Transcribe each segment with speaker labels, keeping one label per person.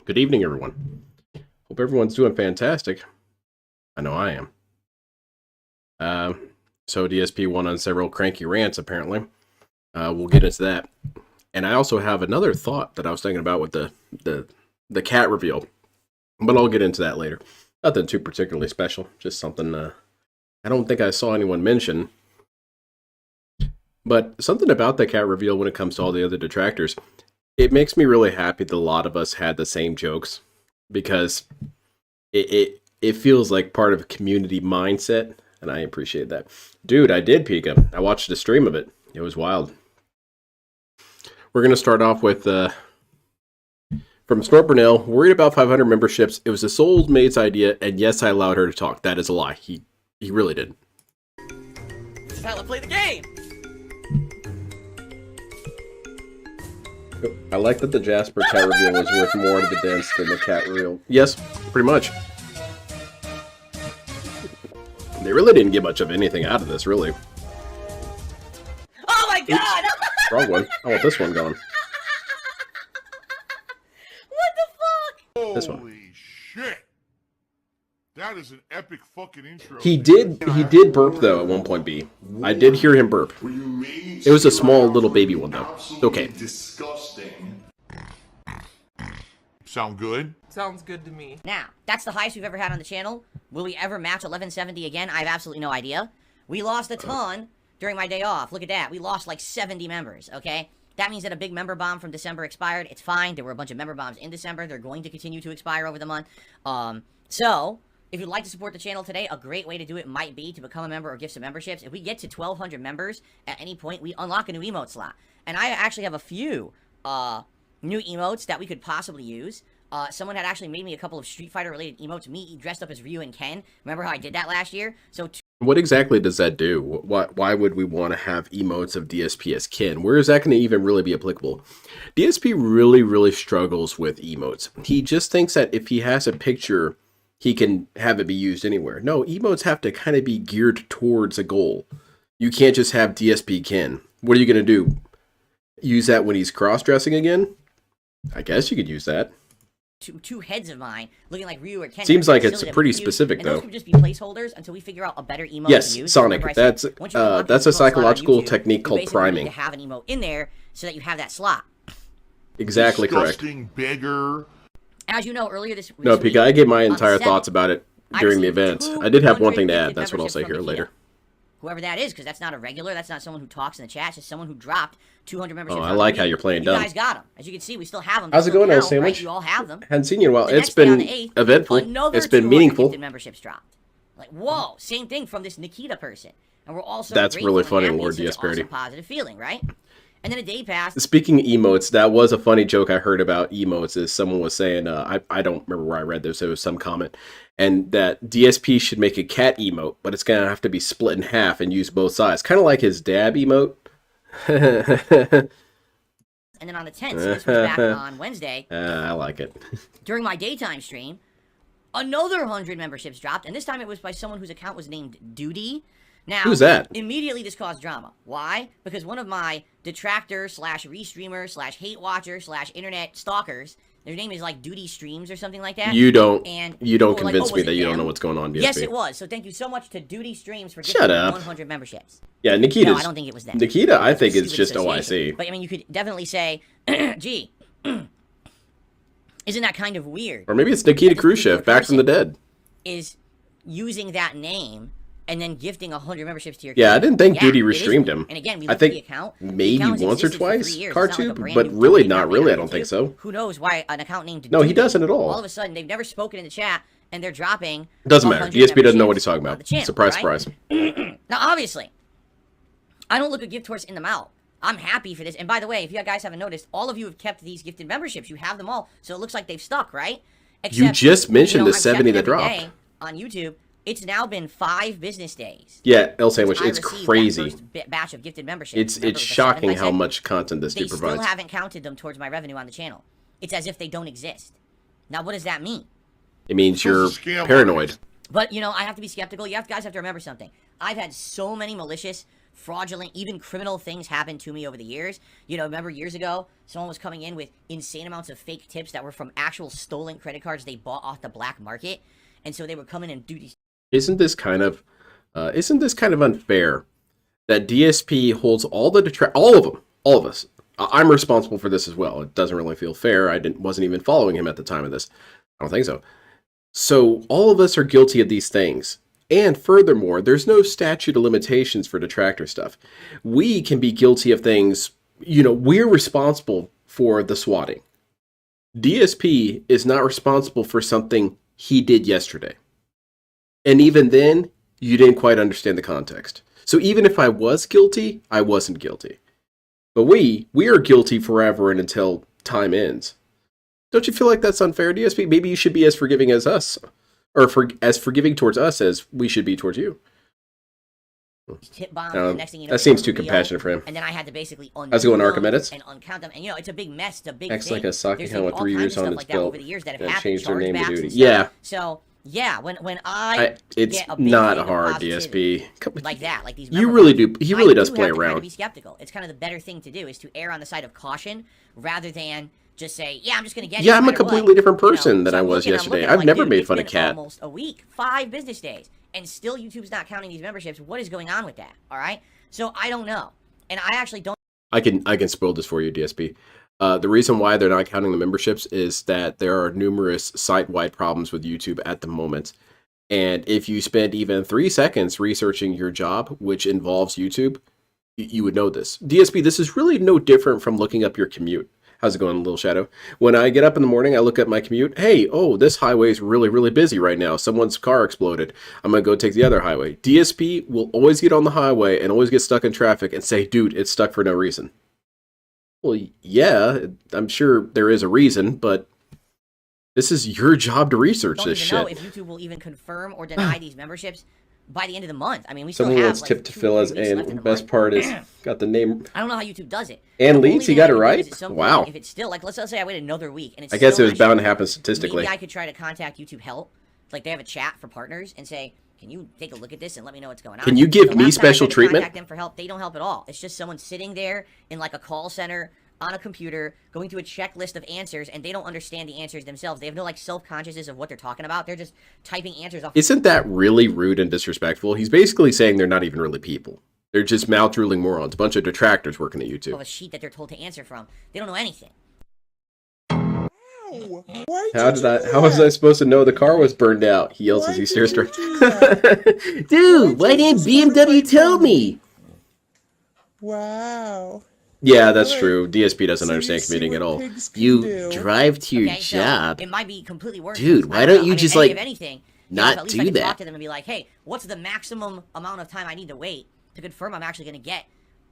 Speaker 1: Good evening, everyone. Hope everyone's doing fantastic. I know I am. So DSP went on several cranky rants, apparently. We'll get into that. And I also have another thought that I was thinking about with the cat reveal. But I'll get into that later. Nothing too particularly special. Just something I don't think I saw anyone mention. But something about the cat reveal when it comes to all the other detractors, it makes me really happy that a lot of us had the same jokes, because it feels like part of a community mindset, and I appreciate that. Dude, I did Pika. I watched a stream of it. It was wild. We're going to start off with, from Snort Burnell, worried about 500 memberships. It was a soulmate's idea, and yes, I allowed her to talk. That is a lie. He really didn't.
Speaker 2: It's how to play the game!
Speaker 1: I like that the Jasper cat reveal was worth more to the dance than the cat reveal. Yes, pretty much. They really didn't get much of anything out of this, really.
Speaker 2: Oh my god!
Speaker 1: Wrong one. I want this one going.
Speaker 2: What the fuck?
Speaker 1: This one.
Speaker 3: Holy shit! That is an epic fucking intro.
Speaker 1: He did burp though at one point. B. I did hear him burp. It was a small little baby one though. Okay.
Speaker 4: Disgusting.
Speaker 3: Sound good?
Speaker 5: Sounds good to me.
Speaker 2: Now, that's the highest we've ever had on the channel. Will we ever match 1170 again? I have absolutely no idea. We lost a ton during my day off. Look at that. We lost like 70 members, okay? That means that a big member bomb from December expired. It's fine. There were a bunch of member bombs in December. They're going to continue to expire over the month. So, if you'd like to support the channel today, a great way to do it might be to become a member or gift some memberships. If we get to 1,200 members at any point, we unlock a new emote slot. And I actually have a few new emotes that we could possibly use. Someone had actually made me a couple of Street Fighter related emotes. Me dressed up as Ryu and Ken. Remember how I did that last year? So
Speaker 1: What exactly does that do? Why would we want to have emotes of DSP as Ken? Where is that going to even really be applicable? DSP really struggles with emotes. He just thinks that if he has a picture, he can have it be used anywhere. No, emotes have to kind of be geared towards a goal. You can't just have DSP Ken. What are you going to do? Use that when he's cross-dressing again? I guess you could use that.
Speaker 2: two heads of mine looking like Ryu or Ken.
Speaker 1: Seems like it's pretty specific,
Speaker 2: and
Speaker 1: though.
Speaker 2: those could just be placeholders until we figure out a better emote
Speaker 1: Yes,
Speaker 2: to use.
Speaker 1: Sonic. That's a psychological
Speaker 2: YouTube,
Speaker 1: technique called priming.
Speaker 2: You have an emote in there so that you have that slot.
Speaker 1: Exactly correct.
Speaker 3: Disgusting beggar.
Speaker 2: As you know, earlier this
Speaker 1: No,
Speaker 2: week,
Speaker 1: Pika, I gave my
Speaker 2: on
Speaker 1: entire
Speaker 2: the
Speaker 1: thoughts about it during the event. I did have one thing to add. That's what I'll say here later.
Speaker 2: Whoever that is, because that's not a regular, that's not someone who talks in the chat, it's just someone who dropped 200 memberships.
Speaker 1: Oh, I like how you're playing dumb.
Speaker 2: You guys got them. As you can see, we still have them.
Speaker 1: How's it going, Sandwich?
Speaker 2: Right? You all have them.
Speaker 1: Hadn't seen you in a while.
Speaker 2: The
Speaker 1: It's
Speaker 2: next day on
Speaker 1: been
Speaker 2: the 8th,
Speaker 1: eventful.
Speaker 2: another
Speaker 1: It's been
Speaker 2: 200
Speaker 1: meaningful.
Speaker 2: gifted memberships dropped. Like, whoa, same thing from this Nikita person. And we're also
Speaker 1: That's really
Speaker 2: grateful and
Speaker 1: funny,
Speaker 2: happy.
Speaker 1: Lord
Speaker 2: It's such an
Speaker 1: Diasparity.
Speaker 2: awesome positive feeling, right? And then a day passed.
Speaker 1: Speaking of emotes, that was a funny joke I heard about emotes. Is someone was saying, I don't remember where I read this. It was some comment, and that DSP should make a cat emote, but it's gonna have to be split in half and use both sides, kind of like his dab emote.
Speaker 2: And then on the 10th, so this was back on Wednesday.
Speaker 1: I like it.
Speaker 2: During my daytime stream, another 100 memberships dropped, and this time it was by someone whose account was named Duty. Now,
Speaker 1: Who's that?
Speaker 2: Immediately this caused drama. Why? Because one of my detractors slash restreamers slash hate watchers slash internet stalkers, their name is like Duty Streams or something like that.
Speaker 1: You don't
Speaker 2: people were
Speaker 1: convince
Speaker 2: like,
Speaker 1: me
Speaker 2: was
Speaker 1: that
Speaker 2: it
Speaker 1: you don't
Speaker 2: them?
Speaker 1: know what's going on, DSP.
Speaker 2: Yes, it was. So thank you so much to Duty Streams for
Speaker 1: Shut
Speaker 2: giving me
Speaker 1: up.
Speaker 2: 100 memberships.
Speaker 1: Yeah, Nikita's.
Speaker 2: No, I don't think it was them.
Speaker 1: Nikita, I think it's
Speaker 2: Stupid
Speaker 1: just
Speaker 2: association.
Speaker 1: OIC.
Speaker 2: But I mean, you could definitely say, gee, isn't that kind of weird?
Speaker 1: Or maybe it's Nikita Khrushchev, back from the dead.
Speaker 2: Is using that name and then gifting 100 memberships to your
Speaker 1: Yeah, I didn't think
Speaker 2: yeah,
Speaker 1: Duty
Speaker 2: it is
Speaker 1: restreamed
Speaker 2: weird.
Speaker 1: him.
Speaker 2: And again, we
Speaker 1: I
Speaker 2: looked at
Speaker 1: think
Speaker 2: the account.
Speaker 1: maybe
Speaker 2: The account has
Speaker 1: once or
Speaker 2: existed for 3
Speaker 1: twice,
Speaker 2: years. It's not like a
Speaker 1: Cartube,
Speaker 2: brand
Speaker 1: but
Speaker 2: new
Speaker 1: really
Speaker 2: domain
Speaker 1: not
Speaker 2: that we
Speaker 1: really. I
Speaker 2: got
Speaker 1: don't think
Speaker 2: into.
Speaker 1: so.
Speaker 2: Who knows why an account named
Speaker 1: No, he
Speaker 2: Duty,
Speaker 1: doesn't at all.
Speaker 2: All of a sudden, they've never spoken in the chat, and they're dropping.
Speaker 1: Doesn't matter.
Speaker 2: 100
Speaker 1: DSP doesn't know what he's
Speaker 2: memberships
Speaker 1: talking
Speaker 2: on
Speaker 1: about.
Speaker 2: the channel,
Speaker 1: Surprise,
Speaker 2: right?
Speaker 1: surprise.
Speaker 2: Now, obviously, I don't look a gift horse in the mouth. I'm happy for this. And by the way, if you guys haven't noticed, all of you have kept these gifted memberships. You have them all, so it looks like they've stuck, right?
Speaker 1: You just mentioned the
Speaker 2: I've checked
Speaker 1: 70 that
Speaker 2: every
Speaker 1: dropped.
Speaker 2: day on YouTube. It's now been 5 business days.
Speaker 1: Yeah, L Sandwich,
Speaker 2: I
Speaker 1: it's
Speaker 2: received that
Speaker 1: crazy.
Speaker 2: first batch of gifted memberships.
Speaker 1: It's
Speaker 2: Remember, it was the 7
Speaker 1: shocking
Speaker 2: I
Speaker 1: how
Speaker 2: said?
Speaker 1: much content this
Speaker 2: They
Speaker 1: dude provides.
Speaker 2: still haven't counted them towards my revenue on the channel. It's as if they don't exist. Now, what does that mean?
Speaker 1: It means you're paranoid.
Speaker 2: But, you know, I have to be skeptical. Guys have to remember something. I've had so many malicious fraudulent, even criminal things happened to me over the years. You know, remember years ago, someone was coming in with insane amounts of fake tips that were from actual stolen credit cards they bought off the black market. And so they would come in and do these.
Speaker 1: Isn't this kind of unfair that DSP holds all the all of them, all of us? I'm responsible for this as well. It doesn't really feel fair. Wasn't even following him at the time of this. I don't think so. So all of us are guilty of these things. And furthermore, there's no statute of limitations for detractor stuff. We can be guilty of things, you know, we're responsible for the swatting. DSP is not responsible for something he did yesterday. And even then, you didn't quite understand the context. So even if I was guilty, I wasn't guilty. But we are guilty forever and until time ends. Don't you feel like that's unfair, DSP? Maybe you should be as forgiving as us. Or as forgiving towards us as we should be towards you.
Speaker 2: Tip bombs, and the next thing you know,
Speaker 1: that seems too compassionate for him.
Speaker 2: And then I had to basically
Speaker 1: how's it going, Archimedes?
Speaker 2: And uncount them. And you know, it's a big mess. It's a big
Speaker 1: Acts
Speaker 2: thing.
Speaker 1: like a soccer
Speaker 2: There's
Speaker 1: account with
Speaker 2: all
Speaker 1: 3
Speaker 2: kinds
Speaker 1: years
Speaker 2: of
Speaker 1: on
Speaker 2: stuff
Speaker 1: its
Speaker 2: like that
Speaker 1: belt.
Speaker 2: over the years that have
Speaker 1: And
Speaker 2: happened.
Speaker 1: changed their name to
Speaker 2: Chargebacks
Speaker 1: duty.
Speaker 2: and stuff.
Speaker 1: Yeah.
Speaker 2: So yeah, when
Speaker 1: It's
Speaker 2: get a big
Speaker 1: not
Speaker 2: thing of
Speaker 1: hard,
Speaker 2: positivity,
Speaker 1: DSP.
Speaker 2: like that, like these.
Speaker 1: You really do. He really does
Speaker 2: I do
Speaker 1: play
Speaker 2: have to kind
Speaker 1: around.
Speaker 2: of be skeptical. It's kind of the better thing to do is to err on the side of caution rather than just say, yeah, I'm just going to get it.
Speaker 1: Yeah,
Speaker 2: no
Speaker 1: I'm a
Speaker 2: matter
Speaker 1: completely
Speaker 2: what.
Speaker 1: different
Speaker 2: You know,
Speaker 1: person than
Speaker 2: so
Speaker 1: I
Speaker 2: I'm
Speaker 1: was
Speaker 2: looking
Speaker 1: yesterday.
Speaker 2: at it
Speaker 1: I've
Speaker 2: like,
Speaker 1: never
Speaker 2: dude,
Speaker 1: made
Speaker 2: it's
Speaker 1: fun of
Speaker 2: been
Speaker 1: Cat.
Speaker 2: almost a week, 5 business days, and still YouTube's not counting these memberships. What is going on with that? All right, so I don't know, and I actually don't.
Speaker 1: I can spoil this for you, DSP. The reason why they're not counting the memberships is that there are numerous site-wide problems with YouTube at the moment. And if you spend even 3 seconds researching your job, which involves YouTube, you would know this. DSP, this is really no different from looking up your commute. How's it going, Little Shadow? When I get up in the morning, I look at my commute. Hey, oh, this highway is really, really busy right now. Someone's car exploded. I'm going to go take the other highway. DSP will always get on the highway and always get stuck in traffic and say, dude, it's stuck for no reason. Well, yeah, I'm sure there is a reason, but this is your job to research this shit.
Speaker 2: I don't even know if YouTube will even confirm or deny these memberships by the end of the month. I mean, we still
Speaker 1: Someone
Speaker 2: have
Speaker 1: wants
Speaker 2: like
Speaker 1: Tip to
Speaker 2: 2
Speaker 1: fill
Speaker 2: or
Speaker 1: as
Speaker 2: 3 weeks left in
Speaker 1: and
Speaker 2: the
Speaker 1: best
Speaker 2: month.
Speaker 1: part is got the name.
Speaker 2: I don't know how YouTube does it.
Speaker 1: And
Speaker 2: The
Speaker 1: Leeds,
Speaker 2: only
Speaker 1: he
Speaker 2: thing
Speaker 1: got
Speaker 2: I
Speaker 1: it
Speaker 2: can do
Speaker 1: right?
Speaker 2: is at some point,
Speaker 1: Wow.
Speaker 2: If it's still like, let's say I wait another week and it's
Speaker 1: I guess
Speaker 2: still
Speaker 1: it was
Speaker 2: not
Speaker 1: bound to
Speaker 2: showing,
Speaker 1: happen statistically.
Speaker 2: maybe I could try to contact YouTube Help. Like they have a chat for partners and say, can you take a look at this and let me know what's going on?
Speaker 1: Can you give
Speaker 2: The
Speaker 1: me
Speaker 2: last time I
Speaker 1: special
Speaker 2: tried to
Speaker 1: treatment?
Speaker 2: Contact them for help. They don't help at all. It's just someone sitting there in like a call center on a computer going through a checklist of answers, and they don't understand the answers themselves. They have no like self-consciousness of what they're talking about. They're just typing answers off.
Speaker 1: Isn't that really rude and disrespectful? He's basically saying they're not even really people. They're just mouth-drooling morons. A bunch of detractors working at
Speaker 2: Of
Speaker 1: YouTube.
Speaker 2: a sheet that they're told to answer from. They don't know anything.
Speaker 1: How was I supposed to know the car was burned out? He yells as he stares straight. Dude, why didn't BMW tell me?
Speaker 4: Wow.
Speaker 1: Yeah, that's true. DSP doesn't understand commuting at all. You drive to your
Speaker 2: Okay, so
Speaker 1: job.
Speaker 2: it might be completely worth.
Speaker 1: Dude,
Speaker 2: I
Speaker 1: why don't
Speaker 2: know.
Speaker 1: you
Speaker 2: I mean,
Speaker 1: just,
Speaker 2: if
Speaker 1: like,
Speaker 2: anything,
Speaker 1: not
Speaker 2: at least
Speaker 1: do
Speaker 2: I can
Speaker 1: that?
Speaker 2: talk to them and be like, hey, what's the maximum amount of time I need to wait to confirm I'm actually going to get,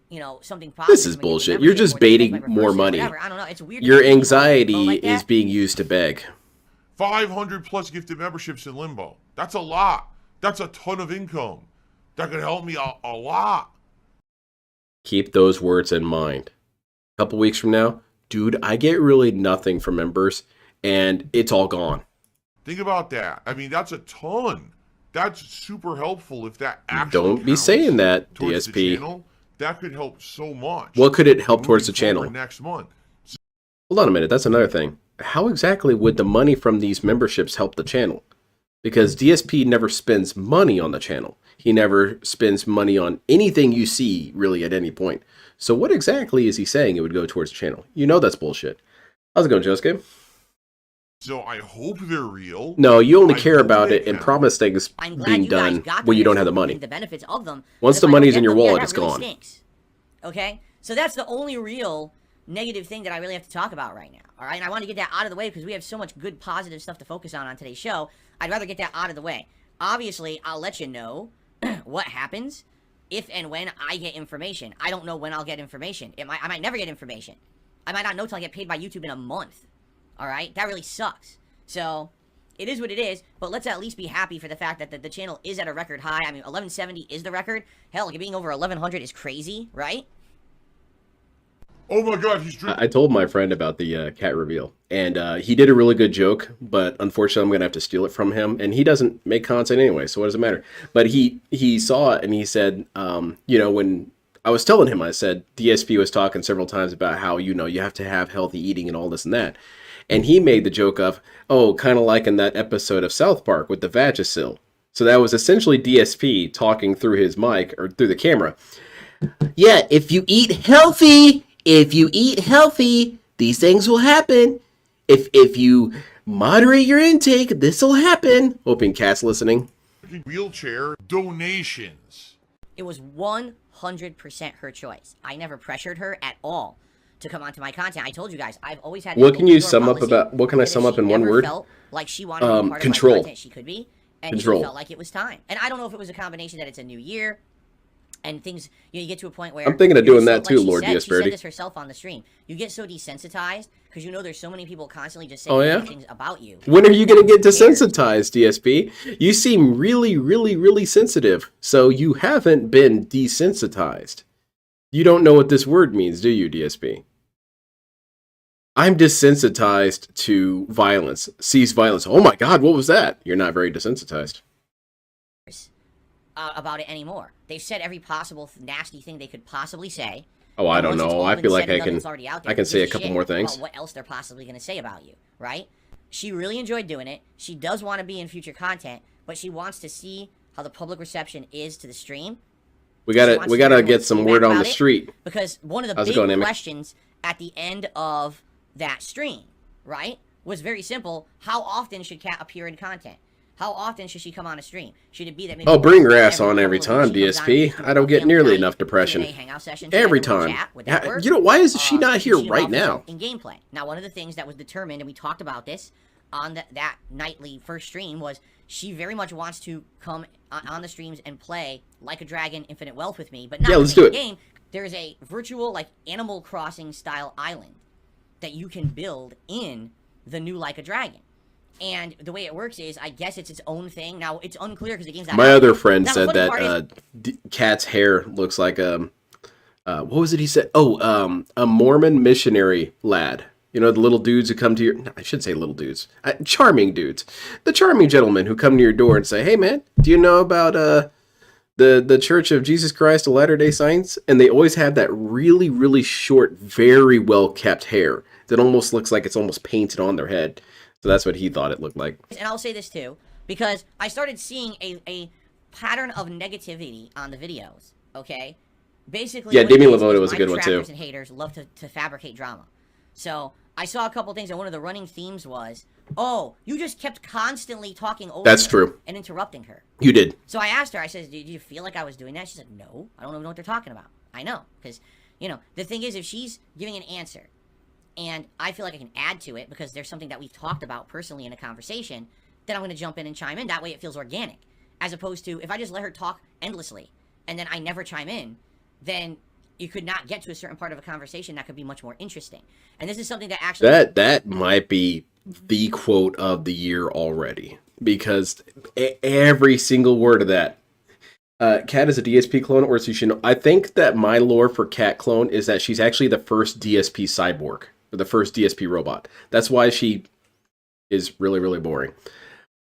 Speaker 2: you know, something positive?
Speaker 1: This is
Speaker 2: from a given
Speaker 1: bullshit. You're
Speaker 2: membership,
Speaker 1: just
Speaker 2: or they
Speaker 1: baiting
Speaker 2: make my
Speaker 1: more
Speaker 2: reverse or
Speaker 1: money.
Speaker 2: whatever. I don't know. It's weird. to
Speaker 1: Your
Speaker 2: see people go
Speaker 1: anxiety
Speaker 2: like
Speaker 1: is
Speaker 2: that.
Speaker 1: being used to beg.
Speaker 3: 500 plus gifted memberships in limbo. That's a lot. That's a ton of income. That could help me a lot.
Speaker 1: Keep those words in mind. A couple weeks from now, dude, I get really nothing from members, and it's all gone.
Speaker 3: Think about that. I mean, that's a ton. That's super helpful if that actually
Speaker 1: Don't be
Speaker 3: counts
Speaker 1: saying that,
Speaker 3: towards the
Speaker 1: DSP.
Speaker 3: channel. That could help so much.
Speaker 1: What could it help towards the
Speaker 3: moving forward
Speaker 1: channel?
Speaker 3: next month?
Speaker 1: Hold on a minute, that's another thing. How exactly would the money from these memberships help the channel? Because DSP never spends money on the channel. He never spends money on anything you see, really, at any point. So what exactly is he saying it would go towards the channel? You know that's bullshit. How's it going, Josuke?
Speaker 3: So I hope they're real.
Speaker 1: No, you only
Speaker 3: I
Speaker 1: care
Speaker 3: hope
Speaker 1: about
Speaker 3: they
Speaker 1: it and
Speaker 3: count.
Speaker 1: promise things
Speaker 2: I'm glad
Speaker 1: being
Speaker 2: you guys
Speaker 1: done
Speaker 2: got them
Speaker 1: when you don't
Speaker 2: and
Speaker 1: have the
Speaker 2: still
Speaker 1: money.
Speaker 2: reaping the benefits of them.
Speaker 1: Once
Speaker 2: But
Speaker 1: the
Speaker 2: if I don't
Speaker 1: money's
Speaker 2: get
Speaker 1: in your
Speaker 2: them, yeah,
Speaker 1: wallet,
Speaker 2: that
Speaker 1: it's
Speaker 2: really
Speaker 1: gone.
Speaker 2: Stinks. Okay, so that's the only real negative thing that I really have to talk about right now. All right, and I want to get that out of the way because we have so much good positive stuff to focus on today's show. I'd rather get that out of the way. Obviously, I'll let you know what happens if and when I get information. I don't know when I'll get information. I might never get information. I might not know till I get paid by YouTube in a month. All right, that really sucks. So it is what it is, but let's at least be happy for the fact that the channel is at a record high. I mean, 1170 is the record. Hell, being over 1100 is crazy, right?
Speaker 3: Oh my God, he's drinking.
Speaker 1: I told my friend about the cat reveal, and he did a really good joke, but unfortunately I'm going to have to steal it from him, and he doesn't make content anyway, so what does it matter? But he saw it, and he said, you know, when I was telling him, I said, DSP was talking several times about how, you know, you have to have healthy eating and all this and that. And he made the joke of, oh, kind of like in that episode of South Park with the Vagisil. So that was essentially DSP talking through his mic or through the camera. Yeah, if you eat healthy, these things will happen. If you moderate your intake, this will happen. Hoping Cat's listening.
Speaker 3: Wheelchair donations.
Speaker 2: It was 100% her choice. I never pressured her at all to come onto my content. I told you guys, I've always had.
Speaker 1: What can you sum up about? What can I sum up in one word?
Speaker 2: Felt like she wanted to be part
Speaker 1: control.
Speaker 2: Of my content, she could be, and
Speaker 1: control.
Speaker 2: She felt like it was time. And I don't know if it was a combination that it's a new year, and things. You get to a point where
Speaker 1: I'm thinking of doing that too,
Speaker 2: like
Speaker 1: Lord
Speaker 2: DSP. She said
Speaker 1: Disparity.
Speaker 2: this herself on the stream. You get so desensitized because you know there's so many people constantly just saying things about you.
Speaker 1: When are you going to get desensitized, DSP? You seem really, really, really sensitive. So you haven't been desensitized. You don't know what this word means, do you, DSP? I'm desensitized to violence. Cease violence. Oh my God, what was that? You're not very desensitized.
Speaker 2: About it anymore. They've said every possible nasty thing they could possibly say.
Speaker 1: Oh, I don't know. I feel like I can say a couple more things.
Speaker 2: About what else they're possibly going to say about you, right? She really enjoyed doing it. She does want to be in future content, but she wants to see how the public reception is to the stream.
Speaker 1: We gotta get some word on the street.
Speaker 2: Because one of the big questions at the end of that stream, right, was very simple. How often should Kat appear in content? How often should she come on a stream? Should it be that maybe...
Speaker 1: Oh, bring her ass on every time, DSP. I don't get nearly enough depression. Every time. You know, why is she not here right now?
Speaker 2: In gameplay. Now, one of the things that was determined, and we talked about this on that nightly first stream, was she very much wants to come on the streams and play Like a Dragon Infinite Wealth with me, but not
Speaker 1: let's do it.
Speaker 2: Game. There is a virtual, like, Animal Crossing style island that you can build in the new Like a Dragon. And the way it works is, I guess it's its own thing. Now, it's unclear because the game's not...
Speaker 1: My other friend said that Cat's hair looks like what was it he said? Oh, a Mormon missionary lad. You know, the little dudes who come to your... No, I should say little dudes. Charming dudes. The charming gentlemen who come to your door and say, hey, man, do you know about the Church of Jesus Christ of Latter-day Saints? And they always have that really, really short, very well-kept hair that almost looks like it's almost painted on their head. So that's what he thought it looked like.
Speaker 2: And I'll say this too, because I started seeing a pattern of negativity on the videos, okay? Basically,
Speaker 1: yeah, Demi Lovato was a good one too.
Speaker 2: And haters love to fabricate drama. So I saw a couple things, and one of the running themes was, oh, you just kept constantly talking over
Speaker 1: That's
Speaker 2: her
Speaker 1: true.
Speaker 2: And interrupting her.
Speaker 1: You did.
Speaker 2: So I asked her, I said, did you feel like I was doing that? She said, no, I don't even know what they're talking about. I know, because, you know, the thing is, if she's giving an answer, and I feel like I can add to it because there's something that we've talked about personally in a conversation, then I'm going to jump in and chime in. That way it feels organic. As opposed to, if I just let her talk endlessly, and then I never chime in, then you could not get to a certain part of a conversation that could be much more interesting. And this is something that actually...
Speaker 1: That might be the quote of the year already. Because every single word of that. Cat is a DSP clone, or is she... I think that my lore for Cat clone is that she's actually the first DSP cyborg. Or the first DSP robot. That's why she is really, really boring.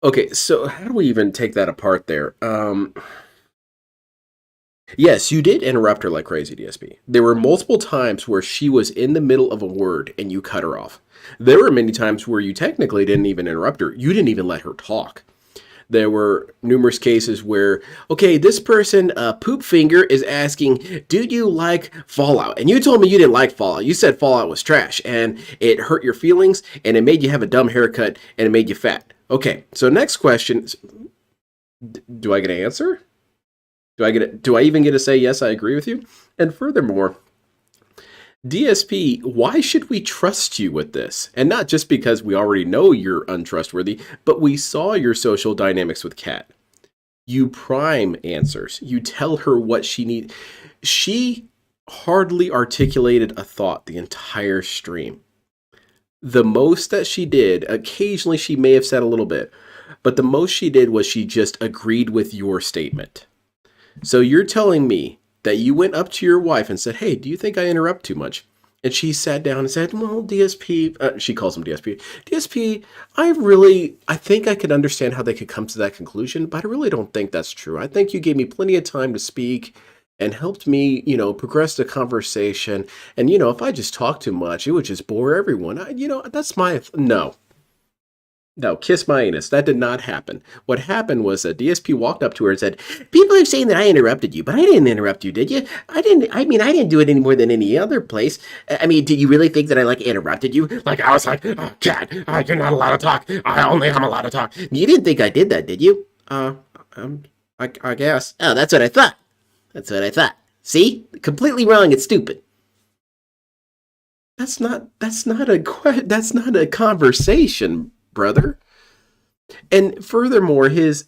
Speaker 1: Okay, so how do we even take that apart there? Yes, you did interrupt her like crazy, DSP. There were multiple times where she was in the middle of a word and you cut her off. There were many times where you technically didn't even interrupt her. You didn't even let her talk. There were numerous cases where, okay, this person, Poop Finger, is asking, do you like Fallout? And you told me you didn't like Fallout. You said Fallout was trash, and it hurt your feelings, and it made you have a dumb haircut, and it made you fat. Okay, so next question, do I get an answer? Do I even get to say, yes, I agree with you? And furthermore, DSP, why should we trust you with this? And not just because we already know you're untrustworthy, but we saw your social dynamics with Kat. You prime answers. You tell her what she needs. She hardly articulated a thought the entire stream. The most that she did, occasionally she may have said a little bit, but the most she did was she just agreed with your statement. So you're telling me that you went up to your wife and said, hey, do you think I interrupt too much? And she sat down and said, well, DSP, she calls him DSP. DSP, I think I could understand how they could come to that conclusion, but I really don't think that's true. I think you gave me plenty of time to speak. and helped me, progress the conversation. And, if I just talk too much, it would just bore everyone. That's my, no. No, kiss my anus. That did not happen. What happened was that DSP walked up to her and said, "People are saying that I interrupted you, but I didn't interrupt you, did you? I didn't do it any more than any other place. I mean, do you really think that I, interrupted you? Like, I was like, oh, Cat, you're not allowed to talk. I'm allowed to talk. You didn't think I did that, did you? I guess. Oh, that's what I thought. That's what I thought. See? Completely wrong. It's stupid. That's not a conversation, brother. And furthermore, his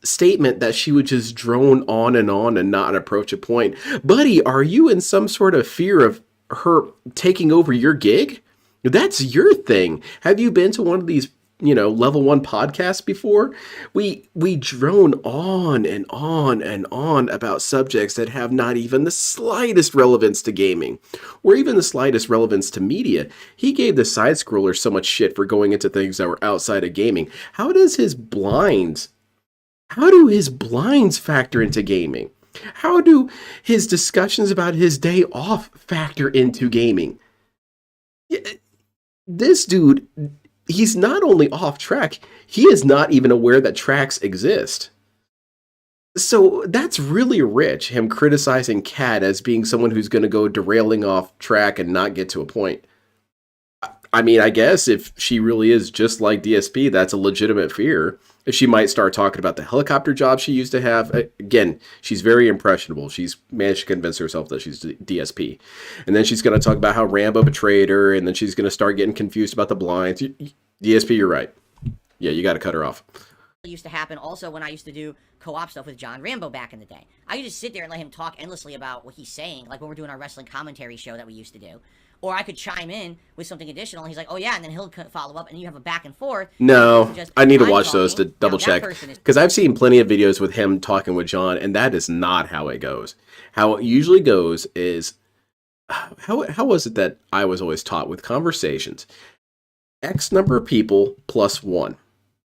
Speaker 1: statement that she would just drone on and not approach a point. Buddy, are you in some sort of fear of her taking over your gig? That's your thing. Have you been to one of these, level 1 podcasts before? We drone on and on and on about subjects that have not even the slightest relevance to gaming, or even the slightest relevance to media. He gave the side scroller so much shit for going into things that were outside of gaming. How do his blinds factor into gaming? How do his discussions about his day off factor into gaming? This dude, he's not only off track, he is not even aware that tracks exist. So that's really rich, him criticizing Kat as being someone who's going to go derailing off track and not get to a point. I mean, I guess if she really is just like DSP, that's a legitimate fear. If she might start talking about the helicopter job she used to have. Again, she's very impressionable. She's managed to convince herself that she's DSP. And then she's going to talk about how Rambo betrayed her, and then she's going to start getting confused about the blinds. DSP, you're right. Yeah, you got to cut her off.
Speaker 2: It used to happen also when I used to do co-op stuff with John Rambo back in the day. I could just sit there and let him talk endlessly about what he's saying, like when we're doing our wrestling commentary show that we used to do. Or I could chime in with something additional, and he's like, oh yeah, and then he'll follow up, and you have a back and forth.
Speaker 1: No, I need to watch those to double check. Because I've seen plenty of videos with him talking with John, and that is not how it goes. How it usually goes is, how was it that I was always taught with conversations? X number of people plus 1.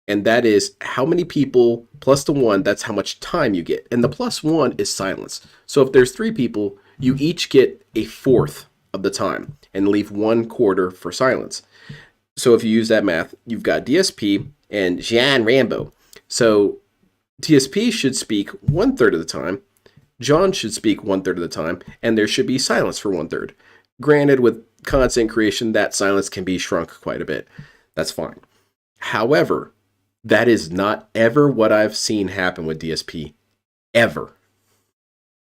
Speaker 1: And that is how many people plus the 1, that's how much time you get. And the plus 1 is silence. So if there's 3 people, you each get a fourth of the time and leave 1/4 for silence. So if you use that math, you've got DSP and John Rambo. So DSP should speak 1/3 of the time, John should speak 1/3 of the time, and there should be silence for 1/3. Granted, with content creation, that silence can be shrunk quite a bit. That's fine. However, that is not ever what I've seen happen with DSP. Ever.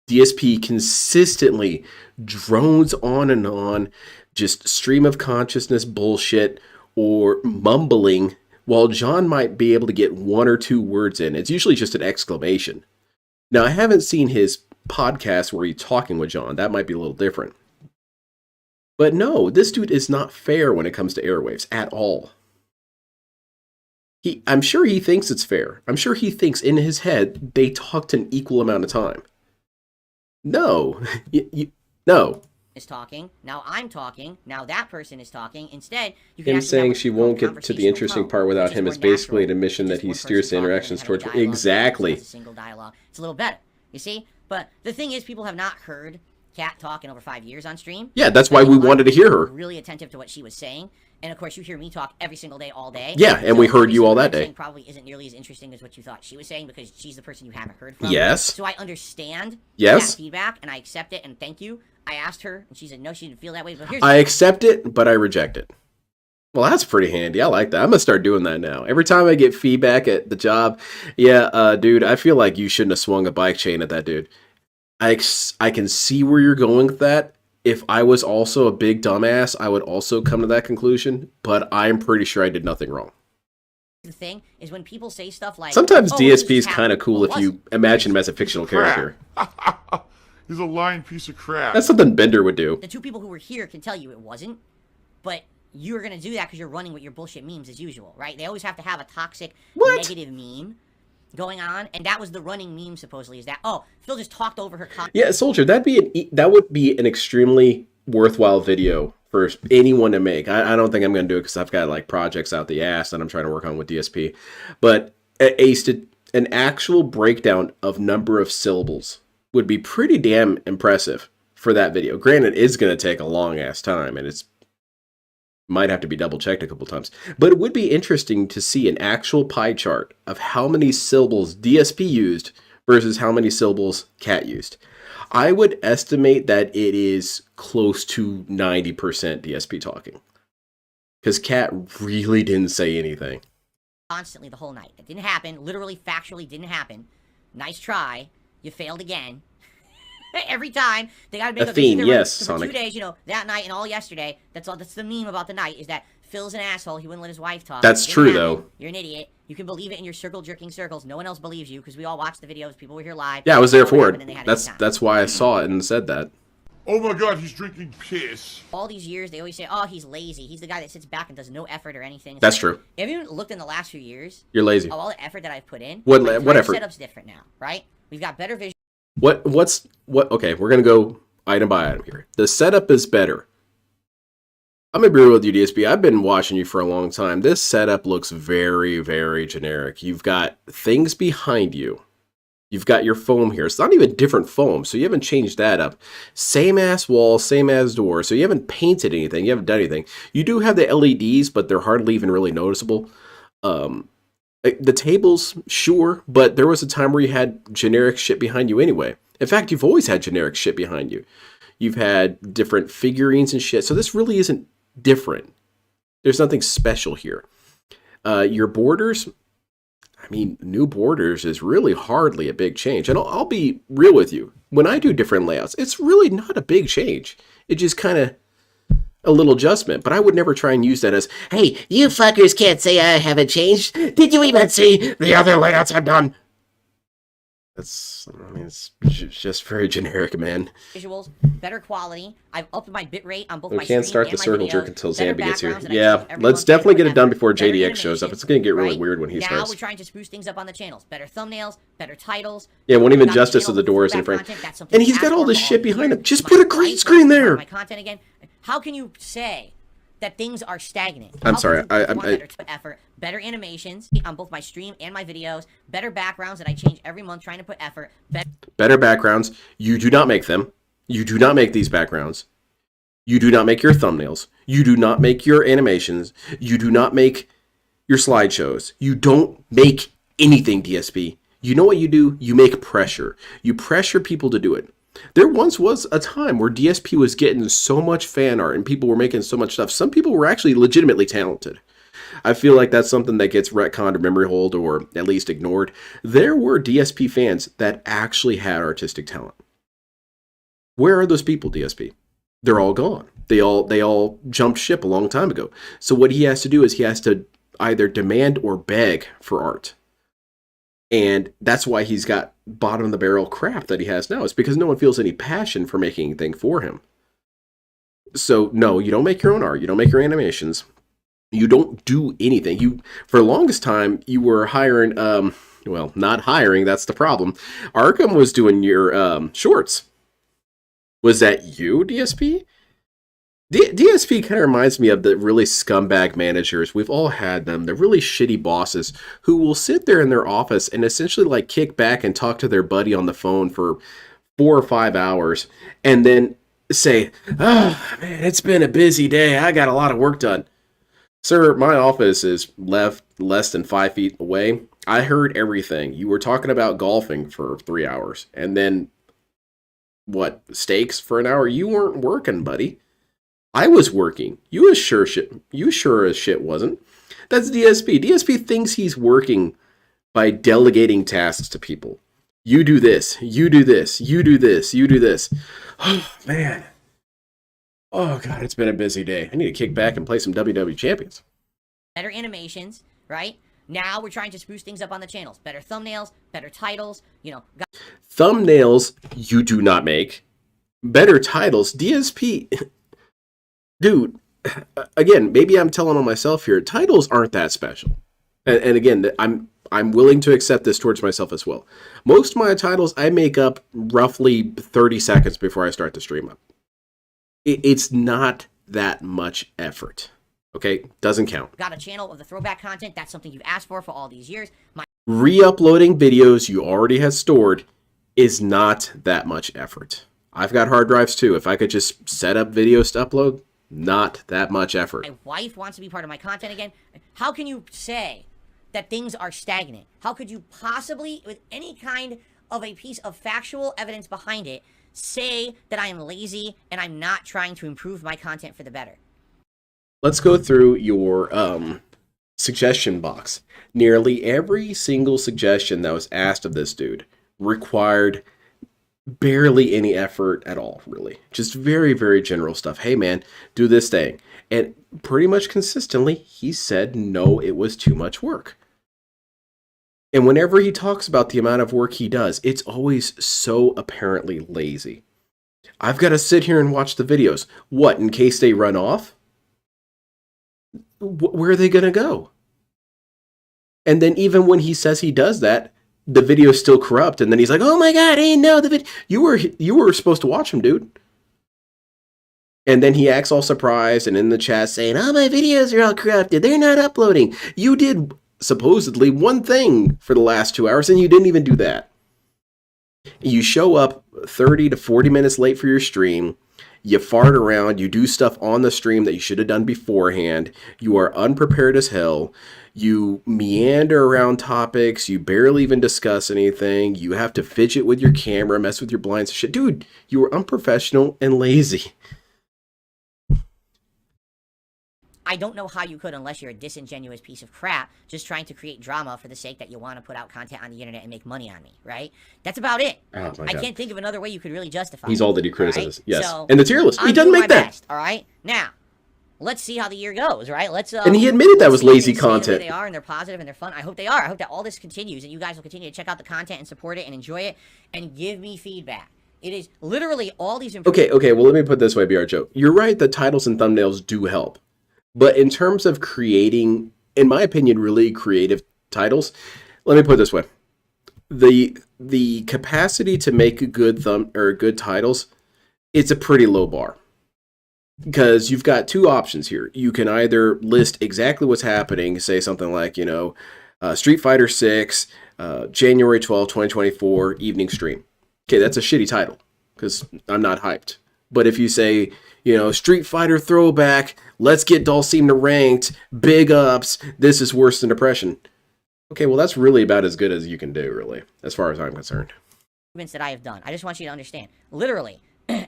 Speaker 1: DSP consistently drones on and on, just stream of consciousness bullshit or mumbling, while John might be able to get 1 or 2 words in. It's usually just an exclamation. Now, I haven't seen his podcast where he's talking with John. That might be a little different. But no, this dude is not fair when it comes to airwaves at all. I'm sure he thinks it's fair. I'm sure he thinks in his head they talked an equal amount of time. No. No.
Speaker 2: Is talking. Now I'm talking. Now that person is talking. Instead, you can
Speaker 1: him saying she won't get to the interesting part without him is basically an admission that he steers the interactions towards exactly.
Speaker 2: It's a single dialogue. It's a little better. You see? But the thing is, people have not heard Kat talk in over 5 years on stream.
Speaker 1: Yeah, that's why we wanted to hear her.
Speaker 2: Really attentive to what she was saying. And of course, you hear me talk every single day, all day.
Speaker 1: Yeah, and we heard you all that day.
Speaker 2: Probably isn't nearly as interesting as what you thought she was saying because she's the person you haven't heard from.
Speaker 1: Yes.
Speaker 2: So I understand
Speaker 1: that
Speaker 2: feedback, and I accept it, and thank you. I asked her, and she said no, she didn't feel that way. But
Speaker 1: I accept it, but I reject it. Well, that's pretty handy. I like that. I'm going to start doing that now. Every time I get feedback at the job, dude, I feel like you shouldn't have swung a bike chain at that dude. I can see where you're going with that. If I was also a big dumbass, I would also come to that conclusion, but I'm pretty sure I did nothing wrong.
Speaker 2: The thing is when people say stuff like...
Speaker 1: Sometimes DSP is kind of cool if you imagine him as a fictional character.
Speaker 3: He's a lying piece of crap.
Speaker 1: That's something Bender would do.
Speaker 2: The 2 people who were here can tell you it wasn't, but you're going to do that because you're running with your bullshit memes as usual, right? They always have to have a toxic, negative meme going on, and that was the running meme supposedly, is that, oh, Phil just talked over her...
Speaker 1: Yeah, Soldier, that would be an extremely worthwhile video for anyone to make. I don't think I'm going to do it because I've got like projects out the ass that I'm trying to work on with But an actual breakdown of number of syllables would be pretty damn impressive for that video. Granted, it's going to take a long ass time, and it's might have to be double checked a couple times. But it would be interesting to see an actual pie chart of how many syllables DSP used versus how many syllables Cat used. I would estimate that it is close to 90% DSP talking. Because Cat really didn't say anything.
Speaker 2: Constantly the whole night. It didn't happen. Literally, factually didn't happen. Nice try. You failed again. Every time they got to make
Speaker 1: a theme. Yes,
Speaker 2: so
Speaker 1: Sonic.
Speaker 2: For 2 days, you know, that night and all yesterday. That's the meme about the night is that Phil's an asshole. He wouldn't let his wife talk.
Speaker 1: That's true, though.
Speaker 2: You're an idiot. You can believe it in your circle jerking circles. No one else believes you because we all watched the videos. People were here live.
Speaker 1: Yeah, I was there for it. That's why I saw it and said that.
Speaker 3: Oh my God, he's drinking piss.
Speaker 2: All these years, they always say, "Oh, he's lazy. He's the guy that sits back and does no effort or anything."
Speaker 1: That's true.
Speaker 2: Have you looked in the last few years?
Speaker 1: You're lazy.
Speaker 2: Of all the effort that I've put in.
Speaker 1: What effort?
Speaker 2: Setup's different now, right? We've got better vision.
Speaker 1: What? Okay, we're gonna go item by item here. The setup is better. I'm gonna be real with you, DSP. I've been watching you for a long time. This setup looks very, very generic. You've got things behind you. You've got your foam here. It's not even different foam, so you haven't changed that up. Same ass wall, same ass door. So you haven't painted anything. You haven't done anything. You do have the LEDs, but they're hardly even really noticeable. The tables, sure, but there was a time where you had generic shit behind you anyway. In fact, you've always had generic shit behind you. You've had different figurines and shit. So this really isn't different. There's nothing special here. Your borders, I mean, new borders is really hardly a big change. And I'll be real with you. When I do different layouts, it's really not a big change. It just kind of a little adjustment. But I would never try and use that as, hey, you fuckers can't say I haven't changed. Did you even see the other layouts I've done? It's just very generic, man.
Speaker 2: Visuals, better quality. I've upped my bitrate on both my
Speaker 1: We can't
Speaker 2: stream
Speaker 1: start
Speaker 2: and
Speaker 1: the
Speaker 2: my
Speaker 1: circle
Speaker 2: videos.
Speaker 1: jerk until
Speaker 2: Better
Speaker 1: Zambi gets here.
Speaker 2: backgrounds that I
Speaker 1: Yeah,
Speaker 2: change every
Speaker 1: let's
Speaker 2: month,
Speaker 1: definitely get it done
Speaker 2: better
Speaker 1: before JDX shows up.
Speaker 2: animations,
Speaker 1: It's going to get really
Speaker 2: right?
Speaker 1: weird when he
Speaker 2: now
Speaker 1: starts.
Speaker 2: We're trying to spruce things up on the channels. Better thumbnails, better titles.
Speaker 1: Yeah, won't even
Speaker 2: Got
Speaker 1: justice
Speaker 2: channel
Speaker 1: of the doors in
Speaker 2: throwback
Speaker 1: frame.
Speaker 2: content, that's something
Speaker 1: And
Speaker 2: we
Speaker 1: he's
Speaker 2: asked
Speaker 1: got all
Speaker 2: for
Speaker 1: this
Speaker 2: all
Speaker 1: shit
Speaker 2: these
Speaker 1: behind him.
Speaker 2: years.
Speaker 1: Just
Speaker 2: My
Speaker 1: put a green
Speaker 2: life
Speaker 1: screen
Speaker 2: is
Speaker 1: there.
Speaker 2: my content again. How can you say that things are stagnant?
Speaker 1: I'm
Speaker 2: How
Speaker 1: sorry,
Speaker 2: can you want better effort, better animations on both my stream and my videos, better backgrounds that I change every month trying to put effort,
Speaker 1: Better backgrounds. You do not make them. You do not make these backgrounds. You do not make your thumbnails. You do not make your animations. You do not make your slideshows. You don't make anything, DSP. You know what you do? You make pressure. You pressure people to do it. There once was a time where DSP was getting so much fan art and people were making so much stuff. Some people were actually legitimately talented. I feel like that's something that gets retconned or memory hold or at least ignored. There were DSP fans that actually had artistic talent. Where are those people, DSP? They're all gone. They all jumped ship a long time ago. So what he has to do is he has to either demand or beg for art. And that's why he's got bottom of the barrel crap that he has now. It's because no one feels any passion for making anything for him. So no, you don't make your own art. You don't make your animations. You don't do anything. You, for the longest time, you were hiring, well, not hiring, that's the problem. Arkham was doing your shorts. Was that you, DSP? DSP kind of reminds me of the really scumbag managers. We've all had them. They're really shitty bosses who will sit there in their office and essentially like kick back and talk to their buddy on the phone for 4 or 5 hours and then say, oh, man, it's been a busy day. I got a lot of work done. Sir, my office is less than 5 feet away. I heard everything. You were talking about golfing for 3 hours and then what, steaks for an hour? You weren't working, buddy. I was working. You sure as shit wasn't. That's DSP. DSP thinks he's working by delegating tasks to people. You do this. You do this. You do this. You do this. Oh, man. Oh, God, it's been a busy day. I need to kick back and play some WWE Champions.
Speaker 2: better animations, right? Now we're trying to spruce things up on the channels. Better thumbnails, better titles, you know.
Speaker 1: Thumbnails you do not make. Better titles. DSP... Dude, again, maybe I'm telling on myself here. Titles aren't that special. And again, I'm willing to accept this towards myself as well. Most of my titles I make up roughly 30 seconds before I start the stream up. It's not that much effort. Okay? Doesn't count.
Speaker 2: Got a channel of the throwback content. That's something you've asked for all these years.
Speaker 1: Re-uploading videos you already had stored is not that much effort. I've got hard drives too. If I could just set up videos to upload, not that much effort.
Speaker 2: My wife wants to be part of my content again. How can you say that things are stagnant? How could you possibly, with any kind of a piece of factual evidence behind it, say that I am lazy and I'm not trying to improve my content for the better?
Speaker 1: Let's go through your suggestion box. Nearly every single suggestion that was asked of this dude required barely any effort at all, really. Just very, very general stuff. Hey, man, do this thing. And pretty much consistently, he said, no, it was too much work. And whenever he talks about the amount of work he does, it's always so apparently lazy. I've got to sit here and watch the videos. What, in case they run off? Where are they going to go? And then even when he says he does that, the video is still corrupt. And then he's like, oh my God, hey, no, the video. You were supposed to watch him, dude. And then he acts all surprised and in the chat saying, oh, my videos are all corrupted. They're not uploading. You did supposedly one thing for the last 2 hours and you didn't even do that. You show up 30 to 40 minutes late for your stream. You fart around. You do stuff on the stream that you should have done beforehand. You are unprepared as hell. You meander around topics. You barely even discuss anything. You have to fidget with your camera, mess with your blinds. Shit, dude, you were unprofessional and lazy.
Speaker 2: I don't know how you could unless you're a disingenuous piece of crap just trying to create drama for the sake that you want to put out content on the internet and make money on me, right? That's about it.
Speaker 1: Oh my
Speaker 2: I
Speaker 1: God.
Speaker 2: can't think of another way you could really justify
Speaker 1: He's
Speaker 2: it,
Speaker 1: all that he
Speaker 2: right?
Speaker 1: criticizes. Yes.
Speaker 2: So,
Speaker 1: and the tier list. He
Speaker 2: I'm
Speaker 1: doesn't
Speaker 2: doing
Speaker 1: make
Speaker 2: my
Speaker 1: that.
Speaker 2: best, all right? Now, let's see how the year goes, right?
Speaker 1: And he admitted that was
Speaker 2: let's
Speaker 1: lazy
Speaker 2: see the way
Speaker 1: content.
Speaker 2: They are, and they're positive, and they're fun. I hope they are. I hope that all this continues, and you guys will continue to check out the content and support it and enjoy it and give me feedback. It is literally all these improvements.
Speaker 1: Okay, well, let me put it this way, BR Joe. You're right that titles and thumbnails do help. But in terms of creating, in my opinion, really creative titles, let me put it this way. The capacity to make good good titles, it's a pretty low bar. Because you've got two options here. You can either list exactly what's happening, say something like, Street Fighter 6, January 12, 2024, evening stream. Okay, that's a shitty title, because I'm not hyped. But if you say, Street Fighter throwback, let's get Dhalsim to ranked, big ups, this is worse than depression. Okay, well, that's really about as good as you can do, really, as far as I'm concerned.
Speaker 2: Improvements that I have done. I just want you to understand. Literally,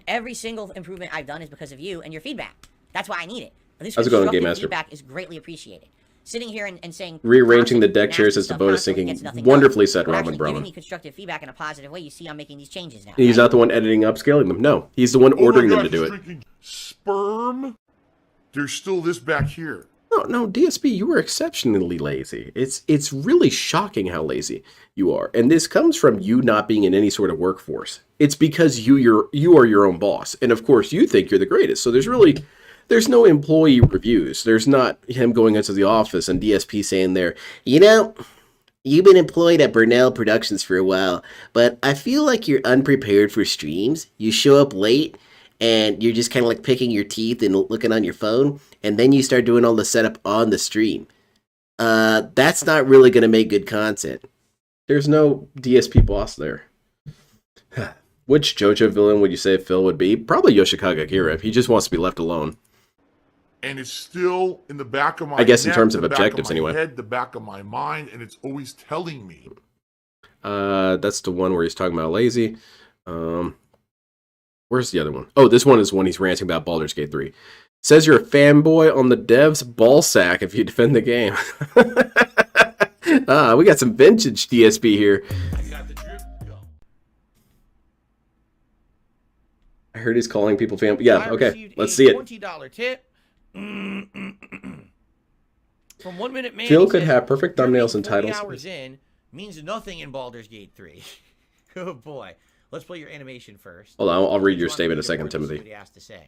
Speaker 2: every single improvement I've done is because of you and your feedback. That's why I need it. This
Speaker 1: How's it going, Game
Speaker 2: constructive
Speaker 1: Master?
Speaker 2: feedback is greatly appreciated. Sitting here and saying
Speaker 1: Rearranging the
Speaker 2: constant,
Speaker 1: deck chairs
Speaker 2: nasty
Speaker 1: as the
Speaker 2: stuff
Speaker 1: bonus
Speaker 2: constantly
Speaker 1: sinking.
Speaker 2: gets nothing
Speaker 1: Wonderfully
Speaker 2: done.
Speaker 1: said,
Speaker 2: But
Speaker 1: Robin
Speaker 2: actually
Speaker 1: Brown.
Speaker 2: giving me constructive feedback in a positive way, you see I'm making these changes now.
Speaker 1: He's
Speaker 2: right?
Speaker 1: not the one editing, upscaling them. No, he's the one ordering them to do it.
Speaker 3: Drinking sperm. There's still this back here.
Speaker 1: No, DSP, you were exceptionally lazy. It's really shocking how lazy you are. And this comes from you not being in any sort of workforce. It's because you are your own boss. And of course, you think you're the greatest. So there's no employee reviews. There's not him going into the office and DSP saying there, you've been employed at Burnell Productions for a while, but I feel like you're unprepared for streams. You show up late and you're just kind of like picking your teeth and looking on your phone, and then you start doing all the setup on the stream. That's not really going to make good content. There's no DSP boss there. Which JoJo villain would you say Phil would be? Probably Yoshikaga Akira if he just wants to be left alone.
Speaker 3: And it's still in the back of my
Speaker 1: I guess in
Speaker 3: neck,
Speaker 1: terms of
Speaker 3: the back
Speaker 1: objectives
Speaker 3: my
Speaker 1: anyway.
Speaker 3: Head, the back of my mind, and it's always telling me.
Speaker 1: That's the one where he's talking about lazy. Where's the other one? Oh, this one is when he's ranting about Baldur's Gate 3. Says you're a fanboy on the devs ball sack if you defend the game. We got some vintage DSP here.
Speaker 3: I got the drip.
Speaker 1: I heard he's calling people fanboy. Yeah,
Speaker 4: I
Speaker 1: okay.
Speaker 4: received
Speaker 1: Let's
Speaker 4: a
Speaker 1: see it.
Speaker 4: $20 tip from 1 Minute Man.
Speaker 1: Phil
Speaker 4: He
Speaker 1: could
Speaker 4: says,
Speaker 1: have perfect
Speaker 4: "Your
Speaker 1: thumbnails
Speaker 4: being
Speaker 1: and
Speaker 4: 40
Speaker 1: titles."
Speaker 4: hours in means nothing in Baldur's Gate 3. Oh boy. Let's play your animation first.
Speaker 1: Hold on, I'll read
Speaker 4: You
Speaker 1: your
Speaker 4: wanna
Speaker 1: statement in a
Speaker 4: read
Speaker 1: second,
Speaker 4: more to see
Speaker 1: Timothy.
Speaker 4: what he has to say.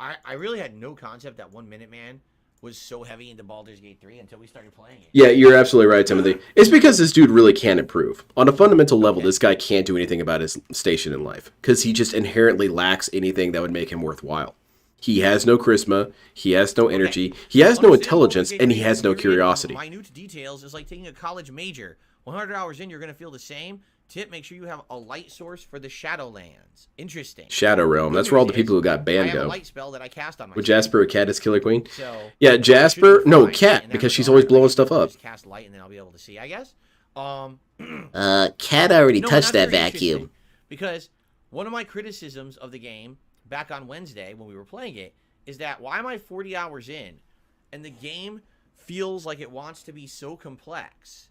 Speaker 4: I really had no concept that 1 Minute Man was so heavy into Baldur's Gate 3 until we started playing it.
Speaker 1: Yeah, you're absolutely right, Timothy. It's because this dude really can't improve. On a fundamental level, this guy can't do anything about his station in life because he just inherently lacks anything that would make him worthwhile. He has no charisma, he has no energy, he has no intelligence, and he has no curiosity.
Speaker 4: Minute details is like taking a college major. 100 hours in, you're going to feel the same. Tip, make sure you have a light source for the Shadowlands. Interesting.
Speaker 1: Shadow Realm. That's where all the people who got
Speaker 4: I
Speaker 1: banned
Speaker 4: have a
Speaker 1: go.
Speaker 4: light spell that I cast on myself.
Speaker 1: With Jasper, a cat is Killer Queen.
Speaker 4: So
Speaker 1: Yeah,
Speaker 4: that
Speaker 1: Jasper.
Speaker 4: should be
Speaker 1: No,
Speaker 4: fine
Speaker 1: Cat,
Speaker 4: in that
Speaker 1: because she's
Speaker 4: regard.
Speaker 1: always
Speaker 4: I
Speaker 1: blowing
Speaker 4: can
Speaker 1: stuff up.
Speaker 4: just cast light and then I'll be able to see, I guess.
Speaker 5: Cat already
Speaker 4: No,
Speaker 5: touched
Speaker 4: that's
Speaker 5: that
Speaker 4: very
Speaker 5: vacuum.
Speaker 4: interesting, because one of my criticisms of the game back on Wednesday when we were playing it is that why am I 40 hours in and the game feels like it wants to be so complex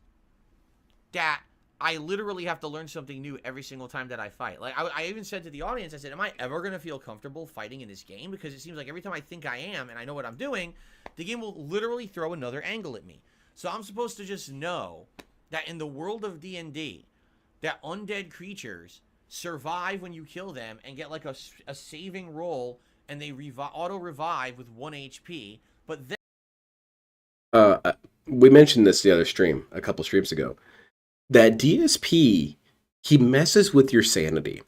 Speaker 4: that I literally have to learn something new every single time that I fight. Like, I even said to the audience, I said, am I ever going to feel comfortable fighting in this game? Because it seems like every time I think I am and I know what I'm doing, the game will literally throw another angle at me. So I'm supposed to just know that in the world of D&D, that undead creatures survive when you kill them and get like a saving roll, and they auto-revive with 1 HP, but then...
Speaker 1: We mentioned this the other stream, a couple streams ago. That DSP, he messes with your sanity.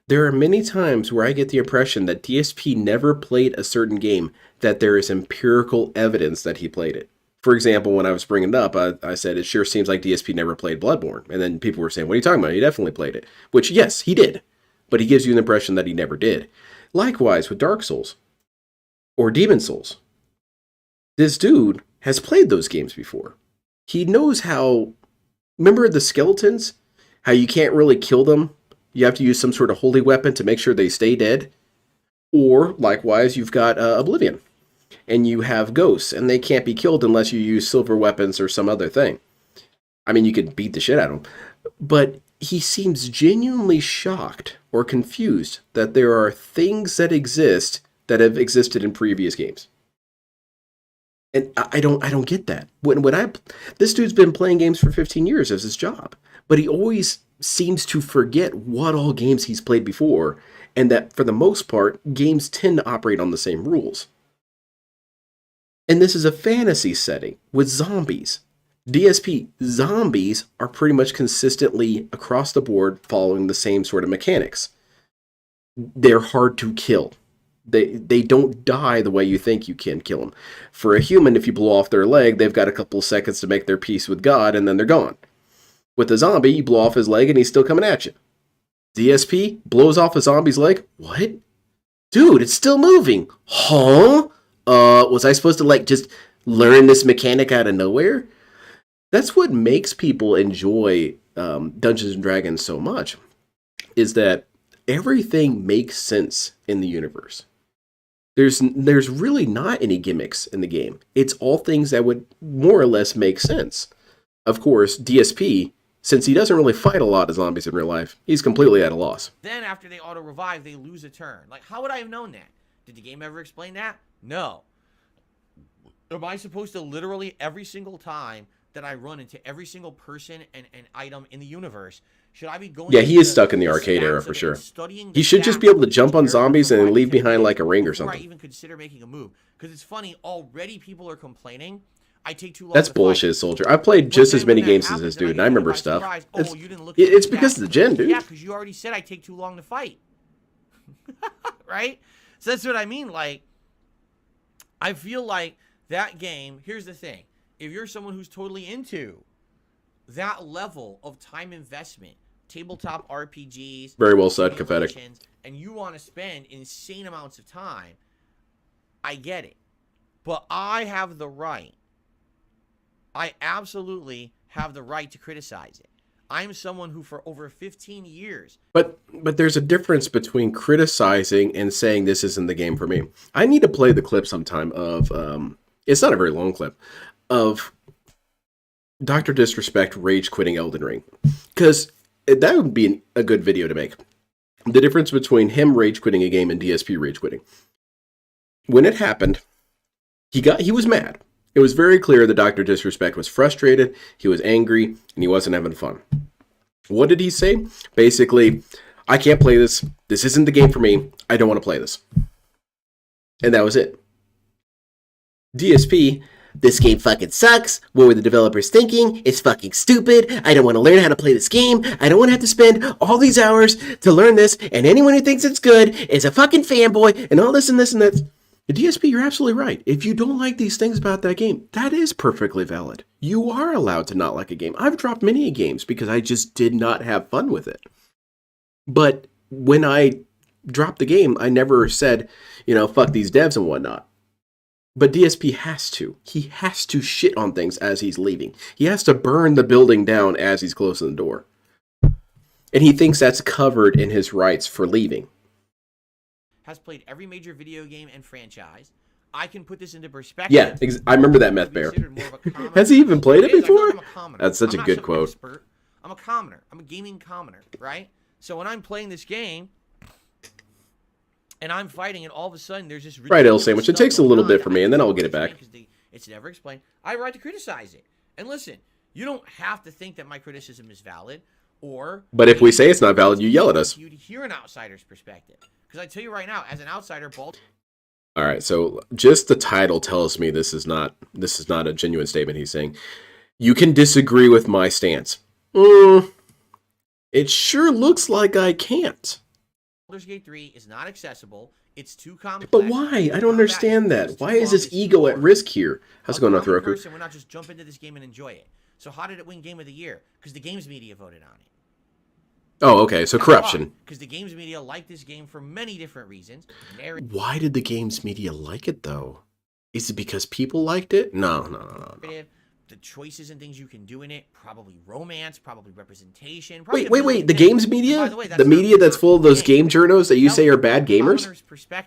Speaker 1: There are many times where I get the impression that DSP never played a certain game, that there is empirical evidence that he played it. For example, when I was bringing it up, I said, it sure seems like DSP never played Bloodborne. And then people were saying, what are you talking about? He definitely played it. Which, yes, he did. But he gives you an impression that he never did. Likewise with Dark Souls. Or Demon Souls. This dude has played those games before. He knows how... Remember the skeletons? How you can't really kill them? You have to use some sort of holy weapon to make sure they stay dead? Or, likewise, you've got Oblivion. And you have ghosts, and they can't be killed unless you use silver weapons or some other thing. I mean, you could beat the shit out of them. But he seems genuinely shocked or confused that there are things that exist that have existed in previous games. And I don't get that. This dude's been playing games for 15 years as his job, but he always seems to forget what all games he's played before, and that for the most part, games tend to operate on the same rules. And this is a fantasy setting with zombies. DSP zombies are pretty much consistently across the board following the same sort of mechanics. They're hard to kill. They don't die the way you think you can kill them. For a human, if you blow off their leg, they've got a couple of seconds to make their peace with God, and then they're gone. With a zombie, you blow off his leg, and he's still coming at you. DSP blows off a zombie's leg? What? Dude, it's still moving. Huh? Was I supposed to, just learn this mechanic out of nowhere? That's what makes people enjoy Dungeons & Dragons so much, is that everything makes sense in the universe. There's really not any gimmicks in the game. It's all things that would more or less make sense. Of course, DSP, since he doesn't really fight a lot of zombies in real life, he's completely at a loss.
Speaker 4: Then after they auto-revive, they lose a turn. Like, how would I have known that? Did the game ever explain that? No. Am I supposed to literally every single time that I run into every single person and item in the universe, should I be going...
Speaker 1: Yeah, he is stuck in the arcade era for sure. He should just be able to jump on zombies and leave behind like a ring or something.
Speaker 4: Before I even consider making a move. Because it's funny, already people are complaining. I take too long
Speaker 1: That's
Speaker 4: to
Speaker 1: bullshit,
Speaker 4: fight.
Speaker 1: Soldier. I've played just
Speaker 4: But
Speaker 1: as
Speaker 4: then
Speaker 1: many
Speaker 4: when that
Speaker 1: games as
Speaker 4: happens,
Speaker 1: this
Speaker 4: then
Speaker 1: dude, and
Speaker 4: get
Speaker 1: I
Speaker 4: hit
Speaker 1: remember
Speaker 4: by
Speaker 1: stuff.
Speaker 4: surprise.
Speaker 1: It's,
Speaker 4: You didn't look at
Speaker 1: it's
Speaker 4: the
Speaker 1: because
Speaker 4: stats.
Speaker 1: of the gen, dude.
Speaker 4: Yeah, because you already said I take too long to fight. Right? So that's what I mean. Like, I feel like that game, here's the thing. If you're someone who's totally into that level of time investment, tabletop RPGs,
Speaker 1: Very well said, Confetti.
Speaker 4: simulations, and you want to spend insane amounts of time, I get it. But I have the right. I absolutely have the right to criticize it. I'm someone who for over 15 years...
Speaker 1: But there's a difference between criticizing and saying this isn't the game for me. I need to play the clip sometime of, it's not a very long clip, of Dr. Disrespect rage quitting Elden Ring. Because that would be a good video to make. The difference between him rage quitting a game and DSP rage quitting. When it happened, he was mad. It was very clear that Dr. Disrespect was frustrated, he was angry, and he wasn't having fun. What did he say? Basically, I can't play this. This isn't the game for me. I don't want to play this. And that was it. DSP,
Speaker 5: This game fucking sucks. What were the developers thinking? It's fucking stupid. I don't want to learn how to play this game. I don't want to have to spend all these hours to learn this. And anyone who thinks it's good is a fucking fanboy and all this and this and that.
Speaker 1: DSP, you're absolutely right. If you don't like these things about that game, that is perfectly valid. You are allowed to not like a game. I've dropped many games because I just did not have fun with it. But when I dropped the game, I never said, fuck these devs and whatnot. But DSP has to. He has to shit on things as he's leaving. He has to burn the building down as he's closing the door. And he thinks that's covered in his rights for leaving.
Speaker 4: Has played every major video game and franchise. I can put this into perspective.
Speaker 1: Yeah, I remember that, Meth Bear. Has he even played it before? That's such a good quote.
Speaker 4: Expert. I'm a commoner. I'm a gaming commoner, right? So when I'm playing this game and I'm fighting, and all of a sudden there's this
Speaker 1: right, L Sandwich. It takes a little bit for me, and then I'll get it back.
Speaker 4: It's never explained. I have a right to criticize it. And listen, you don't have to think that my criticism is valid,
Speaker 1: but if we say it's not valid, you yell at us.
Speaker 4: You'd hear an outsider's perspective. Because I tell you right now, as an outsider,
Speaker 1: all right, so just the title tells me this is not a genuine statement. He's saying you can disagree with my stance. It sure looks like I can't.
Speaker 4: Baldur's Gate 3 is not accessible. It's too complex.
Speaker 1: But why? I don't understand that. Why is his ego at risk here? How's it going, North Roku?
Speaker 4: Would not just jump into this game and enjoy it. So how did it win Game of the Year? Because the games media voted on it.
Speaker 1: Oh, okay. So corruption.
Speaker 4: Because the games media liked this game for many different reasons.
Speaker 1: Why did the games media like it, though? Is it because people liked it? No.
Speaker 4: The choices and things you can do in it, probably romance, probably representation.
Speaker 1: Wait. The games media? The media that's full of those game journos that you say are bad gamers?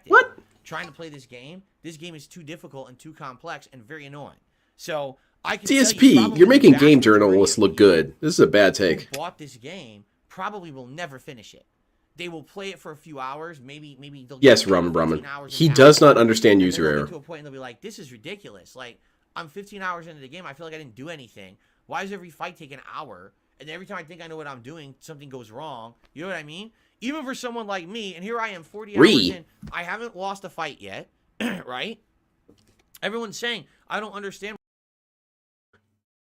Speaker 1: What?
Speaker 4: Trying to play this game is too difficult and too complex and very annoying. So I can
Speaker 1: DSP, you're making game journalists look good. This is a bad take.
Speaker 4: Who bought this game probably will never finish it. They will play it for a few hours, maybe they'll get
Speaker 1: yes, Ramen. He does not understand user error.
Speaker 4: To a point and they'll be like, this is ridiculous. Like, I'm 15 hours into the game, I feel like I didn't do anything. Why does every fight take an hour? And every time I think I know what I'm doing, something goes wrong. You know what I mean? Even for someone like me, and here I am 40 hours in, I haven't lost a fight yet, right? Everyone's saying, I don't understand.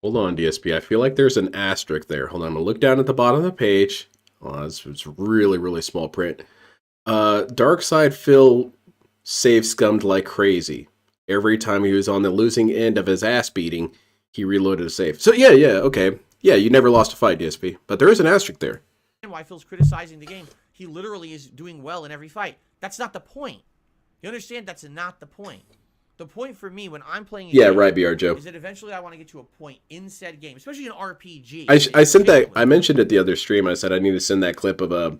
Speaker 1: Hold on, DSP. I feel like there's an asterisk there. Hold on, I'm going to look down at the bottom of the page. Oh, it's really, really small print. Dark Side Phil save scummed like crazy. Every time he was on the losing end of his ass beating, he reloaded a save. So yeah, okay. Yeah, you never lost a fight, DSP. But there is an asterisk there.
Speaker 4: Why Phil's criticizing the game. He literally is doing well in every fight. That's not the point. You understand? That's not the point. The point for me when I'm playing a game,
Speaker 1: right, BR Joe,
Speaker 4: is that eventually I want to get to a point in said game, especially an RPG.
Speaker 1: I sent that. I mentioned it the other stream. I said I need to send that clip of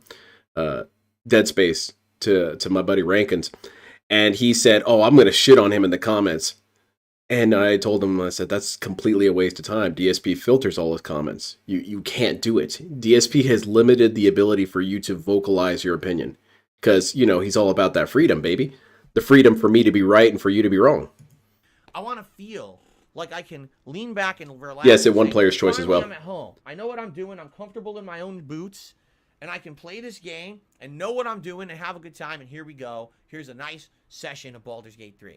Speaker 1: Dead Space to my buddy Rankins, and he said, "Oh, I'm going to shit on him in the comments." And I told him, I said, that's completely a waste of time. DSP filters all his comments. You can't do it. DSP has limited the ability for you to vocalize your opinion because he's all about that freedom, baby. The freedom for me to be right and for you to be wrong.
Speaker 4: I want to feel like I can lean back and relax.
Speaker 1: Yes, at one player's choice as well.
Speaker 4: I'm at home. I know what I'm doing. I'm comfortable in my own boots. And I can play this game and know what I'm doing and have a good time. And here we go. Here's a nice session of Baldur's Gate 3.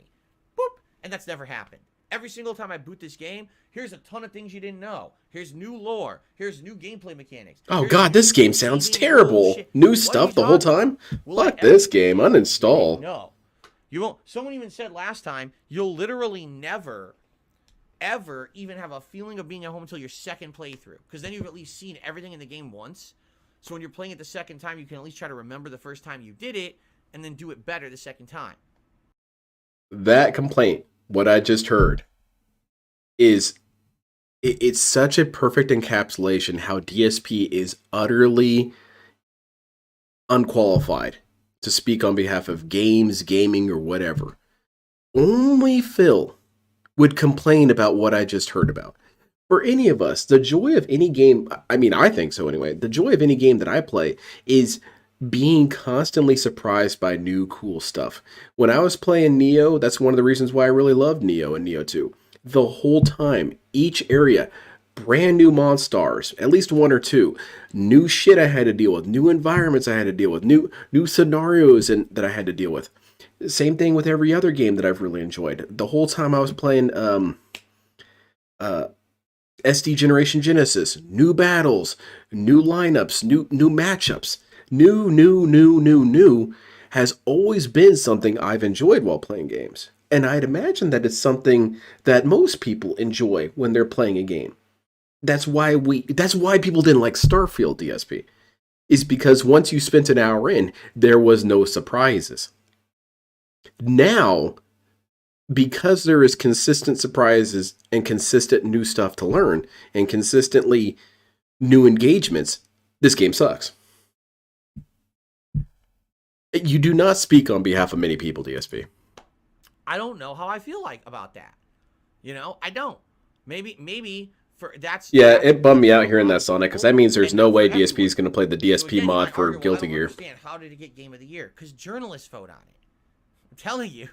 Speaker 4: Boop. And that's never happened. Every single time I boot this game, here's a ton of things you didn't know. Here's new lore. Here's new gameplay mechanics.
Speaker 1: Oh god, this game sounds terrible. New stuff the whole time? Fuck this game. Uninstall.
Speaker 4: No. You won't. Someone even said last time, you'll literally never, ever even have a feeling of being at home until your second playthrough. Because then you've at least seen everything in the game once. So when you're playing it the second time, you can at least try to remember the first time you did it and then do it better the second time.
Speaker 1: That complaint, what I just heard, is it's such a perfect encapsulation how DSP is utterly unqualified to speak on behalf of games, gaming, or whatever. Only Phil would complain about what I just heard about. For any of us, the joy of any game, I mean, I think so anyway, the joy of any game that I play is being constantly surprised by new cool stuff. When I was playing Neo, that's one of the reasons why I really loved Neo and Neo 2. The whole time, each area, brand new monsters, at least one or two, new shit I had to deal with, new environments I had to deal with, new scenarios that I had to deal with. Same thing with every other game that I've really enjoyed. The whole time I was playing SD Generation Genesis, new battles, new lineups, new matchups, new. has always been something I've enjoyed while playing games. And I'd imagine that it's something that most people enjoy when they're playing a game. That's why people didn't like Starfield, DSP. Is because once you spent an hour in, there was no surprises. Now, because there is consistent surprises and consistent new stuff to learn and consistently new engagements, this game sucks. You do not speak on behalf of many people, DSP.
Speaker 4: I don't know how I feel like about that. You know, I don't. Maybe for that's
Speaker 1: it bummed me out hearing that, Sonic, because that means there's no way
Speaker 4: for
Speaker 1: DSP is going to play the DSP
Speaker 4: So again, you
Speaker 1: mod
Speaker 4: might
Speaker 1: for
Speaker 4: argue, well,
Speaker 1: Guilty
Speaker 4: I don't
Speaker 1: Gear.
Speaker 4: understand. How did it get Game of the Year? Because journalists vote on it. I'm telling you.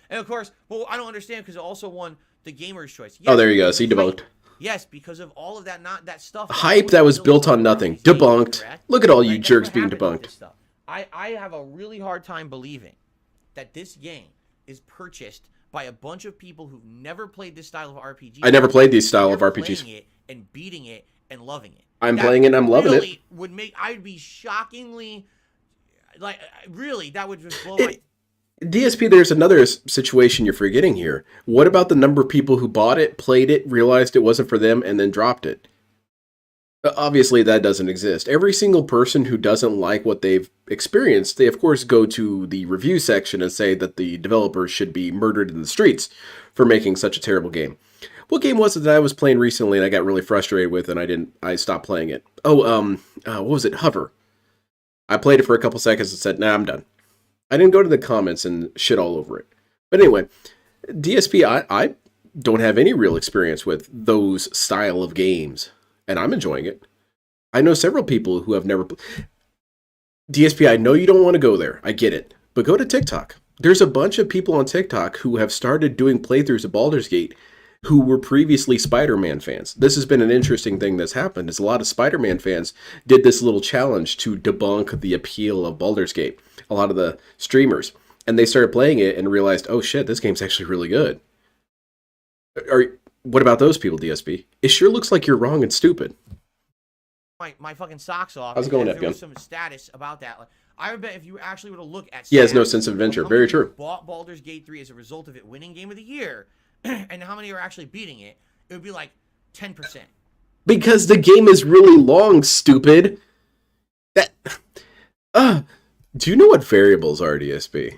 Speaker 4: And of course, well, I don't understand because it also won the Gamer's Choice. Yes,
Speaker 1: Oh, there you go. See, debunked.
Speaker 4: Yes, because of all of that stuff.
Speaker 1: Hype that was built on nothing. Debunked. Look at all you
Speaker 4: That's
Speaker 1: jerks
Speaker 4: what
Speaker 1: being
Speaker 4: happened with
Speaker 1: debunked.
Speaker 4: this stuff. I have a really hard time believing that this game is purchased by a bunch of people who've never played this style of RPG.
Speaker 1: I never played these style of
Speaker 4: They're
Speaker 1: RPGs.
Speaker 4: playing it and beating it and loving it.
Speaker 1: I'm
Speaker 4: That
Speaker 1: playing it and I'm loving it.
Speaker 4: really would make I'd be shockingly like really that would just blow my
Speaker 1: DSP, there's another situation you're forgetting here. What about the number of people who bought it, played it, realized it wasn't for them, and then dropped it? Obviously, that doesn't exist. Every single person who doesn't like what they've experienced, they of course go to the review section and say that the developers should be murdered in the streets for making such a terrible game. What game was it that I was playing recently and I got really frustrated with and I stopped playing it? Oh, what was it? Hover. I played it for a couple seconds and said, nah, I'm done. I didn't go to the comments and shit all over it. But anyway, DSP, I don't have any real experience with those style of games, and I'm enjoying it. I know several people who have never... DSP, I know you don't want to go there. I get it. But go to TikTok. There's a bunch of people on TikTok who have started doing playthroughs of Baldur's Gate who were previously Spider-Man fans. This has been an interesting thing that's happened, is a lot of Spider-Man fans did this little challenge to debunk the appeal of Baldur's Gate. A lot of the streamers. And they started playing it and realized, oh shit, this game's actually really good. What about those people, DSP? It sure looks like you're wrong and stupid.
Speaker 4: my fucking socks off.
Speaker 1: How's it going,
Speaker 4: if there
Speaker 1: F-Gun?
Speaker 4: was some status about that. Like, I would bet if you actually were to look at
Speaker 1: He has no
Speaker 4: stats
Speaker 1: sense of adventure.
Speaker 4: how many
Speaker 1: Very
Speaker 4: people
Speaker 1: true.
Speaker 4: bought Baldur's Gate 3 as a result of it winning Game of the Year, and how many are actually beating it, it would be like 10%.
Speaker 1: Because the game is really long, stupid. Do you know what variables are, DSP?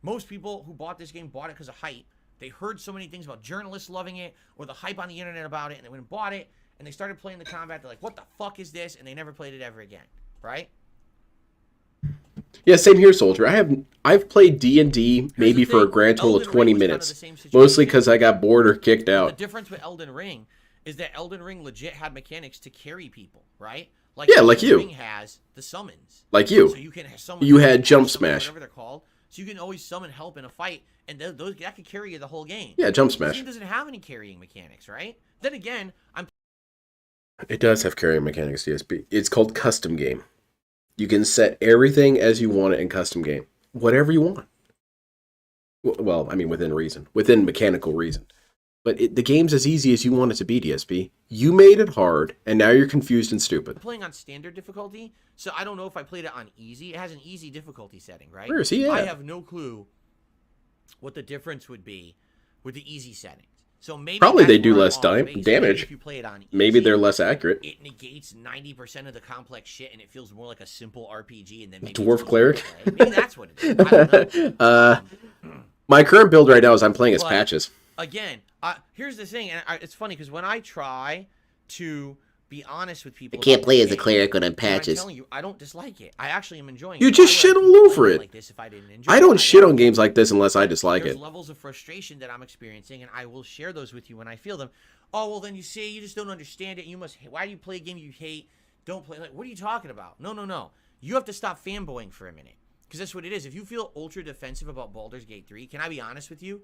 Speaker 4: Most people who bought this game bought it because of hype. They heard so many things about journalists loving it or the hype on the internet about it, and they went and bought it, and they started playing the combat. They're like, what the fuck is this? And they never played it ever again, right?
Speaker 1: Yeah, same here, Soldier. I've played D&D maybe
Speaker 4: the
Speaker 1: for a
Speaker 4: thing,
Speaker 1: grand total of
Speaker 4: Elden
Speaker 1: 20
Speaker 4: Ring was kind of
Speaker 1: minutes.
Speaker 4: the same situation.
Speaker 1: Mostly because I got bored or kicked
Speaker 4: The
Speaker 1: out.
Speaker 4: difference with Elden Ring is that Elden Ring legit had mechanics to carry people, right?
Speaker 1: Yeah, like
Speaker 4: Elden
Speaker 1: you.
Speaker 4: Ring has the summons.
Speaker 1: Like you.
Speaker 4: So you can summon.
Speaker 1: You had jump
Speaker 4: summon,
Speaker 1: smash.
Speaker 4: whatever they're called. So you can always summon help in a fight, and those that could carry you the whole game.
Speaker 1: Yeah, jump
Speaker 4: This
Speaker 1: smash.
Speaker 4: game doesn't have any carrying mechanics, right? Then again, I'm
Speaker 1: It does have carrying mechanics, DSP. It's called custom game. You can set everything as you want it in custom game. Whatever you want. Well, I mean, within reason. Within mechanical reason. But the game's as easy as you want it to be, DSP. You made it hard, and now you're confused and stupid.
Speaker 4: playing on standard difficulty, so I don't know if I played it on easy. It has an easy difficulty setting, right?
Speaker 1: Where is he
Speaker 4: I
Speaker 1: at?
Speaker 4: have no clue what the difference would be with the easy settings. So maybe
Speaker 1: Probably
Speaker 4: that's
Speaker 1: they do
Speaker 4: where I'm
Speaker 1: less
Speaker 4: off base. Maybe
Speaker 1: damage.
Speaker 4: if you play it on easy,
Speaker 1: Maybe they're less accurate.
Speaker 4: it negates 90% of the complex shit, and it feels more like a simple RPG. And then maybe
Speaker 1: Dwarf
Speaker 4: it's easier
Speaker 1: cleric?
Speaker 4: to play. Maybe that's what it is. I don't know.
Speaker 1: My current build right now is I'm playing as
Speaker 4: But-
Speaker 1: patches.
Speaker 4: Again, here's the thing, and it's funny because when I try to be honest with people,
Speaker 5: I can't
Speaker 4: about
Speaker 5: play
Speaker 4: the
Speaker 5: as a
Speaker 4: game,
Speaker 5: cleric when I'm
Speaker 4: and
Speaker 5: patches.
Speaker 4: I'm telling you, I don't dislike it. I actually am enjoying
Speaker 1: You
Speaker 4: it.
Speaker 1: just
Speaker 4: Why would
Speaker 1: shit
Speaker 4: I
Speaker 1: all
Speaker 4: keep
Speaker 1: over
Speaker 4: playing
Speaker 1: it.
Speaker 4: Like this if I didn't enjoy
Speaker 1: I
Speaker 4: it?
Speaker 1: don't shit
Speaker 4: am.
Speaker 1: on games like this unless I dislike
Speaker 4: There's
Speaker 1: it.
Speaker 4: levels of frustration that I'm experiencing, and I will share those with you when I feel them. Oh, well, then you say you just don't understand it. You must. Why do you play a game you hate? Don't play. Like, what are you talking about? No. You have to stop fanboying for a minute, because that's what it is. If you feel ultra defensive about Baldur's Gate 3, can I be honest with you?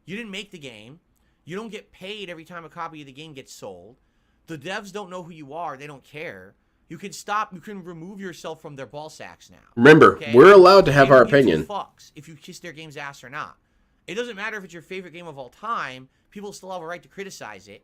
Speaker 4: You didn't make the game. You don't get paid every time a copy of the game gets sold. The devs don't know who you are. They don't care. You can stop. You can remove yourself from their ball sacks now.
Speaker 1: Remember,
Speaker 4: Okay?
Speaker 1: we're allowed to have
Speaker 4: They
Speaker 1: our
Speaker 4: don't give two
Speaker 1: opinion.
Speaker 4: fucks if you kiss their game's ass or not. It doesn't matter if it's your favorite game of all time. People still have a right to criticize it.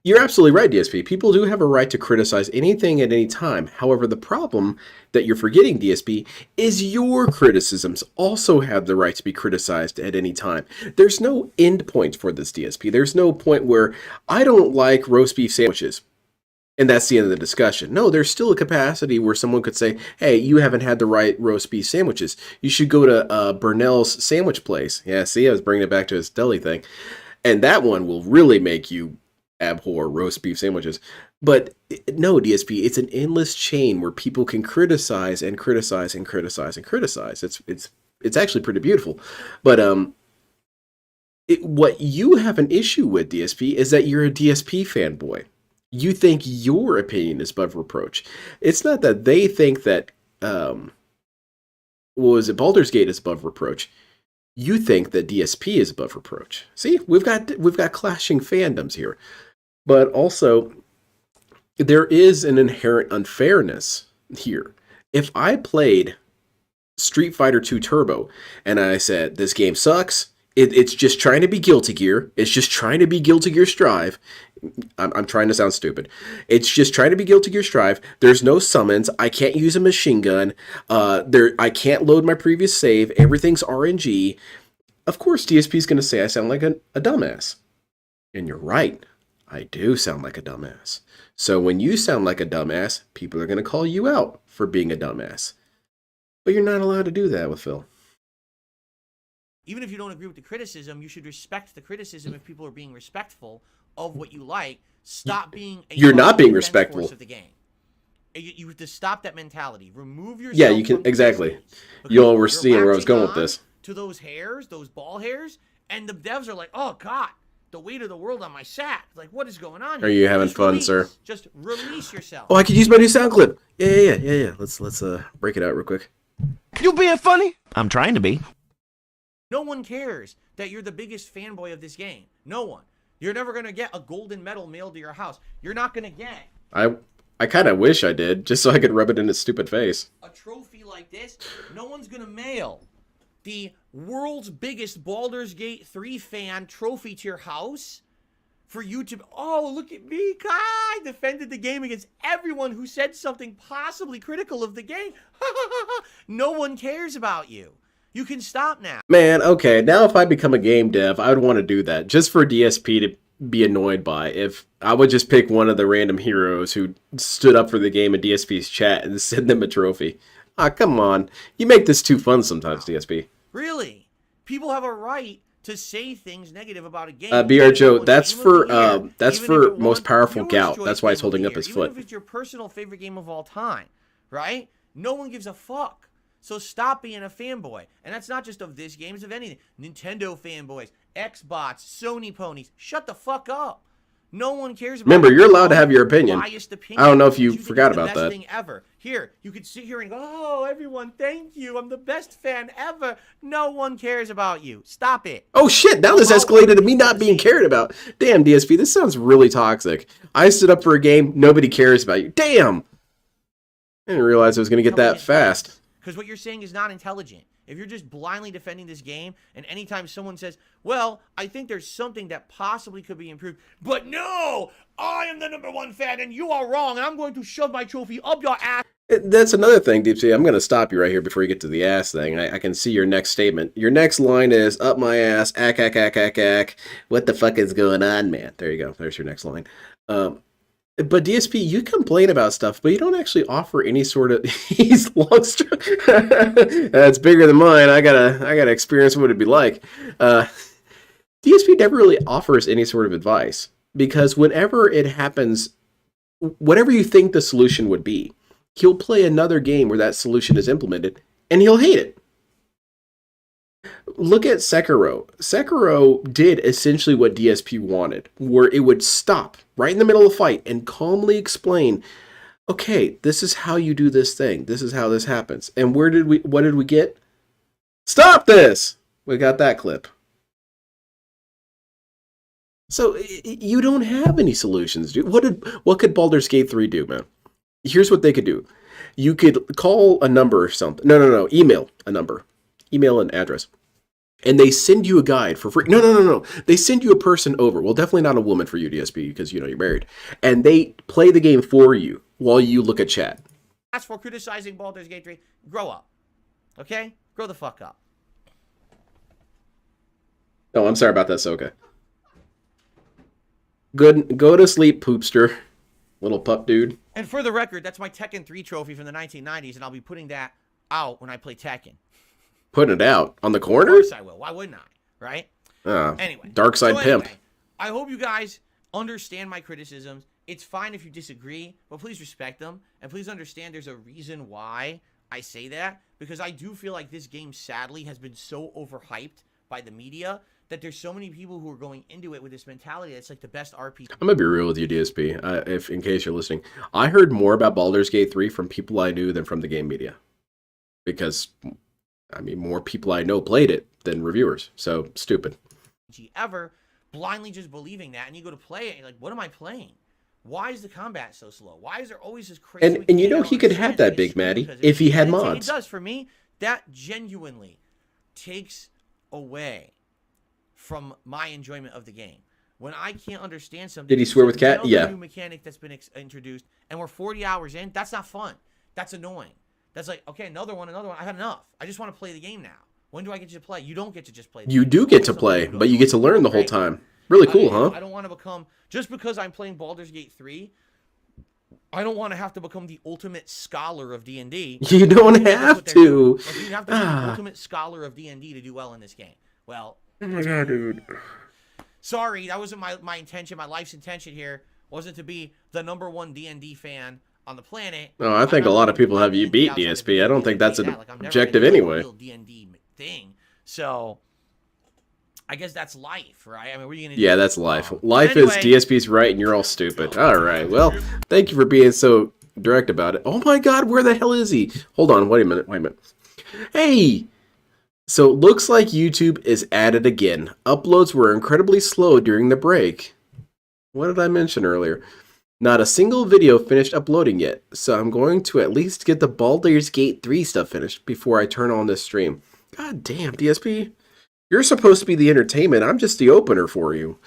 Speaker 1: You're absolutely right, DSP. People do have a right to criticize anything at any time. However, the problem that you're forgetting, DSP, is your criticisms also have the right to be criticized at any time. There's no end point for this, DSP. There's no point where I don't like roast beef sandwiches, and that's the end of the discussion. No, there's still a capacity where someone could say, hey, you haven't had the right roast beef sandwiches. You should go to Burnell's sandwich place. Yeah, see, I was bringing it back to his deli thing. And that one will really make you abhor roast beef sandwiches. But no, DSP, it's an endless chain where people can criticize and criticize and criticize and criticize. It's actually pretty beautiful. But what you have an issue with, DSP, is that you're a DSP fanboy. You think your opinion is above reproach. It's not that they think that Baldur's Gate is above reproach. You think that DSP is above reproach. See, we've got clashing fandoms here. But also, there is an inherent unfairness here. If I played Street Fighter 2 Turbo and I said, this game sucks, it's just trying to be Guilty Gear, it's just trying to be Guilty Gear Strive, I'm trying to sound stupid. It's just trying to be Guilty Gear Strive. There's no summons. I can't use a machine gun. I can't load my previous save. Everything's RNG. Of course, DSP is going to say I sound like a dumbass. And you're right. I do sound like a dumbass. So when you sound like a dumbass, people are going to call you out for being a dumbass. But you're not allowed to do that with Phil.
Speaker 4: Even if you don't agree with the criticism, you should respect the criticism if people are being respectful of what you like. Stop being a
Speaker 1: You're not being
Speaker 4: defense
Speaker 1: respectful
Speaker 4: force of the game. You have to stop that mentality. Remove yourself.
Speaker 1: Yeah, you can,
Speaker 4: from
Speaker 1: exactly.
Speaker 4: criticism.
Speaker 1: Y'all were
Speaker 4: You're
Speaker 1: seeing where I was
Speaker 4: latching
Speaker 1: going with
Speaker 4: on
Speaker 1: this.
Speaker 4: to those hairs, those ball hairs, and the devs are like, oh God, the weight of the world on my sack. Like, what is going on here?
Speaker 1: Are you having
Speaker 4: Just
Speaker 1: fun,
Speaker 4: release.
Speaker 1: sir?
Speaker 4: Just release yourself.
Speaker 1: Oh, I could use my new sound clip. Yeah. Let's break it out real quick.
Speaker 6: You being funny? I'm trying to be.
Speaker 4: No one cares that you're the biggest fanboy of this game. No one. You're never going to get a golden medal mailed to your house. You're not going to get
Speaker 1: I kind of wish I did, just so I could rub it in his stupid face.
Speaker 4: a trophy like this. No one's going to mail the world's biggest Baldur's Gate 3 fan trophy to your house for you to, oh, look at me. I defended the game against everyone who said something possibly critical of the game. No one cares about you. You can stop now.
Speaker 1: Man, okay, now if I become a game dev, I would want to do that, just for DSP to be annoyed by. If I would just pick one of the random heroes who stood up for the game in DSP's chat and send them a trophy. Ah, come on. You make this too fun sometimes, DSP.
Speaker 4: Really? People have a right to say things negative about a game.
Speaker 1: BR Joe, that's for
Speaker 4: most
Speaker 1: most powerful gout. That's why he's holding up his foot.
Speaker 4: Even if it's your personal favorite game of all time, right? No one gives a fuck. So stop being a fanboy. And that's not just of this game, it's of anything. Nintendo fanboys, Xbox, Sony ponies. Shut the fuck up. No one cares about.
Speaker 1: Remember, you're allowed to have your opinion.
Speaker 4: Biased opinion.
Speaker 1: I don't know if you
Speaker 4: think
Speaker 1: forgot
Speaker 4: it's the
Speaker 1: about
Speaker 4: best
Speaker 1: that.
Speaker 4: thing ever. Here, you could sit here and go, oh, everyone, thank you. I'm the best fan ever. No one cares about you. Stop it.
Speaker 1: Oh shit, now this escalated to me not being cared about. Damn, DSP, this sounds really toxic. I stood up for a game, nobody cares about you. Damn! I didn't realize I was going to get that fast.
Speaker 4: Because what you're saying is not intelligent. If you're just blindly defending this game, and anytime someone says, well, I think there's something that possibly could be improved, but no, I am the #1 fan, and you are wrong, and I'm going to shove my trophy up your ass.
Speaker 1: That's another thing, Deep Sea. I'm going to stop you right here before you get to the ass thing. I can see your next statement. Your next line is, up my ass, ack. What the fuck is going on, man? There you go. There's your next line. But DSP, you complain about stuff, but you don't actually offer any sort of. He's long. That's bigger than mine. I gotta experience what it'd be like. DSP never really offers any sort of advice because whenever it happens, whatever you think the solution would be, he'll play another game where that solution is implemented, and he'll hate it. Look at Sekiro. Sekiro did essentially what DSP wanted, where it would stop right in the middle of the fight and calmly explain, okay, this is how you do this thing. This is how this happens. And what did we get? Stop this! We got that clip. So you don't have any solutions, dude. What could Baldur's Gate 3 do, man? Here's what they could do. You could call a number or something. No. Email a number. Email an address. and they send you a guide for free. No. They send you a person over. Well, definitely not a woman for you, DSP, because you know you're married. And they play the game for you while you look at chat.
Speaker 4: As for criticizing Baldur's Gate 3, grow up. Okay? Grow the fuck up.
Speaker 1: Oh, I'm sorry about that, Soka. Good. Go to sleep, poopster. Little pup dude.
Speaker 4: And for the record, that's my Tekken 3 trophy from the 1990s, and I'll be putting that out when I play Tekken.
Speaker 1: Putting it out on the
Speaker 4: Of
Speaker 1: corner?
Speaker 4: course I will. Why wouldn't I? Right? Anyway.
Speaker 1: Dark side pimp.
Speaker 4: I hope you guys understand my criticisms. It's fine if you disagree, but please respect them. And please understand there's a reason why I say that. Because I do feel like this game, sadly, has been so overhyped by the media that there's so many people who are going into it with this mentality that it's like the best RPG.
Speaker 1: I'm gonna be real with you, DSP. If in case you're listening, I heard more about Baldur's Gate 3 from people I knew than from the game media, because I mean more people I know played it than reviewers. So stupid.
Speaker 4: Ever blindly just believing that, and you go to play it, and you're like, what am I playing? Why is the combat so slow? Why is there always this crazy?
Speaker 1: And you know he could have that, Big Maddie, if he had mods.
Speaker 4: It does for me. That genuinely takes away from my enjoyment of the game. When I can't understand something.
Speaker 1: Did he swear with Cat? Yeah.
Speaker 4: New mechanic that's been introduced, and we're 40 hours in. That's not fun. That's annoying. That's like, okay, another one. I've had enough. I just want to play the game now. When do I get to play? You don't get to just play.
Speaker 1: You do get to play, but you get to learn the whole time. Really cool, huh?
Speaker 4: I don't want to become, just because I'm playing Baldur's Gate 3, I don't want to have to become the ultimate scholar of D&D.
Speaker 1: You don't have to.
Speaker 4: You have to be the ultimate scholar of D&D to do well in this game. Well,
Speaker 1: oh my god, dude.
Speaker 4: Sorry, that wasn't my intention. My life's intention here wasn't to be the #1 D&D fan on the planet.
Speaker 1: No, I think a lot of people have you beat, DSP. I don't think that's an objective anyway.
Speaker 4: D&D thing. So I guess that's life, right? I mean, what are you gonna
Speaker 1: do? Yeah, that's life. Life is DSP's right and you're all stupid. All right. Well, thank you for being so direct about it. Oh my god, where the hell is he? Hold on, wait a minute. Hey! So it looks like YouTube is at it again. Uploads were incredibly slow during the break. What did I mention earlier? Not a single video finished uploading yet, so I'm going to at least get the Baldur's Gate 3 stuff finished before I turn on this stream. God damn, DSP. You're supposed to be the entertainment. I'm just the opener for you.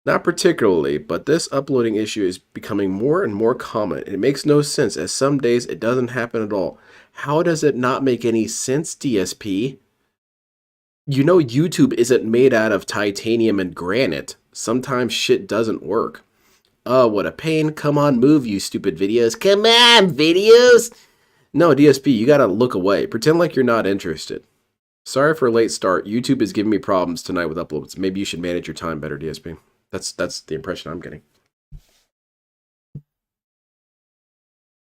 Speaker 1: Not particularly, but this uploading issue is becoming more and more common. It makes no sense, as some days it doesn't happen at all. How does it not make any sense, DSP? You know YouTube isn't made out of titanium and granite. Sometimes shit doesn't work. Oh, what a pain. Come on, move, you stupid videos. Come on, videos! No, DSP, you gotta look away. Pretend like you're not interested. Sorry for a late start. YouTube is giving me problems tonight with uploads. Maybe you should manage your time better, DSP. That's the impression I'm getting.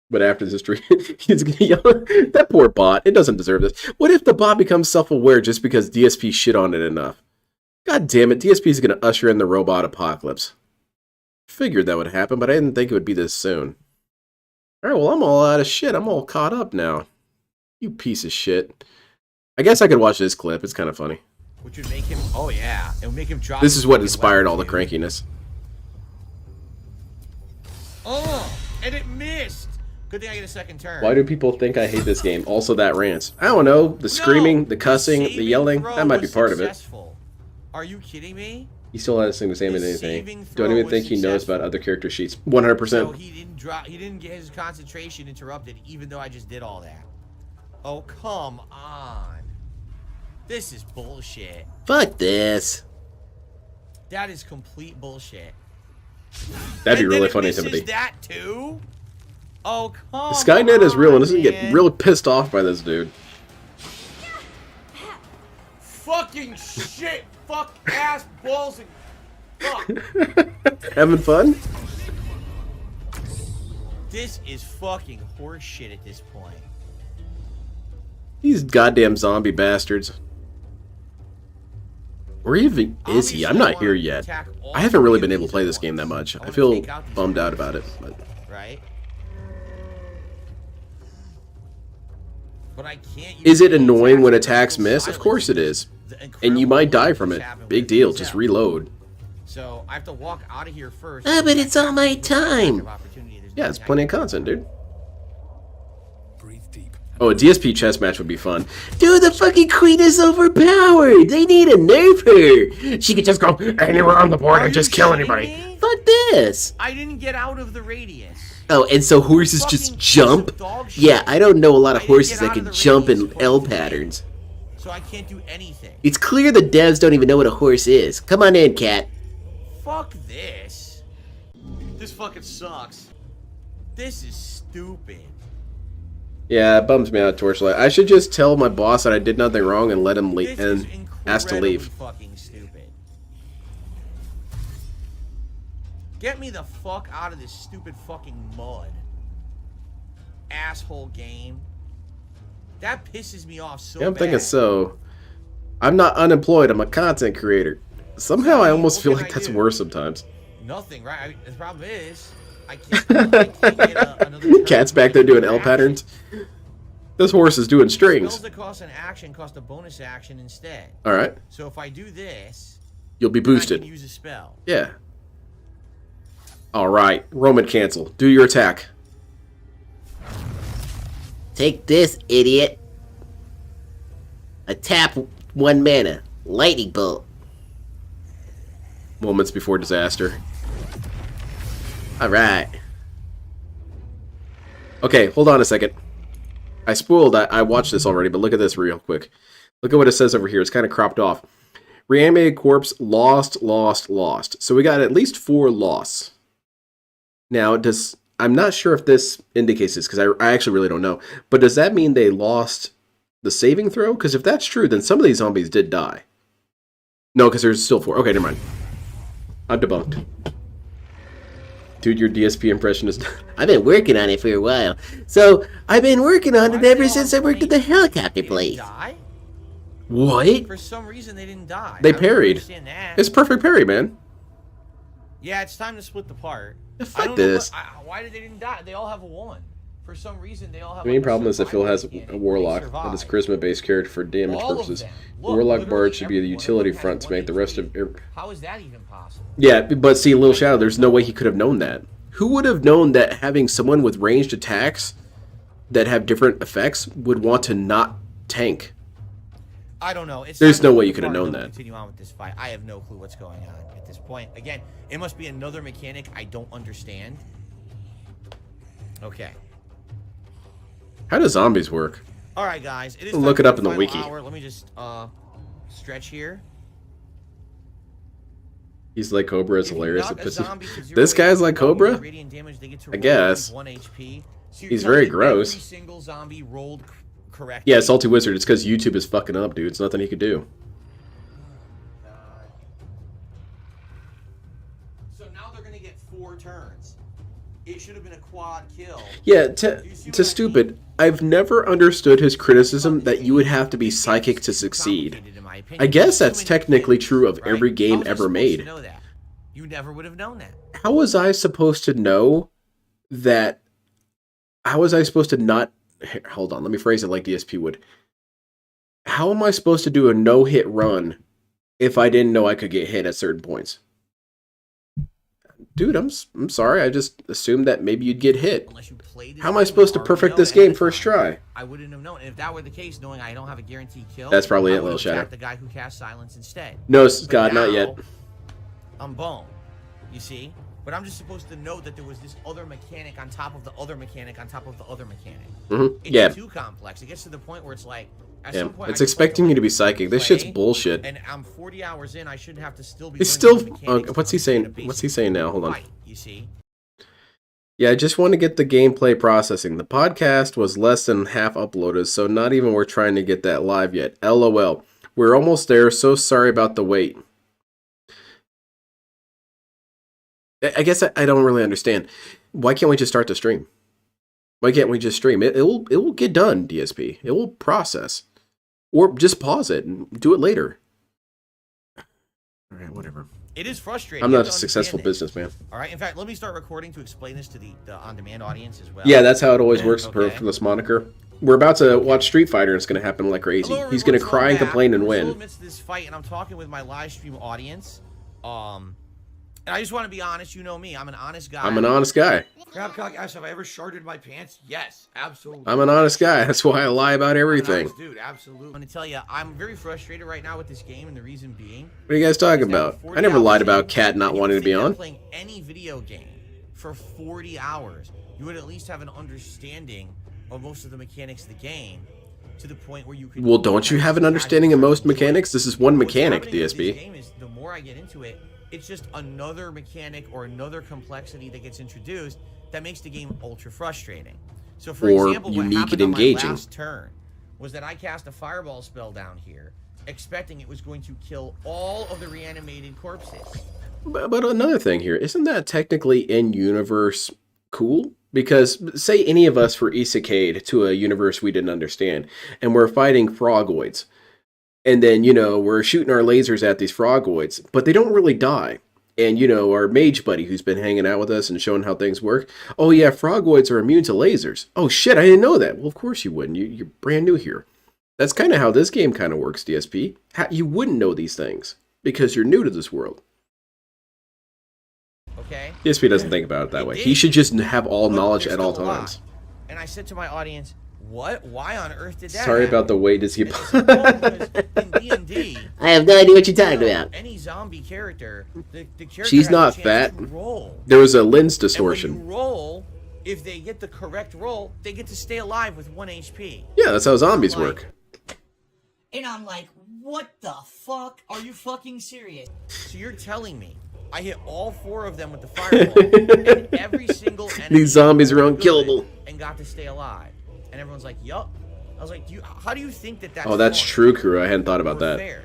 Speaker 1: But after this stream, he's gonna yell, that poor bot, it doesn't deserve this. What if the bot becomes self-aware just because DSP shit on it enough? God damn it, DSP is gonna usher in the robot apocalypse. Figured that would happen, but I didn't think it would be this soon. Alright, well, I'm all out of shit. I'm all caught up now. You piece of shit. I guess I could watch this clip. It's kind of funny.
Speaker 4: Which would make him, oh yeah, it would make him drop.
Speaker 1: This is what inspired all the crankiness.
Speaker 4: Oh, and it missed. Good thing I get a second turn.
Speaker 1: Why do people think I hate this game? Also that rants. I don't know. The screaming, the cussing, the yelling, that might be part of it.
Speaker 4: Are you kidding me?
Speaker 1: He still has the same as anything. Don't even think he knows about other character sheets. 100%.
Speaker 4: So he didn't get his concentration interrupted, even though I just did all that. Oh, come on. This is bullshit.
Speaker 5: Fuck this.
Speaker 4: That is complete bullshit.
Speaker 1: That'd be really funny, Timothy.
Speaker 4: That too? Oh, come on.
Speaker 1: Skynet is real, and doesn't get really pissed off by this dude.
Speaker 4: Fucking shit. Fuck ass balls and fuck.
Speaker 1: Having fun?
Speaker 4: This is fucking horseshit at this point.
Speaker 1: These goddamn zombie bastards. Where even is he? I'm not here yet. I haven't really been able to play this game that much. I feel bummed out about it. But.
Speaker 4: Right? But I can't.
Speaker 1: Is it annoying when attacks miss? Of course it is. And you might die from it. Big deal. Just reload.
Speaker 4: So I have to walk out of here first.
Speaker 5: Ah, but it's all my time.
Speaker 1: Yeah, it's plenty of content, dude.
Speaker 7: Breathe deep.
Speaker 1: Oh, a DSP chess match would be fun.
Speaker 5: Dude, the fucking queen is overpowered. They need to nerf her. She could just go anywhere on the board
Speaker 4: Are
Speaker 5: and
Speaker 4: you
Speaker 5: just kill
Speaker 4: shitting
Speaker 5: anybody.
Speaker 4: me?
Speaker 5: Fuck this.
Speaker 4: I didn't get out of the radius.
Speaker 5: Oh, and so horses
Speaker 4: Fucking
Speaker 5: just
Speaker 4: piece
Speaker 5: jump?
Speaker 4: of dog shit.
Speaker 5: Yeah, I don't know a lot of
Speaker 4: I didn't
Speaker 5: horses
Speaker 4: get
Speaker 5: that
Speaker 4: out of
Speaker 5: can
Speaker 4: the
Speaker 5: jump in
Speaker 4: radius
Speaker 5: L
Speaker 4: before the
Speaker 5: patterns.
Speaker 4: So I can't do anything.
Speaker 5: It's clear the devs don't even know what a horse is. Come on in, cat.
Speaker 4: Fuck this. This fucking sucks. This is stupid.
Speaker 1: Yeah, it bums me out, Torchlight. I should just tell my boss that I did nothing wrong and let him leave
Speaker 4: This is
Speaker 1: and ask to
Speaker 4: incredibly
Speaker 1: leave.
Speaker 4: fucking stupid. Get me the fuck out of this stupid fucking mud. Asshole game. That pisses me off so
Speaker 1: Yeah, I'm
Speaker 4: bad.
Speaker 1: thinking so. I'm not unemployed. I'm a content creator. Somehow I almost
Speaker 4: What
Speaker 1: feel
Speaker 4: can
Speaker 1: like
Speaker 4: I
Speaker 1: that's
Speaker 4: do?
Speaker 1: worse sometimes.
Speaker 4: Nothing, right? The problem is, I can't get another
Speaker 1: Cat's
Speaker 4: turn.
Speaker 1: back there doing L
Speaker 4: Action.
Speaker 1: patterns. This horse is doing
Speaker 4: Spells
Speaker 1: strings.
Speaker 4: that cost an action cost a bonus action instead.
Speaker 1: All right,
Speaker 4: So if I do this,
Speaker 1: you'll be
Speaker 4: then I
Speaker 1: boosted.
Speaker 4: can use a spell.
Speaker 1: Yeah. All right, Roman cancel. Do your attack.
Speaker 5: Take this, idiot. A tap 1 mana. Lightning bolt.
Speaker 1: Moments before disaster.
Speaker 5: Alright.
Speaker 1: Okay, hold on a second. I spoiled that. I watched this already, but look at this real quick. Look at what it says over here. It's kind of cropped off. Reanimated corpse, lost, lost, lost. So we got at least 4 loss. Now, I'm not sure if this indicates this, because I actually really don't know. But does that mean they lost the saving throw? Because if that's true, then some of these zombies did die. No, because there's still 4. Okay, never mind. I'm debunked. Dude, your DSP impression is...
Speaker 5: I've been working on it for a while. So, I've been working on
Speaker 4: Why
Speaker 5: it
Speaker 4: did
Speaker 5: ever
Speaker 4: they
Speaker 5: since
Speaker 4: all
Speaker 5: I worked at the
Speaker 4: blink?
Speaker 5: helicopter
Speaker 4: They didn't
Speaker 5: place.
Speaker 4: die?
Speaker 1: What?
Speaker 4: For some reason, they didn't die.
Speaker 1: They
Speaker 4: I don't
Speaker 1: parried.
Speaker 4: understand that.
Speaker 1: It's perfect parry, man.
Speaker 4: Yeah, it's time to split the part.
Speaker 1: Yeah,
Speaker 4: I
Speaker 1: fuck
Speaker 4: don't know
Speaker 1: this.
Speaker 4: why did they didn't die? They all have a 1. For some reason, they all have.
Speaker 1: The main
Speaker 4: like,
Speaker 1: problem is that Phil has
Speaker 4: survival mechanic
Speaker 1: a
Speaker 4: where they
Speaker 1: warlock that is
Speaker 4: survive.
Speaker 1: charisma-based character for damage
Speaker 4: All of
Speaker 1: purposes.
Speaker 4: them.
Speaker 1: The
Speaker 4: Look,
Speaker 1: warlock
Speaker 4: literally
Speaker 1: bard should be the
Speaker 4: every one of
Speaker 1: utility
Speaker 4: them has
Speaker 1: front to make the rest of...
Speaker 4: How is that even possible?
Speaker 1: Yeah, but see, Little Shadow, there's no way he could have known that. Who would have known that having someone with ranged attacks that have different effects would want to not tank?
Speaker 4: I don't know. It's
Speaker 1: There's
Speaker 4: time to
Speaker 1: no way
Speaker 4: split
Speaker 1: you
Speaker 4: the
Speaker 1: could have
Speaker 4: part
Speaker 1: known
Speaker 4: and then
Speaker 1: that.
Speaker 4: we'll continue on with this fight. I have no clue what's going on at this point. Again, it must be another mechanic I don't understand. Okay.
Speaker 1: How do zombies work?
Speaker 4: All right, guys. It is
Speaker 1: Look
Speaker 4: time
Speaker 1: it
Speaker 4: for
Speaker 1: up in the
Speaker 4: final
Speaker 1: wiki.
Speaker 4: hour. Let me just stretch here.
Speaker 1: He's like Cobra is
Speaker 4: If you
Speaker 1: hilarious.
Speaker 4: knock
Speaker 1: It
Speaker 4: a
Speaker 1: pisses-
Speaker 4: zombie to 0
Speaker 1: This guy's
Speaker 4: HP,
Speaker 1: like
Speaker 4: while
Speaker 1: Cobra?
Speaker 4: doing radiant damage, they get to
Speaker 1: I
Speaker 4: roll
Speaker 1: guess.
Speaker 4: 1 HP. So you're
Speaker 1: He's
Speaker 4: telling
Speaker 1: very
Speaker 4: me
Speaker 1: gross.
Speaker 4: Every single zombie rolled correctly.
Speaker 1: Yeah, Salty Wizard, it's because YouTube is fucking up, dude. It's nothing he could do.
Speaker 4: So now they're gonna get 4 turns. It should have been a quad kill.
Speaker 1: Yeah,
Speaker 4: You see what I
Speaker 1: to
Speaker 4: mean?
Speaker 1: stupid. I've never understood his criticism that you would have to be psychic to succeed.
Speaker 4: Complicated, in my opinion.
Speaker 1: I guess
Speaker 4: There's so
Speaker 1: that's
Speaker 4: many
Speaker 1: technically
Speaker 4: things,
Speaker 1: true of
Speaker 4: right?
Speaker 1: every
Speaker 4: How
Speaker 1: game
Speaker 4: was I
Speaker 1: ever
Speaker 4: supposed
Speaker 1: made.
Speaker 4: to know that? You never would have known that.
Speaker 1: How was I supposed to know that? How was I supposed to not? Here, hold on, let me phrase it like DSP would. How am I supposed to do a no-hit run if I didn't know I could get hit at certain points? Dude, I'm sorry. I just assumed that maybe you'd get hit.
Speaker 4: Unless you played this
Speaker 1: How am I
Speaker 4: game,
Speaker 1: supposed to
Speaker 4: you already
Speaker 1: perfect
Speaker 4: know
Speaker 1: this
Speaker 4: ahead of
Speaker 1: game first
Speaker 4: time.
Speaker 1: try?
Speaker 4: I wouldn't have known. And if that were the case, knowing I don't have a guaranteed kill,
Speaker 1: That's probably
Speaker 4: I
Speaker 1: it,
Speaker 4: would
Speaker 1: Little
Speaker 4: have
Speaker 1: Shadow.
Speaker 4: attacked the guy who cast silence instead.
Speaker 1: No,
Speaker 4: But
Speaker 1: God, not
Speaker 4: now,
Speaker 1: yet.
Speaker 4: I'm boned. You see? But I'm just supposed to know that there was this other mechanic on top of the other mechanic on top of the other mechanic. It's
Speaker 1: Yeah,
Speaker 4: too complex. It gets to the point where it's like, at
Speaker 1: yeah.
Speaker 4: some point, I
Speaker 1: It's
Speaker 4: just
Speaker 1: expecting
Speaker 4: like
Speaker 1: you to be psychic. This shit's
Speaker 4: play,
Speaker 1: bullshit.
Speaker 4: And I'm 40 hours in. I shouldn't have to still be.
Speaker 1: He's
Speaker 4: learning
Speaker 1: still.
Speaker 4: the mechanics
Speaker 1: What's
Speaker 4: to
Speaker 1: he saying?
Speaker 4: understand a
Speaker 1: What's he
Speaker 4: basic
Speaker 1: saying now? Hold on.
Speaker 4: fight, you see?
Speaker 1: Yeah, I just want to get the gameplay processing. The podcast was less than half uploaded, so not even we're trying to get that live yet. LOL. We're almost there, so sorry about the wait. I guess I don't really understand. Why can't we just start the stream? Why can't we just stream? It will get done, DSP. It will process. Or just pause it and do it later. Alright, whatever.
Speaker 4: It is frustrating.
Speaker 1: I'm
Speaker 4: You
Speaker 1: not
Speaker 4: have
Speaker 1: a
Speaker 4: to
Speaker 1: successful
Speaker 4: understand this.
Speaker 1: businessman.
Speaker 4: All right. In fact, let me start recording to explain this to the on-demand audience as well.
Speaker 1: Yeah, that's how it always works
Speaker 4: Okay.
Speaker 1: for this moniker. We're about to watch Street Fighter and it's going to happen like crazy.
Speaker 4: Hello,
Speaker 1: He's going to
Speaker 4: everyone.
Speaker 1: cry and
Speaker 4: Welcome
Speaker 1: complain
Speaker 4: back.
Speaker 1: and
Speaker 4: We're still
Speaker 1: win.
Speaker 4: amidst this fight, and I'm talking with my live stream audience. And I just want to be honest. You know me. I'm an honest guy.
Speaker 1: I'm an honest guy.
Speaker 4: Crabcock asks, have I ever sharded my pants? Yes, absolutely.
Speaker 1: I'm an honest guy. That's why I lie about everything.
Speaker 4: Honest dude, absolutely. I'm gonna tell you, I'm very frustrated right now with this game, and the reason being,
Speaker 1: What are you guys talking about? I never lied about Cat not wanting to be on.
Speaker 4: Playing any video game for 40 hours, you would at least have an understanding of most of the mechanics of the game, to the point where you could.
Speaker 1: Well, don't you have an understanding of most mechanics? This is one mechanic,
Speaker 4: DSP. This
Speaker 1: DSP.
Speaker 4: game is, the more I get into it, it's just another mechanic or another complexity that gets introduced that makes the game ultra frustrating. So, for example, what
Speaker 1: unique
Speaker 4: happened
Speaker 1: and engaging.
Speaker 4: on my last turn was that I cast a fireball spell down here, expecting it was going to kill all of the reanimated corpses.
Speaker 1: But another thing here, isn't that technically in-universe cool? Because say any of us were isekai'd to a universe we didn't understand, and we're fighting frogoids. And then, we're shooting our lasers at these frogoids, but they don't really die. And, our mage buddy who's been hanging out with us and showing how things work. Oh, yeah, frogoids are immune to lasers. Oh, shit, I didn't know that. Well, of course you wouldn't. You're brand new here. That's kind of how this game kind of works, DSP. You wouldn't know these things because you're new to this world.
Speaker 4: Okay?
Speaker 1: DSP doesn't think about it that way. He should just have all knowledge
Speaker 4: There's
Speaker 1: at all
Speaker 4: still a lot.
Speaker 1: times.
Speaker 4: And I said to my audience, what? Why on earth did that
Speaker 1: Sorry
Speaker 4: happen?
Speaker 1: about the way does he...
Speaker 4: In D&D,
Speaker 5: I have no idea what you're talking about.
Speaker 4: any zombie character, the character
Speaker 1: She's
Speaker 4: has
Speaker 1: not
Speaker 4: a chance
Speaker 1: fat.
Speaker 4: to roll.
Speaker 1: There was a lens
Speaker 4: And when
Speaker 1: distortion.
Speaker 4: you roll, if they get the correct roll, they get to stay alive with 1 HP.
Speaker 1: Yeah, that's how zombies
Speaker 4: Like-
Speaker 1: work.
Speaker 2: And I'm like, what the fuck? Are you fucking serious?
Speaker 4: So you're telling me I hit all 4 of them with the fireball, and every single enemy
Speaker 1: These zombies are
Speaker 4: rolled good
Speaker 1: unkillable.
Speaker 4: and got to stay alive, and everyone's like, "Yup." I was like, how do you think that that's?
Speaker 1: Oh, that's
Speaker 4: fun
Speaker 1: true, Kuro. I hadn't thought about
Speaker 4: or
Speaker 1: that.
Speaker 4: fair?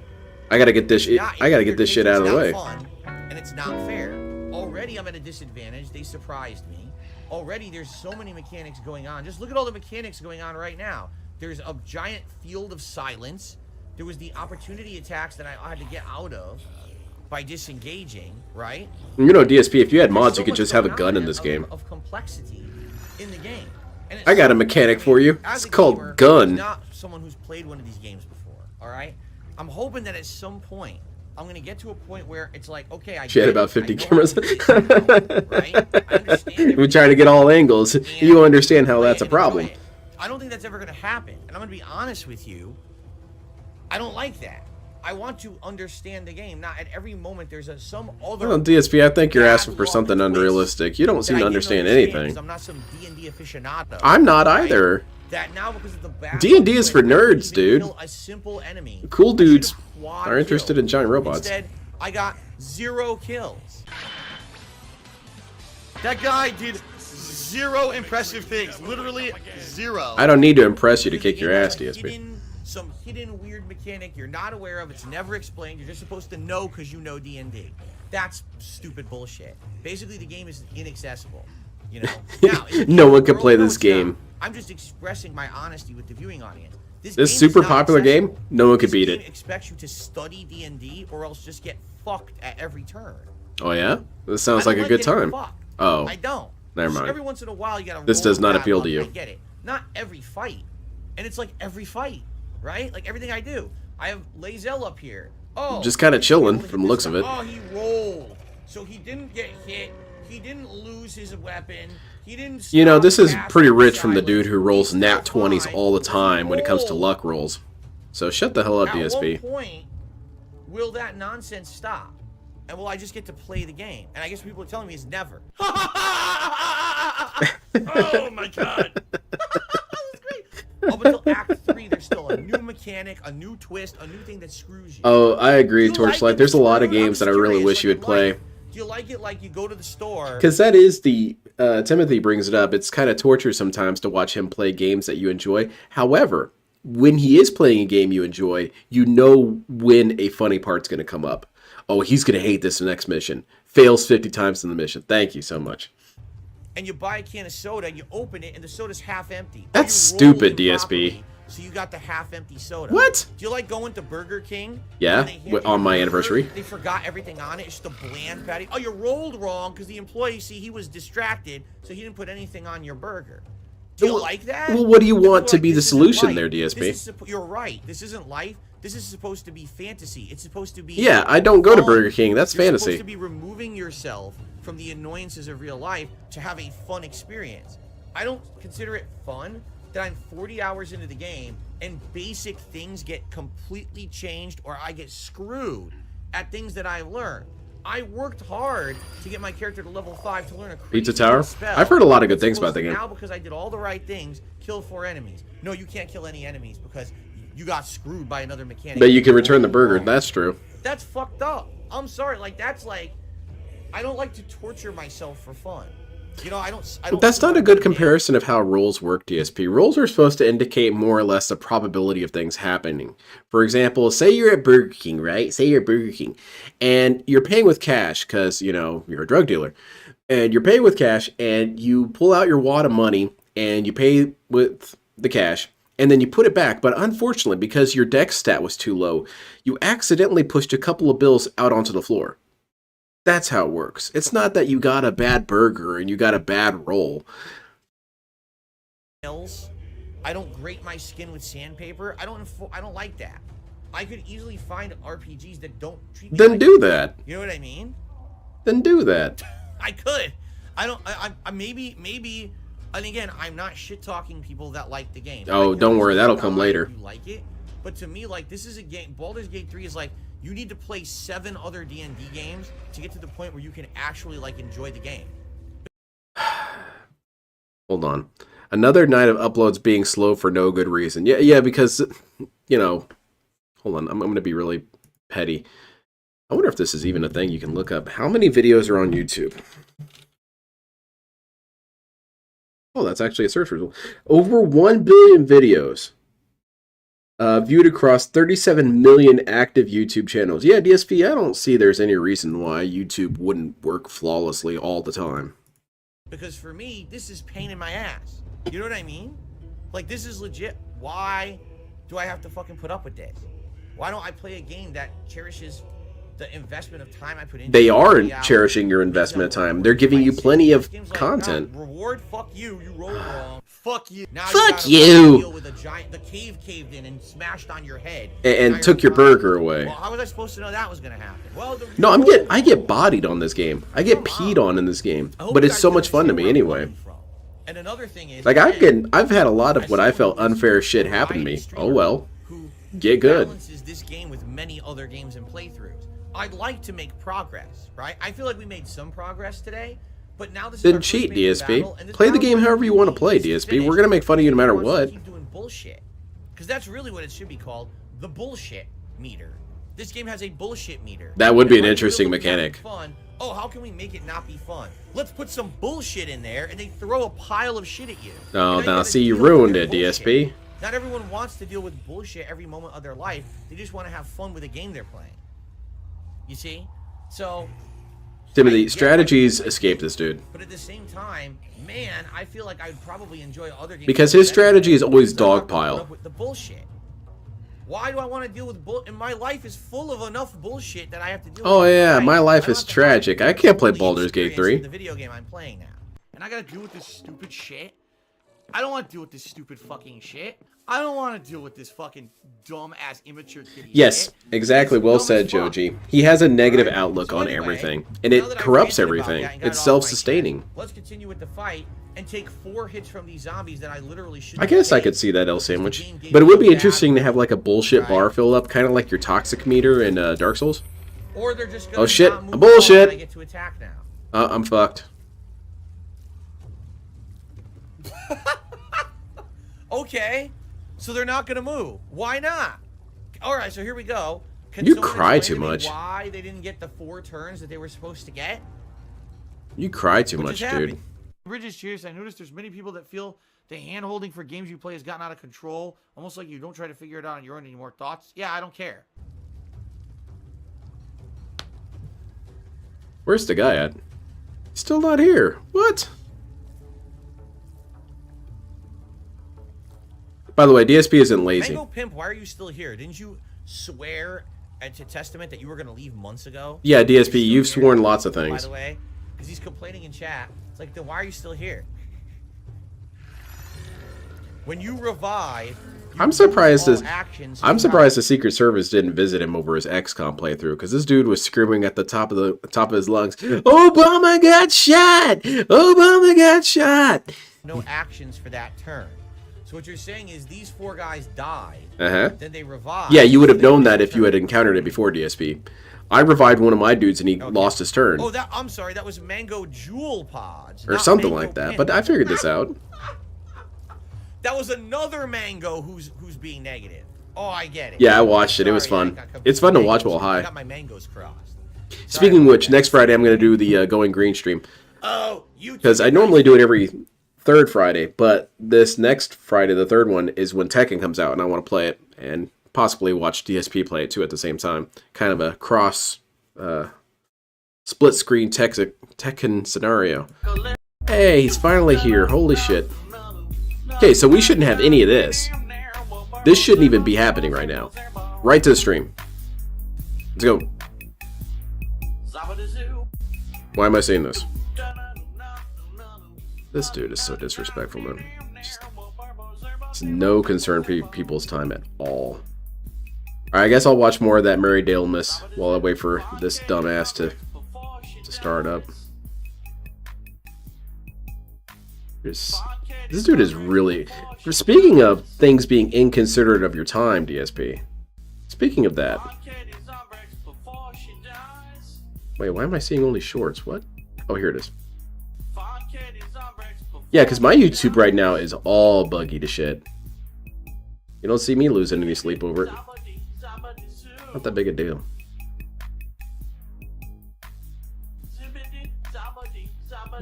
Speaker 1: I gotta get this.
Speaker 4: Not-
Speaker 1: I gotta get this shit out of the way.
Speaker 4: It's not fun, and it's not fair. Already, I'm at a disadvantage. They surprised me. Already, there's so many mechanics going on. Just look at all the mechanics going on right now. There's a giant field of silence. There was the opportunity attacks that I had to get out of by disengaging, right?
Speaker 1: DSP, if you had mods,
Speaker 4: There's so
Speaker 1: you could
Speaker 4: much
Speaker 1: just have a
Speaker 4: going
Speaker 1: gun
Speaker 4: on
Speaker 1: in this
Speaker 4: of-
Speaker 1: game.
Speaker 4: of complexity in the game. And
Speaker 1: I got a
Speaker 4: so-
Speaker 1: mechanic for you.
Speaker 4: as
Speaker 1: It's
Speaker 4: a
Speaker 1: called
Speaker 4: gamer,
Speaker 1: gun.
Speaker 4: who's not someone who's played one of these games before, all right? I'm hoping that at some point I'm gonna get to a point where it's like, okay,
Speaker 1: She had
Speaker 4: get
Speaker 1: about
Speaker 4: it.
Speaker 1: 50
Speaker 4: I know how
Speaker 1: cameras.
Speaker 4: to do this now, right? I understand
Speaker 1: We try to get all angles.
Speaker 4: and
Speaker 1: You understand how
Speaker 4: play
Speaker 1: that's
Speaker 4: it
Speaker 1: a
Speaker 4: and enjoy
Speaker 1: problem.
Speaker 4: it. I don't think that's ever gonna happen, and I'm gonna be honest with you. I don't like that. I want to understand the game. Not at every moment there's some other.
Speaker 1: Well, DSP, I think you're
Speaker 4: bad
Speaker 1: asking for
Speaker 4: luck
Speaker 1: something
Speaker 4: twist
Speaker 1: unrealistic. You don't
Speaker 4: that
Speaker 1: seem
Speaker 4: I
Speaker 1: to
Speaker 4: didn't
Speaker 1: understand
Speaker 4: 'cause
Speaker 1: anything.
Speaker 4: I'm not some D&D aficionado.
Speaker 1: I'm not
Speaker 4: right?
Speaker 1: either.
Speaker 4: That now because of the bad
Speaker 1: D&D is
Speaker 4: luck
Speaker 1: for
Speaker 4: twist, I
Speaker 1: nerds,
Speaker 4: didn't even
Speaker 1: dude.
Speaker 4: kill a simple enemy.
Speaker 1: Cool
Speaker 4: I should've
Speaker 1: dudes
Speaker 4: quad
Speaker 1: are interested
Speaker 4: killed.
Speaker 1: in giant robots.
Speaker 4: Instead, I got 0 kills. That guy did 0 impressive things. Literally 0.
Speaker 1: I don't need to impress you to kick your ass, DSP.
Speaker 4: Some hidden weird mechanic you're not aware of. It's never explained. You're just supposed to know because you know D&D. That's stupid bullshit. Basically, the game is inaccessible. Now,
Speaker 1: No one can play this game.
Speaker 4: I'm just expressing my honesty with the viewing audience.
Speaker 1: This
Speaker 4: game is
Speaker 1: super
Speaker 4: not
Speaker 1: popular
Speaker 4: accessible.
Speaker 1: game, no one could
Speaker 4: This
Speaker 1: beat
Speaker 4: game
Speaker 1: it.
Speaker 4: expects you to study D&D or else just get fucked at every turn.
Speaker 1: Oh, yeah? This sounds
Speaker 4: I
Speaker 1: like
Speaker 4: don't
Speaker 1: a good
Speaker 4: getting
Speaker 1: time.
Speaker 4: fucked.
Speaker 1: Oh.
Speaker 4: I don't.
Speaker 1: Never
Speaker 4: Just
Speaker 1: mind.
Speaker 4: Every once in a while, you gotta.
Speaker 1: This
Speaker 4: roll
Speaker 1: does not
Speaker 4: bad
Speaker 1: appeal
Speaker 4: luck.
Speaker 1: to you.
Speaker 4: I get it. Not every fight, and it's like every fight, right? Like everything I do. I have Lazel up here. Oh,
Speaker 1: Just kinda
Speaker 4: he
Speaker 1: chilling
Speaker 4: rolled
Speaker 1: from the
Speaker 4: this
Speaker 1: looks of
Speaker 4: guy.
Speaker 1: it.
Speaker 4: Oh, he rolled, so he didn't get hit. He didn't lose his weapon. He didn't.
Speaker 1: This is
Speaker 4: stop
Speaker 1: pretty
Speaker 4: casting
Speaker 1: rich from the
Speaker 4: silence.
Speaker 1: dude who rolls
Speaker 4: He's
Speaker 1: nat
Speaker 4: still
Speaker 1: 20s
Speaker 4: fine
Speaker 1: all the
Speaker 4: because he
Speaker 1: time when it comes to
Speaker 4: rolled.
Speaker 1: luck rolls. So shut the hell up,
Speaker 4: At
Speaker 1: DSP.
Speaker 4: what point will that nonsense stop? And will I just get to play the game? And I guess people are telling me is never. Oh my god. That's great. Up until Act 3, there's still a new mechanic, a new twist, a new thing that screws you.
Speaker 1: Oh, I agree,
Speaker 4: Do you like
Speaker 1: Torchlight.
Speaker 4: it
Speaker 1: There's a lot of
Speaker 4: screwed? I'm
Speaker 1: games that I
Speaker 4: just
Speaker 1: really
Speaker 4: curious,
Speaker 1: wish you
Speaker 4: like
Speaker 1: would
Speaker 4: in
Speaker 1: play.
Speaker 4: life, do you like it like you go to the store?
Speaker 1: Because that is the... Timothy brings it up. It's kind of torture sometimes to watch him play games that you enjoy. However, when he is playing a game you enjoy, you know when a funny part's going to come up. Oh, he's going to hate this next mission. Fails 50 times in the mission. Thank you so much.
Speaker 4: And you buy a can of soda and you open it and the soda's half empty. Or
Speaker 1: That's
Speaker 4: you rolled
Speaker 1: stupid, DSP.
Speaker 4: improperly, So you got the half-empty soda.
Speaker 1: What?
Speaker 4: Do you like going to Burger King?
Speaker 1: Yeah,
Speaker 4: and they hand you
Speaker 1: on my
Speaker 4: your
Speaker 1: anniversary.
Speaker 4: burger, They forgot everything on it. It's just a bland patty. Oh, you rolled wrong because the employee, see, he was distracted, so he didn't put anything on your burger. Do you like that?
Speaker 1: Well, what do you
Speaker 4: And people
Speaker 1: want
Speaker 4: are
Speaker 1: to
Speaker 4: like,
Speaker 1: be the
Speaker 4: "This isn't
Speaker 1: solution
Speaker 4: life.
Speaker 1: there, DSP?"
Speaker 4: This is you're right. This isn't life. This is supposed to be fantasy. It's supposed to be.
Speaker 1: Yeah, I don't go to
Speaker 4: fun.
Speaker 1: Burger King. That's
Speaker 4: You're
Speaker 1: fantasy.
Speaker 4: supposed to be removing yourself from the annoyances of real life to have a fun experience. I don't consider it fun that I'm 40 hours into the game and basic things get completely changed or I get screwed at things that I've learned. I worked hard to get my character to level 5 to learn a crazy
Speaker 1: Pizza Tower?
Speaker 4: spell.
Speaker 1: I've heard a lot of good things about the game.
Speaker 4: Now because I did all the right things, kill 4 enemies. No, you can't kill any enemies because you got screwed by another mechanic.
Speaker 1: But you can return the burger. That's true.
Speaker 4: That's fucked up. I'm sorry. Like, that's like... I don't like to torture myself for fun. You know, I don't
Speaker 1: But that's not a good comparison of how rules work, DSP. Rules are supposed to indicate more or less the probability of things happening. For example, say you're at Burger King, right? Say you're at Burger King, and you're paying with cash because, you know, you're a drug dealer. And you're paying with cash, and you pull out your wad of money, and you pay with the cash, and then you put it back. But unfortunately, because your dex stat was too low, you accidentally pushed a couple of bills out onto the floor. That's how it works. It's not that you got a bad burger and you got a bad roll.
Speaker 4: I don't grate my skin with sandpaper. I don't like that. I could easily find RPGs that don't treat me
Speaker 1: Then
Speaker 4: like
Speaker 1: do that.
Speaker 4: You know what I mean?
Speaker 1: Then do that.
Speaker 4: I could. I maybe. And again, I'm not shit talking people that like the game.
Speaker 1: Oh, don't worry, that'll come later.
Speaker 4: You like it, but to me, like, this is a game. Baldur's Gate 3 is like, you need to play 7 other D&D games to get to the point where you can actually, like, enjoy the game.
Speaker 1: Hold on. Another night of uploads being slow for no good reason. Yeah, because, you know, hold on. I'm going to be really petty. I wonder if this is even a thing you can look up. How many videos are on YouTube? Oh, that's actually a search result. Over 1 billion videos. Viewed across 37 million active YouTube channels. Yeah, DSP, I don't see there's any reason why YouTube wouldn't work flawlessly all the time.
Speaker 4: Because for me, this is pain in my ass. You know what I mean? Like, this is legit. Why do I have to fucking put up with this? Why don't I play a game that cherishes the investment of time I put into it?
Speaker 1: They are cherishing your investment of time. They're giving you plenty of content.
Speaker 4: Reward, fuck you. You rolled wrong. Fuck you. Now
Speaker 5: Fuck
Speaker 4: you. Gotta deal with a giant, the cave caved in and smashed on your head.
Speaker 1: And took your burger away.
Speaker 4: Well, how was I supposed to know that was gonna happen? Well,
Speaker 1: no, I get bodied on this game. I get peed on in this game. But it's so much fun to me anyway.
Speaker 4: And another thing is,
Speaker 1: like, I've had a lot of what I felt unfair shit happen to me. Oh well. Get good.
Speaker 4: Balances this game with many other games and playthroughs. I'd like to make progress, right? I feel like we made some progress today, but now this is
Speaker 1: Then cheat, DSP. Play the game however you want to play, DSP. We're gonna make fun of you no matter what.
Speaker 4: Keep doing bullshit, because that's really what it should be called, the bullshit meter. This game has a bullshit meter.
Speaker 1: That would be an interesting mechanic.
Speaker 4: Fun. Oh, how can we make it not be fun? Let's put some bullshit in there, and they throw a pile of shit at you.
Speaker 1: Oh, now see, you ruined it, DSP.
Speaker 4: Not everyone wants to deal with bullshit every moment of their life. They just want to have fun with a game they're playing. You see? So,
Speaker 1: Timothy, strategies escape this dude.
Speaker 4: but at the same time, man, I feel like I'd probably enjoy other games.
Speaker 1: Because his strategy is always dogpile.
Speaker 4: With the bullshit. Why do I want to deal with bull? And my life is full of enough bullshit that I have to deal with.
Speaker 1: Oh yeah,
Speaker 4: Right?
Speaker 1: my life
Speaker 4: I don't
Speaker 1: is
Speaker 4: have to
Speaker 1: tragic. I can't play Baldur's Gate 3.
Speaker 4: The video game I'm playing now, and I gotta deal with this stupid shit. I don't want to deal with this stupid fucking shit. I don't want to deal with this fucking dumb-ass immature kitty
Speaker 1: Yes,
Speaker 4: shit.
Speaker 1: exactly.
Speaker 4: It's
Speaker 1: Well
Speaker 4: dumb
Speaker 1: said,
Speaker 4: as fuck.
Speaker 1: Joji. He has a negative
Speaker 4: Alright,
Speaker 1: outlook
Speaker 4: so
Speaker 1: on
Speaker 4: anyway,
Speaker 1: everything, and
Speaker 4: now
Speaker 1: it
Speaker 4: that I've
Speaker 1: corrupts
Speaker 4: ranted about
Speaker 1: everything.
Speaker 4: that and got it
Speaker 1: It's
Speaker 4: off my
Speaker 1: self-sustaining.
Speaker 4: chest, let's continue with the fight and take 4 hits from these zombies that I literally should.
Speaker 1: I guess I could see that L sandwich, but it would be interesting to have like a bullshit bar fill up, kind of like your toxic meter in Dark Souls.
Speaker 4: Or they're just gonna
Speaker 1: Oh shit!
Speaker 4: not move
Speaker 1: A bullshit!
Speaker 4: when I get to attack now.
Speaker 1: I'm fucked.
Speaker 4: Okay, so they're not gonna move. Why not? All right, so here we go. Can
Speaker 1: You
Speaker 4: someone
Speaker 1: cry
Speaker 4: explain
Speaker 1: too
Speaker 4: to me
Speaker 1: much.
Speaker 4: Why they didn't get the 4 turns that they were supposed to get?
Speaker 1: You cry too
Speaker 4: What
Speaker 1: much,
Speaker 4: just
Speaker 1: dude.
Speaker 4: happened? Bridges, cheers. I noticed there's many people that feel the hand-holding for games you play has gotten out of control. Almost like you don't try to figure it out on your own anymore. Thoughts? Yeah, I don't care.
Speaker 1: Where's the guy at? Still not here. What? By the way, DSP isn't lazy.
Speaker 4: Mango Pimp, why are you still here? Didn't you swear to Testament that you were going to leave months ago?
Speaker 1: Yeah,
Speaker 4: You're
Speaker 1: DSP,
Speaker 4: still
Speaker 1: you've
Speaker 4: here,
Speaker 1: sworn lots of
Speaker 4: by
Speaker 1: things.
Speaker 4: the way, because he's complaining in chat. It's like, then why are you still here? When you revive,
Speaker 1: I'm surprised.
Speaker 4: all actions
Speaker 1: I'm
Speaker 4: from
Speaker 1: surprised the Secret Service didn't visit him over his XCOM playthrough, because this dude was screaming at the top of his lungs, "Obama got shot! Obama got shot!"
Speaker 4: no actions for that turn. So what you're saying is these 4 guys died,
Speaker 1: Uh-huh.
Speaker 4: then they revived.
Speaker 1: Yeah, you would have
Speaker 4: then
Speaker 1: known
Speaker 4: they
Speaker 1: that if you had
Speaker 4: returned.
Speaker 1: encountered it before, DSP. I revived one of my dudes and he lost his turn.
Speaker 4: Oh, I'm sorry, that was Mango Jewel Pods.
Speaker 1: Or
Speaker 4: not
Speaker 1: something
Speaker 4: Mango
Speaker 1: like that.
Speaker 4: Pin.
Speaker 1: But I figured this out.
Speaker 4: That was another Mango who's being negative. Oh, I get it.
Speaker 1: Yeah, I watched it. It was
Speaker 4: Sorry,
Speaker 1: fun.
Speaker 4: I got
Speaker 1: It's fun to
Speaker 4: mangoes.
Speaker 1: watch while high.
Speaker 4: I got my mangoes crossed.
Speaker 1: Speaking of which, next Friday I'm going to do the Going Green stream.
Speaker 4: Oh, you.
Speaker 1: Because I normally do it every third Friday. But this next Friday, the third one, is when Tekken comes out and I want to play it. And possibly watch DSP play it too at the same time. Kind of a cross... split screen Tekken scenario. Hey, he's finally here. Holy shit. Okay, so we shouldn't have any of this. This shouldn't even be happening right now. Right to the stream. Let's go. Why am I saying this? This dude is so disrespectful, man. It's no concern for people's time at all. Alright, I guess I'll watch more of that Mary Dale-ness while I wait for this dumbass to start up. This dude is really... Speaking of things being inconsiderate of your time, DSP. Speaking of that... Wait, why am I seeing only shorts? What? Oh, here it is. Yeah, because my YouTube right now is all buggy to shit. You don't see me losing any sleep over it. Not that big a deal.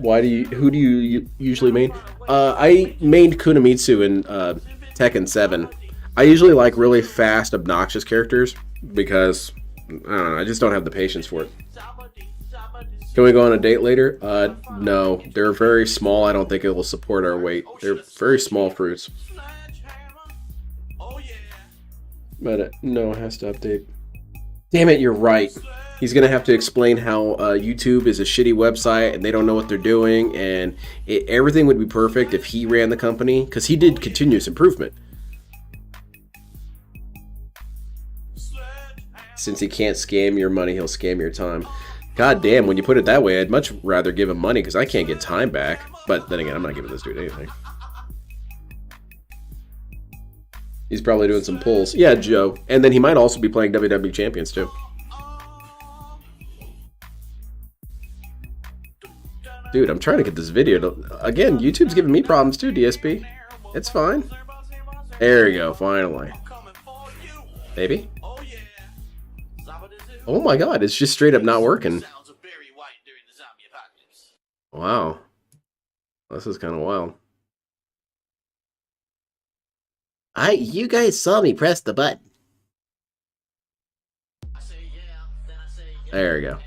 Speaker 1: Who do you usually main? I mained Kunamitsu in Tekken 7. I usually like really fast, obnoxious characters because I don't know, I just don't have the patience for it. Can we go on a date later? No. They're very small. I don't think it will support our weight. They're very small fruits. But no, it has to update. Damn it, you're right. He's going to have to explain how YouTube is a shitty website and they don't know what they're doing, and everything would be perfect if he ran the company, because he did continuous improvement. Since he can't scam your money, he'll scam your time. God damn, when you put it that way, I'd much rather give him money because I can't get time back. But then again, I'm not giving this dude anything. He's probably doing some pulls. Yeah, Joe. And then he might also be playing WWE Champions too. Dude, I'm trying to get this video to... Again, YouTube's giving me problems too, DSP. It's fine. There we go, finally. Maybe? Oh my god, it's just straight up not working. Wow. This is kind of wild.
Speaker 5: You guys saw me press the button.
Speaker 1: There we go.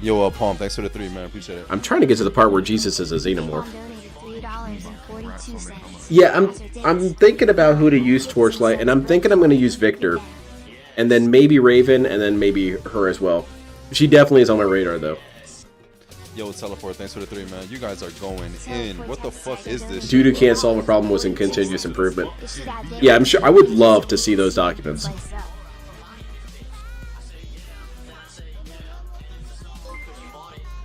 Speaker 7: Yo, Palm, thanks for the 3, man. Appreciate it.
Speaker 1: I'm trying to get to the part where Jesus is a xenomorph. Yeah, I'm thinking about who to use Torchlight, and I'm thinking I'm going to use Victor, and then maybe Raven, and then maybe her as well. She definitely is on my radar, though.
Speaker 7: Yo, Teleport, thanks for the 3, man. You guys are going in. What the fuck is this?
Speaker 1: Dude who
Speaker 7: shit,
Speaker 1: can't solve a problem was in continuous improvement. Yeah, I'm sure. I would love to see those documents.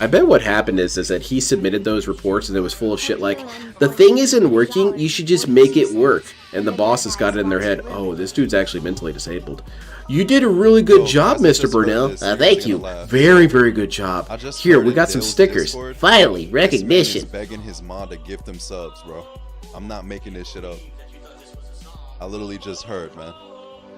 Speaker 1: I bet what happened is that he submitted those reports and it was full of shit like, the thing isn't working, you should just make it work. And the bosses got it in their head, oh, this dude's actually mentally disabled. You did a really good job, Mr. Burnell.
Speaker 5: Thank you.
Speaker 1: Very, very good job. Here, we got some stickers.
Speaker 5: Finally, recognition.
Speaker 7: He's begging his mod to gift him subs, bro. I'm not making this shit up. I literally just heard, man.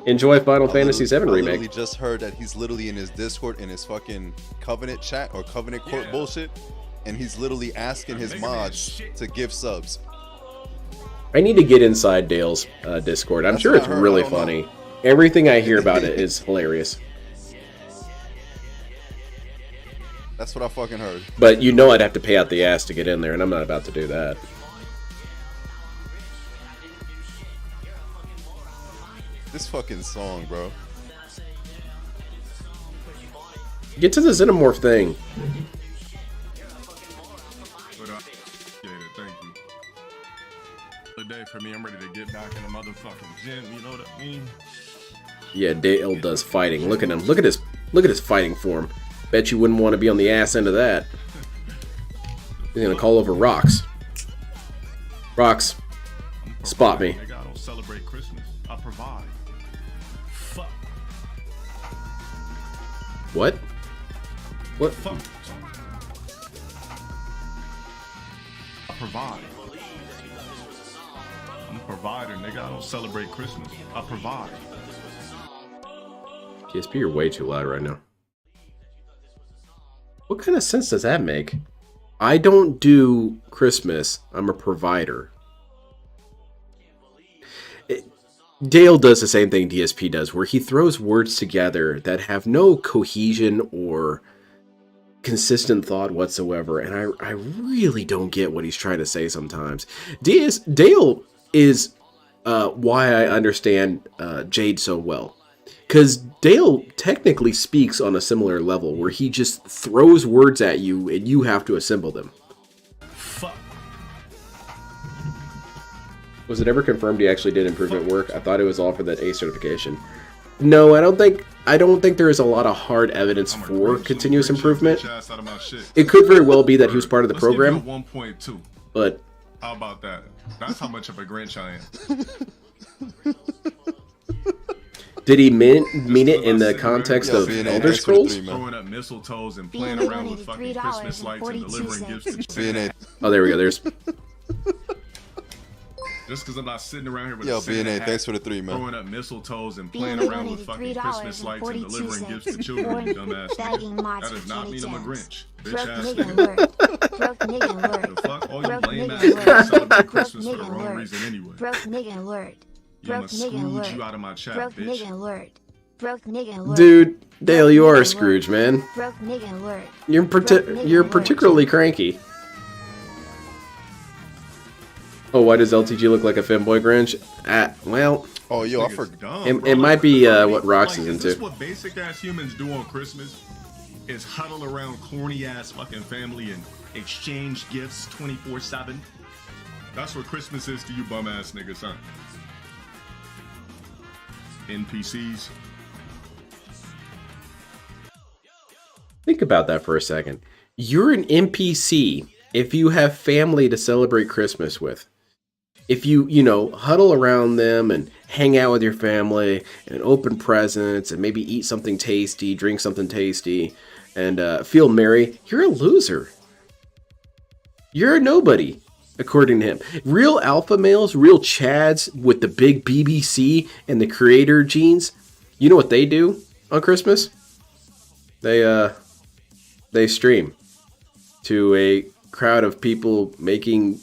Speaker 1: Enjoy Final Fantasy VII
Speaker 7: I
Speaker 1: Remake.
Speaker 7: literally just heard that he's literally in his Discord in his fucking Covenant chat or Covenant Court bullshit, and he's literally asking his mods to give subs.
Speaker 1: I need to get inside Dale's Discord. I'm sure it's really funny. Everything I hear about it is hilarious.
Speaker 7: That's what I fucking heard.
Speaker 1: But you know I'd have to pay out the ass to get in there, and I'm not about to do that.
Speaker 7: This fucking song, bro.
Speaker 1: Get to the Xenomorph thing.
Speaker 8: for me. I'm ready to get back in the motherfucking gym. You know what I mean?
Speaker 1: Yeah, Dale does fighting. Look at him. Look at his fighting form. Bet you wouldn't want to be on the ass end of that. He's gonna call over Rocks. Rocks, spot me.
Speaker 8: Nigga, I don't celebrate Christmas. I provide. Fuck.
Speaker 1: What? What?
Speaker 8: Fuck. I provide. I'm a provider, nigga. I don't celebrate Christmas. I provide.
Speaker 1: DSP, you're way too loud right now. What kind of sense does that make? I don't do Christmas. I'm a provider. Dale does the same thing DSP does, where he throws words together that have no cohesion or consistent thought whatsoever, and I really don't get what he's trying to say sometimes. Dale is why I understand Jade so well. Because Dale technically speaks on a similar level, where he just throws words at you and you have to assemble them.
Speaker 8: Fuck.
Speaker 1: Was it ever confirmed he actually did improvement work? I thought it was all for that A certification. No, I don't think there is a lot of hard evidence for continuous improvement. It could very well be that he was part of the program.
Speaker 8: 1.2.
Speaker 1: But
Speaker 8: how about that? That's how much of a Grinch I am.
Speaker 1: did he mean it in the context of Elder Scrolls?
Speaker 8: Throwing up mistletoes and playing around with fucking Christmas lights and delivering gifts to children.
Speaker 1: Oh, there we go. There's.
Speaker 8: Just because I'm not sitting around here with
Speaker 7: Yo,
Speaker 8: a Santa
Speaker 7: BNA,
Speaker 8: hat,
Speaker 7: thanks for the 3, man.
Speaker 8: throwing up mistletoes and playing around with fucking Christmas lights and delivering gifts to children, you dumbass nigga. That does not mean I'm a Grinch. Bitch ass nigga. The fuck? All you lame ass niggas celebrate Christmas for the wrong reason anyway.
Speaker 9: Broke nigga alert.
Speaker 8: You must Scrooge you out of my chat,
Speaker 9: Broke
Speaker 8: bitch.
Speaker 9: nigga alert. Broke nigga alert.
Speaker 1: Dude, Dale, you are a Scrooge, man.
Speaker 9: Broke nigga alert.
Speaker 1: You're particularly cranky. Oh, why does LTG look like a femboy Grinch? Well,
Speaker 7: Oh, yo, I
Speaker 8: Niggas
Speaker 7: forgot.
Speaker 8: dumb,
Speaker 1: it
Speaker 8: bro.
Speaker 1: might be what Rox is
Speaker 8: Is this
Speaker 1: into.
Speaker 8: what basic ass humans do on Christmas? Is huddle around corny ass fucking family and exchange gifts 24/7? That's what Christmas is to you bum ass niggas, huh? NPCs.
Speaker 1: Think about that for a second. You're an NPC if you have family to celebrate Christmas with. If you huddle around them and hang out with your family and open presents and maybe eat something tasty, drink something tasty, and feel merry, you're a loser. You're a nobody, according to him. Real alpha males, real chads with the big BBC and the creator genes, you know what they do on Christmas? They stream to a crowd of people making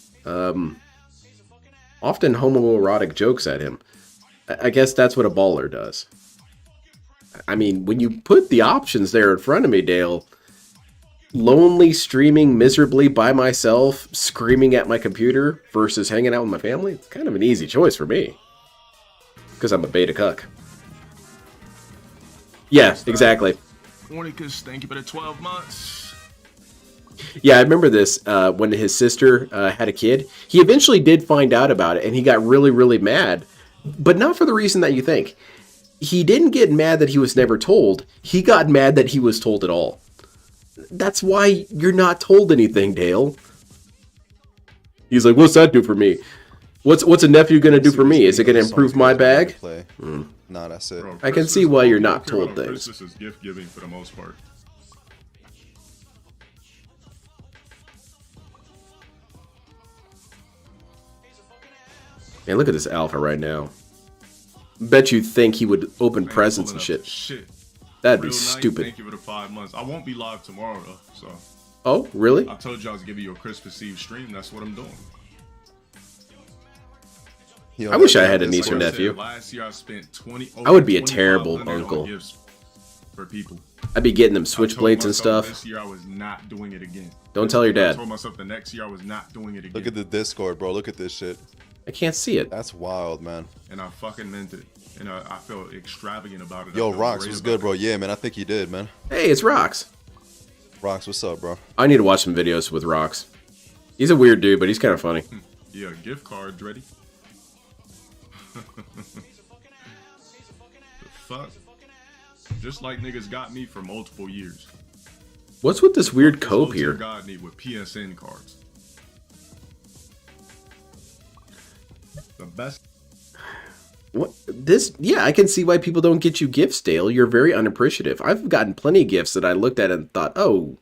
Speaker 1: often homoerotic jokes at him. I guess that's what a baller does. I mean, when you put the options there in front of me, Dale, lonely streaming miserably by myself, screaming at my computer versus hanging out with my family, it's kind of an easy choice for me. Because I'm a beta cuck. Yeah, exactly.
Speaker 8: Warnicus, thank you for the 12 months.
Speaker 1: Yeah, I remember this when his sister had a kid. He eventually did find out about it, and he got really, really mad. But not for the reason that you think. He didn't get mad that he was never told. He got mad that he was told at all. That's why you're not told anything, Dale. He's like, what's that do for me? What's a nephew going to do for me? Is it going to improve my bag?
Speaker 7: Nah, that's it.
Speaker 8: Bro,
Speaker 1: I can see why you're not
Speaker 8: Christmas-
Speaker 1: told things.
Speaker 8: Christmas is gift giving for the most part.
Speaker 1: Man, look at this alpha right now. Bet you think he would open
Speaker 8: Man,
Speaker 1: presents and
Speaker 8: pulling up
Speaker 1: shit.
Speaker 8: the shit.
Speaker 1: That'd be
Speaker 8: Real nice,
Speaker 1: stupid.
Speaker 8: Thank you for the 5 months. I won't be live tomorrow though, so
Speaker 1: Oh, really?
Speaker 8: I told you I was giving you a Christmas Eve stream. That's what I'm doing.
Speaker 7: Yo,
Speaker 1: I wish I had a
Speaker 7: that's
Speaker 1: niece or
Speaker 7: like-
Speaker 1: nephew.
Speaker 8: Last year I spent 20.
Speaker 1: I would be a
Speaker 8: 2,500
Speaker 1: terrible
Speaker 8: on
Speaker 1: uncle.
Speaker 8: gifts for people.
Speaker 1: I'd be getting them
Speaker 8: I told
Speaker 1: switchblades and
Speaker 8: myself
Speaker 1: stuff.
Speaker 8: This year I was not doing it again.
Speaker 1: Don't tell your
Speaker 8: I
Speaker 1: dad.
Speaker 8: told myself the next year I was not doing it again.
Speaker 7: Look at the Discord, bro. Look at this shit.
Speaker 1: I can't see it.
Speaker 7: That's wild, man.
Speaker 8: And I fucking meant it. And I felt extravagant about it.
Speaker 7: Yo,
Speaker 8: I felt
Speaker 7: Rox,
Speaker 8: great
Speaker 7: what's
Speaker 8: about
Speaker 7: good,
Speaker 8: it.
Speaker 7: bro? Yeah, man, I think he did, man.
Speaker 1: Hey, it's Rox.
Speaker 7: Rox, what's up, bro?
Speaker 1: I need to watch some videos with Rox. He's a weird dude, but he's kind of funny.
Speaker 8: Yeah, gift cards ready. The fuck? Just like niggas got me for multiple years.
Speaker 1: What's with this weird
Speaker 8: This
Speaker 1: cope
Speaker 8: whole
Speaker 1: here?
Speaker 8: team got me with PSN cards. The best.
Speaker 1: What this? Yeah, I can see why people don't get you gifts, Dale. You're very unappreciative. I've gotten plenty of gifts that I looked at and thought, oh,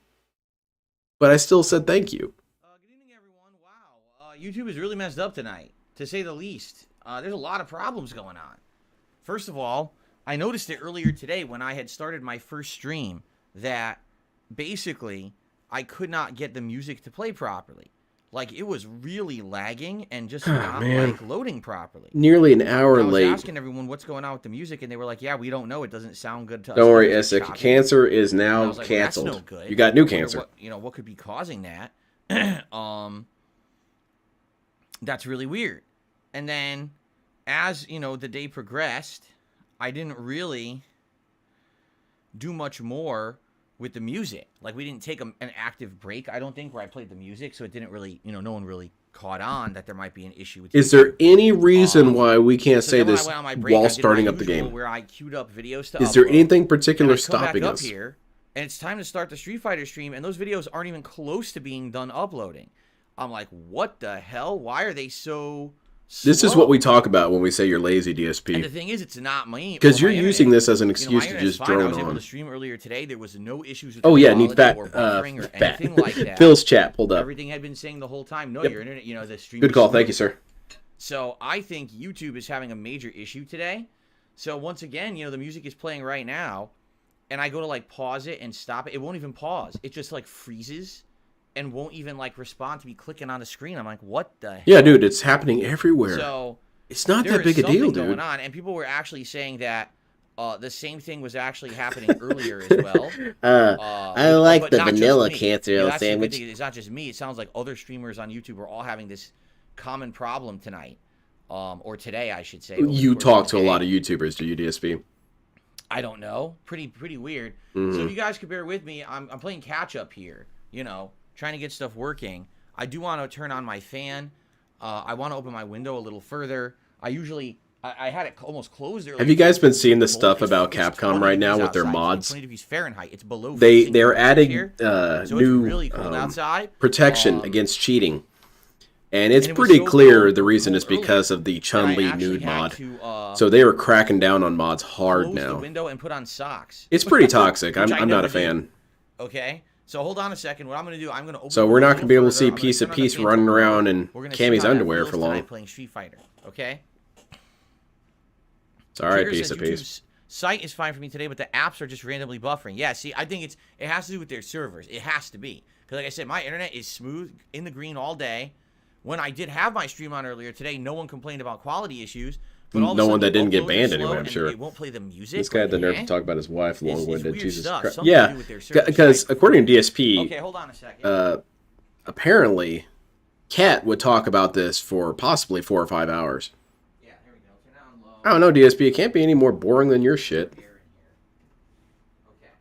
Speaker 1: but I still said thank you.
Speaker 4: Good evening, everyone. Wow, YouTube is really messed up tonight, to say the least. There's a lot of problems going on. First of all, I noticed it earlier today when I had started my first stream that basically I could not get the music to play properly. Like, it was really lagging and just not like loading properly.
Speaker 1: Nearly an hour
Speaker 4: I was
Speaker 1: late.
Speaker 4: asking everyone what's going on with the music, and they were like, "Yeah, we don't know. It doesn't sound good to us."
Speaker 1: Don't worry,
Speaker 4: It's
Speaker 1: Essek.
Speaker 4: choppy."
Speaker 1: Cancer is
Speaker 4: And I
Speaker 1: now
Speaker 4: was like, well, that's
Speaker 1: canceled.
Speaker 4: no good.
Speaker 1: You got new
Speaker 4: I wonder
Speaker 1: cancer.
Speaker 4: what could be causing that? That's really weird. And then, as the day progressed, I didn't really do much more with the music. Like, we didn't take an active break, I don't think, where I played the music, so it didn't really, no one really caught on that there might be an issue with
Speaker 1: Is there any reason why we can't
Speaker 4: so
Speaker 1: say
Speaker 4: then when
Speaker 1: this
Speaker 4: I went on my break, I
Speaker 1: while
Speaker 4: did my
Speaker 1: starting up the
Speaker 4: usual
Speaker 1: game?
Speaker 4: where I queued up videos to
Speaker 1: Is there
Speaker 4: upload,
Speaker 1: anything
Speaker 4: and
Speaker 1: particular
Speaker 4: I come back
Speaker 1: stopping
Speaker 4: up
Speaker 1: us?
Speaker 4: here, and it's time to start the Street Fighter stream, and those videos aren't even close to being done uploading. I'm like, what the hell? Why are they so slow?
Speaker 1: This is what we talk about when we say you're lazy,
Speaker 4: And the
Speaker 1: DSP.
Speaker 4: thing is, it's not me.
Speaker 1: Because
Speaker 4: or
Speaker 1: you're
Speaker 4: my
Speaker 1: using
Speaker 4: internet.
Speaker 1: this as an
Speaker 4: My
Speaker 1: excuse to
Speaker 4: internet's
Speaker 1: just
Speaker 4: fine. I
Speaker 1: drone
Speaker 4: was able
Speaker 1: on.
Speaker 4: to stream earlier today. There was no issues with
Speaker 1: Oh
Speaker 4: the
Speaker 1: yeah, need
Speaker 4: quality
Speaker 1: fat,
Speaker 4: or buffering or
Speaker 1: fat.
Speaker 4: anything like that.
Speaker 1: Phil's chat pulled up.
Speaker 4: Everything had been saying the whole time. No,
Speaker 1: Yep.
Speaker 4: your internet, the stream.
Speaker 1: Good
Speaker 4: was
Speaker 1: call, thank you,
Speaker 4: smooth.
Speaker 1: sir.
Speaker 4: So I think YouTube is having a major issue today. So once again, the music is playing right now, and I go to like pause it and stop it. It won't even pause. It just like freezes and won't even like respond to me clicking on the screen. I'm like, what the hell?
Speaker 1: Yeah, dude, it's happening everywhere.
Speaker 4: So
Speaker 1: It's not
Speaker 4: there
Speaker 1: that
Speaker 4: is
Speaker 1: big a deal,
Speaker 4: something
Speaker 1: dude.
Speaker 4: going on, and people were actually saying that the same thing was actually happening earlier as well.
Speaker 5: I like
Speaker 4: but
Speaker 5: the
Speaker 4: not just
Speaker 5: vanilla
Speaker 4: me.
Speaker 5: cancer
Speaker 4: That's the good
Speaker 5: sandwich.
Speaker 4: thing. It's not just me. It sounds like other streamers on YouTube are all having this common problem tonight, or today, I should say. over the
Speaker 1: You
Speaker 4: course
Speaker 1: talk
Speaker 4: the
Speaker 1: to a
Speaker 4: day.
Speaker 1: lot of YouTubers, do you, DSP?
Speaker 4: I don't know. Pretty weird.
Speaker 1: Mm-hmm.
Speaker 4: So if you guys could bear with me, I'm playing catch up here. Trying to get stuff working. I do want to turn on my fan. I want to open my window a little further. I had it almost closed earlier.
Speaker 1: Have you guys been seeing the
Speaker 4: It's
Speaker 1: stuff
Speaker 4: cold.
Speaker 1: about
Speaker 4: It's
Speaker 1: Capcom
Speaker 4: 20
Speaker 1: right now
Speaker 4: degrees
Speaker 1: with their
Speaker 4: outside.
Speaker 1: mods?
Speaker 4: 20 degrees Fahrenheit. It's below.
Speaker 1: They're
Speaker 4: freezing
Speaker 1: adding
Speaker 4: here. So it's
Speaker 1: new
Speaker 4: really cold outside.
Speaker 1: protection against cheating, and it's
Speaker 4: and it was
Speaker 1: pretty
Speaker 4: so
Speaker 1: clear
Speaker 4: cold
Speaker 1: the reason is
Speaker 4: earlier
Speaker 1: because of the
Speaker 4: that I
Speaker 1: Chun-Li
Speaker 4: actually
Speaker 1: nude
Speaker 4: had
Speaker 1: mod.
Speaker 4: to,
Speaker 1: So they are cracking down on mods hard
Speaker 4: close the
Speaker 1: now.
Speaker 4: window and put on socks.
Speaker 1: It's pretty toxic.
Speaker 4: Which
Speaker 1: I'm
Speaker 4: I
Speaker 1: not
Speaker 4: never
Speaker 1: a fan.
Speaker 4: did. Okay. So hold on a second. What I'm going to do, I'm going to open
Speaker 1: So
Speaker 4: the
Speaker 1: we're not
Speaker 4: window
Speaker 1: going to be able to
Speaker 4: further.
Speaker 1: see
Speaker 4: I'm gonna
Speaker 1: Piece
Speaker 4: turn
Speaker 1: of
Speaker 4: on the
Speaker 1: Piece
Speaker 4: fan
Speaker 1: running
Speaker 4: to low.
Speaker 1: around in
Speaker 4: We're gonna see
Speaker 1: Cammy's
Speaker 4: how that
Speaker 1: underwear
Speaker 4: feels
Speaker 1: for
Speaker 4: tonight
Speaker 1: long.
Speaker 4: playing Street Fighter. Okay.
Speaker 1: It's all right,
Speaker 4: Trigger
Speaker 1: Piece
Speaker 4: says
Speaker 1: of Piece.
Speaker 4: YouTube's site is fine for me today, but the apps are just randomly buffering. Yeah, see, I think it has to do with their servers. It has to be. Because like I said, my internet is smooth, in the green all day. When I did have my stream on earlier today, no one complained about quality issues. But all of a
Speaker 1: No
Speaker 4: sudden
Speaker 1: one that
Speaker 4: the
Speaker 1: didn't get
Speaker 4: uploads are
Speaker 1: banned
Speaker 4: slow
Speaker 1: anyway, I'm
Speaker 4: and
Speaker 1: sure.
Speaker 4: It won't play the music.
Speaker 1: This guy had the nerve
Speaker 4: eh?
Speaker 1: to talk about his wife
Speaker 4: It's
Speaker 1: long-winded.
Speaker 4: weird
Speaker 1: Jesus
Speaker 4: stuff.
Speaker 1: Christ.
Speaker 4: Something to
Speaker 1: Yeah,
Speaker 4: do with their servers.
Speaker 1: because
Speaker 4: Like,
Speaker 1: according to DSP,
Speaker 4: okay, hold on a second.
Speaker 1: apparently, Cat would talk about this for possibly 4 or 5 hours.
Speaker 4: Yeah, here we go. Turn down low.
Speaker 1: I don't know, DSP. It can't be any more boring than your shit.
Speaker 4: Okay.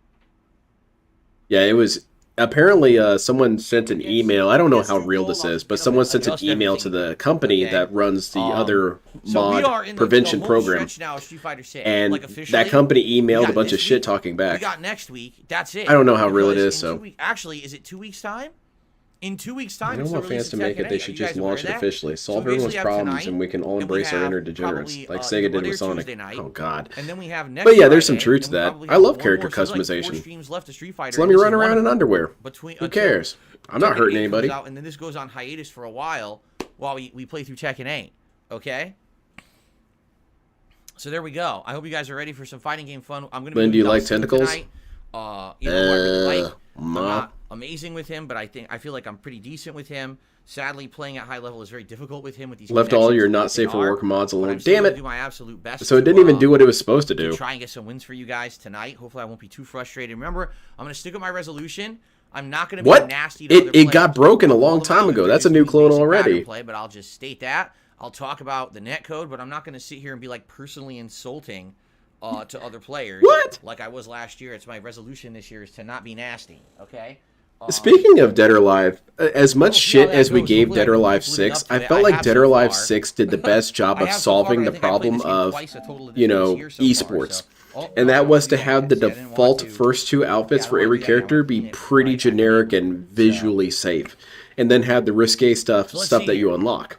Speaker 1: Yeah, it was. Apparently, someone sent an email. I don't know how real this is, but someone sent an email to the company that runs the other
Speaker 4: So we are
Speaker 1: mod
Speaker 4: in
Speaker 1: prevention
Speaker 4: the home
Speaker 1: program.
Speaker 4: stretch now of Street Fighter 6.
Speaker 1: And
Speaker 4: like officially,
Speaker 1: that company
Speaker 4: we
Speaker 1: emailed
Speaker 4: got
Speaker 1: a bunch
Speaker 4: this
Speaker 1: of shit
Speaker 4: week,
Speaker 1: talking
Speaker 4: We
Speaker 1: back.
Speaker 4: got next week. That's it.
Speaker 1: I don't know how real it
Speaker 4: Because
Speaker 1: is,
Speaker 4: in
Speaker 1: so.
Speaker 4: 2 weeks, actually, is it 2 weeks time? In 2 weeks time,
Speaker 1: I don't
Speaker 4: it's the
Speaker 1: want
Speaker 4: release
Speaker 1: fans to
Speaker 4: of
Speaker 1: make it.
Speaker 4: Tekken
Speaker 1: They
Speaker 4: 8.
Speaker 1: should
Speaker 4: Are you
Speaker 1: just
Speaker 4: guys aware
Speaker 1: launch
Speaker 4: of
Speaker 1: it
Speaker 4: that?
Speaker 1: officially.
Speaker 4: So
Speaker 1: Solve
Speaker 4: we
Speaker 1: everyone's
Speaker 4: basically have
Speaker 1: problems,
Speaker 4: tonight,
Speaker 1: and we can all
Speaker 4: and we
Speaker 1: embrace our
Speaker 4: have
Speaker 1: inner degenerates,
Speaker 4: probably,
Speaker 1: like Sega
Speaker 4: either
Speaker 1: did
Speaker 4: Monday
Speaker 1: with
Speaker 4: or
Speaker 1: Sonic.
Speaker 4: Tuesday night,
Speaker 1: Oh God!
Speaker 4: And then we have next
Speaker 1: But yeah, there's some
Speaker 4: Friday,
Speaker 1: truth to
Speaker 4: and we
Speaker 1: that.
Speaker 4: probably
Speaker 1: I
Speaker 4: have
Speaker 1: love
Speaker 4: one
Speaker 1: character
Speaker 4: more, so there's like 4
Speaker 1: customization.
Speaker 4: streams left of Street Fighter.
Speaker 1: So let me
Speaker 4: and this
Speaker 1: run
Speaker 4: is one
Speaker 1: around
Speaker 4: of
Speaker 1: in underwear.
Speaker 4: between,
Speaker 1: Who
Speaker 4: until
Speaker 1: cares? I'm not
Speaker 4: Tekken
Speaker 1: hurting
Speaker 4: 8 comes
Speaker 1: anybody.
Speaker 4: out, and then this goes on hiatus for a while we play through Tekken 8. Okay? So there we go. I hope you guys are ready for some fighting game fun. I'm going to be
Speaker 1: Lynn, do
Speaker 4: doing
Speaker 1: you like
Speaker 4: Dhalsim
Speaker 1: tentacles?
Speaker 4: tonight. Who I really like. I'm
Speaker 1: nah.
Speaker 4: not amazing with him, but I feel like I'm pretty decent with him. Sadly, playing at high level is very difficult with him with these
Speaker 1: Left all your
Speaker 4: connections
Speaker 1: not
Speaker 4: like they
Speaker 1: safe for
Speaker 4: are,
Speaker 1: work mods
Speaker 4: but
Speaker 1: alone.
Speaker 4: I'm still
Speaker 1: Damn
Speaker 4: gonna
Speaker 1: it!
Speaker 4: do my absolute best
Speaker 1: So it
Speaker 4: to,
Speaker 1: didn't even do what it was supposed to
Speaker 4: to
Speaker 1: do.
Speaker 4: try and get some wins for you guys tonight. Hopefully, I won't be too frustrated. Remember, I'm going to stick with my resolution. I'm not going to be
Speaker 1: What?
Speaker 4: nasty to other
Speaker 1: It got
Speaker 4: players.
Speaker 1: broken a
Speaker 4: All
Speaker 1: long
Speaker 4: of
Speaker 1: time
Speaker 4: my
Speaker 1: ago.
Speaker 4: other
Speaker 1: That's a
Speaker 4: videos
Speaker 1: new
Speaker 4: use
Speaker 1: clone
Speaker 4: basic
Speaker 1: already.
Speaker 4: pattern play, but I'll just state that. I'll talk about the netcode, but I'm not going to sit here and be like personally insulting to other players.
Speaker 1: What?
Speaker 4: Like I was last year. It's my resolution this year is to not be nasty. Okay.
Speaker 1: Speaking of Dead or Alive, as much
Speaker 4: we'll see
Speaker 1: shit
Speaker 4: how that
Speaker 1: as we
Speaker 4: goes.
Speaker 1: gave
Speaker 4: Hopefully I
Speaker 1: Dead or
Speaker 4: can
Speaker 1: Alive
Speaker 4: keep living
Speaker 1: 6,
Speaker 4: up to
Speaker 1: I
Speaker 4: it.
Speaker 1: felt
Speaker 4: I
Speaker 1: like
Speaker 4: have
Speaker 1: Dead
Speaker 4: so
Speaker 1: or Alive
Speaker 4: far.
Speaker 1: 6 did the best job
Speaker 4: I
Speaker 1: of
Speaker 4: have so far,
Speaker 1: solving
Speaker 4: but I
Speaker 1: the
Speaker 4: think I played
Speaker 1: problem
Speaker 4: this game
Speaker 1: of,
Speaker 4: twice a total of
Speaker 1: you
Speaker 4: this
Speaker 1: know,
Speaker 4: year so far,
Speaker 1: esports.
Speaker 4: so- Oh,
Speaker 1: And
Speaker 4: no,
Speaker 1: that was to
Speaker 4: yeah,
Speaker 1: have the
Speaker 4: I didn't want
Speaker 1: default
Speaker 4: to-
Speaker 1: first two outfits
Speaker 4: Yeah, I
Speaker 1: for
Speaker 4: don't
Speaker 1: every
Speaker 4: wanna do that. I
Speaker 1: character
Speaker 4: wanna
Speaker 1: be
Speaker 4: clean it
Speaker 1: pretty
Speaker 4: before I
Speaker 1: generic
Speaker 4: activate
Speaker 1: and
Speaker 4: it.
Speaker 1: visually safe. And then have the risque stuff
Speaker 4: So let's
Speaker 1: stuff
Speaker 4: see
Speaker 1: that you
Speaker 4: here.
Speaker 1: unlock.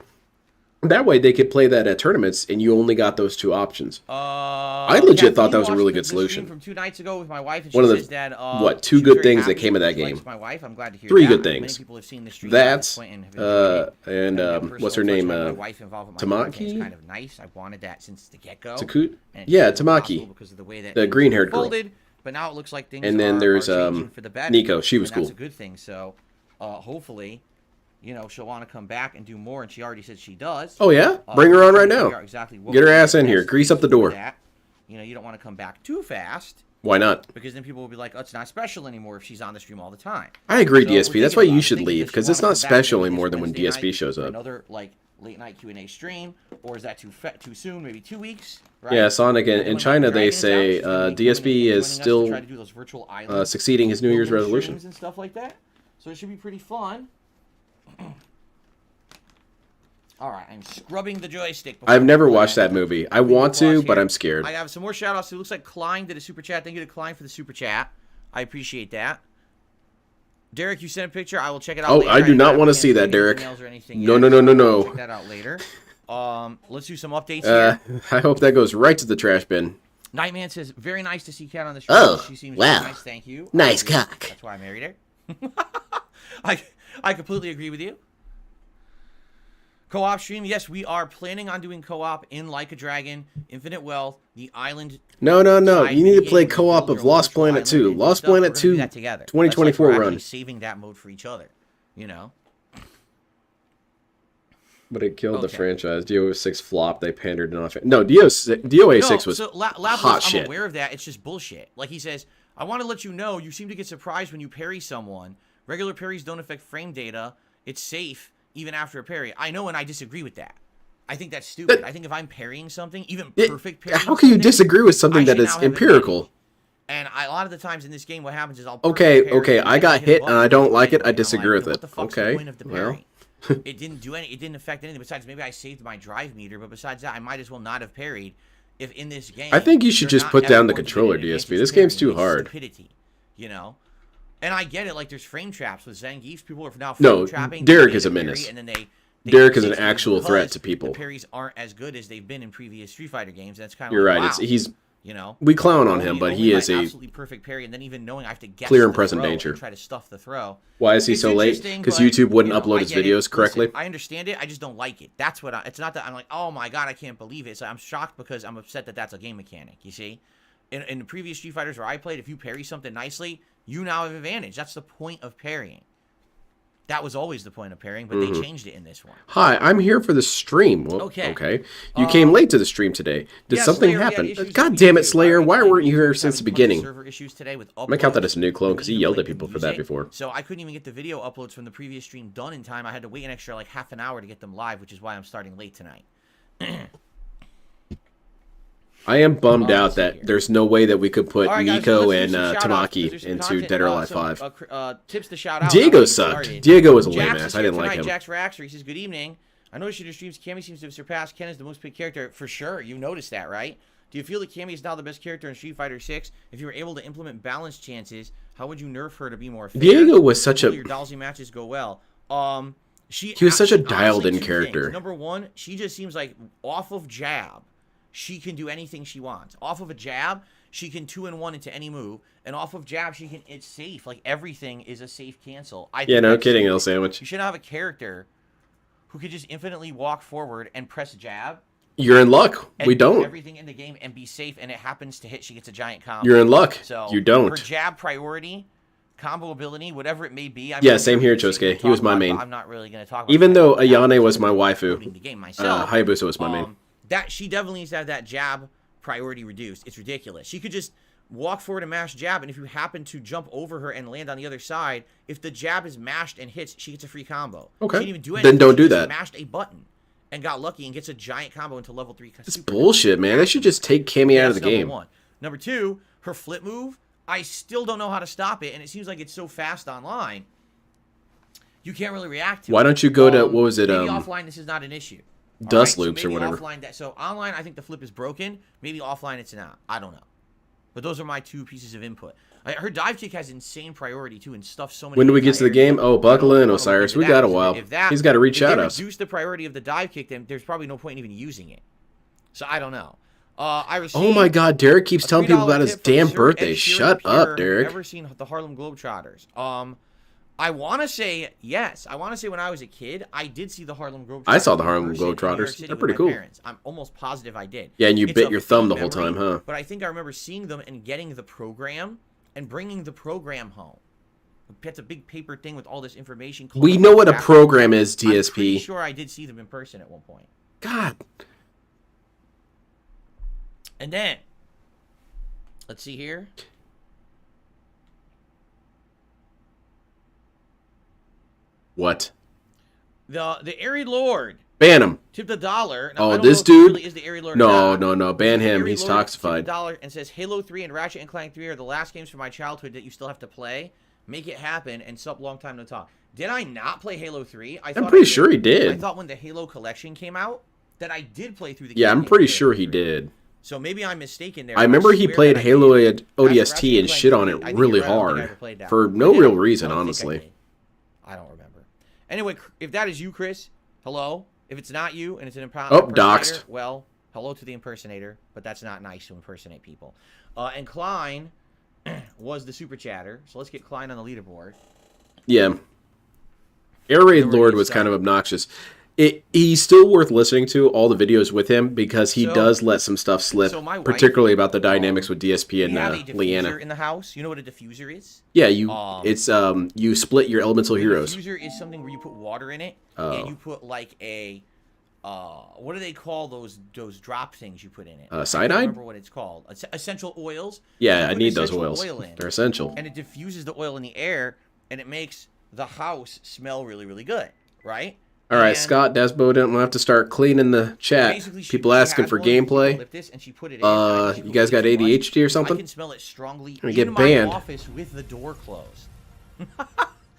Speaker 1: That way they could play that at tournaments and you only got those two options. I legit thought that was a really good solution.
Speaker 4: From 2 nights ago with my wife, and
Speaker 1: One
Speaker 4: she
Speaker 1: of the-
Speaker 4: says that,
Speaker 1: what, two
Speaker 4: she was
Speaker 1: good
Speaker 4: very
Speaker 1: things that
Speaker 4: happy.
Speaker 1: came of that
Speaker 4: She likes
Speaker 1: game.
Speaker 4: my wife. I'm glad to hear
Speaker 1: Three
Speaker 4: that.
Speaker 1: good
Speaker 4: Many
Speaker 1: things.
Speaker 4: people have seen the stream
Speaker 1: That,
Speaker 4: at this point and have enjoyed it.
Speaker 1: and
Speaker 4: Having that
Speaker 1: what's her
Speaker 4: personal
Speaker 1: name?
Speaker 4: touch, having my wife involved with my content is
Speaker 1: Tamaki?
Speaker 4: kind of nice. I wanted that since the get-go.
Speaker 1: Takut?
Speaker 4: And it
Speaker 1: Yeah,
Speaker 4: wasn't possible
Speaker 1: Tamaki.
Speaker 4: because of the way that
Speaker 1: The
Speaker 4: things
Speaker 1: green-haired girl.
Speaker 4: folded, but now it looks like things
Speaker 1: And then
Speaker 4: are
Speaker 1: there's,
Speaker 4: changing for the better.
Speaker 1: Nico. She was
Speaker 4: and that's
Speaker 1: cool.
Speaker 4: a good thing. So, hopefully, you know, she'll want to come back and do more, and she already said she does.
Speaker 1: Oh yeah? Bring her on right
Speaker 4: Figure
Speaker 1: now.
Speaker 4: out exactly what
Speaker 1: Get her
Speaker 4: would be
Speaker 1: ass
Speaker 4: the
Speaker 1: in here.
Speaker 4: best
Speaker 1: Grease up the
Speaker 4: for
Speaker 1: door.
Speaker 4: that. You know, you don't want to come back too fast
Speaker 1: Why not?
Speaker 4: because then people will be like, "Oh, it's not special anymore if she's on the stream all the time."
Speaker 1: I agree,
Speaker 4: So
Speaker 1: DSP.
Speaker 4: we're
Speaker 1: That's
Speaker 4: thinking
Speaker 1: why
Speaker 4: about
Speaker 1: you
Speaker 4: it.
Speaker 1: should
Speaker 4: Thinking
Speaker 1: leave,
Speaker 4: if
Speaker 1: because
Speaker 4: you
Speaker 1: it's
Speaker 4: wanna
Speaker 1: not
Speaker 4: come back
Speaker 1: special
Speaker 4: maybe
Speaker 1: anymore
Speaker 4: this
Speaker 1: than when
Speaker 4: Wednesday
Speaker 1: DSP
Speaker 4: night
Speaker 1: shows
Speaker 4: for
Speaker 1: up.
Speaker 4: Another like late night Q&A stream, or is that too soon? Maybe 2 weeks. Right?
Speaker 1: Yeah, Sonic, in
Speaker 4: When
Speaker 1: China they
Speaker 4: Dragon is out,
Speaker 1: say
Speaker 4: she's gonna be
Speaker 1: DSP
Speaker 4: joining
Speaker 1: is
Speaker 4: us to
Speaker 1: still
Speaker 4: try to do those virtual island
Speaker 1: succeeding his New Year's
Speaker 4: building
Speaker 1: resolution.
Speaker 4: streams and stuff like that. So it should be pretty fun. All right, I'm scrubbing the joystick.
Speaker 1: I've never
Speaker 4: before we
Speaker 1: watched
Speaker 4: play.
Speaker 1: that movie. I want to, but I'm scared.
Speaker 4: I have some more shout outs. It looks like Klein did a super chat. Thank you to Klein for the super chat. I appreciate that. Derek, you sent a picture. I will check it out
Speaker 1: Oh,
Speaker 4: later.
Speaker 1: I do not
Speaker 4: haven't
Speaker 1: want to
Speaker 4: had
Speaker 1: see
Speaker 4: any
Speaker 1: that, Derek.
Speaker 4: emails or anything
Speaker 1: No,
Speaker 4: yet,
Speaker 1: no, no,
Speaker 4: so
Speaker 1: no,
Speaker 4: I'll
Speaker 1: no.
Speaker 4: Check that out later. Let's do some updates here.
Speaker 1: I hope that goes right to the trash bin.
Speaker 4: Nightman says, very nice to see Kat on the stream.
Speaker 5: Oh,
Speaker 4: She seems
Speaker 5: wow.
Speaker 4: very nice. Thank you.
Speaker 5: Nice
Speaker 4: I agree.
Speaker 5: cock.
Speaker 4: That's why I married her. I completely agree with you. Co-op stream, yes, we are planning on doing co-op in Like a Dragon, Infinite Wealth, the Island.
Speaker 1: No, no, no.
Speaker 4: side
Speaker 1: You need to
Speaker 4: mini
Speaker 1: play
Speaker 4: game where you
Speaker 1: co-op
Speaker 4: build
Speaker 1: of
Speaker 4: your own
Speaker 1: Lost
Speaker 4: virtual
Speaker 1: Planet
Speaker 4: island
Speaker 1: 2.
Speaker 4: and do
Speaker 1: Lost
Speaker 4: stuff. We're
Speaker 1: Planet
Speaker 4: gonna do
Speaker 1: 2
Speaker 4: that together.
Speaker 1: 2024
Speaker 4: That's like we're
Speaker 1: run.
Speaker 4: actually saving that mode for each other, you know?
Speaker 1: But it killed the
Speaker 4: Okay.
Speaker 1: franchise. DOA 6 flopped. They pandered enough. No, DOA 6 was
Speaker 4: so
Speaker 1: hot
Speaker 4: I'm
Speaker 1: shit.
Speaker 4: aware of that. It's just bullshit. Like he says, I want to let you know, you seem to get surprised when you parry someone. Regular parries don't affect frame data. It's safe even after a parry. I know, and I disagree with that. I think that's stupid. I think if I'm parrying something, even perfect parrying
Speaker 1: How can you
Speaker 4: something,
Speaker 1: disagree with something
Speaker 4: I
Speaker 1: that
Speaker 4: should
Speaker 1: is
Speaker 4: now have an
Speaker 1: empirical?
Speaker 4: advantage. And a lot of the times in this game, what happens is I'll
Speaker 1: Okay,
Speaker 4: perfect parry
Speaker 1: okay,
Speaker 4: and
Speaker 1: I
Speaker 4: then
Speaker 1: got
Speaker 4: hit a
Speaker 1: hit
Speaker 4: button
Speaker 1: and I don't like it. I
Speaker 4: and I'm
Speaker 1: disagree
Speaker 4: like,
Speaker 1: with it.
Speaker 4: What the fuck's
Speaker 1: Okay,
Speaker 4: the point of the
Speaker 1: well.
Speaker 4: parry? It didn't do any. It didn't affect anything. Besides, maybe I saved my drive meter, but besides that, I might as well not have parried. If in this game,
Speaker 1: I think you should
Speaker 4: you're
Speaker 1: just
Speaker 4: not
Speaker 1: put
Speaker 4: ever
Speaker 1: down the
Speaker 4: going to get
Speaker 1: controller,
Speaker 4: an advantage
Speaker 1: DSP. This game's too
Speaker 4: parrying. It's
Speaker 1: hard.
Speaker 4: Stupidity, you know. And I get it. Like there's frame traps with Zangief's. People are now frame
Speaker 1: No,
Speaker 4: trapping.
Speaker 1: Derek
Speaker 4: they
Speaker 1: is a
Speaker 4: parry,
Speaker 1: menace.
Speaker 4: And then they
Speaker 1: Derek is an
Speaker 4: say
Speaker 1: actual
Speaker 4: because
Speaker 1: threat to people.
Speaker 4: The parries aren't as good as they've been in previous Street Fighter games. That's kind of
Speaker 1: You're
Speaker 4: like,
Speaker 1: right.
Speaker 4: Wow,
Speaker 1: He's
Speaker 4: you know.
Speaker 1: we clown on him, but he is a
Speaker 4: absolutely perfect parry, and then even knowing I have to guess
Speaker 1: clear and
Speaker 4: the
Speaker 1: present
Speaker 4: throw
Speaker 1: danger.
Speaker 4: and try to stuff the throw.
Speaker 1: Why is he
Speaker 4: It's
Speaker 1: so late?
Speaker 4: interesting,
Speaker 1: Because
Speaker 4: but,
Speaker 1: YouTube wouldn't
Speaker 4: you know,
Speaker 1: upload
Speaker 4: I
Speaker 1: his
Speaker 4: get it.
Speaker 1: videos correctly.
Speaker 4: Listen, I understand it. I just don't like it. That's what. It's not that I'm like, oh my god, I can't believe it. So I'm shocked because I'm upset that that's a game mechanic. You see, in the previous Street Fighters where I played, if you parry something nicely, you now have advantage. That's the point of parrying. That was always the point of parrying, but they changed it in this one.
Speaker 1: Hi, I'm here for the stream. Well,
Speaker 4: Okay.
Speaker 1: You came late to the stream today. Did
Speaker 4: Yeah,
Speaker 1: something
Speaker 4: Slayer, we had
Speaker 1: happen?
Speaker 4: issues
Speaker 1: God
Speaker 4: with
Speaker 1: damn it,
Speaker 4: YouTube.
Speaker 1: Slayer. Why
Speaker 4: Apparently,
Speaker 1: weren't you here
Speaker 4: YouTube's
Speaker 1: since the
Speaker 4: having a bunch of
Speaker 1: beginning?
Speaker 4: server issues today with
Speaker 1: I'm gonna count that
Speaker 4: uploads.
Speaker 1: as a new clone because he
Speaker 4: Even,
Speaker 1: yelled
Speaker 4: like,
Speaker 1: at people
Speaker 4: the
Speaker 1: for that
Speaker 4: music.
Speaker 1: before.
Speaker 4: So I couldn't even get the video uploads from the previous stream done in time. I had to wait an extra like half an hour to get them live, which is why I'm starting late tonight.
Speaker 1: I am bummed out
Speaker 4: let's see
Speaker 1: that
Speaker 4: here.
Speaker 1: there's no way that we could put
Speaker 4: All right, guys,
Speaker 1: Nico
Speaker 4: so let's
Speaker 1: and
Speaker 4: do some shout-outs, 'cause
Speaker 1: Tamaki
Speaker 4: there's some
Speaker 1: into
Speaker 4: content,
Speaker 1: Dead or Alive
Speaker 4: some,
Speaker 1: 5.
Speaker 4: tips to shout out.
Speaker 1: Diego
Speaker 4: I'll get
Speaker 1: sucked.
Speaker 4: started.
Speaker 1: Diego was a
Speaker 4: Jax
Speaker 1: lame
Speaker 4: is
Speaker 1: ass. I
Speaker 4: here
Speaker 1: didn't like
Speaker 4: tonight.
Speaker 1: him.
Speaker 4: Jax Raxer, he says, good evening. I noticed your streams, Cammy seems to have surpassed Ken as the most picked character. For sure, you noticed that, right? Do you feel that Cammy is now the best character in Street Fighter 6? If you were able to implement balance chances, how would you nerf her to be more fair?
Speaker 1: Diego was such
Speaker 4: Will
Speaker 1: a-
Speaker 4: your Dhalsim matches go well? He
Speaker 1: was such a
Speaker 4: honestly,
Speaker 1: dialed-in
Speaker 4: two
Speaker 1: character.
Speaker 4: things. Number one, she just seems like off of jab, she can do anything she wants. Off of a jab, she can 2-in-1 into any move, and off of jab, it's safe. Like everything is a safe cancel. I
Speaker 1: Yeah,
Speaker 4: think
Speaker 1: no
Speaker 4: that's
Speaker 1: kidding,
Speaker 4: stupid.
Speaker 1: L Sandwich.
Speaker 4: You should have a character who could just infinitely walk forward and press jab.
Speaker 1: You're in luck.
Speaker 4: And
Speaker 1: We
Speaker 4: do
Speaker 1: don't.
Speaker 4: everything in the game and be safe, and it happens to hit. She gets a giant combo.
Speaker 1: You're in luck.
Speaker 4: So
Speaker 1: You don't.
Speaker 4: Her jab priority, combo ability, whatever it may be.
Speaker 1: Yeah, same here, Chosuke. He was my main.
Speaker 4: I'm not really going to talk about
Speaker 1: Even
Speaker 4: that.
Speaker 1: though
Speaker 4: I'm
Speaker 1: Ayane was
Speaker 4: just
Speaker 1: my
Speaker 4: including
Speaker 1: waifu,
Speaker 4: the game myself.
Speaker 1: Hayabusa was my main.
Speaker 4: That she definitely needs to have that jab priority reduced. It's ridiculous. She could just walk forward and mash jab, and if you happen to jump over her and land on the other side, if the jab is mashed and hits, she gets a free combo.
Speaker 1: Okay.
Speaker 4: She didn't even do
Speaker 1: Then
Speaker 4: anything.
Speaker 1: don't
Speaker 4: She
Speaker 1: do
Speaker 4: just
Speaker 1: that.
Speaker 4: Mashed a button and got lucky and gets a giant combo into level 3.
Speaker 1: It's bullshit, man. They should just take Cammy out of the
Speaker 4: That's number
Speaker 1: game.
Speaker 4: one. Number two, her flip move I still don't know how to stop it, and it seems like it's so fast online. You can't really react to it.
Speaker 1: Why don't you go to, what was it?
Speaker 4: Maybe offline, this is not an issue.
Speaker 1: Dust
Speaker 4: All right?
Speaker 1: loops
Speaker 4: so
Speaker 1: or whatever.
Speaker 4: Offline, so online, I think the flip is broken. Maybe offline, it's not. I don't know. But those are my 2 pieces of input. Her dive kick has insane priority, too, and stuff so many.
Speaker 1: When do we get to the game? Oh, buckle in, Osiris. We got a while. He's got to reach out us.
Speaker 4: If they reduce the priority of the dive kick, then there's probably no point in even using it. So I don't know. I received
Speaker 1: Oh my God, Derek keeps telling people about his
Speaker 4: tip from
Speaker 1: damn
Speaker 4: Sir
Speaker 1: birthday.
Speaker 4: Ed Sheeran
Speaker 1: Shut
Speaker 4: Pure.
Speaker 1: up,
Speaker 4: Have
Speaker 1: Derek.
Speaker 4: you ever seen the Harlem Globetrotters? I want to say yes. I want to say when I was a kid, I did see the Harlem Globetrotters.
Speaker 1: I saw the Harlem
Speaker 4: in New York
Speaker 1: Globetrotters.
Speaker 4: City
Speaker 1: They're
Speaker 4: with
Speaker 1: pretty
Speaker 4: my
Speaker 1: cool.
Speaker 4: parents. I'm almost positive I did.
Speaker 1: Yeah, and you
Speaker 4: It's
Speaker 1: bit
Speaker 4: a
Speaker 1: your thumb the
Speaker 4: faint
Speaker 1: whole time,
Speaker 4: memory,
Speaker 1: huh?
Speaker 4: But I think I remember seeing them and getting the program and bringing the program home. It's a big paper thing with all this information.
Speaker 1: We know what a program is,
Speaker 4: I'm pretty
Speaker 1: DSP.
Speaker 4: sure I did see them in person at one point.
Speaker 1: God.
Speaker 4: And then, let's see here.
Speaker 1: What?
Speaker 4: The Airy Lord
Speaker 1: Ban him.
Speaker 4: tipped $1. Now,
Speaker 1: Oh,
Speaker 4: I don't
Speaker 1: this
Speaker 4: know if he
Speaker 1: dude?
Speaker 4: really is the Airy Lord or
Speaker 1: No,
Speaker 4: not.
Speaker 1: no, no. Ban him.
Speaker 4: Airy
Speaker 1: He's
Speaker 4: Lord
Speaker 1: toxified.
Speaker 4: tipped $1 and says Halo 3 and Ratchet and Clank 3 are the last games from my childhood that you still have to play. Make it happen and sup long time no talk. Did I not play Halo 3?
Speaker 1: I'm pretty sure he
Speaker 4: I
Speaker 1: did.
Speaker 4: thought when the Halo collection came out that I did play through the
Speaker 1: Yeah, I'm
Speaker 4: campaign
Speaker 1: pretty
Speaker 4: of
Speaker 1: sure
Speaker 4: Halo
Speaker 1: he
Speaker 4: 3.
Speaker 1: did.
Speaker 4: So maybe I'm mistaken there.
Speaker 1: I remember he
Speaker 4: swear
Speaker 1: played
Speaker 4: that I
Speaker 1: Halo
Speaker 4: did.
Speaker 1: ODST
Speaker 4: Ratchet
Speaker 1: and
Speaker 4: Clank
Speaker 1: shit on
Speaker 4: 3,
Speaker 1: it
Speaker 4: I think
Speaker 1: really
Speaker 4: you're right. I don't think I
Speaker 1: hard.
Speaker 4: ever played that
Speaker 1: For
Speaker 4: one.
Speaker 1: no
Speaker 4: I
Speaker 1: real
Speaker 4: did.
Speaker 1: reason,
Speaker 4: I don't think I
Speaker 1: honestly.
Speaker 4: did. I don't remember. Anyway, if that is you, Chris, hello. If it's not you and it's an impersonator,
Speaker 1: doxed.
Speaker 4: well, hello to the impersonator, but that's not nice to impersonate people. And Klein was the super chatter, so let's get Klein on the leaderboard.
Speaker 1: Yeah. Air Raid
Speaker 4: Never
Speaker 1: Lord
Speaker 4: gets
Speaker 1: was kind
Speaker 4: done.
Speaker 1: of obnoxious. He's still worth listening to, all the videos with him, because he
Speaker 4: So-
Speaker 1: does let some stuff slip,
Speaker 4: so my wife,
Speaker 1: particularly about the dynamics with DSP
Speaker 4: We
Speaker 1: and
Speaker 4: have a diffuser
Speaker 1: Leanna.
Speaker 4: in the house. You know what a diffuser is?
Speaker 1: Yeah, you split your elemental
Speaker 4: A
Speaker 1: heroes.
Speaker 4: diffuser is something where you put water in it,
Speaker 1: Oh.
Speaker 4: and you put like a, what do they call those drop things you put in it? I can't
Speaker 1: Cyanide?
Speaker 4: remember what it's called. Essential oils.
Speaker 1: Yeah,
Speaker 4: You
Speaker 1: I
Speaker 4: put
Speaker 1: need those
Speaker 4: essential
Speaker 1: oils.
Speaker 4: oil in,
Speaker 1: They're essential.
Speaker 4: and it diffuses the oil in the air, and it makes the house smell really, really good, right?
Speaker 1: All right,
Speaker 4: And
Speaker 1: Scott Desbo didn't have to start cleaning the chat.
Speaker 4: basically
Speaker 1: People
Speaker 4: she
Speaker 1: asking
Speaker 4: has
Speaker 1: for
Speaker 4: one, she
Speaker 1: gameplay.
Speaker 4: eucalyptus, and she put it in. I think she
Speaker 1: You
Speaker 4: put
Speaker 1: guys got
Speaker 4: way too much.
Speaker 1: ADHD or
Speaker 4: I
Speaker 1: something?
Speaker 4: can smell it strongly
Speaker 1: Gonna
Speaker 4: in
Speaker 1: get
Speaker 4: my
Speaker 1: banned.
Speaker 4: office with the door closed.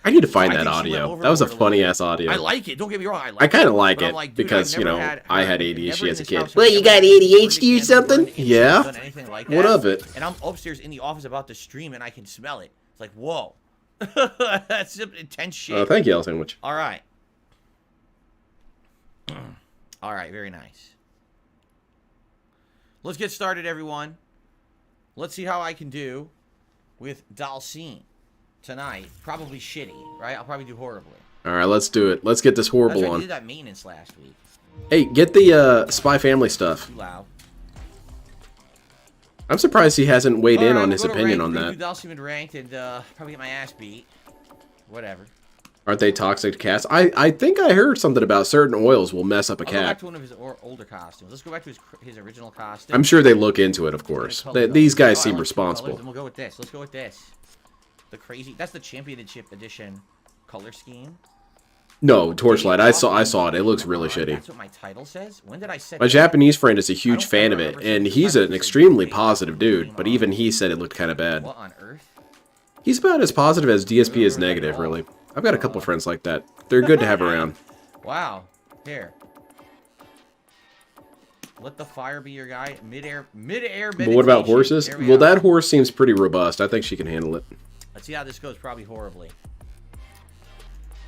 Speaker 1: I need to find
Speaker 4: I
Speaker 1: that
Speaker 4: think she went
Speaker 1: audio. That was a
Speaker 4: overboard a little
Speaker 1: funny
Speaker 4: bit.
Speaker 1: ass audio.
Speaker 4: I like it. Don't get me wrong. I like
Speaker 1: I kind
Speaker 4: it.
Speaker 1: of like
Speaker 4: But I'm
Speaker 1: it
Speaker 4: like, dude,
Speaker 1: because,
Speaker 4: I've
Speaker 1: you
Speaker 4: never
Speaker 1: know,
Speaker 4: had
Speaker 1: I
Speaker 4: her-
Speaker 1: had
Speaker 4: never
Speaker 1: ADHD
Speaker 4: in
Speaker 1: as a
Speaker 4: this
Speaker 1: kid.
Speaker 4: house,
Speaker 5: What,
Speaker 4: I've
Speaker 5: you
Speaker 4: never
Speaker 5: got
Speaker 4: had
Speaker 5: ADHD or
Speaker 4: burn
Speaker 5: something?
Speaker 4: and she's
Speaker 1: Yeah.
Speaker 4: done anything like
Speaker 1: What
Speaker 4: that.
Speaker 1: of it?
Speaker 4: And I'm upstairs in the office about to stream, and I can smell it. It's like, whoa. That's some intense shit.
Speaker 1: Thank you, L Sandwich.
Speaker 4: All right. All right, very nice. Let's get started, everyone. Let's see how I can do with Dhalsim tonight. Probably shitty, right? I'll probably do horribly.
Speaker 1: All right, let's do it. Let's get this
Speaker 4: That's
Speaker 1: horrible
Speaker 4: right, I
Speaker 1: on.
Speaker 4: did that maintenance last week.
Speaker 1: Hey, get the Spy Family stuff.
Speaker 4: Too loud.
Speaker 1: I'm surprised he hasn't weighed in
Speaker 4: Alright,
Speaker 1: on
Speaker 4: we'll
Speaker 1: his
Speaker 4: go to
Speaker 1: opinion
Speaker 4: ranked,
Speaker 1: on
Speaker 4: we'll
Speaker 1: that.
Speaker 4: do Dhalsim in ranked and probably get my ass beat. Whatever.
Speaker 1: Aren't they toxic cats? I think I heard something about certain oils will mess up a
Speaker 4: I'll go back
Speaker 1: cat.
Speaker 4: to one of his older costumes. Let's go back to his original costume.
Speaker 1: I'm sure they look into it, of course. These guys seem responsible.
Speaker 4: Then we'll go with this. Let's go with this. The crazy. That's the championship edition color scheme.
Speaker 1: No, Torchlight. I saw it. It looks really shitty.
Speaker 4: That's what my title says. When did I set
Speaker 1: My
Speaker 4: that?
Speaker 1: Japanese friend is a huge
Speaker 4: don't
Speaker 1: fan of
Speaker 4: ever
Speaker 1: it,
Speaker 4: remember
Speaker 1: and
Speaker 4: seeing
Speaker 1: he's
Speaker 4: the
Speaker 1: an
Speaker 4: title
Speaker 1: extremely
Speaker 4: say
Speaker 1: positive dude,
Speaker 4: game
Speaker 1: but
Speaker 4: on.
Speaker 1: even he said it looked kind of bad.
Speaker 4: What on earth?
Speaker 1: He's about as positive as DSP is negative, really. I've got a couple friends like that. They're good to have around.
Speaker 4: Wow. Here. Let the fire be your guide. Midair
Speaker 1: But what about
Speaker 4: meditation.
Speaker 1: horses?
Speaker 4: There we
Speaker 1: Well,
Speaker 4: are.
Speaker 1: that horse seems pretty robust. I think she can handle it.
Speaker 4: Let's see how this goes. Probably horribly.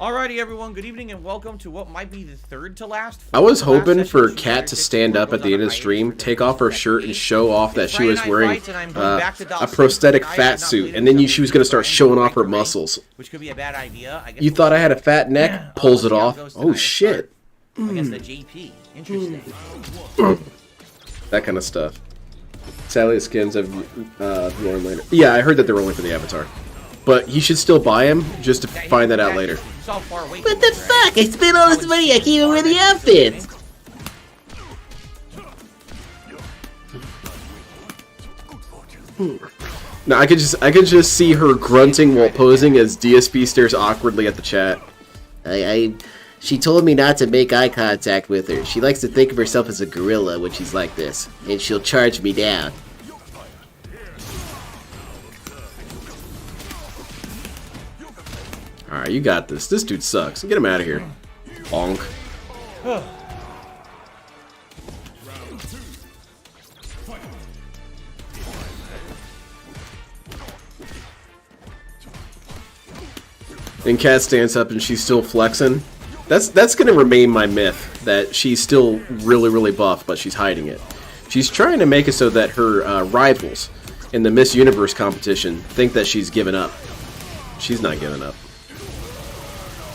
Speaker 4: Alrighty, everyone. Good evening and welcome to what might be the third to last.
Speaker 1: I was
Speaker 4: fourth to last
Speaker 1: hoping
Speaker 4: session
Speaker 1: for
Speaker 4: of
Speaker 1: Kat to
Speaker 4: Super
Speaker 1: stand
Speaker 4: Bowl.
Speaker 1: up at the end of the stream, take off her shirt, and show off that
Speaker 4: It's
Speaker 1: she was
Speaker 4: Friday Night
Speaker 1: wearing
Speaker 4: Fights, and I'm going back to
Speaker 1: a
Speaker 4: Dhalsim.
Speaker 1: prosthetic
Speaker 4: I
Speaker 1: fat
Speaker 4: have not
Speaker 1: suit,
Speaker 4: played
Speaker 1: and then
Speaker 4: until
Speaker 1: she was going to start
Speaker 4: we're
Speaker 1: showing
Speaker 4: going
Speaker 1: off her
Speaker 4: rank to rank,
Speaker 1: muscles.
Speaker 4: which could be a bad idea. I guess
Speaker 1: You thought I had a fat neck? Pulls it
Speaker 4: let's see how
Speaker 1: off.
Speaker 4: goes
Speaker 1: Oh
Speaker 4: tonight.
Speaker 1: shit!
Speaker 4: Against the JP. Interesting.
Speaker 1: That kind of stuff. Sadly, the skins have worn later. Yeah, I heard that they're only for the avatar, but you should still buy them just to
Speaker 4: Yeah,
Speaker 1: find that out later.
Speaker 4: It's all far away
Speaker 5: What
Speaker 4: from
Speaker 5: the
Speaker 4: you, right?
Speaker 5: fuck? I spent all this money, I can't even wear the outfits!
Speaker 1: No, I could just see her grunting while posing as DSP stares awkwardly at the chat.
Speaker 5: She told me not to make eye contact with her. She likes to think of herself as a gorilla when she's like this, and she'll charge me down.
Speaker 1: Alright, you got this. This dude sucks. Get him out of here. Bonk. And Kat stands up and she's still flexing. That's gonna remain my myth, that she's still really buff, but she's hiding it. She's trying to make it so that her rivals in the Miss Universe competition think that she's given up. She's not giving up.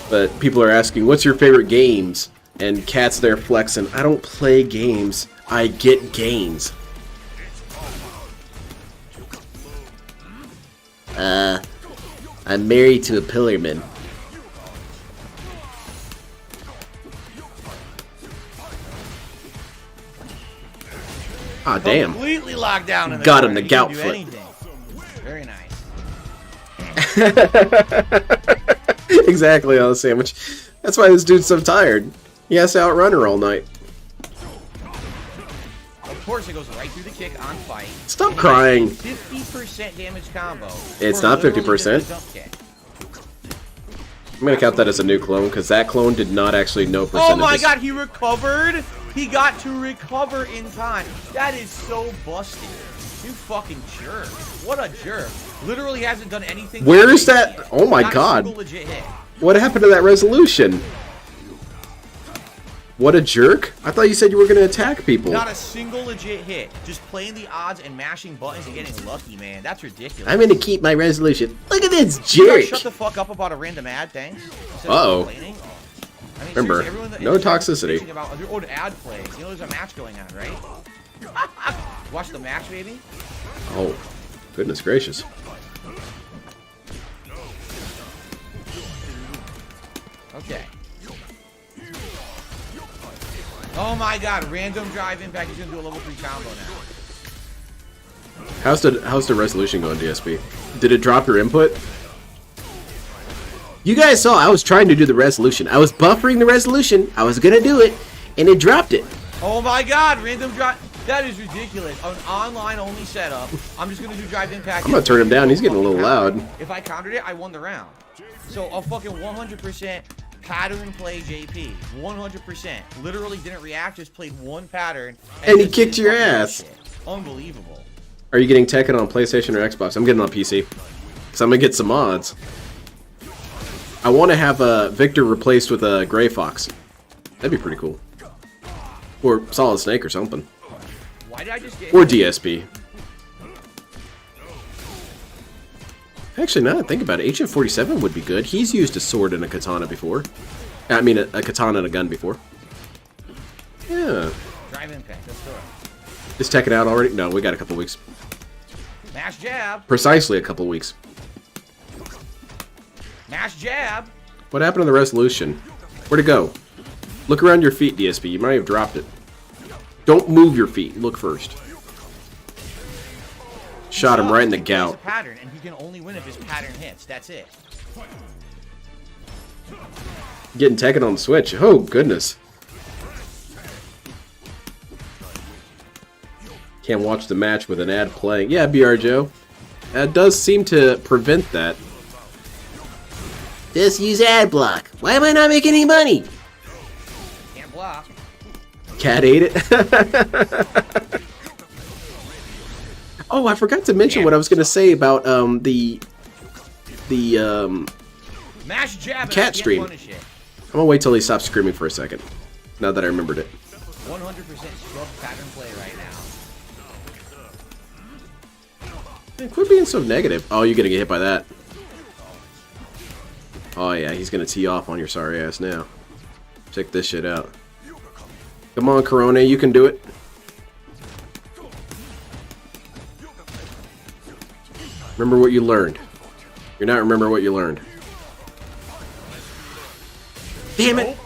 Speaker 1: But people are asking, what's your favorite games? And Kat's there flexing. I don't play games. I get gains.
Speaker 5: I'm married to a pillarman.
Speaker 1: Ah, damn.
Speaker 4: Completely locked down in the
Speaker 1: Got him
Speaker 4: corner.
Speaker 1: the
Speaker 4: He
Speaker 1: gout
Speaker 4: didn't do
Speaker 1: foot.
Speaker 4: anything. Very nice.
Speaker 1: Exactly on the sandwich. That's why this dude's so tired. He has to outrun her all night.
Speaker 4: Of course, it goes right through the kick on fight.
Speaker 1: Stop crying.
Speaker 4: 50% damage combo.
Speaker 1: It's
Speaker 4: for
Speaker 1: not
Speaker 4: literally
Speaker 1: 50%.
Speaker 4: just a jump kick.
Speaker 1: I'm gonna count that as a new clone, because that clone did not actually know percentages.
Speaker 4: Oh my god, he recovered? He got to recover in time. That is so busted. You fucking jerk. What a jerk. Literally hasn't done anything.
Speaker 1: Where is that? Oh my
Speaker 4: Not a
Speaker 1: god.
Speaker 4: single legit hit.
Speaker 1: What happened to that resolution? What a jerk. I thought you said you were gonna attack people.
Speaker 4: Not a single legit hit. Just playing the odds and mashing buttons and getting lucky, man. That's ridiculous.
Speaker 5: I'm gonna keep my resolution. Look at this
Speaker 4: You guys
Speaker 5: jerk.
Speaker 4: shut the fuck up about a random ad, thanks. Instead of
Speaker 1: Uh-oh.
Speaker 4: complaining. I mean,
Speaker 1: Remember,
Speaker 4: seriously, everyone
Speaker 1: no
Speaker 4: is
Speaker 1: toxicity.
Speaker 4: bitching about an ad play. You know there's a match going on, right? Watch the match, baby.
Speaker 1: Oh, goodness gracious.
Speaker 4: Okay. Oh my god, random drive impact. He's gonna do a level 3 combo now.
Speaker 1: How's the resolution going, DSP? Did it drop your input?
Speaker 5: You guys saw I was trying to do the resolution. I was buffering the resolution. I was gonna do it, and it dropped it.
Speaker 4: Oh my god, random drive. That is ridiculous. An online only setup. I'm just gonna do drive impact.
Speaker 1: I'm gonna turn him down. He's getting a little loud.
Speaker 4: If I countered it, I won the round. So a fucking 100% pattern play JP. 100%. Literally didn't react, just played one pattern.
Speaker 1: And he
Speaker 4: just
Speaker 1: kicked
Speaker 4: did
Speaker 1: your
Speaker 4: fucking
Speaker 1: ass.
Speaker 4: shit. Unbelievable.
Speaker 1: Are you getting Tekken on PlayStation or Xbox? I'm getting on PC. Because I'm gonna get some mods. I want to have Victor replaced with a Gray Fox. That'd be pretty cool. Or Solid Snake or something.
Speaker 4: Why did I just get
Speaker 1: Or DSP. Actually, now that I think about it, Agent 47 would be good. He's used a sword and a katana before. I mean, a katana and a gun before. Yeah.
Speaker 4: drive impact? Let's go.
Speaker 1: Is Tekken out already? No, we got a couple weeks.
Speaker 4: Mash jab.
Speaker 1: Precisely a couple weeks.
Speaker 4: Mash jab.
Speaker 1: What happened to the resolution? Where'd it go? Look around your feet, DSP. You might have dropped it. Don't move your feet. Look first. Shot him right in the
Speaker 4: He plays
Speaker 1: gout.
Speaker 4: a pattern, and he can only win if his pattern hits. That's it.
Speaker 1: Getting Tekken on the Switch. Oh, goodness. Can't watch the match with an ad playing. Yeah, BR Joe. That does seem to prevent that.
Speaker 5: Just use ad block. Why am I not making any money?
Speaker 4: Can't block.
Speaker 1: Cat ate it. Oh, I forgot to mention what I was going to say about the
Speaker 4: Mash jab. and I
Speaker 1: cat
Speaker 4: can't
Speaker 1: stream.
Speaker 4: punish it.
Speaker 1: I'm gonna wait till he stops screaming for a second. Now that I remembered it.
Speaker 4: 100% scrub pattern play right now.
Speaker 1: Man, quit being so negative. Oh, you're gonna get hit by that. Oh yeah, he's gonna tee off on your sorry ass now. Check this shit out. Come on, Corona, you can do it. Remember what you learned. You're not remember what you learned.
Speaker 5: Damn it.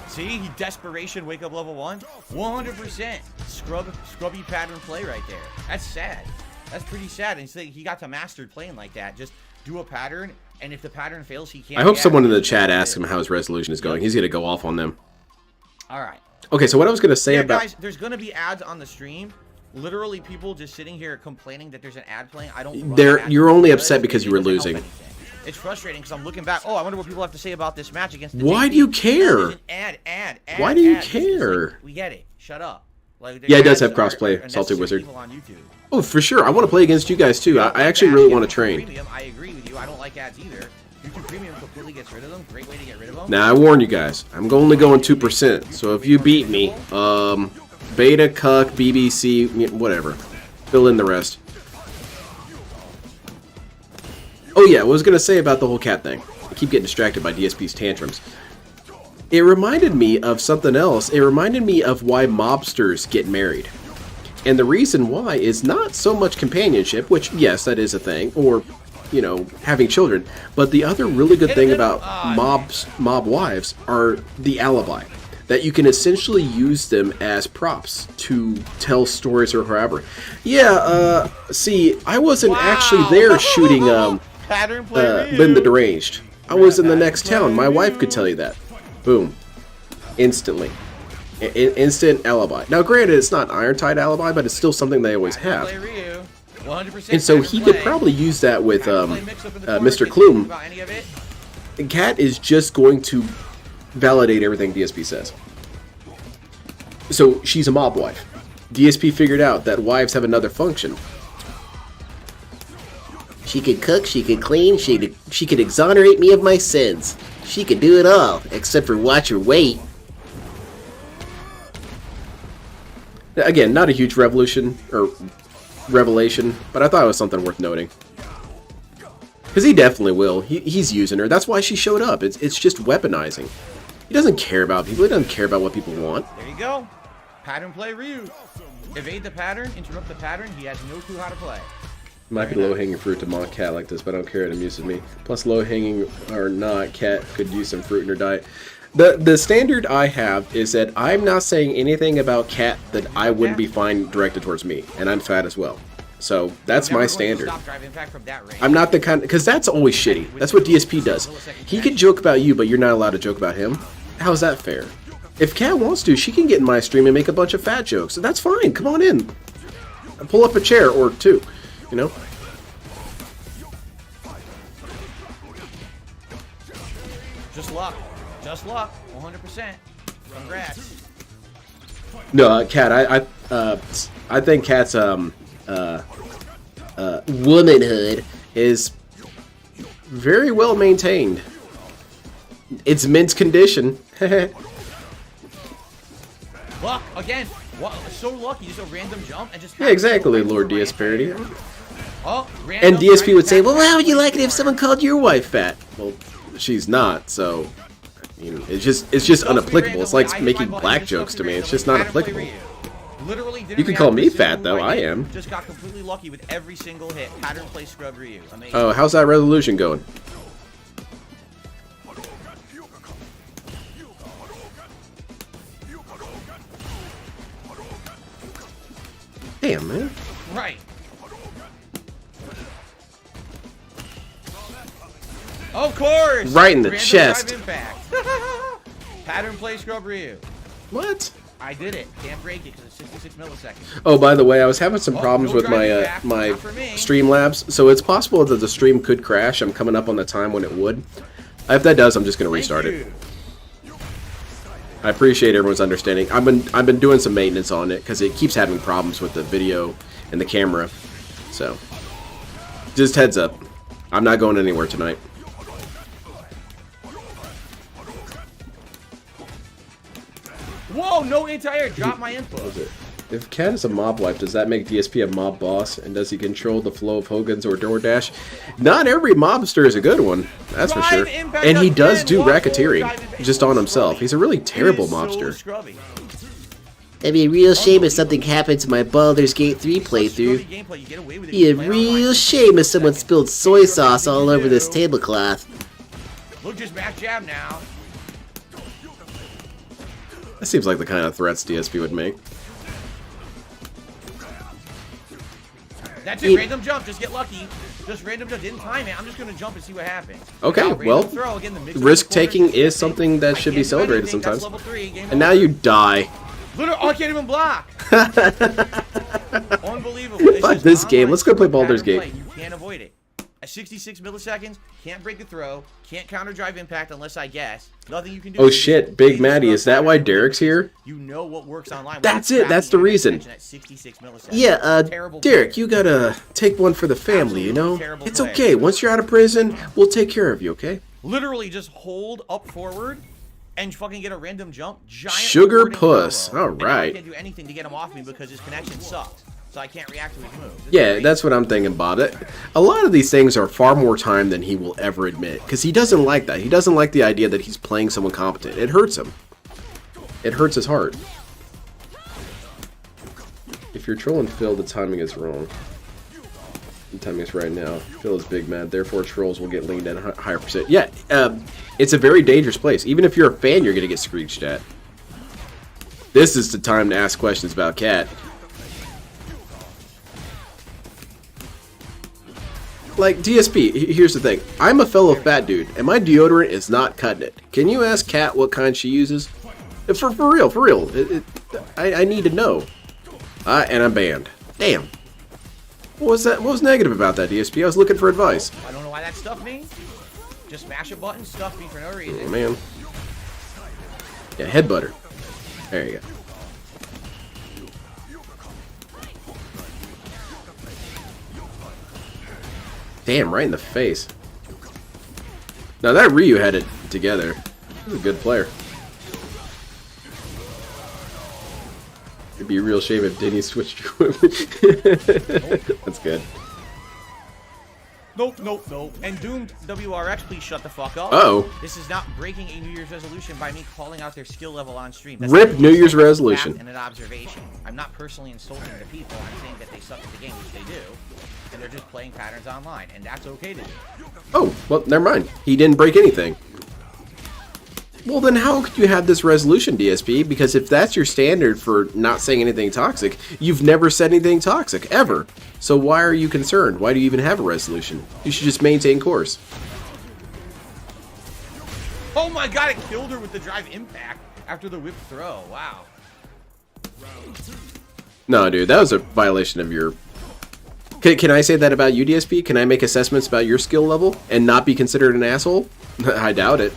Speaker 4: See, he desperation wake up level 1. 100% scrubby pattern play right there. That's sad. That's pretty sad. And he got to mastered playing like that. Just do a pattern, and if the pattern fails, he can't.
Speaker 1: I hope
Speaker 4: react.
Speaker 1: someone in the chat asks him how his resolution is going. He's gonna go off on them.
Speaker 4: All right.
Speaker 1: Okay, so what I was gonna say
Speaker 4: Yeah,
Speaker 1: about
Speaker 4: guys, there's gonna be ads on the stream. Literally, people just sitting here complaining that there's an ad playing. I don't. run ads
Speaker 1: you're only
Speaker 4: because
Speaker 1: upset because
Speaker 4: it
Speaker 1: you were
Speaker 4: doesn't help
Speaker 1: losing.
Speaker 4: anything. It's frustrating because I'm looking back. Oh, I wonder what people have to say about this match against the
Speaker 1: Why
Speaker 4: JP.
Speaker 1: do you care?
Speaker 4: Ad.
Speaker 1: Why do you
Speaker 4: It's just
Speaker 1: care?
Speaker 4: like, we get it. Shut up. Like,
Speaker 1: Yeah, it does have
Speaker 4: ads are
Speaker 1: crossplay,
Speaker 4: unnecessary
Speaker 1: Salty Wizard.
Speaker 4: people on YouTube.
Speaker 1: Oh, for sure. I want to play against you guys too. I actually really want to train.
Speaker 4: Premium, I agree with you. I don't like ads either. YouTube Premium completely gets rid of them. Great way to get rid of them.
Speaker 1: Now I warn you guys. I'm only going 2%. So if you beat me, Beta, Cuck, BBC, whatever, fill in the rest. Oh yeah, what I was gonna say about the whole cat thing. I keep getting distracted by DSP's tantrums. It reminded me of something else. It reminded me of why mobsters get married. And the reason why is not so much companionship, which, yes, that is a thing, or, you know, having children. But the other really good thing about mob wives are the alibi. That you can essentially use them as props to tell stories or however. Yeah, see, I wasn't actually there shooting Lynn the Deranged. I was in the next town. My wife could tell you that. Boom. Instantly. Instant alibi. Now, granted, it's not an iron-tight alibi, but it's still something they always have. And so he could probably use that with Mr. Kloom. And Cat is just going to validate everything DSP says. So she's a mob wife. DSP figured out that wives have another function.
Speaker 5: She could cook, she could clean, she could exonerate me of my sins. She could do it all, except for watch her weight.
Speaker 1: Again, not a huge revelation, but I thought it was something worth noting. Because he definitely will. He's using her. That's why she showed up. It's just weaponizing. He doesn't care about people. He doesn't care about what people want.
Speaker 4: There you go. Pattern play Ryu. Evade the pattern, interrupt the pattern. He has no clue how to play.
Speaker 1: Might be low-hanging fruit to mock Cat like this, but I don't care. It amuses me. Plus, low-hanging or not, Cat could use some fruit in her diet. The standard I have is that I'm not saying anything about Cat that I wouldn't be fine directed towards me, and I'm fat as well. So that's my standard. I'm not the kind, because that's always shitty. That's what DSP does. He can joke about you, but you're not allowed to joke about him. How's that fair? If Cat wants to, she can get in my stream and make a bunch of fat jokes. So that's fine. Come on in. Pull up a chair or two. You know?
Speaker 4: Just luck. Just luck. 100%. Congrats.
Speaker 1: No, Cat. I think Cat's
Speaker 5: Womanhood
Speaker 1: is very well maintained. It's mint condition.
Speaker 4: Luck again. What? So lucky. Just a random jump and just.
Speaker 1: Yeah, exactly, Lord DS Parody.
Speaker 4: Oh,
Speaker 1: and DSP would say, "Well, how would you like it if someone called your wife fat?" Well, she's not, so I mean, it's just unapplicable. It's like making black jokes to me. It's just not applicable.
Speaker 4: Literally
Speaker 1: you can call me fat though. I am.
Speaker 4: Just got completely lucky with every single hit. Pattern play scrub Ryu. Amazing.
Speaker 1: Oh, how's that resolution going? Damn, man.
Speaker 4: Right. Of course.
Speaker 1: Right in the
Speaker 4: Random
Speaker 1: chest.
Speaker 4: Pattern play scrub Ryu.
Speaker 1: What?
Speaker 4: I did it. Can't break it because it's 66 milliseconds.
Speaker 1: Oh, by the way, I was having some problems with my my Streamlabs, so it's possible that the stream could crash. I'm coming up on the time when it would. If that does, I'm just gonna restart it. I appreciate everyone's understanding. I've been doing some maintenance on it because it keeps having problems with the video and the camera. So, just heads up, I'm not going anywhere tonight.
Speaker 4: Whoa, no anti-air. Drop my input.
Speaker 1: If Cat is a mob wife, does that make DSP a mob boss? And does he control the flow of Hogan's or DoorDash? Not every mobster is a good one, that's for sure. And he does do racketeering, just on himself. He's a really terrible mobster.
Speaker 5: It'd be a real shame if something happened to my Baldur's Gate 3 playthrough. It'd be a real shame if someone spilled soy sauce all over this tablecloth.
Speaker 4: Look, just back jab now.
Speaker 1: That seems like the kind of threats DSP would make.
Speaker 4: That's it, random jump, just get lucky. Just random jump, didn't time it. I'm just gonna jump and see what happens.
Speaker 1: Okay, well, risk-taking is something that should be celebrated sometimes. And now you die.
Speaker 4: Literally, oh, I can't even block. Unbelievable.
Speaker 1: Fuck this game, let's go play Baldur's Gate.
Speaker 4: You can't avoid it. At 66 milliseconds, can't break a throw, can't counter drive impact unless I guess. Nothing you can do.
Speaker 1: Oh shit, Big Maddie, is that why Derek's here?
Speaker 4: You know what works online.
Speaker 1: That's it, that's the reason.
Speaker 4: At 66 milliseconds.
Speaker 5: Yeah,
Speaker 4: Terrible
Speaker 5: Derek,
Speaker 4: player.
Speaker 5: you gotta take one for the family, you know?
Speaker 4: Terrible
Speaker 5: It's
Speaker 4: player.
Speaker 5: okay. Once you're out of prison, we'll take care of you, okay?
Speaker 4: Literally just hold up forward and fucking get a random jump. Giant
Speaker 1: Sugar
Speaker 4: rewarding
Speaker 1: puss.
Speaker 4: combo.
Speaker 1: All
Speaker 4: And now
Speaker 1: right.
Speaker 4: I can't do anything to get him off me because his connection sucks. So I can't react to his moves. It's
Speaker 1: Yeah,
Speaker 4: great.
Speaker 1: that's what I'm thinking about it. A lot of these things are far more time than he will ever admit, because he doesn't like that. He doesn't like the idea that he's playing someone competent. It hurts him. It hurts his heart. If you're trolling Phil, the timing is wrong. The timing is right now. Phil is big mad, therefore trolls will get leaned at a higher percent. Yeah, it's a very dangerous place. Even if you're a fan, you're going to get screeched at. This is the time to ask questions about Cat. Like, DSP, here's the thing. I'm a fellow fat dude, and my deodorant is not cutting it. Can you ask Kat what kind she uses? For real, for real. I need to know. And I'm banned. Damn. What was that? What was negative about that, DSP? I was looking for advice.
Speaker 4: I don't know why that stuffed me. Just mash a button, stuff me for no reason.
Speaker 1: Oh, man. Yeah, headbutter. There you go. Damn, right in the face. Now that Ryu had it together. He's a good player. It'd be a real shame if Denny switched equipment. That's good.
Speaker 4: Nope, nope, nope. And Doomed WRX, please shut the fuck up.
Speaker 1: Uh-oh.
Speaker 4: This is not breaking a New Year's resolution by me calling out their skill level on stream. That's
Speaker 1: Rip
Speaker 4: not
Speaker 1: New Year's
Speaker 4: fact
Speaker 1: resolution.
Speaker 4: And an observation. I'm not personally insulting the people. I'm saying that they suck at the game, which they do. And they're just playing patterns online. And that's okay to do.
Speaker 1: Oh, well, never mind. He didn't break anything. Well, then how could you have this resolution, DSP? Because if that's your standard for not saying anything toxic, you've never said anything toxic, ever. So why are you concerned? Why do you even have a resolution? You should just maintain course.
Speaker 4: Oh my god, it killed her with the drive impact after the whip throw. Wow.
Speaker 1: No, dude, that was a violation of your... Can I say that about you, DSP? Can I make assessments about your skill level and not be considered an asshole? I doubt it.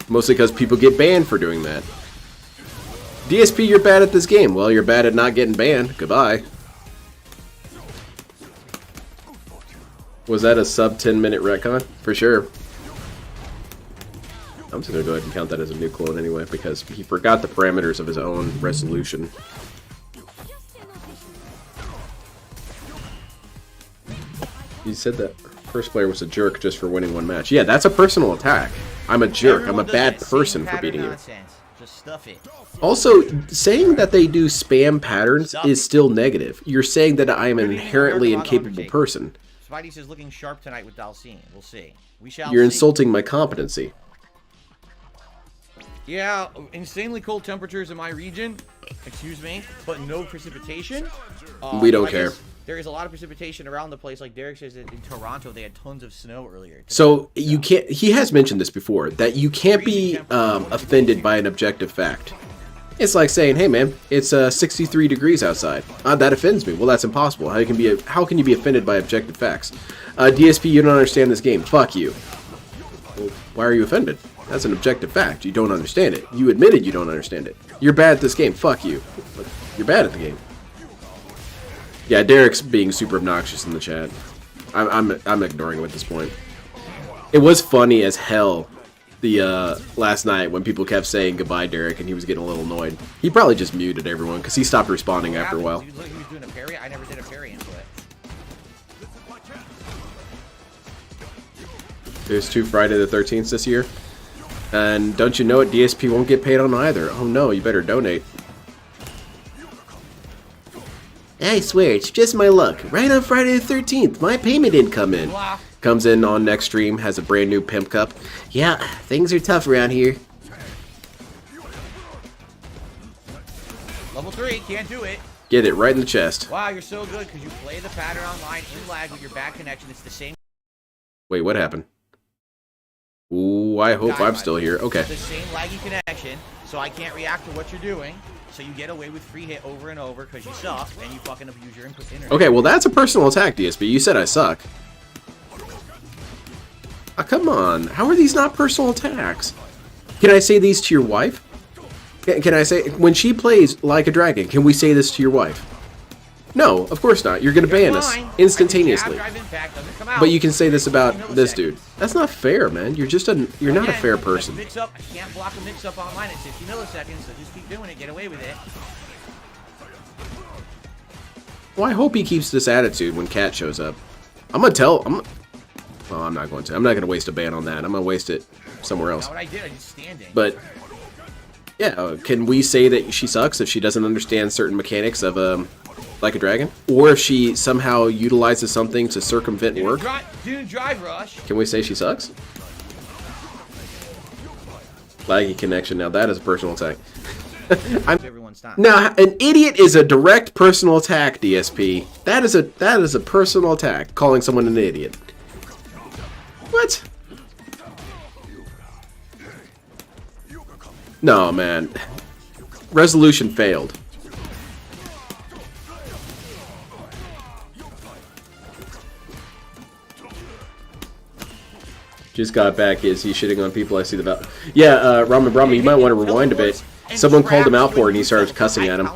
Speaker 1: Mostly because people get banned for doing that. DSP, you're bad at this game. Well, you're bad at not getting banned. Goodbye. Was that a sub 10-minute retcon? For sure. I'm just going to go ahead and count that as a new clone anyway, because he forgot the parameters of his own resolution. You said that first player was a jerk just for winning one match. Yeah, that's a personal attack. I'm a jerk. I'm a bad person for beating you.
Speaker 4: Just stuff it.
Speaker 1: Also, saying that they do spam patterns is still negative. You're saying that I am an inherently incapable person.
Speaker 4: Spidey says looking sharp tonight with Dhalsim. We'll see. We shall
Speaker 1: You're
Speaker 4: see.
Speaker 1: insulting my competency.
Speaker 4: Yeah, insanely cold temperatures in my region. Excuse me, but no precipitation.
Speaker 1: We don't
Speaker 4: I
Speaker 1: care.
Speaker 4: guess there is a lot of precipitation around the place. Like Derek says, in Toronto, they had tons of snow earlier today.
Speaker 1: So you can't. He has mentioned this before, that you can't be offended by an objective fact. It's like saying, "Hey, man, it's 63 degrees outside." That offends me. Well, that's impossible. How can you be offended by objective facts? DSP, you don't understand this game. Fuck you. Well, why are you offended? That's an objective fact. You don't understand it. You admitted you don't understand it. You're bad at this game. Fuck you. You're bad at the game. Yeah, Derek's being super obnoxious in the chat. I'm ignoring him at this point. It was funny as hell the last night when people kept saying goodbye, Derek, and he was getting a little annoyed. He probably just muted everyone because he stopped responding after a while.
Speaker 4: He was doing a parry. I never did a parry into it.
Speaker 1: There's 2 Friday the 13th this year. And don't you know it, DSP won't get paid on either. Oh no, you better donate.
Speaker 5: I swear, it's just my luck. Right on Friday the 13th, my payment didn't come in.
Speaker 1: Comes in on next stream, has a brand new pimp cup.
Speaker 5: Yeah, things are tough around here.
Speaker 4: Level 3, can't do it.
Speaker 1: Get it right in the chest.
Speaker 4: Wow, you're so good because you play the pattern online in lag with your bad connection. It's the same.
Speaker 1: Wait, what happened? Ooh, I hope I'm still here. Okay.
Speaker 4: It's the same laggy connection, so I can't react to what you're doing. So you get away with free hit over and over because you suck and you fucking abuse your internet.
Speaker 1: Okay, well that's a personal attack, DSP. You said I suck. Come on. How are these not personal attacks? Can I say these to your wife? Can I say, when she plays Like a Dragon, can we say this to your wife? No, of course not. You're going to ban us instantaneously. But you can say this about this dude. That's not fair, man. You're just you're not a fair person.
Speaker 4: Mix up. I can't block a mix up online at 60 milliseconds, so just keep doing it. Get away with it.
Speaker 1: Well, I hope he keeps this attitude when Cat shows up. I'm going to tell... Well, I'm not going to. I'm not going to waste a ban on that. I'm going to waste it somewhere else.
Speaker 4: What I did, I just standing.
Speaker 1: But... yeah, can we say that she sucks if she doesn't understand certain mechanics of Like a Dragon? Or if she somehow utilizes something to circumvent work?
Speaker 4: Didn't drive rush.
Speaker 1: Can we say she sucks? Laggy connection. Now that is a personal attack. Now, an idiot is a direct personal attack, DSP. That is a personal attack, calling someone an idiot. What? No, man. Resolution failed. Just got back. Is he shitting on people? I see the value. Yeah, Ramen Brahma, you might want to rewind a bit. Someone called him out for it and he started cussing at him.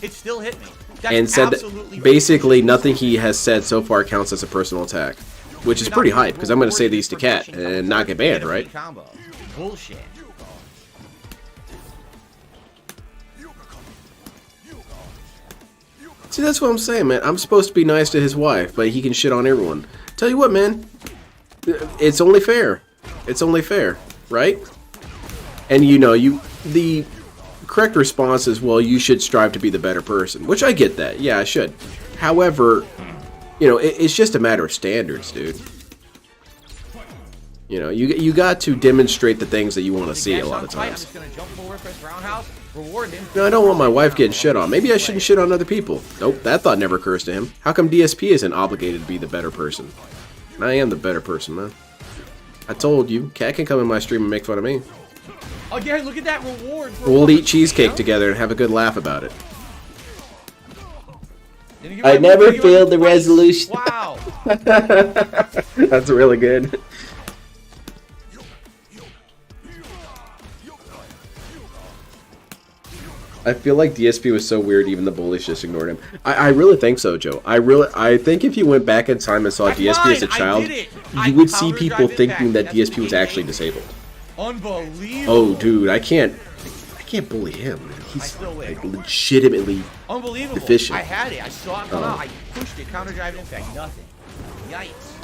Speaker 4: It still hit me.
Speaker 1: And said that basically nothing he has said so far counts as a personal attack. Which is pretty hype, because I'm going to say these to Cat and not get banned, right?
Speaker 4: Bullshit.
Speaker 1: See, that's what I'm saying, man. I'm supposed to be nice to his wife, but he can shit on everyone. Tell you what, man. It's only fair. It's only fair, right? And you know, the correct response is, well, you should strive to be the better person. Which I get that. Yeah, I should. However, you know, it's just a matter of standards, dude. You know, you got to demonstrate the things that you want to see a lot of times. No, I don't want my wife getting shit on. Maybe I shouldn't shit on other people. Nope, that thought never occurs to him. How come DSP isn't obligated to be the better person? I am the better person, man. I told you, Cat can come in my stream and make fun of me.
Speaker 4: Again, look at that reward.
Speaker 1: We'll eat cheesecake together and have a good laugh about it.
Speaker 5: I never failed the resolution.
Speaker 4: Wow.
Speaker 1: That's really good. I feel like DSP was so weird, even the bullies just ignored him. I really think so, Joe. I think if you went back in time and saw DSP as a child, you would see people thinking that DSP was actually disabled.
Speaker 4: Unbelievable.
Speaker 1: Oh, dude, I can't bully him. He's like legitimately deficient.
Speaker 4: I had it. I saw it come out. I pushed it. Counter drive impact. Nothing. Yikes.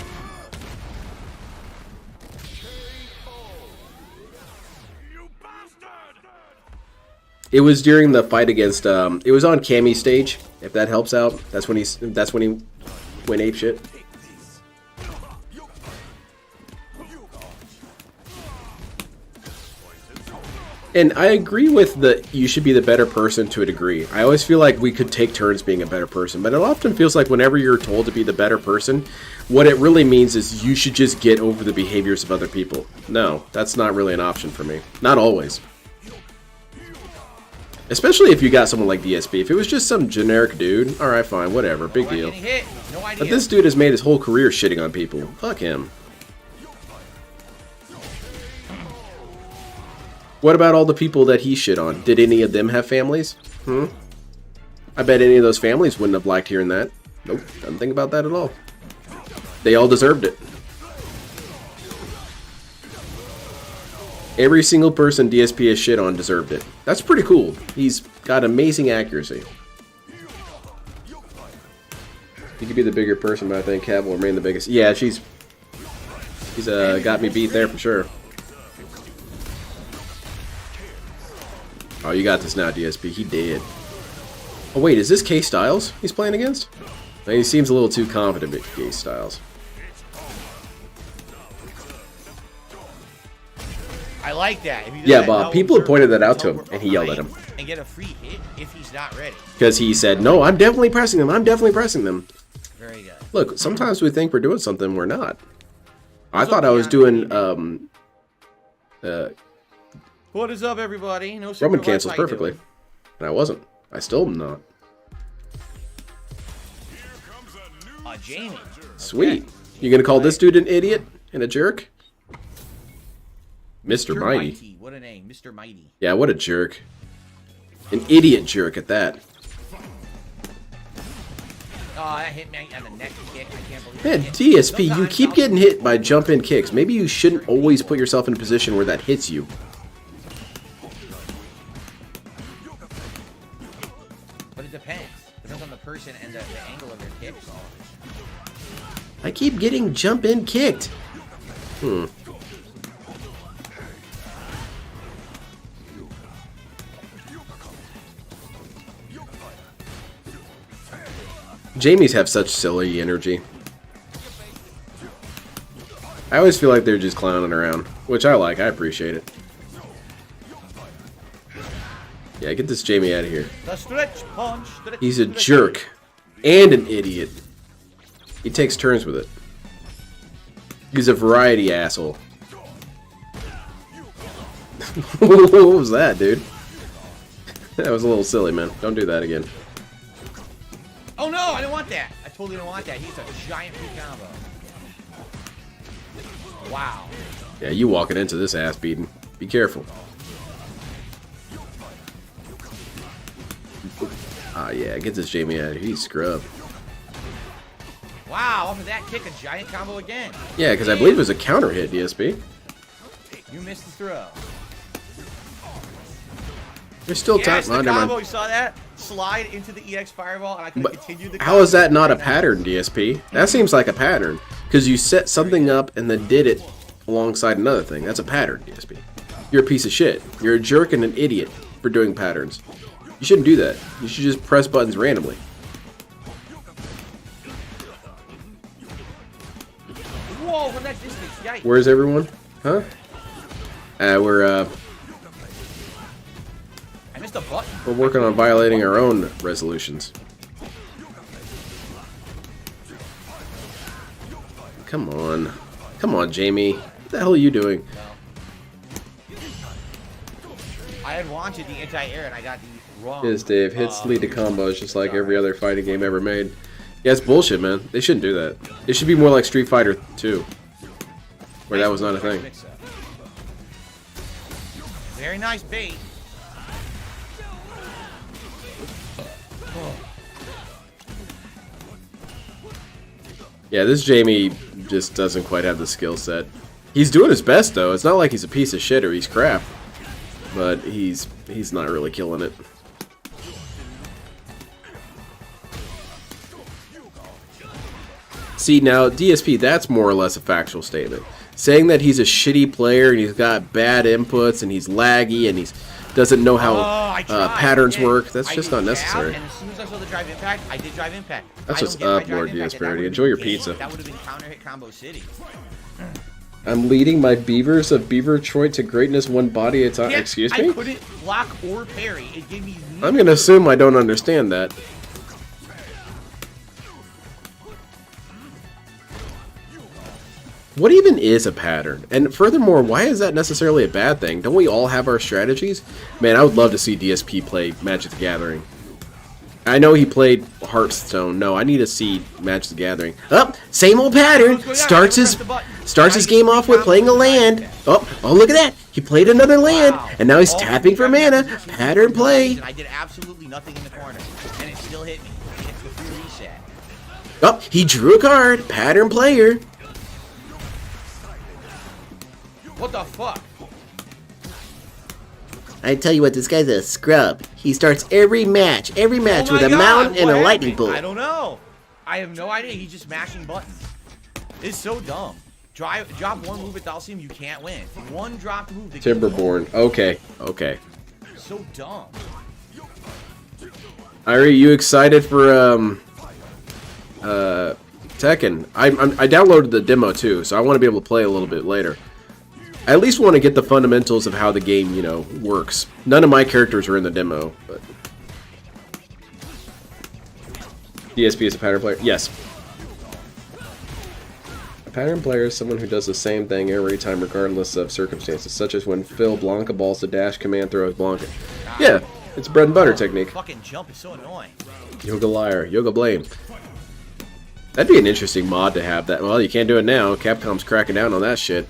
Speaker 1: It was during the fight against. It was on Cammy's stage. If that helps out, that's when he went apeshit. And I agree with you should be the better person to a degree. I always feel like we could take turns being a better person, but it often feels like whenever you're told to be the better person, what it really means is you should just get over the behaviors of other people. No, that's not really an option for me. Not always. Especially if you got someone like DSP. If it was just some generic dude, alright, fine, whatever, big deal. But this dude has made his whole career shitting on people. Fuck him. What about all the people that he shit on? Did any of them have families? I bet any of those families wouldn't have liked hearing that. Nope, doesn't think about that at all. They all deserved it. Every single person DSP has shit on deserved it. That's pretty cool. He's got amazing accuracy. He could be the bigger person, but I think Cav will remain the biggest. Yeah, she's got me beat there for sure. Oh, you got this now, DSP. He did. Oh, wait, is this K Styles he's playing against? He seems a little too confident with K Styles.
Speaker 4: I like that.
Speaker 1: Yeah, Bob, people have pointed that out to him, and he yelled at him.
Speaker 4: And get a free hit if he's not ready.
Speaker 1: Because he said, no, I'm definitely pressing them. I'm definitely pressing them.
Speaker 4: Very good.
Speaker 1: Look, sometimes we think we're doing something we're not. I thought I was doing,
Speaker 4: What is up, everybody? No
Speaker 1: Roman cancels perfectly. And I wasn't. I still am not.
Speaker 4: Jamie.
Speaker 1: Sweet. You gonna call this dude an idiot? and a jerk. Mr. Mighty.
Speaker 4: What a name, Mr. Mighty.
Speaker 1: Yeah, what a jerk. An idiot jerk at that.
Speaker 4: Oh, that hit me on the neck kick. I can't believe
Speaker 1: Man,
Speaker 4: it.
Speaker 1: DSP, you keep getting hit by jump-in kicks. Maybe you shouldn't always put yourself in a position where that hits you.
Speaker 4: But it depends. Depends on the person and the angle of their kicks.
Speaker 1: I keep getting jump-in kicked. Jamies have such silly energy. I always feel like they're just clowning around, which I like. I appreciate it. Yeah, get this Jamie out of here.
Speaker 4: The stretch punch.
Speaker 1: He's a jerk and an idiot. He takes turns with it. He's a variety asshole. What was that, dude? That was a little silly, man. Don't do that again.
Speaker 4: Oh no, I didn't want that. I totally didn't want that. He's a giant big combo. Wow.
Speaker 1: Yeah, you walking into this ass beating. Be careful. Ah, yeah, get this Jamie out of here. He's scrub.
Speaker 4: Wow, off of that kick, a giant combo again.
Speaker 1: Yeah, because I believe it was a counter hit, DSP.
Speaker 4: You missed the throw.
Speaker 1: There's still
Speaker 4: Yes,
Speaker 1: time.
Speaker 4: the combo, you saw that? Slide into the EX Fireball, and I could have continued the combo.
Speaker 1: How is that not a pattern, DSP? That seems like a pattern. Because you set something up and then did it alongside another thing. That's a pattern, DSP. You're a piece of shit. You're a jerk and an idiot for doing patterns. You shouldn't do that. You should just press buttons randomly.
Speaker 4: Whoa, from that distance, yikes.
Speaker 1: Where's everyone? Huh? We're
Speaker 4: I missed a button.
Speaker 1: we're working on violating our own resolutions. Come on. Come on, Jamie. What the hell are you doing?
Speaker 4: I had wanted the anti-air, and I got the wrong.
Speaker 1: Yes, Dave. Hits lead to combos just like every other fighting game ever made. Yeah, it's bullshit, man. They shouldn't do that. It should be more like Street Fighter 2, where that was not a thing.
Speaker 4: Very nice bait.
Speaker 1: Yeah, this Jamie just doesn't quite have the skill set. He's doing his best, though. It's not like he's a piece of shit or he's crap. But he's not really killing it. See, now, DSP, that's more or less a factual statement. Saying that he's a shitty player and he's got bad inputs and he's laggy and he doesn't know how patterns work, that's just not necessary.
Speaker 4: And as soon as I saw the drive impact, I did drive impact.
Speaker 1: That's what's up, Lord DSP. Enjoy your pizza.
Speaker 4: That would have been counter hit combo city.
Speaker 1: I'm leading my Beavers of Beaver Detroit to greatness one body at a time.
Speaker 4: Yeah,
Speaker 1: Excuse me?
Speaker 4: I couldn't block or parry. It gave me.
Speaker 1: I'm gonna assume I don't understand that. What even is a pattern? And furthermore, why is that necessarily a bad thing? Don't we all have our strategies? Man, I would love to see DSP play Magic the Gathering. I know he played Hearthstone. No, I need to see Magic the Gathering. Oh, same old pattern. Starts his game off with playing a land. Oh, look at that. He played another land, and now he's tapping for mana. Pattern play.
Speaker 4: I did absolutely nothing in the corner, and it still hit me. It's the free reset.
Speaker 1: Oh, he drew a card. Pattern player.
Speaker 4: What the fuck?
Speaker 5: I tell you what, this guy's a scrub. He starts every match with a mount and a lightning bolt.
Speaker 4: I don't know. I have no idea. He's just mashing buttons. It's so dumb. Drop one move at Dhalsim, you can't win. One dropped move.
Speaker 1: Timberborn. Okay.
Speaker 4: So dumb.
Speaker 1: Irie, you excited for Tekken? I downloaded the demo too, so I want to be able to play a little bit later. I at least want to get the fundamentals of how the game, works. None of my characters are in the demo, but DSP is a pattern player. Yes. A pattern player is someone who does the same thing every time regardless of circumstances, such as when Phil Blanca balls the dash command throws Blanca. Yeah, it's bread and butter technique.
Speaker 4: Fucking jump is so annoying.
Speaker 1: Yoga liar, yoga blame. That'd be an interesting mod to have that. Well, you can't do it now. Capcom's cracking down on that shit.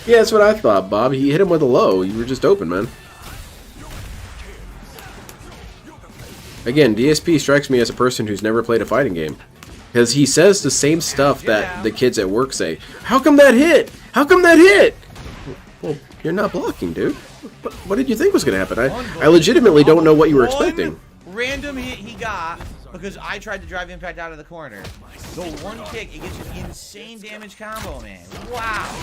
Speaker 1: Yeah, that's what I thought, Bob. He hit him with a low. You were just open, man. Again, DSP strikes me as a person who's never played a fighting game. Because he says the same stuff that the kids at work say. How come that hit? How come that hit? Well, you're not blocking, dude. What did you think was going to happen? I legitimately don't know what you were expecting.
Speaker 4: Random hit he got because I tried to drive Impact out of the corner. The one kick, it gets an insane damage combo, man. Wow.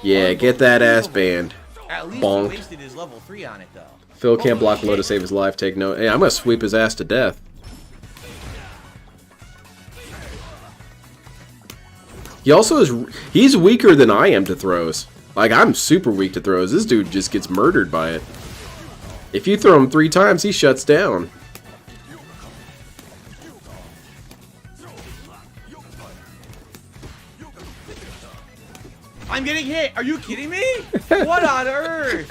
Speaker 1: Yeah, get that ass banned.
Speaker 4: At least
Speaker 1: Bonk.
Speaker 4: he wasted his level 3 on it, though.
Speaker 1: Phil can't block low to save his life. Take no. Hey, I'm going to sweep his ass to death. He also is. He's weaker than I am to throws. Like, I'm super weak to throws. This dude just gets murdered by it. If you throw him 3 times, he shuts down.
Speaker 4: I'm getting hit. Are you kidding me? What on earth?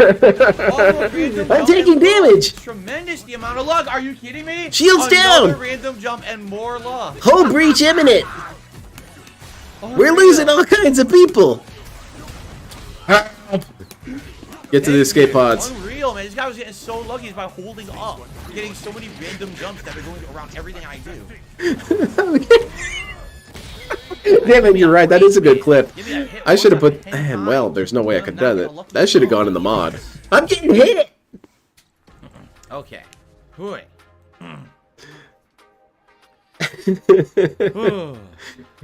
Speaker 5: I'm taking damage.
Speaker 4: Tremendous the amount of luck. Are you kidding me?
Speaker 5: Shields
Speaker 4: Another
Speaker 5: down.
Speaker 4: random jump and more luck.
Speaker 5: Hull breach imminent. We're losing all kinds of people.
Speaker 1: Get to the escape pods.
Speaker 4: Unreal, man. This guy was getting so lucky just by holding up. Getting so many random jumps that are going around everything I do.
Speaker 1: Damn it, you're right. That is a good clip. I should have put... Damn, well, there's no way I could have done it. That should have gone in the mod.
Speaker 5: I'm getting hit.
Speaker 4: Okay. Hooey.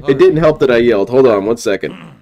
Speaker 1: It didn't help that I yelled. Hold on 1 second.
Speaker 4: Man.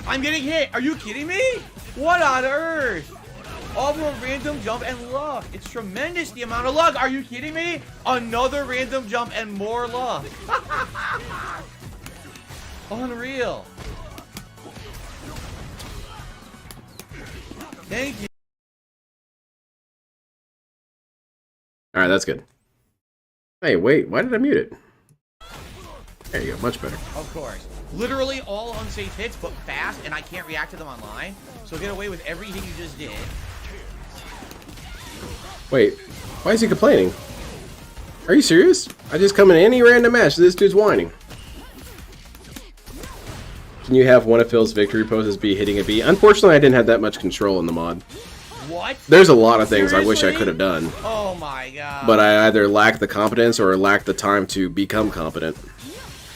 Speaker 4: I'm getting hit. Are you kidding me? What on earth? All for a random jump and luck. It's tremendous the amount of luck. Are you kidding me? Another random jump and more luck. Unreal. Thank you.
Speaker 1: Alright, that's good. Hey, wait. Why did I mute it? There you go. Much better.
Speaker 4: Of course. Literally all unsafe hits, but fast, and I can't react to them online. So get away with every hit you just did.
Speaker 1: Wait. Why is he complaining? Are you serious? I just come in any random match. This dude's whining. Can you have one of Phil's victory poses be hitting a B? Unfortunately, I didn't have that much control in the mod.
Speaker 4: What?
Speaker 1: There's a lot of things
Speaker 4: Seriously?
Speaker 1: I wish I could have done.
Speaker 4: Oh my god.
Speaker 1: But I either lack the competence or lack the time to become competent.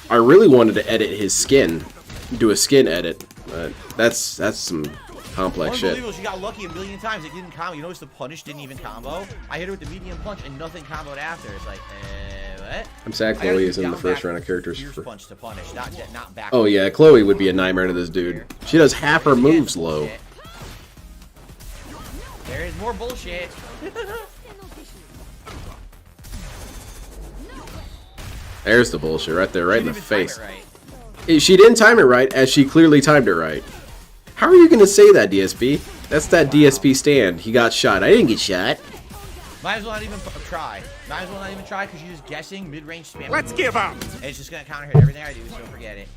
Speaker 1: I really wanted to edit his skin. Do a skin edit. But that's some complex shit.
Speaker 4: Unbelievable. She got lucky a million times. It didn't combo. You notice the punish didn't even combo? I hit her with the medium punch and nothing comboed after. It's like, what?
Speaker 1: I'm sad Chloe is in the first round of characters.
Speaker 4: Fierce punch to punish, not back.
Speaker 1: Oh yeah, Chloe would be a nightmare to this dude. She does half her moves low.
Speaker 4: There is more bullshit.
Speaker 1: There's the bullshit right there, right in the face.
Speaker 4: Right.
Speaker 1: She didn't time it right, as she clearly timed it right. How are you going to say that, DSP? That's that DSP stand. He got shot. I didn't get shot.
Speaker 4: Might as well not even try. Might as well not even try because you're just guessing mid-range spam.
Speaker 6: Let's give up.
Speaker 4: And it's just going to counter hit everything I do, so forget it.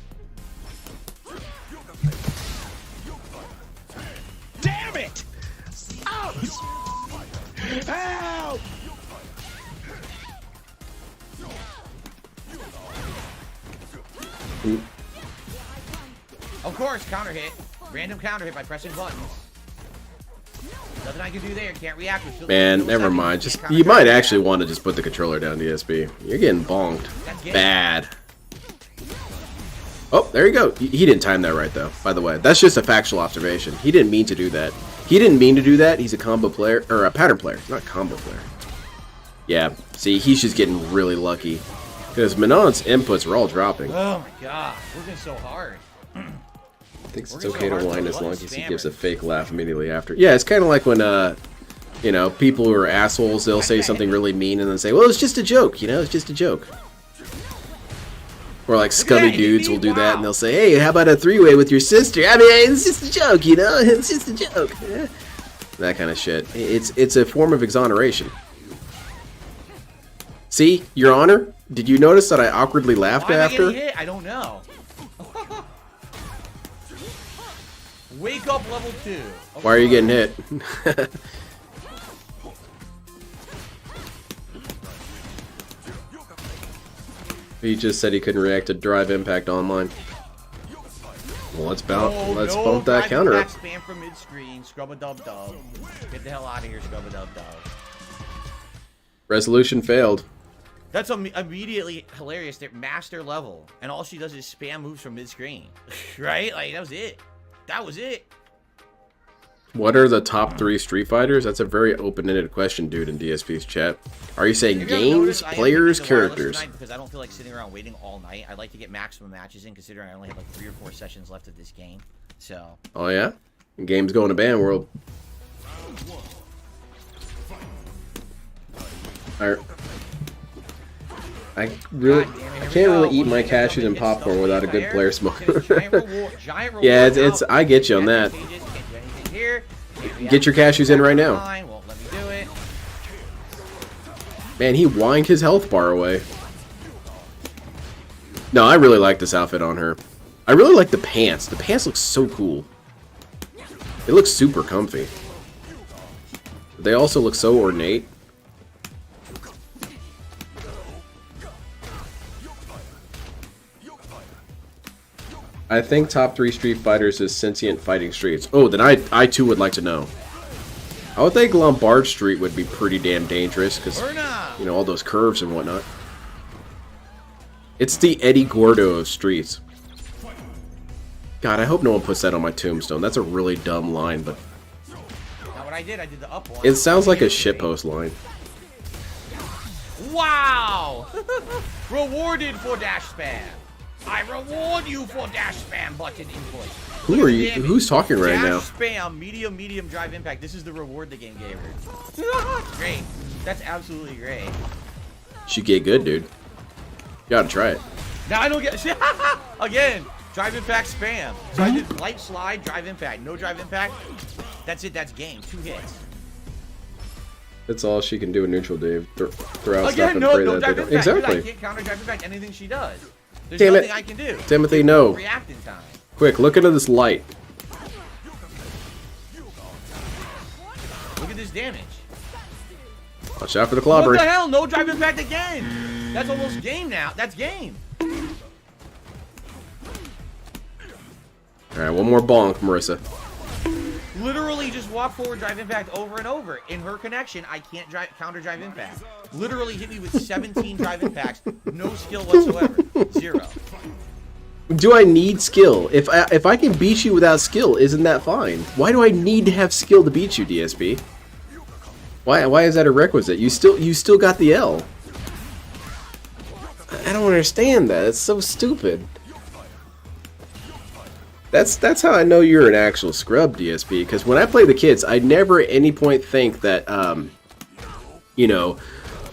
Speaker 6: Damn it! Ouch! Ow!
Speaker 4: Of course, counter hit. Random counter hit by pressing buttons. Nothing I can do there. Can't react.
Speaker 1: Man, never mind. Just you might actually want to just put the controller down, DSP. You're getting bonked. Bad. Oh, there you go. He didn't time that right, though, by the way. That's just a factual observation. He didn't mean to do that. He didn't mean to do that. He's a combo player, or a pattern player. He's not a combo player. Yeah, see, he's just getting really lucky. Because Manon's inputs are all dropping.
Speaker 4: Oh my god, working so hard.
Speaker 1: Thinks it's okay to whine as long as he gives a fake laugh immediately after. Yeah, it's kind of like when You know, people who are assholes, they'll say something really mean and then say, well, it's just a joke, you know, it's just a joke. Or like scummy dudes will do that and they'll say, hey, how about a three-way with your sister? I mean, it's just a joke, you know, it's just a joke. That kind of shit. It's a form of exoneration. See, Your Honor, did you notice that I awkwardly laughed after?
Speaker 4: Why am I getting hit? I don't know. Wake up level 2. Okay.
Speaker 1: Why are you getting hit? He just said he couldn't react to Drive Impact online. Well, let's bump that counter up.
Speaker 4: Spam from mid-screen. Scrub-a-dub-dub. Get the hell out of here, scrub-a-dub-dub.
Speaker 1: Resolution failed.
Speaker 4: That's immediately hilarious. They're master level, and all she does is spam moves from mid-screen. Right? Like, that was it. That was it.
Speaker 1: What are the top 3 Street Fighters? That's a very open-ended question, dude, in DSP's chat. Are you saying games, players, characters?
Speaker 4: Because I don't feel like sitting around waiting all night. I'd like to get maximum matches in, considering I only have like 3 or 4 sessions left of this game. So.
Speaker 1: Oh yeah? Game's going to ban world. I can't really eat my cashews and popcorn without a good player smoke. Yeah, it's I get you on that. Get your cashews in right now. Man, he whined his health bar away. No, I really like this outfit on her. I really like the pants. The pants look so cool. They look super comfy. They also look so ornate. I think top 3 Street Fighters is Sentient Fighting Streets. Oh, then I too would like to know. I would think Lombard Street would be pretty damn dangerous because, you know, all those curves and whatnot. It's the Eddie Gordo of streets. God, I hope no one puts that on my tombstone. That's a really dumb line, but
Speaker 4: Now what I did the up one.
Speaker 1: It sounds like a shitpost line.
Speaker 4: Wow! Rewarded for dash spam. I reward you for dash spam button input.
Speaker 1: Who are you? Who's talking right now?
Speaker 4: Dash spam, medium drive impact. This is the reward the game gave her. Great. That's absolutely great.
Speaker 1: She get good, dude. You gotta try it.
Speaker 4: Now I don't get again. Drive impact spam. So I did light slide, drive impact. No drive impact. That's it. That's game. 2 hits.
Speaker 1: That's all she can do in neutral, Dave. Throw out stuff
Speaker 4: Again,
Speaker 1: and
Speaker 4: no
Speaker 1: pray that
Speaker 4: drive
Speaker 1: they
Speaker 4: impact.
Speaker 1: don't. Exactly.
Speaker 4: I can't counter drive impact anything she does. There's
Speaker 1: Damn
Speaker 4: nothing
Speaker 1: it.
Speaker 4: I can do.
Speaker 1: Timothy, no.
Speaker 4: React in time.
Speaker 1: Quick, look into this light.
Speaker 4: Look at this damage.
Speaker 1: Watch out for the clobber.
Speaker 4: What the hell? No drive impact again. That's almost game now. That's game.
Speaker 1: Alright, one more bonk, Marissa.
Speaker 4: Literally just walk forward drive impact over and over. In her connection, I can't counter drive impact. Literally hit me with 17 drive impacts. No skill whatsoever. 0.
Speaker 1: Do I need skill? If I can beat you without skill, isn't that fine? Why do I need to have skill to beat you, DSP? Why is that a requisite? You still got the L. I don't understand that. It's so stupid. That's how I know you're an actual scrub, DSP. Because when I play the kids, I never at any point think that you know,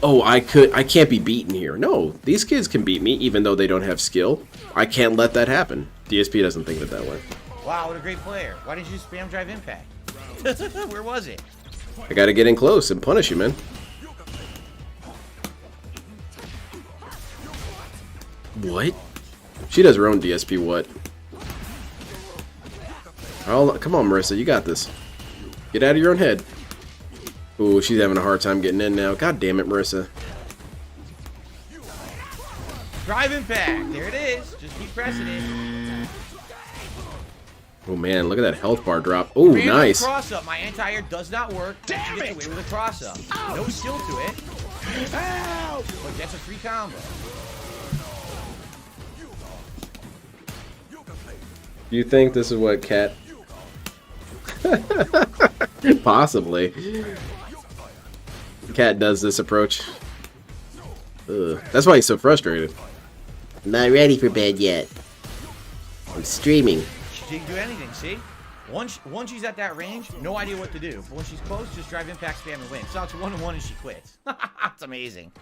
Speaker 1: oh, I can't be beaten here. No, these kids can beat me even though they don't have skill. I can't let that happen. DSP doesn't think of it that way.
Speaker 4: Wow, what a great player. Why didn't you spam drive impact? Where was it?
Speaker 1: I gotta get in close and punish you, man. What? She does her own DSP what? Oh, come on, Marissa, you got this. Get out of your own head. Ooh, she's having a hard time getting in now. God damn it, Marissa.
Speaker 4: Drive impact. There it is. Just keep pressing it.
Speaker 1: Oh man, look at that health bar drop. Oh, nice.
Speaker 4: Cross up. My anti-air does not work. Damn it! Away with a cross up. No skill to it. Ow! But that's a free combo.
Speaker 1: Do you think this is what Cat? Possibly. Cat does this approach. Ugh. That's why he's so frustrated.
Speaker 5: I'm not ready for bed yet. I'm streaming.
Speaker 4: She didn't do anything, see? Once she's at that range, no idea what to do. But when she's close, just drive impact, spam, and win. So it's 1-1 and she quits. That's amazing.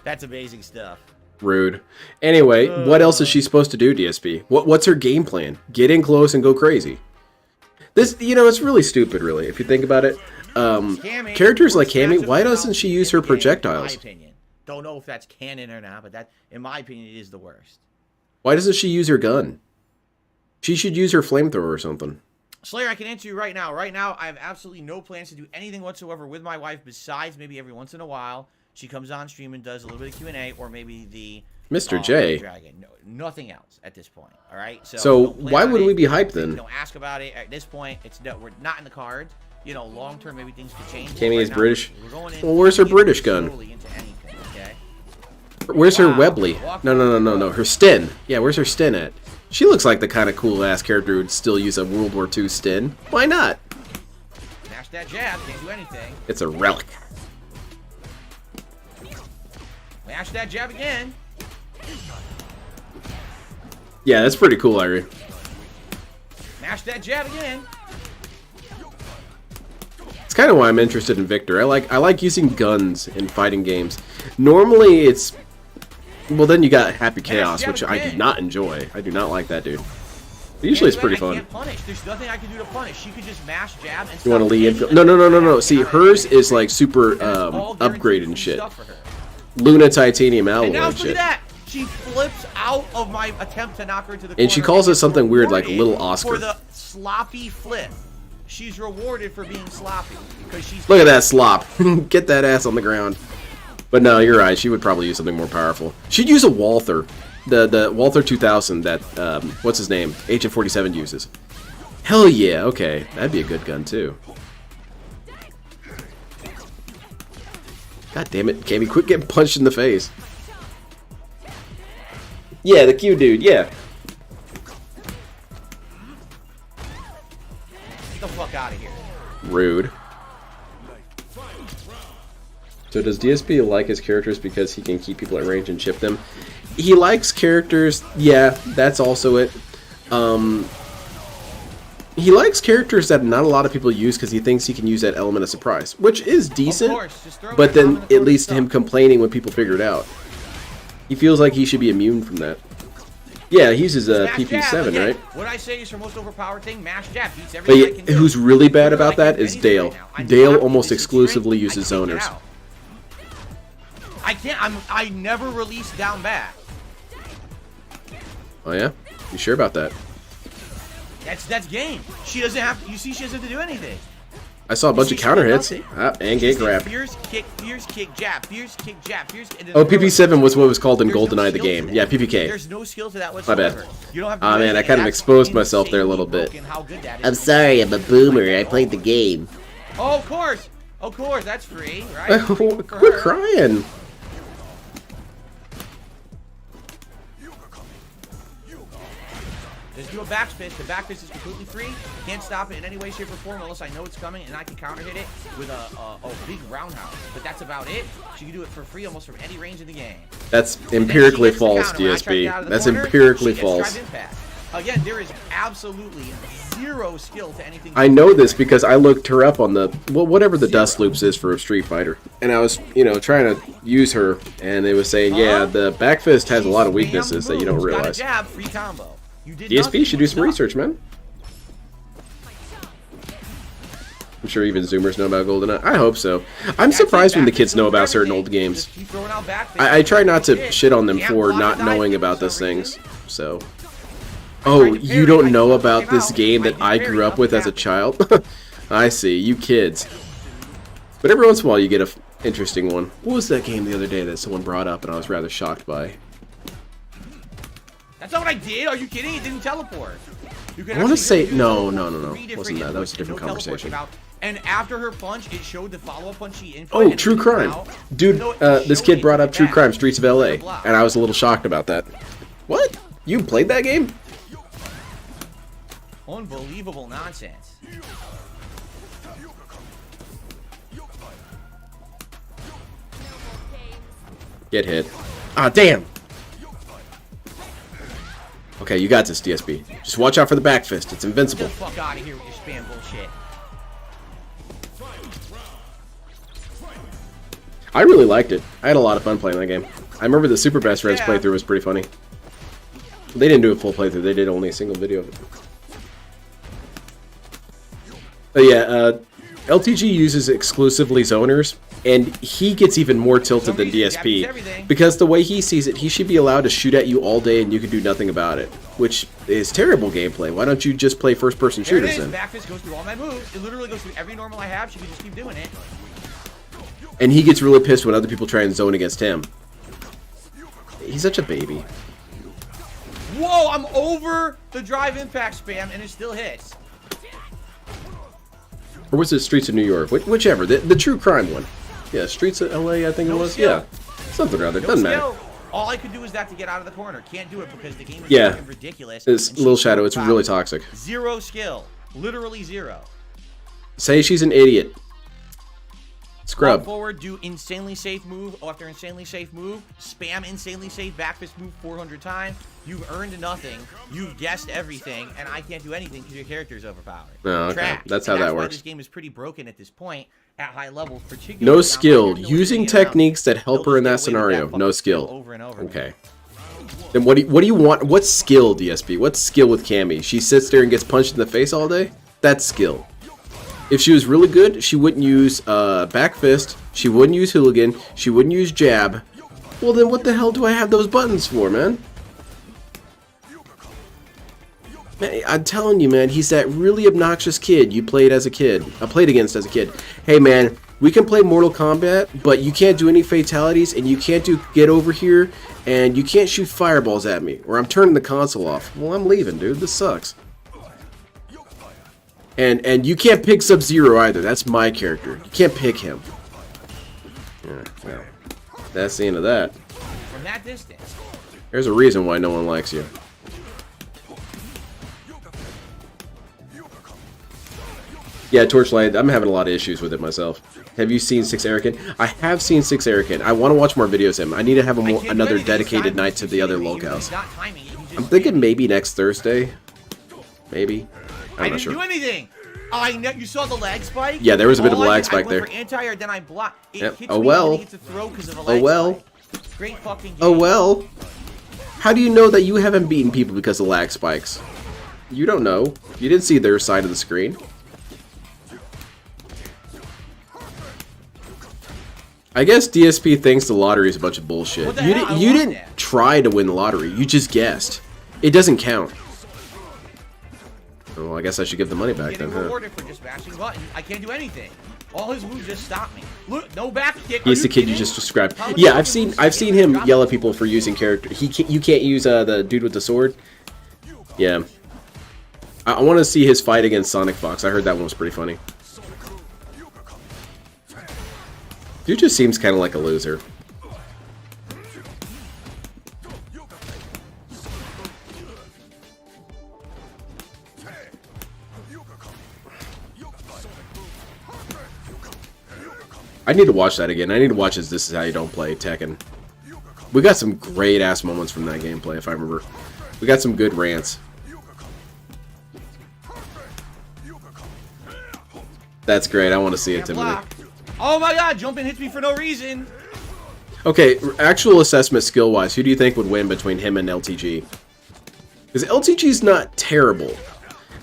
Speaker 4: That's amazing stuff.
Speaker 1: Rude. Anyway, what else is she supposed to do, DSP? What's her game plan? Get in close and go crazy. This, you know, it's really stupid, really, if you think about it. Characters like Cammy, why doesn't she use her projectiles?
Speaker 4: In my opinion. Don't know if that's canon or not, but that, in my opinion, it is the worst.
Speaker 1: Why doesn't she use her gun? She should use her flamethrower or something.
Speaker 4: Slayer, I can answer you right now. Right now, I have absolutely no plans to do anything whatsoever with my wife besides maybe every once in a while she comes on stream and does a little bit of Q&A, or maybe the
Speaker 1: Mr. J.
Speaker 4: Dragon. No, nothing else at this point. All right.
Speaker 1: So why would we be hyped then?
Speaker 4: Don't ask about it at this point. We're not in the cards. You know, long term, maybe things could change.
Speaker 1: Cammy is British. Well, where's her British gun? Where's her Webley? No. Her Sten. Yeah, where's her Sten at? She looks like the kind of cool ass character who would still use a World War II Sten. Why not?
Speaker 4: Smash that jab. Can't do anything.
Speaker 1: It's a relic.
Speaker 4: Mash that jab again.
Speaker 1: Yeah, that's pretty cool, Irie.
Speaker 4: Mash that jab again.
Speaker 1: It's kind of why I'm interested in Victor. I like using guns in fighting games. Normally, it's... Well, then you got Happy Chaos, which I do not enjoy. I do not like that dude. But usually it's pretty fun.
Speaker 4: I can't punish. There's nothing I can do to punish. She could just mash jab and
Speaker 1: you want to lead infield? No. See, hers is like super upgraded and shit. Luna Titanium alloy
Speaker 4: and now
Speaker 1: and shit.
Speaker 4: Look at that. She flips out of my attempt to knock her to the corner.
Speaker 1: And she calls it something weird like Little Oscar.
Speaker 4: For the sloppy flip. She's rewarded for being sloppy. Because she's
Speaker 1: Look at that slop. Get that ass on the ground. But no, you're right. She would probably use something more powerful. She'd use a Walther. The Walther 2000 that, what's his name? Agent 47 uses. Hell yeah, okay. That'd be a good gun too. God damn it, Cammy, quit getting punched in the face. Yeah, the Q dude, yeah.
Speaker 4: Get the fuck out of here.
Speaker 1: Rude. So does DSP like his characters because he can keep people at range and chip them? He likes characters, yeah, that's also it. He likes characters that not a lot of people use because he thinks he can use that element of surprise, which is decent, but then it leads to him complaining when people figure it out. He feels like he should be immune from that. Yeah, he uses a PP7, right?
Speaker 4: What I say is her most overpowered thing, mash jab, beats everything I can do.
Speaker 1: Who's really bad about that is Dale. Dale almost exclusively uses zoners.
Speaker 4: I can't, I never release down back.
Speaker 1: Oh yeah? You sure about that?
Speaker 4: That's game. She doesn't have to, you see she doesn't have to do anything.
Speaker 1: I saw a bunch of counter hits. And get grabbed.
Speaker 4: Fierce kick, jab, fierce kick, jab, fierce kick.
Speaker 1: Oh, PP7 was what was called in GoldenEye the game. Yeah, PPK.
Speaker 4: There's no skill to that whatsoever.
Speaker 1: My bad. You don't have to man, I kind of exposed myself there a little bit.
Speaker 5: I'm sorry, I'm a boomer. I played the game.
Speaker 4: Oh, of course. Of course, that's free, right?
Speaker 1: Quit crying.
Speaker 4: Just do a back fist. The back fist is completely free. Can't stop it in any way, shape, or form unless I know it's coming and I can counter hit it with a big roundhouse. But that's about it. She can do it for free almost from any range in the game.
Speaker 1: That's empirically false, DSP. That's empirically false.
Speaker 4: Again, there is absolutely zero skill to anything.
Speaker 1: I know this because I looked her up on the whatever the dust loops is for a Street Fighter, and I was trying to use her, and they was saying yeah the back fist has a lot of weaknesses that you don't realize.
Speaker 4: Jab, free combo.
Speaker 1: DSP should do some research, man. I'm sure even Zoomers know about GoldenEye. I hope so. I'm surprised when the kids know about certain old games. I try not to shit on them for not knowing about those things. So, oh, you don't know about this game that I grew up with as a child? I see, you kids. But every once in a while you get an interesting one. What was that game the other day that someone brought up and I was rather shocked by?
Speaker 4: That's not what I did. Are you kidding? It didn't teleport.
Speaker 1: I want to say no. Wasn't that? That was a different conversation.
Speaker 4: And after her punch, it showed the follow-up punch she input.
Speaker 1: Oh, True Crime, dude. This kid brought up True Crime: Streets of LA, and I was a little shocked about that. What? You played that game?
Speaker 4: Unbelievable nonsense.
Speaker 1: Get hit. Ah, damn. Okay, you got this, DSP. Just watch out for the back fist. It's
Speaker 4: Get
Speaker 1: invincible.
Speaker 4: the fuck out of here with your spam bullshit.
Speaker 1: I really liked it. I had a lot of fun playing that game. I remember the Super Best Reds
Speaker 4: Yeah.
Speaker 1: playthrough was pretty funny. They didn't do a full playthrough. They did only a single video of it. But yeah, LTG uses exclusively zoners, and he gets even more tilted than DSP. Because the way he sees it, he should be allowed to shoot at you all day and you can do nothing about it. Which is terrible gameplay. Why don't you just play first-person
Speaker 4: There it
Speaker 1: shooters
Speaker 4: is.
Speaker 1: then?
Speaker 4: Back fist goes through all my moves. It literally goes through every normal I have. She can just keep doing it.
Speaker 1: And he gets really pissed when other people try and zone against him. He's such a baby.
Speaker 4: Whoa, I'm over the drive impact spam and it still hits.
Speaker 1: Or was it Streets of New York? Whichever. The true crime one. Yeah, Streets of LA, I think it was.
Speaker 4: skill.
Speaker 1: Yeah. Something or other.
Speaker 4: No
Speaker 1: Doesn't
Speaker 4: skill.
Speaker 1: matter.
Speaker 4: All I could do is that to get out of the corner. Can't do it because the game is
Speaker 1: Yeah.
Speaker 4: fucking ridiculous.
Speaker 1: It's
Speaker 4: and
Speaker 1: Little
Speaker 4: she's
Speaker 1: Shadow. It's really
Speaker 4: overpowered.
Speaker 1: toxic.
Speaker 4: Zero skill. Literally zero.
Speaker 1: Say she's an idiot. Scrub.
Speaker 4: Walk forward, do insanely safe move after insanely safe move, spam insanely safe back fist move 400 times. You've earned nothing. You've guessed everything, and I can't do anything because your character is overpowered.
Speaker 1: Oh, okay.
Speaker 4: Trash.
Speaker 1: That's
Speaker 4: And
Speaker 1: how that
Speaker 4: why
Speaker 1: works.
Speaker 4: This game is pretty broken at this point at high levels, particularly.
Speaker 1: No
Speaker 4: down
Speaker 1: skill.
Speaker 4: by
Speaker 1: Using techniques that help her in that scenario. No skill.
Speaker 4: Over and over.
Speaker 1: Okay. Then what do you want? What skill, DSP? What skill with Cammy? She sits there and gets punched in the face all day? That's skill. If she was really good, she wouldn't use back fist. She wouldn't use hooligan. She wouldn't use jab. Well, then what the hell do I have those buttons for, man? Man, I'm telling you, man, he's that really obnoxious kid you played as a kid. I played against as a kid. Hey, man, we can play Mortal Kombat, but you can't do any fatalities, and you can't do get over here, and you can't shoot fireballs at me, or I'm turning the console off. Well, I'm leaving, dude. This sucks. And you can't pick Sub-Zero either. That's my character. You can't pick him. Yeah, well, that's the end of that.
Speaker 4: From that distance.
Speaker 1: There's a reason why no one likes you. Yeah, Torchlight, I'm having a lot of issues with it myself. Have you seen Six Erican? I have seen Six Erican. I want to watch more videos of him. I need to have another dedicated night to the other locales. I'm thinking maybe next Thursday. Maybe.
Speaker 4: I
Speaker 1: I'm not
Speaker 4: didn't
Speaker 1: sure.
Speaker 4: do anything. I know you saw the lag spike.
Speaker 1: Yeah, there was a bit of a
Speaker 4: All I
Speaker 1: lag
Speaker 4: did-
Speaker 1: spike
Speaker 4: I
Speaker 1: there.
Speaker 4: went for anti-air, then I blocked. It
Speaker 1: Yep.
Speaker 4: hits
Speaker 1: Oh
Speaker 4: me,
Speaker 1: well.
Speaker 4: and then he gets a throw because of a lag
Speaker 1: Oh well.
Speaker 4: spike. Great fucking game.
Speaker 1: Oh well. How do you know that you haven't beaten people because of lag spikes? You don't know. You didn't see their side of the screen. I guess DSP thinks the lottery is a bunch of bullshit.
Speaker 4: What the
Speaker 1: You,
Speaker 4: hell? I
Speaker 1: you
Speaker 4: want
Speaker 1: didn't
Speaker 4: that.
Speaker 1: try to win the lottery. You just guessed. It doesn't count. Well, I guess I should give the money back then,
Speaker 4: Getting
Speaker 1: huh?
Speaker 4: rewarded for just mashing buttons. I can't do anything. All his moves just stop me. Look, no back kick.
Speaker 1: He's
Speaker 4: Are
Speaker 1: the kid you
Speaker 4: kidding?
Speaker 1: just described.
Speaker 4: How many
Speaker 1: Yeah,
Speaker 4: fucking
Speaker 1: I've seen
Speaker 4: moves
Speaker 1: him
Speaker 4: drop
Speaker 1: yell
Speaker 4: me?
Speaker 1: at people for using character. You can't use the dude with the sword. Yeah. I want to see his fight against Sonic Fox. I heard that one was pretty funny. Dude just seems kind of like a loser. I need to watch that again. I need to watch This Is How You Don't Play Tekken. We got some great ass moments from that gameplay, if I remember. We got some good rants. That's great. I want to see it,
Speaker 4: Can't
Speaker 1: Timothy.
Speaker 4: block. Oh my god, jumping hits me for no reason.
Speaker 1: Okay, actual assessment skill-wise, who do you think would win between him and LTG? Because LTG's not terrible.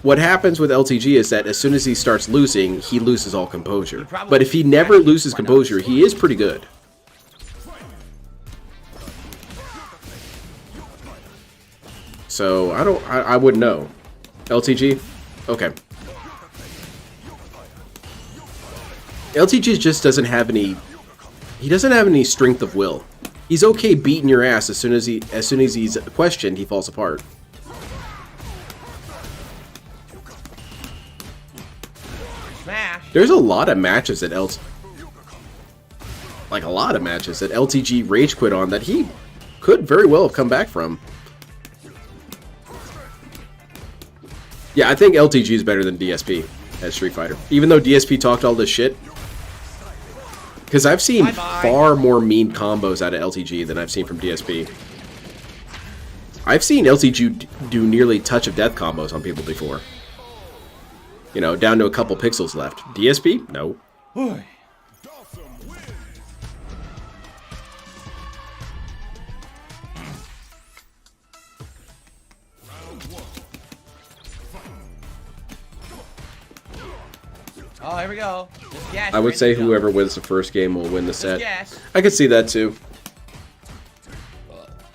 Speaker 1: What happens with LTG is that as soon as he starts losing, he loses all composure. But if he never loses composure, he is pretty good. So, I wouldn't know. LTG? Okay. LTG just doesn't have any... He doesn't have any strength of will. He's okay beating your ass as soon as he's questioned, he falls apart.
Speaker 4: Smash.
Speaker 1: There's a lot of matches that LTG rage quit on that he could very well have come back from. Yeah, I think LTG is better than DSP as Street Fighter. Even though DSP talked all this shit. Because I've seen
Speaker 4: Bye-bye.
Speaker 1: far more mean combos out of LTG than I've seen from DSP. I've seen LCG do nearly touch of death combos on people before. You know, down to a couple pixels left. DSP? No.
Speaker 4: Boy. Oh, here we go. Just gas,
Speaker 1: I would
Speaker 4: ready
Speaker 1: say
Speaker 4: to go.
Speaker 1: whoever wins the first game will win the
Speaker 4: Just
Speaker 1: set.
Speaker 4: gas.
Speaker 1: I could see that too.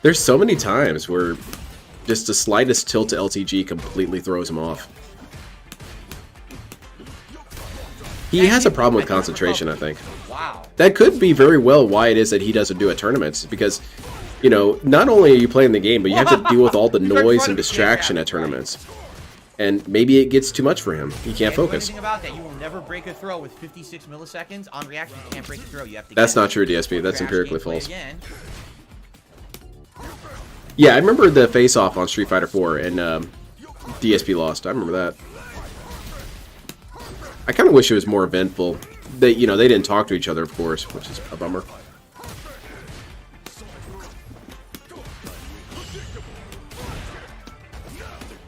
Speaker 1: There's so many times where just the slightest tilt to LTG completely throws him off. He has a problem with concentration, I think.
Speaker 4: Wow.
Speaker 1: That could be very well why it is that he doesn't do at tournaments, because, you know, not only are you playing the game, but you have to deal with all the noise and distraction at tournaments. And maybe it gets too much for him. He can't focus.
Speaker 4: Anything about that, you will never break a throw with 56 milliseconds on reaction. You can't break a throw. You have to.
Speaker 1: That's
Speaker 4: get
Speaker 1: not true, DSP. That's
Speaker 4: crash
Speaker 1: empirically
Speaker 4: gameplay
Speaker 1: false.
Speaker 4: again.
Speaker 1: Yeah, I remember the face-off on Street Fighter 4, and DSP lost. I remember that. I kind of wish it was more eventful. They didn't talk to each other, of course, which is a bummer.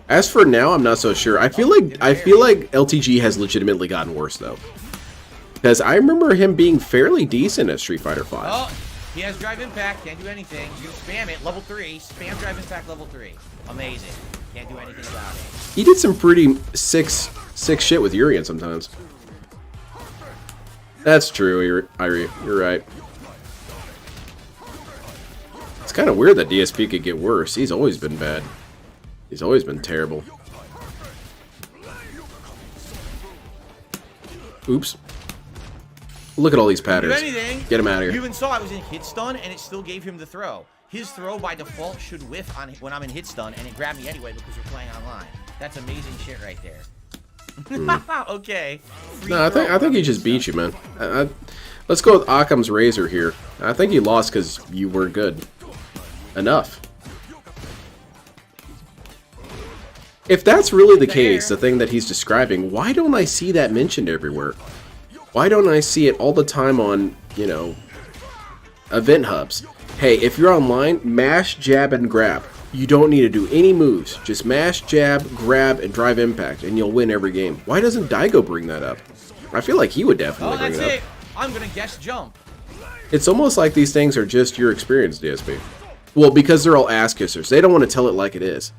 Speaker 1: As for now, I'm not so sure. I feel like LTG has legitimately gotten worse though, because I remember him being fairly decent at Street Fighter 5.
Speaker 4: Oh, he has drive impact. Can't do anything. You spam it. Level 3. Spam drive impact. Level 3. Amazing. Can't do anything about it.
Speaker 1: He did some pretty sick shit with Urian sometimes. That's true, Irie. You're right. It's kind of weird that DSP could get worse. He's always been bad. He's always been terrible. Oops. Look at all these patterns. Get him out of
Speaker 4: You
Speaker 1: here.
Speaker 4: even saw I was in hit stun and it still gave him the throw. His throw by default should whiff on when I'm in hit stun, and it grabbed me anyway because we're playing online. That's amazing shit right there. Okay.
Speaker 1: No, I think he just beat you, man. Let's go with Occam's razor here. I think he lost because you weren't good enough. If that's really the case, the thing that he's describing, why don't I see that mentioned everywhere? Why don't I see it all the time on, you know, event hubs? Hey, if you're online, mash, jab, and grab. You don't need to do any moves. Just mash, jab, grab, and drive impact, and you'll win every game. Why doesn't Daigo bring that up? I feel like he would definitely bring it up.
Speaker 4: I'm gonna guess jump.
Speaker 1: It's almost like these things are just your experience, DSP. Well, because they're all ass kissers. They don't want to tell it like it is.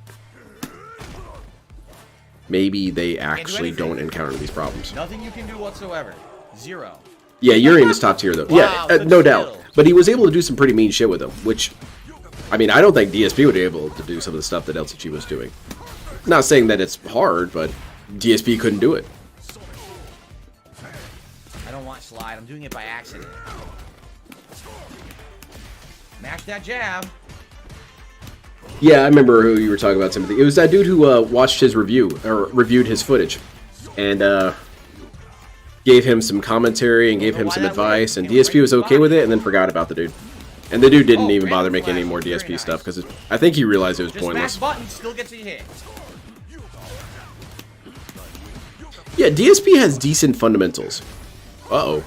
Speaker 1: Maybe they actually don't encounter these problems.
Speaker 4: Nothing you can do whatsoever. 0.
Speaker 1: Yeah, Urian is top tier though.
Speaker 4: Wow,
Speaker 1: Yeah,
Speaker 4: good
Speaker 1: no doubt.
Speaker 4: skill.
Speaker 1: But he was able to do some pretty mean shit with him, which, I mean, I don't think DSP would be able to do some of the stuff that LCG was doing. Not saying that it's hard, but DSP couldn't do it.
Speaker 4: I don't want slide. I'm doing it by accident. Mash that jab.
Speaker 1: Yeah, I remember who you were talking about, Timothy. It was that dude who watched his review, or reviewed his footage, and gave him some commentary and gave him some advice, and DSP was okay with it, and then forgot about the dude. And the dude didn't even bother making any more DSP stuff, because I think he realized it was pointless.
Speaker 4: Just mash button, still gets a hit.
Speaker 1: Yeah, DSP has decent fundamentals. Uh-oh.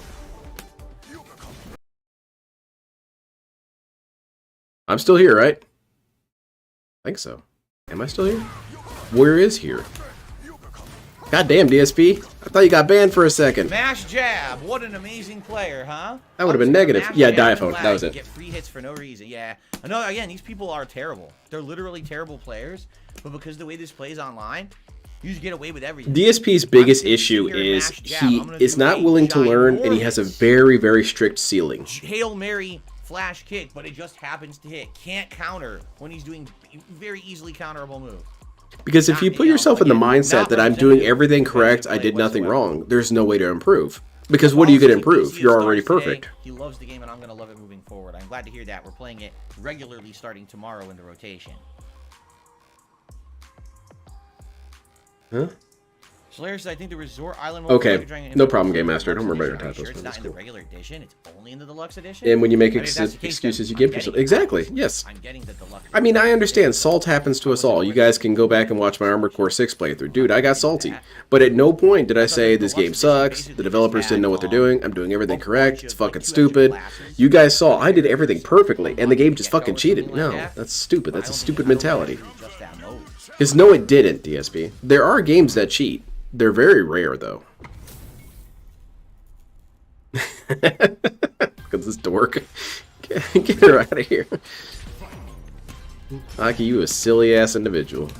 Speaker 1: I'm still here, right? I think so. Am I still here? Where is here? Goddamn, DSP. I thought you got banned for a second.
Speaker 4: Mash jab. What an amazing player, huh?
Speaker 1: That would have been negative. Yeah, Diaphone. That was it.
Speaker 4: Get free hits for no reason. Yeah. No, again, these people are terrible. They're literally terrible players. But because of the way this plays online, you just get away with everything.
Speaker 1: DSP's biggest issue is he is not willing to learn, and he has a very, very strict ceiling.
Speaker 4: Hail Mary flash kick, but it just happens to hit. Can't counter when he's doing very easily counterable move.
Speaker 1: Because if you put yourself in the mindset that I'm doing everything correct, I did nothing wrong, there's no way to improve. Because what are you going to improve? You're already perfect.
Speaker 4: He loves the game, and I'm going to love it moving forward. I'm glad to hear that. We're playing it regularly starting tomorrow in the rotation.
Speaker 1: Huh?
Speaker 4: Slayer says, I think the Resort Island...
Speaker 1: Okay, no problem, Game Master. Don't worry about your typos.
Speaker 4: It's not in the
Speaker 1: Cool.
Speaker 4: regular edition. It's only in the deluxe edition.
Speaker 1: And when you make
Speaker 4: I mean, if that's the case,
Speaker 1: excuses, you
Speaker 4: then
Speaker 1: give
Speaker 4: I'm
Speaker 1: yourself...
Speaker 4: getting it.
Speaker 1: Exactly, yes.
Speaker 4: I'm getting the deluxe.
Speaker 1: I mean, I understand. Salt happens to us all. You guys can go back and watch my Armored Core 6 playthrough. Dude, I got salty. But at no point did I say this game sucks, the developers didn't know what they're doing, I'm doing everything correct, it's fucking stupid. You guys saw I did everything perfectly, and the game just fucking cheated. No, that's stupid. That's a stupid mentality. Because no, it didn't, DSP. There are games that cheat. They're very rare, though. Look at this dork. Get her out of here. Aki, you a silly-ass individual.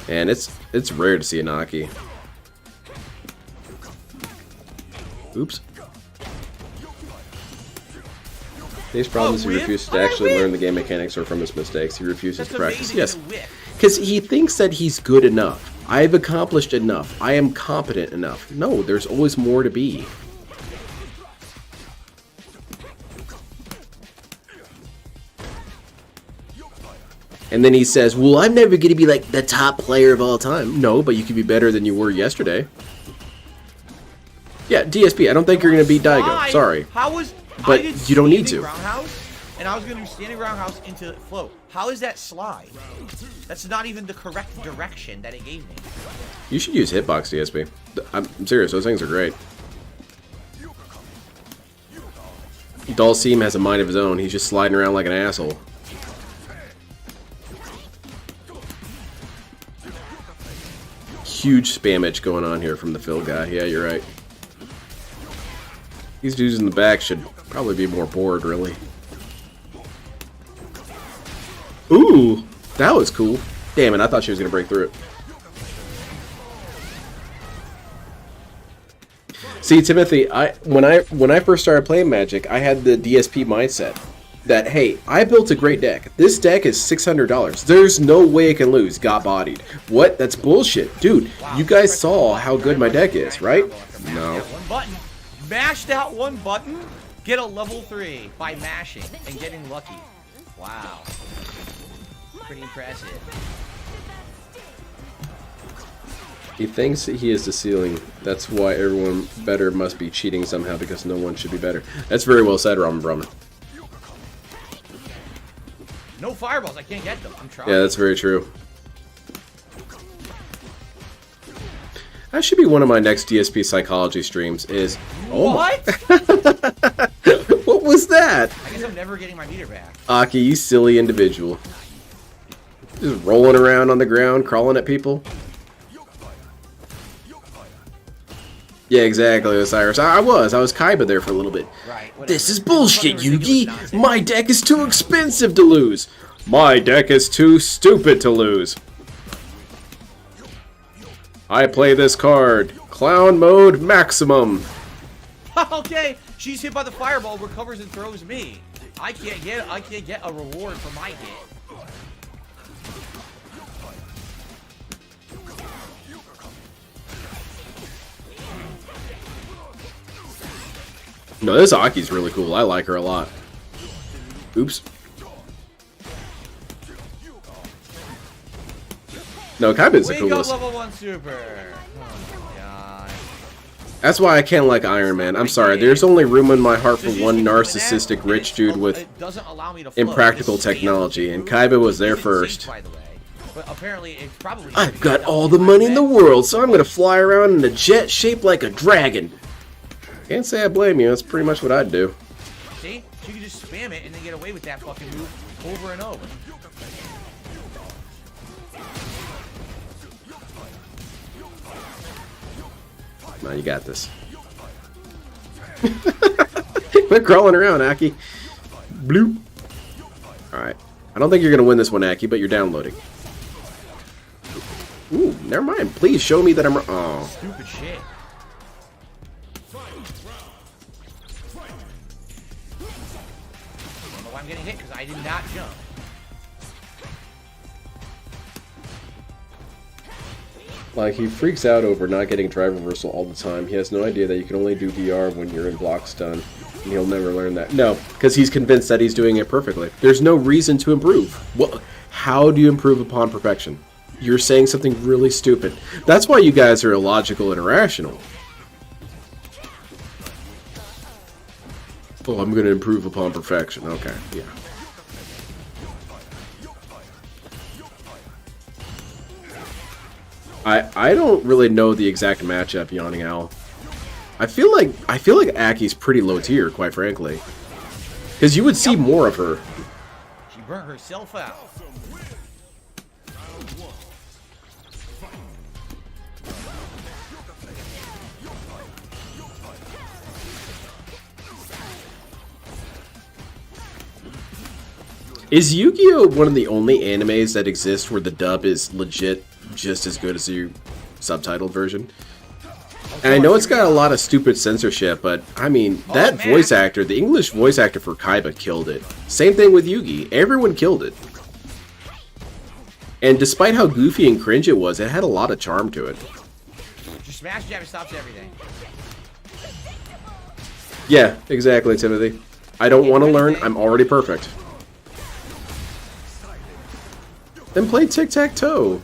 Speaker 1: And it's rare to see an Aki. Oops. These problems, he refuses to actually learn the game mechanics or from his mistakes. He refuses to practice. Yes. Because he thinks that he's good enough. I've accomplished enough. I am competent enough. No, there's always more to be. And then he says, well, I'm never going to be like the top player of all time. No, but you can be better than you were yesterday. Yeah, DSP, I don't think you're going to beat Daigo. Sorry. But you don't need to.
Speaker 4: And I was going to do standing roundhouse into float. How is that slide? That's not even the correct direction that it gave me.
Speaker 1: You should use hitbox, DSP. I'm serious, those things are great. Dhalsim has a mind of his own. He's just sliding around like an asshole. Huge spamage going on here from the Phil guy. Yeah, you're right. These dudes in the back should probably be more bored, really. Ooh, that was cool. Damn it, I thought she was going to break through it. See, Timothy, when I first started playing Magic, I had the DSP mindset that, hey, I built a great deck. This deck is $600. There's no way it can lose. Got bodied. What? That's bullshit. Dude, you guys saw how good my deck is, right? No.
Speaker 4: Mash that one button, get a level 3 by mashing and getting lucky. Wow. Pretty impressive.
Speaker 1: He thinks he is the ceiling. That's why everyone better must be cheating somehow because no one should be better. That's very well said, Ramen Brahman.
Speaker 4: No fireballs, I can't get them. I'm trying.
Speaker 1: Yeah, that's very true. That should be one of my next DSP psychology streams is... Oh
Speaker 4: what?
Speaker 1: What was that?
Speaker 4: I guess I'm never getting my meter back.
Speaker 1: Aki, you silly individual. Just rolling around on the ground, crawling at people. Yeah, exactly, Osiris. I was Kaiba there for a little bit.
Speaker 4: Right,
Speaker 1: this is bullshit, Yugi! My deck is too expensive to lose! My deck is too stupid to lose! I play this card. Clown mode maximum.
Speaker 4: Okay, she's hit by the fireball, recovers and throws me. I can't get a reward for my hit.
Speaker 1: No, this Aki's really cool. I like her a lot. Oops. No, Kaiba's the coolest.
Speaker 4: Level 1 super. Oh my god.
Speaker 1: That's why I can't like Iron Man. I'm sorry. There's only room in my heart for one narcissistic rich dude with impractical technology, and Kaiba was there first.
Speaker 4: But apparently it's probably
Speaker 1: I've got all the money in the world, so I'm gonna fly around in a jet shaped like a dragon. Can't say I blame you. That's pretty much what I'd do.
Speaker 4: See? She could just spam it and then get away with that fucking move over and over.
Speaker 1: Now you got this. Quit crawling around, Aki. Bloop. Alright. I don't think you're going to win this one, Aki, but you're downloading. Ooh, never mind. Please show me that I'm... Oh.
Speaker 4: Stupid shit. I don't know why I'm getting hit, because I did not jump.
Speaker 1: Like, he freaks out over not getting drive reversal all the time. He has no idea that you can only do DR when you're in block stun. And he'll never learn that. No, because he's convinced that he's doing it perfectly. There's no reason to improve. Well, how do you improve upon perfection? you're saying something really stupid. That's why you guys are illogical and irrational. Oh, I'm going to improve upon perfection. Okay, yeah. I don't really know the exact matchup, Yawning Owl. I feel like Aki's pretty low tier, quite frankly. Because you would see more of her.
Speaker 4: She burnt herself out.
Speaker 1: Is Yu-Gi-Oh! One of the only animes that exist where the dub is legit just as good as the subtitled version? And I know it's got a lot of stupid censorship, but I mean, that voice actor, the English voice actor for Kaiba killed it. Same thing with Yugi. Everyone killed it. And despite how goofy and cringe it was, it had a lot of charm to it.
Speaker 4: Just smash jab, it stops everything.
Speaker 1: Yeah, exactly, Timothy. I don't want to learn. I'm already perfect. Then play tic-tac-toe.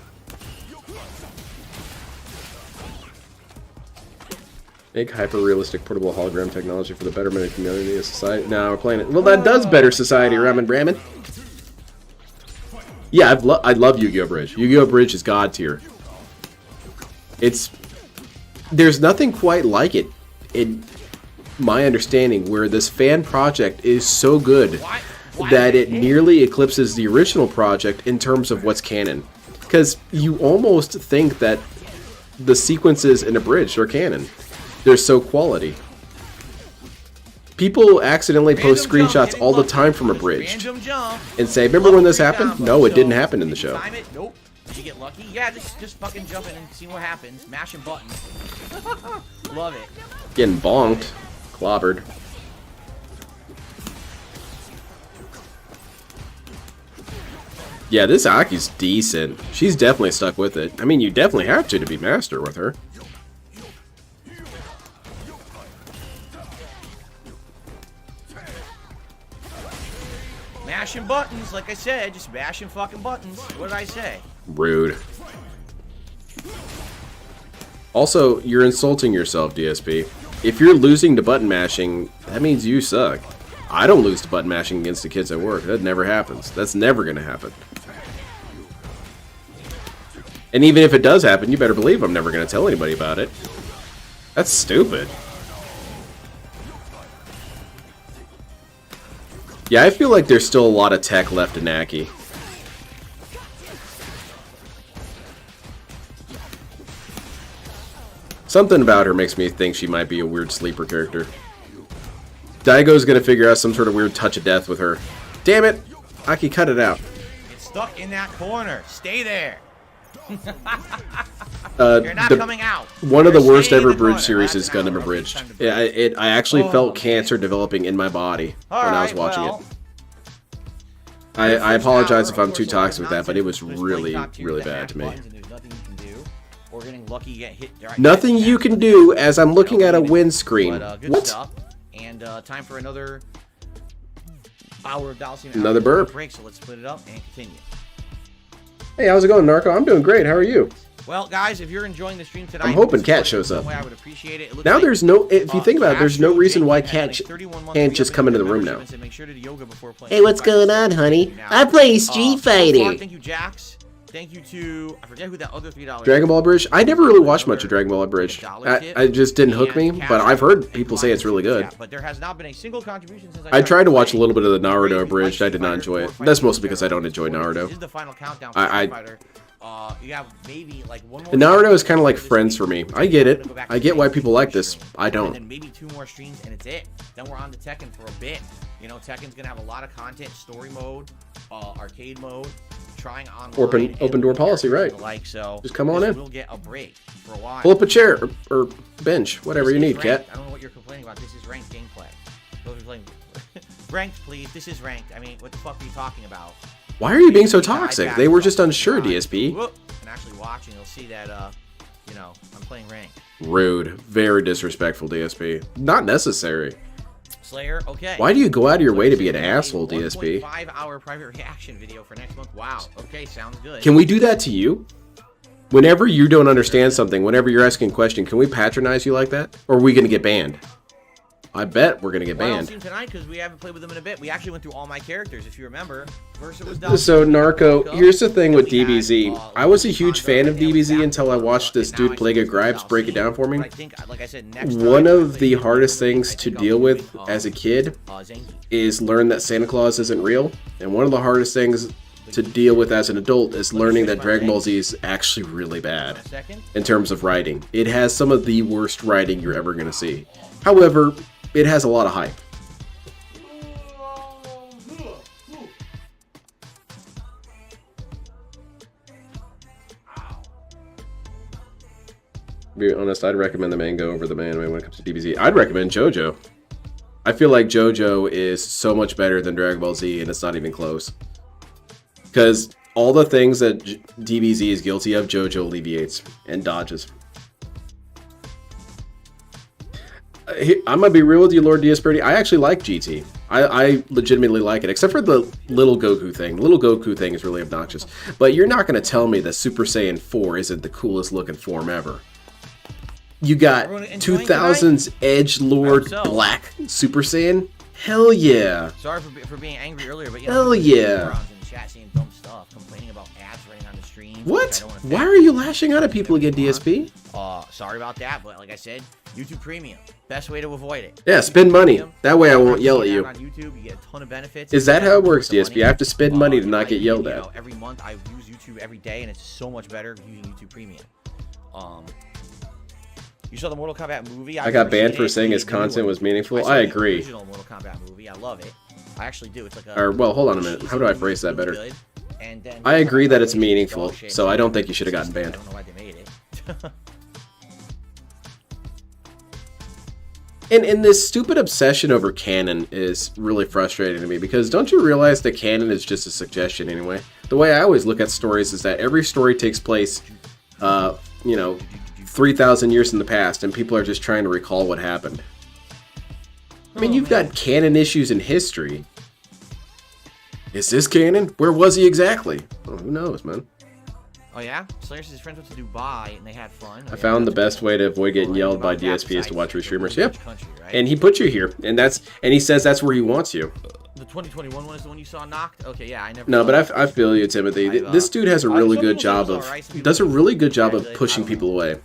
Speaker 1: Make hyper-realistic portable hologram technology for the betterment of community and society. Now we're playing it. Well, that does better society, Ramen Ramen. Yeah, I love Yu-Gi-Oh! Bridge. Yu-Gi-Oh! Bridge is god tier. There's nothing quite like it, in my understanding, where this fan project is so good that it nearly eclipses the original project in terms of what's canon. Because you almost think that the sequences in a bridge are canon. They're so quality. People accidentally post screenshots all the time from a bridge and say, remember when this happened? No, it didn't happen in the show.
Speaker 4: Nope. Did you get lucky? Yeah, just fucking jump in and see what happens. Mashing buttons. Love it.
Speaker 1: Getting bonked. Clobbered. Yeah, this Aki's decent. She's definitely stuck with it. I mean, you definitely have to be master with her.
Speaker 4: Mashing buttons, like I said, just mashing fucking buttons. What did I say?
Speaker 1: Rude. Also, you're insulting yourself, DSP. If you're losing to button mashing, that means you suck. I don't lose to button mashing against the kids at work. That never happens. That's never going to happen. And even if it does happen, you better believe I'm never going to tell anybody about it. That's stupid. Yeah, I feel like there's still a lot of tech left in Aki. Something about her makes me think she might be a weird sleeper character. Daigo's gonna figure out some sort of weird touch of death with her. Damn it! Aki, cut it out.
Speaker 4: Get stuck in that corner. Stay there. You're not coming out.
Speaker 1: One of the worst ever bridge series is Gundam Abridged. Yeah, I actually felt cancer developing in my body when I was watching it. I apologize if I'm too toxic with that, but it was really, really bad to me. Nothing you can do as I'm looking at a windscreen. What?
Speaker 4: And time for another hour of Dhalsim.
Speaker 1: Another burp.
Speaker 4: Break, so let's split it up and continue.
Speaker 1: Hey, how's it going, Narco? I'm doing great. How are you?
Speaker 4: Well, guys, if you're enjoying the stream tonight,
Speaker 1: I'm hoping Cat shows up.
Speaker 4: I would appreciate it.
Speaker 1: Now there's no, if you think about it, there's no reason why Cat can't just come into the room now.
Speaker 5: Hey, what's going on, honey? I play Street Fighter.
Speaker 4: Thank you, Jax. Thank you to, I forget who that other $3
Speaker 1: Dragon Ball Bridge? I never really watched much of Dragon Ball Bridge. I just didn't hook me, but I've heard people say it's really good.
Speaker 4: But there has not been a single contribution since
Speaker 1: I tried to watch a little bit of the Naruto Abridged. I did not enjoy it. That's mostly because I don't enjoy Naruto.
Speaker 4: This is the final countdown for Street Fighter. You have maybe like one more.
Speaker 1: Naruto is kind of like Friends for me. I get it. I get why people like this. I don't.
Speaker 4: And then maybe 2 more streams and it's it. Then we're on to Tekken for a bit. You know, Tekken's gonna have a lot of content, story mode, arcade mode, trying online.
Speaker 1: Open door policy, right?
Speaker 4: Like so.
Speaker 1: Just come on in.
Speaker 4: We'll get a break for a while.
Speaker 1: Pull up a chair or bench, whatever you need, Cat.
Speaker 4: I don't know what you're complaining about. This is ranked gameplay. Those are playing ranked, please. This is ranked. I mean, what the fuck are you talking about?
Speaker 1: Why are you being so toxic? They were just unsure, DSP.
Speaker 4: And actually watching, you'll see that, you know, I'm playing ranked.
Speaker 1: Rude. Very disrespectful, DSP. Not necessary.
Speaker 4: Slayer, okay.
Speaker 1: Why do you go out of your way to be an asshole, DSP?
Speaker 4: 5-hour private reaction video for next month. Wow. Okay, sounds good.
Speaker 1: Can we do that to you? Whenever you don't understand something, whenever you're asking a question, can we patronize you like that? Or are we going to get banned? I bet we're going to get banned.
Speaker 4: Well, tonight because we haven't played with them in a bit. We actually went through all my characters, if you remember. First it was Dhalsim,
Speaker 1: So, Narco, here's the thing with DBZ. I was a huge fan of DBZ until I watched this dude, Plague of Gripes, break it down for me. One of the hardest things to deal with as a kid is learn that Santa Claus isn't real. And one of the hardest things to deal with as an adult is learning that Dragon Ball Z is actually really bad in terms of writing. It has some of the worst writing you're ever going to see. However, it has a lot of hype. To be honest, I'd recommend the manga over the anime when it comes to DBZ. I'd recommend JoJo. I feel like JoJo is so much better than Dragon Ball Z, and it's not even close. Because all the things that DBZ is guilty of, JoJo alleviates and dodges. I'm gonna be real with you, Lord DSP. I actually like GT. I legitimately like it, except for the little Goku thing. The little Goku thing is really obnoxious. But you're not gonna tell me that Super Saiyan 4 isn't the coolest looking form ever. You got 2000s Edgelord Black Super Saiyan. Hell yeah.
Speaker 4: Sorry for being angry earlier, but
Speaker 1: hell yeah.
Speaker 4: Chat saying dumb stuff, complaining about ads running on the stream.
Speaker 1: What? Why are you lashing out at people again, DSP?
Speaker 4: Sorry about that, but like I said, YouTube Premium, best way to avoid it.
Speaker 1: Yeah, spend money. That way I won't yell at you.
Speaker 4: On YouTube, you get a ton of benefits.
Speaker 1: Is that how it works, DSP? I have to spend money to not get yelled at.
Speaker 4: Every month I use YouTube every day, and it's so much better using YouTube Premium. You saw the Mortal Kombat movie?
Speaker 1: I got banned for saying his content was meaningful. I agree.
Speaker 4: Original Mortal Kombat movie, I love it. I actually do. It's like a.
Speaker 1: Or, well, hold on a minute. How do I phrase that better? I agree that it's meaningful, so I don't think you should have gotten banned.
Speaker 4: I don't know why they made it.
Speaker 1: And this stupid obsession over canon is really frustrating to me, because don't you realize that canon is just a suggestion anyway? The way I always look at stories is that every story takes place, 3,000 years in the past, and people are just trying to recall what happened. I mean, you've got canon issues in history. Is this canon? Where was he exactly? Oh, who knows, man?
Speaker 4: Oh yeah? Slayer says his friends went to Dubai and they had fun.
Speaker 1: I found the best way to avoid getting yelled by DSP is to watch restreamers. Yep. And he put you here, and he says that's where he wants you.
Speaker 4: The 2021 one is the one you saw knocked? Okay, yeah, I never.
Speaker 1: No, but I feel you, Timothy. This dude has a really good job of pushing people away.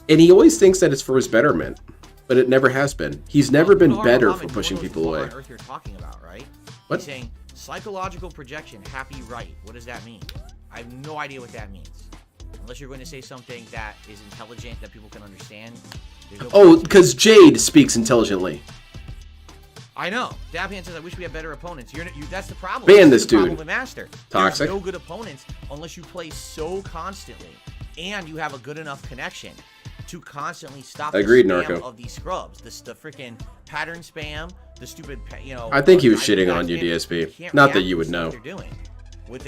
Speaker 1: And he always thinks that it's for his betterment, but it never has been. He's never been better for pushing people away.
Speaker 4: Earth you're talking about, right?
Speaker 1: What?
Speaker 4: He's saying psychological projection, happy right. What does that mean? I have no idea what that means. Unless you're going to say something that is intelligent that people can understand.
Speaker 1: Oh, because Jade speaks intelligently.
Speaker 4: I know. Dapian says, I wish we had better opponents. That's the problem.
Speaker 1: Ban this dude.
Speaker 4: The master.
Speaker 1: Toxic.
Speaker 4: There's no good opponents unless you play so constantly and you have a good enough connection to constantly stop the spam
Speaker 1: Narco.
Speaker 4: of these scrubs. The freaking pattern spam, the stupid,
Speaker 1: I think he was shitting on you, DSP. Not that you would know.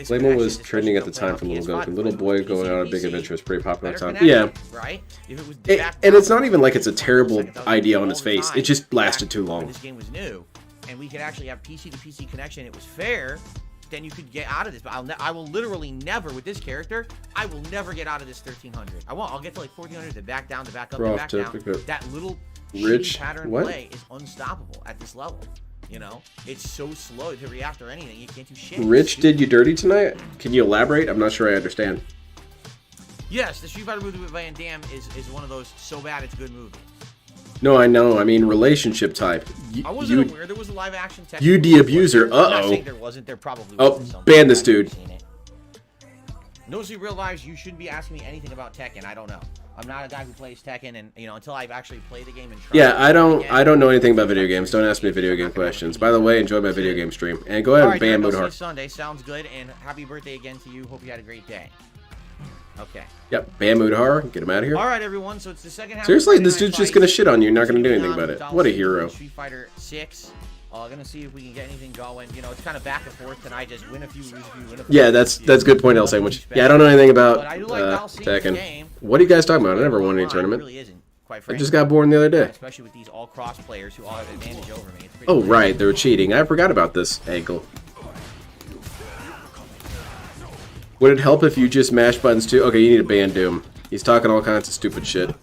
Speaker 1: Flamel was trending at the time from Little Goku. Little boy going on a big adventure was pretty popular at the time. Yeah.
Speaker 4: Right?
Speaker 1: And it's not even like it's a terrible idea on his face. It just lasted too long.
Speaker 4: This game was new, and we could actually have PC to PC connection. It was fair. Then you could get out of this. But I will literally never, with this character, I will never get out of this 1300. I won't. I'll get to like 1400 to back down, to back up, to back down. That little
Speaker 1: Rich
Speaker 4: pattern play is unstoppable at this level. You know, it's so slow to react or anything. You can't do shit.
Speaker 1: Rich did you dirty tonight? Can you elaborate? I'm not sure I understand.
Speaker 4: Yes, the Street Fighter movie with Van Damme is one of those so bad it's good movie.
Speaker 1: No, I know. I mean, relationship type.
Speaker 4: I wasn't aware there was a live action Tekken.
Speaker 1: You the abuser.
Speaker 4: I'm not saying there wasn't. There probably was.
Speaker 1: Oh, ban this dude.
Speaker 4: Notice you realize you shouldn't be asking me anything about Tekken. I don't know. I'm not a guy who plays Tekken, and until I've actually played the game and tried.
Speaker 1: Yeah, I don't know anything about video games. Don't ask me video game questions. By the way, enjoy my video game stream, and go ahead and ban Moodhar.
Speaker 4: Sunday sounds good, and happy birthday again to you. Hope you had a great day. Okay.
Speaker 1: Yep, ban Moodhar. Get him out of here.
Speaker 4: All right, everyone. So it's the second half.
Speaker 1: Seriously, this dude's just gonna shit on you. Not gonna do anything about it. What a hero.
Speaker 4: Street Fighter 6. Gonna see if we can get anything going. It's kind of back and forth tonight. Just win a few, lose a few, win a few.
Speaker 1: Yeah, that's a good point, L Sandwich. Yeah, I don't know anything about Tekken. What are you guys talking about? I never won any tournament. I just got born the other day.
Speaker 4: Especially with these all cross players who all have advantage over me.
Speaker 1: Oh right, they were cheating. I forgot about this angle. Would it help if you just mash buttons too? Okay, you need to ban Doom. He's talking all kinds of stupid shit.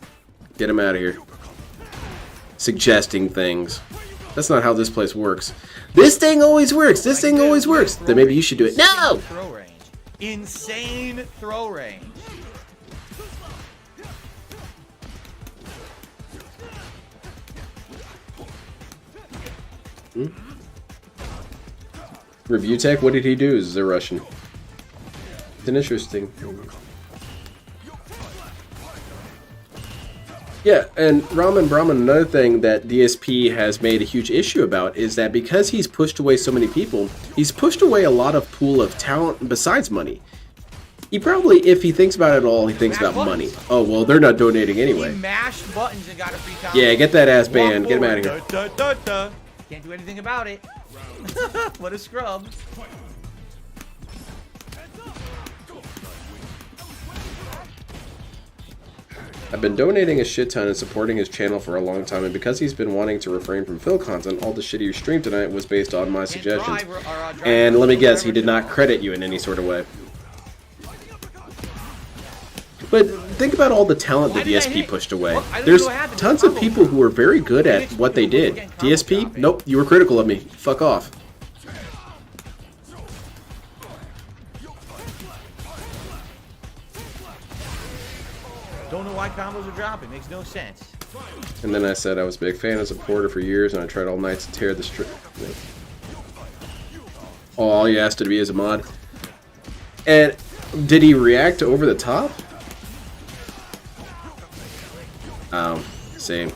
Speaker 1: Get him out of here. Suggesting things. That's not how this place works. This thing always works. This thing always works. Then maybe you should do it. No!
Speaker 4: Throw range. Insane throw range.
Speaker 1: Review Tech, what did he do? Is a Russian. It's an interesting. Yeah, and Ramen Brahman, another thing that DSP has made a huge issue about is that because he's pushed away so many people, he's pushed away a lot of pool of talent besides money. He probably, if he thinks about it at all, he thinks about money. Oh, well, they're not donating anyway.
Speaker 4: He mashed buttons and got a free combo.
Speaker 1: Yeah, get that ass banned. Get him out of here.
Speaker 4: Can't do anything about it. What a scrub.
Speaker 1: I've been donating a shit ton and supporting his channel for a long time, and because he's been wanting to refrain from Phil content, all the shit you streamed tonight was based on my suggestions. And let me guess, he did not credit you in any sort of way. But think about all the talent that DSP pushed away. There's tons of people who are very good at what they did. DSP? Nope, you were critical of me. Fuck off.
Speaker 4: Don't know why combos are dropping. Makes no sense.
Speaker 1: And then I said I was a big fan and supporter for years, and I tried all night to tear the all you asked to be as a mod. And did he react to Over the Top? Oh, same.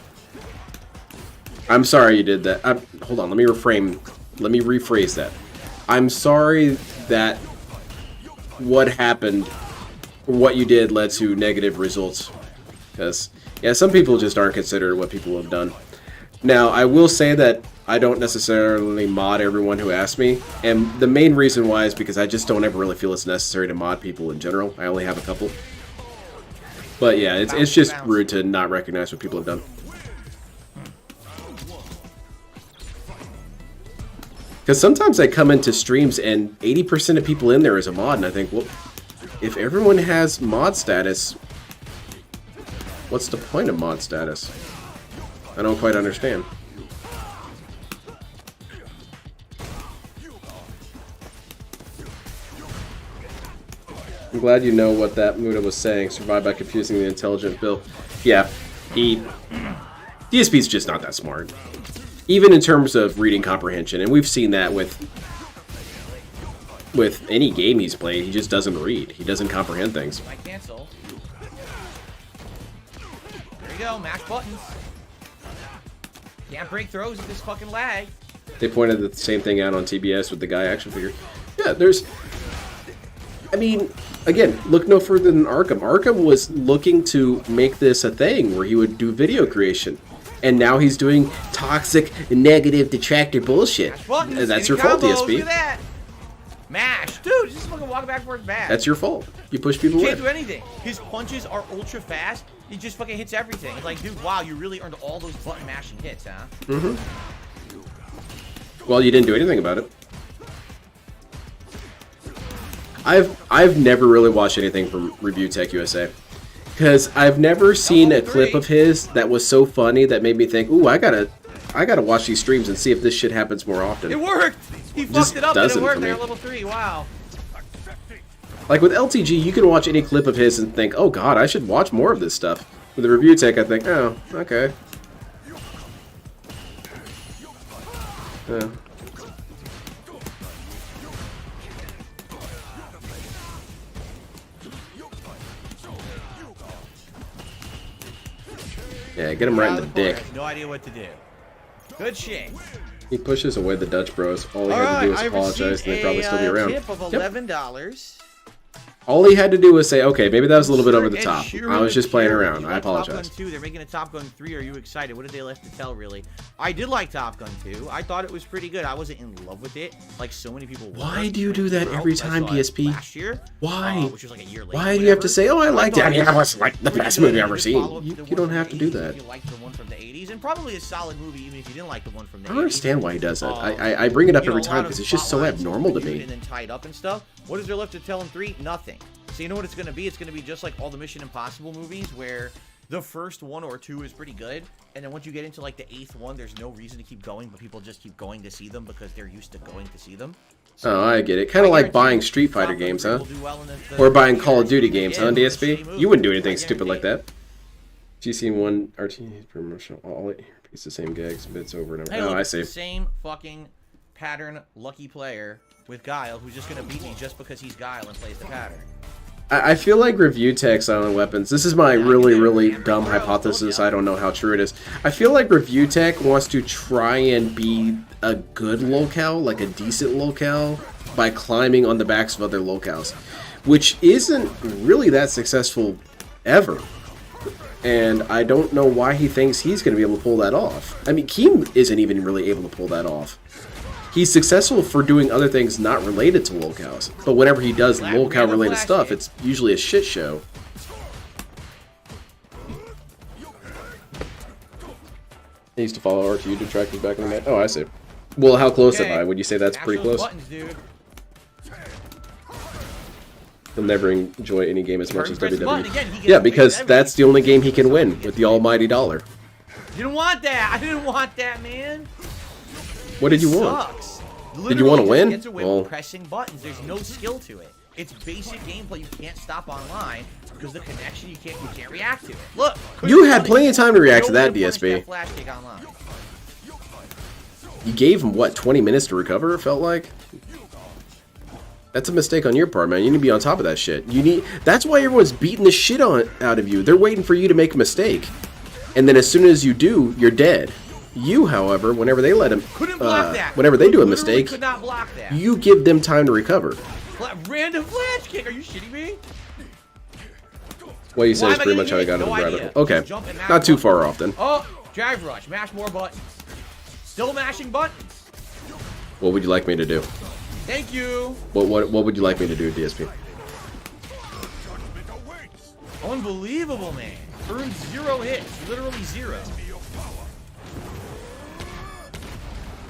Speaker 1: I'm sorry you did that. Hold on, let me rephrase that. I'm sorry that what happened, what you did led to negative results. Because, yeah, some people just aren't considered what people have done. Now, I will say that I don't necessarily mod everyone who asks me, and the main reason why is because I just don't ever really feel it's necessary to mod people in general. I only have a couple. But yeah, it's just rude to not recognize what people have done. Because sometimes I come into streams and 80% of people in there is a mod, and I think, well, if everyone has mod status, what's the point of mod status? I don't quite understand. I'm glad you know what that Muda was saying. Survive by confusing the intelligent Bill. Yeah, DSP's just not that smart. Even in terms of reading comprehension, and we've seen that with any game he's played, he just doesn't read. He doesn't comprehend things.
Speaker 4: I cancel. There you go, mash buttons. Can't break throws with this fucking lag.
Speaker 1: They pointed the same thing out on TBS with the guy action figure. Yeah, there's... I mean, again, look no further than Arkham. Arkham was looking to make this a thing where he would do video creation. And now he's doing toxic, negative, detractor bullshit.
Speaker 4: Buttons,
Speaker 1: that's your fault,
Speaker 4: combos,
Speaker 1: DSP.
Speaker 4: Look at that. Mash. Dude, just fucking walking back towards back.
Speaker 1: That's your fault. You push people away.
Speaker 4: Can't do anything. His punches are ultra fast. He just fucking hits everything. It's like, dude, wow, you really earned all those button mashing hits, huh?
Speaker 1: Mm-hmm. Well, you didn't do anything about it. I've never really watched anything from Review Tech USA. Because I've never seen a clip of his that was so funny that made me think, ooh, I gotta watch these streams and see if this shit happens more often.
Speaker 4: It worked! He fucked it up and it worked. They're level 3, wow.
Speaker 1: Like with LTG, you can watch any clip of his and think, oh god, I should watch more of this stuff. With the Review Tech, I think, oh, okay. Yeah. Yeah, get him right in the dick.
Speaker 4: No idea what to do. Good shit.
Speaker 1: He pushes away the Dutch bros. All he had to do was apologize, and they'd probably still be around.
Speaker 4: Tip of $11.
Speaker 1: All he had to do was say, okay, maybe that was a little bit over the
Speaker 4: Ed
Speaker 1: top.
Speaker 4: Sheeran
Speaker 1: I was just playing
Speaker 4: Cherry.
Speaker 1: around.
Speaker 4: You
Speaker 1: I
Speaker 4: like Top
Speaker 1: apologize.
Speaker 4: Gun 2. They're making a Top Gun 3. Are you excited? What did they left to tell, really? I did like Top Gun 2. I thought it was pretty good. I wasn't in love with it, like so many people were.
Speaker 1: Why do you do that every time, DSP?
Speaker 4: Last year,
Speaker 1: Why?
Speaker 4: which was like a year later.
Speaker 1: Why do you have to say, oh, I liked it? I mean, that was like the
Speaker 4: Pretty
Speaker 1: best
Speaker 4: good.
Speaker 1: movie I've
Speaker 4: You
Speaker 1: ever
Speaker 4: just
Speaker 1: seen.
Speaker 4: follow up
Speaker 1: You
Speaker 4: the one
Speaker 1: don't
Speaker 4: from
Speaker 1: have
Speaker 4: the
Speaker 1: to do
Speaker 4: 80s
Speaker 1: that.
Speaker 4: If you liked the one from the 80s, and probably a solid movie, even if you didn't like the one from the 80s.
Speaker 1: I don't understand why he does that. I bring it up every time because it's just so abnormal to me.
Speaker 4: And then tied up and stuff. What is there left to tell in 3? Nothing. So you know what it's going to be? It's going to be just like all the Mission Impossible movies where the first 1 or 2 is pretty good. And then once you get into like the 8th one, there's no reason to keep going, but people just keep going to see them because they're used to going to see them.
Speaker 1: Oh, I get it. Kind of like buying Street Fighter games, huh? Or buying Call of Duty games, huh, DSP? You wouldn't do anything stupid like that. You seen one RT promotional? All it's the same gags, bits over and over.
Speaker 4: Hey,
Speaker 1: Oh,
Speaker 4: look,
Speaker 1: I
Speaker 4: it's
Speaker 1: see.
Speaker 4: the same fucking pattern lucky player with Guile who's just going to beat me just because he's Guile and plays the pattern.
Speaker 1: I feel like review text on weapons. This is my really dumb hypothesis. I don't know how true it is. I feel like review tech wants to try and be a good locale, like a decent locale, by climbing on the backs of other locales, which isn't really that successful ever. And I don't know why he thinks he's going to be able to pull that off. I mean, Keem isn't even really able to pull that off. He's successful for doing other things not related to locales. But whenever he does locale-related stuff, it's usually a shit show. I used to follow RTU detractors back in the night. Oh, I see. Well, how close am I? Would you say that's pretty close?
Speaker 4: Buttons, dude.
Speaker 1: He'll never enjoy any game as much as
Speaker 4: Press button
Speaker 1: WWE.
Speaker 4: again, he gets
Speaker 1: Yeah,
Speaker 4: away
Speaker 1: because
Speaker 4: with
Speaker 1: that's the only game he can win with the almighty dollar.
Speaker 4: You didn't want that. I didn't want that, man.
Speaker 1: What did you want?
Speaker 4: Sucks.
Speaker 1: Did you want to win?
Speaker 4: Gets away
Speaker 1: Well,
Speaker 4: with pressing buttons. There's no skill to it. It's basic gameplay. You can't stop online because the connection you can't react to it. Look,
Speaker 1: you had plenty of time to react to that, DSP.
Speaker 4: Flash kick online.
Speaker 1: You gave him, what, 20 minutes to recover, it felt like? That's a mistake on your part, man. You need to be on top of that shit. That's why everyone's beating the shit out of you. They're waiting for you to make a mistake. And then as soon as you do, you're dead. You, however, whenever they let him, whenever they do a mistake,
Speaker 4: Could not block that.
Speaker 1: you give them time to recover.
Speaker 4: Random flash kick. Are you shitting me?
Speaker 1: What you say is pretty much how I got into the rabbit hole. Okay, not too far off then.
Speaker 4: Oh, drive rush. Mash more buttons. Still mashing buttons.
Speaker 1: What would you like me to do?
Speaker 4: Thank you.
Speaker 1: What would you like me to do, DSP?
Speaker 4: Unbelievable, man. Earned 0 hits. Literally 0.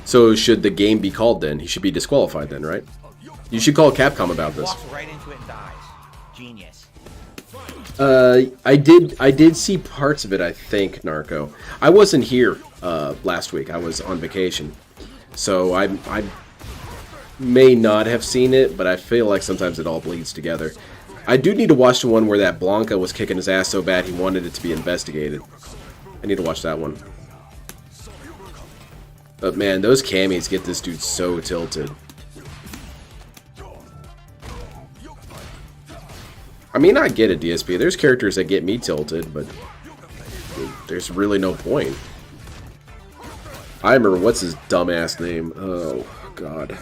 Speaker 1: So should the game be called then? He should be disqualified then, right? You should call Capcom about this.
Speaker 4: Walks right into it and dies. Genius.
Speaker 1: I did see parts of it, I think, Narco. I wasn't here last week. I was on vacation. So I may not have seen it, but I feel like sometimes it all bleeds together. I do need to watch the one where that Blanca was kicking his ass so bad he wanted it to be investigated. I need to watch that one. But man, those camis get this dude so tilted. I mean, I get it, DSP. There's characters that get me tilted, but there's really no point. I remember, what's his dumbass name? Oh, God.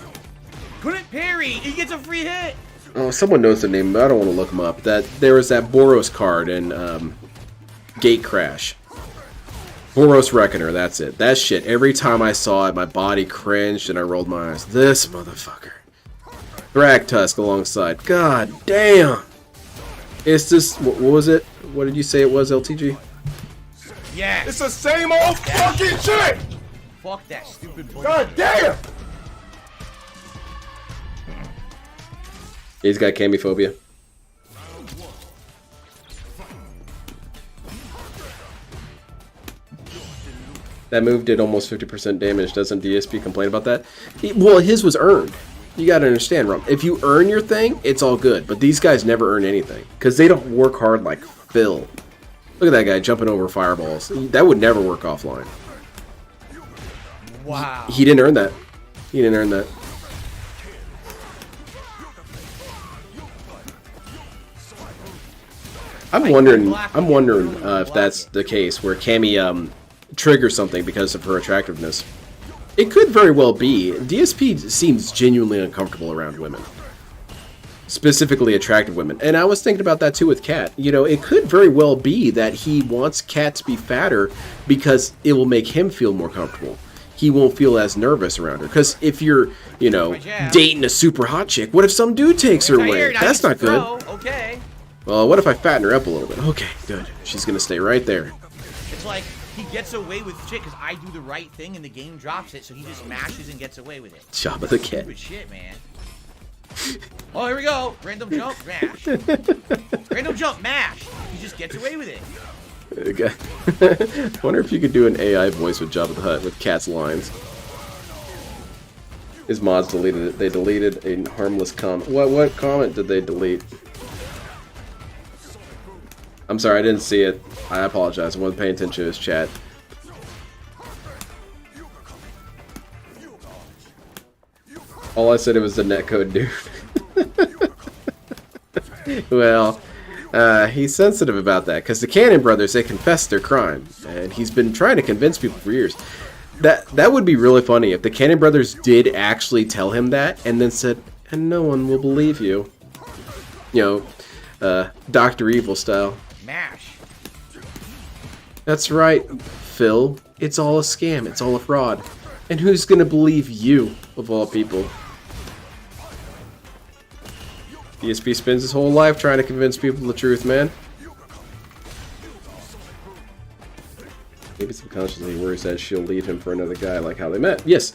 Speaker 4: Couldn't parry. He gets a free hit.
Speaker 1: Oh, someone knows the name, but I don't want to look him up. There was that Boros card in Gate Crash. Boros Reckoner, that's it. That shit, every time I saw it, my body cringed and I rolled my eyes. This motherfucker. Thragtusk alongside. God damn. It's just, what was it? What did you say it was, LTG?
Speaker 4: Yeah.
Speaker 6: It's the same old fucking shit!
Speaker 4: Fuck that stupid bullshit.
Speaker 6: God damn!
Speaker 1: He's got camiphobia. That move did almost 50% damage. Doesn't DSP complain about that? Well, his was earned. You gotta understand, Rum. If you earn your thing, it's all good. But these guys never earn anything. Because they don't work hard like Phil. Look at that guy jumping over fireballs. That would never work offline.
Speaker 4: Wow.
Speaker 1: He didn't earn that. He didn't earn that. I'm wondering if that's the case, where Cammy triggers something because of her attractiveness. It could very well be. DSP seems genuinely uncomfortable around women. specifically attractive women. And I was thinking about that too with Kat. You know, it could very well be that he wants Kat to be fatter because it will make him feel more comfortable. He won't feel as nervous around her. Because if you're, you know, dating a super hot chick, what if some dude takes her away? That's not good.
Speaker 4: Okay.
Speaker 1: Well, what if I fatten her up a little bit? Okay, good. She's going to stay right there.
Speaker 4: It's like he gets away with shit because I do the right thing and the game drops it, so he just mashes and gets away with it.
Speaker 1: Jabba the Cat.
Speaker 4: Stupid shit, man. Oh, here we go. Random jump, mash. Random jump, mash. He just gets away with it.
Speaker 1: Okay. Wonder if you could do an AI voice with Jabba the Hutt with Cat's lines. His mods deleted it. They deleted a harmless comment. What comment did they delete? I'm sorry, I didn't see it. I apologize. I wasn't paying attention to his chat. All I said it was the netcode dude. Well, he's sensitive about that because the Cannon brothers, they confessed their crime, and he's been trying to convince people for years. That would be really funny if the Cannon brothers did actually tell him that, and then said, "And no one will believe you." You know, Dr. Evil style.
Speaker 4: Mash.
Speaker 1: That's right, Phil. It's all a scam. It's all a fraud. And who's gonna believe you, of all people? DSP spends his whole life trying to convince people the truth, man. Maybe subconsciously worries that she'll leave him for another guy like how they met. Yes,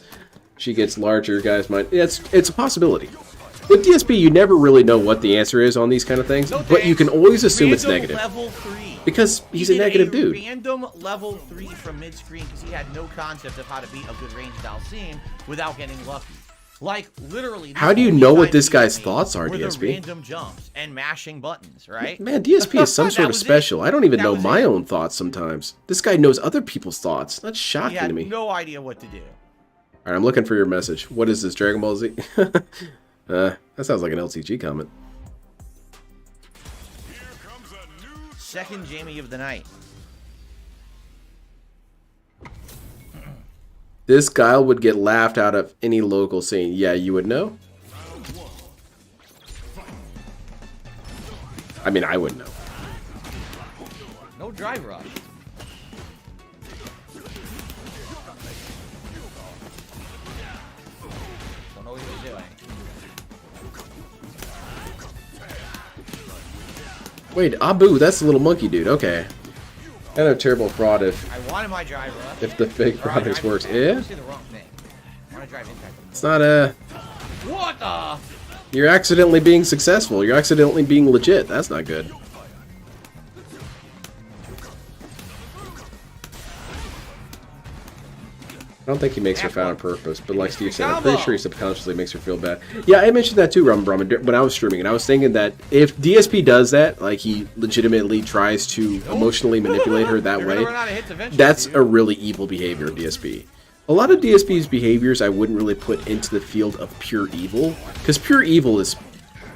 Speaker 1: she gets larger, guys might... It's a possibility. With DSP, you never really know what the answer is on these kind of things, but you can always assume it's negative.
Speaker 4: Level 3.
Speaker 1: Because he's a negative dude.
Speaker 4: Random level 3 from mid-screen because he had no concept of how to beat a good range Dhalsim without getting lucky. Like, literally...
Speaker 1: How do you know what this guy's thoughts are, DSP?
Speaker 4: The random jumps and mashing buttons, right?
Speaker 1: Man, DSP is some sort of special. I don't even know my own thoughts sometimes. This guy knows other people's thoughts. That's shocking to me.
Speaker 4: He had no idea what to do.
Speaker 1: Alright, I'm looking for your message. What is this, Dragon Ball Z? That sounds like an LCG comment.
Speaker 4: Second Jamie of the night.
Speaker 1: This guy would get laughed out of any local scene. Yeah, you would know? I mean, I would know.
Speaker 4: No drive rush. Don't know what he was doing.
Speaker 1: Wait, Abu, that's the little monkey dude. Okay. Kind of terrible fraud if...
Speaker 4: I wanted my drive rush.
Speaker 1: If the fake products works. Yeah?
Speaker 4: The wrong thing. I want to drive impact.
Speaker 1: It's not a...
Speaker 4: What the...
Speaker 1: You're accidentally being successful. You're accidentally being legit. That's not good. I don't think he makes her fat on purpose, but like Steve said, I'm pretty sure he subconsciously makes her feel bad. Yeah, I mentioned that too, Brahman, when I was streaming, and I was thinking that if DSP does that, like he legitimately tries to emotionally manipulate her that way, that's a really evil behavior of DSP. A lot of DSP's behaviors I wouldn't really put into the field of pure evil, because pure evil is,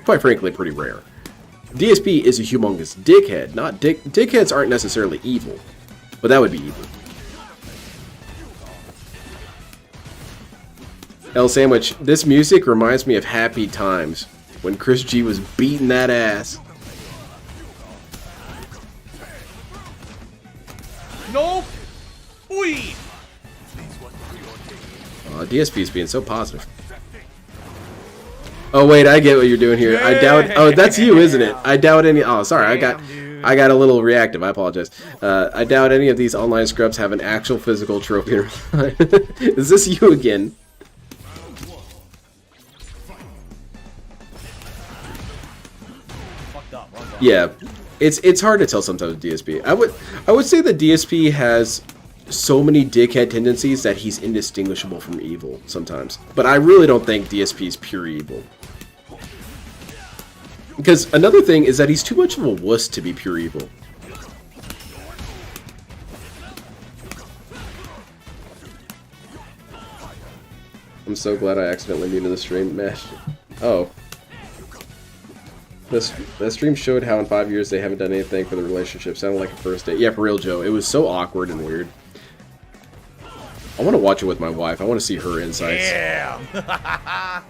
Speaker 1: quite frankly, pretty rare. DSP is a humongous dickhead, not dickheads aren't necessarily evil, but that would be evil. L Sandwich, this music reminds me of Happy Times, when Chris G was beating that ass.
Speaker 4: Nope! Oi!
Speaker 1: DSP's being so positive. Oh wait, I get what you're doing here. I doubt... Oh, that's you, isn't it? I doubt any... Oh, sorry, I got a little reactive. I apologize. I doubt any of these online scrubs have an actual physical trophy. Is this you again? Yeah, it's hard to tell sometimes with DSP. I would say that DSP has so many dickhead tendencies that he's indistinguishable from evil sometimes. But I really don't think DSP is pure evil. Because another thing is that he's too much of a wuss to be pure evil. I'm so glad I accidentally muted the stream. Mesh. Oh. That stream showed how in 5 years they haven't done anything for the relationship. Sounded like a first date. Yeah, for real, Joe. It was so awkward and weird. I want to watch it with my wife. I want to see her insights.
Speaker 4: Yeah.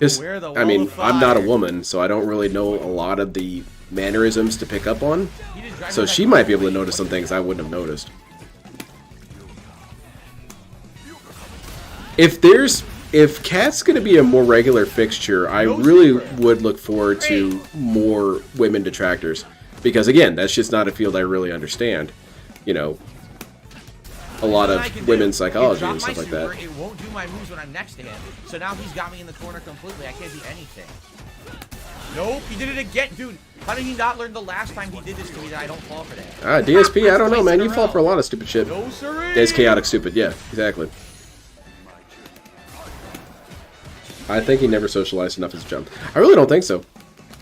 Speaker 4: Where the
Speaker 1: I mean,
Speaker 4: fire?
Speaker 1: I'm not a woman, so I don't really know a lot of the mannerisms to pick up on.
Speaker 4: He didn't drive
Speaker 1: So
Speaker 4: me
Speaker 1: she
Speaker 4: back
Speaker 1: might be able to
Speaker 4: quickly.
Speaker 1: notice some things I wouldn't have noticed. If Kat's gonna be a more regular fixture, I really would look forward to more women detractors. Because again, that's just not a field I really understand. You know, a lot of women's psychology and stuff like that.
Speaker 4: It won't do my moves when I'm next to him. So now he's got me in the corner completely. I can't do anything. Nope, he did it again. Dude, how did he not learn the last time he did this to me that I don't fall for that?
Speaker 1: DSP, I don't know, man. You fall for a lot of stupid shit.
Speaker 4: No, sirree.
Speaker 1: It's chaotic stupid. Yeah, exactly. I think he never socialized enough as a child. I really don't think so.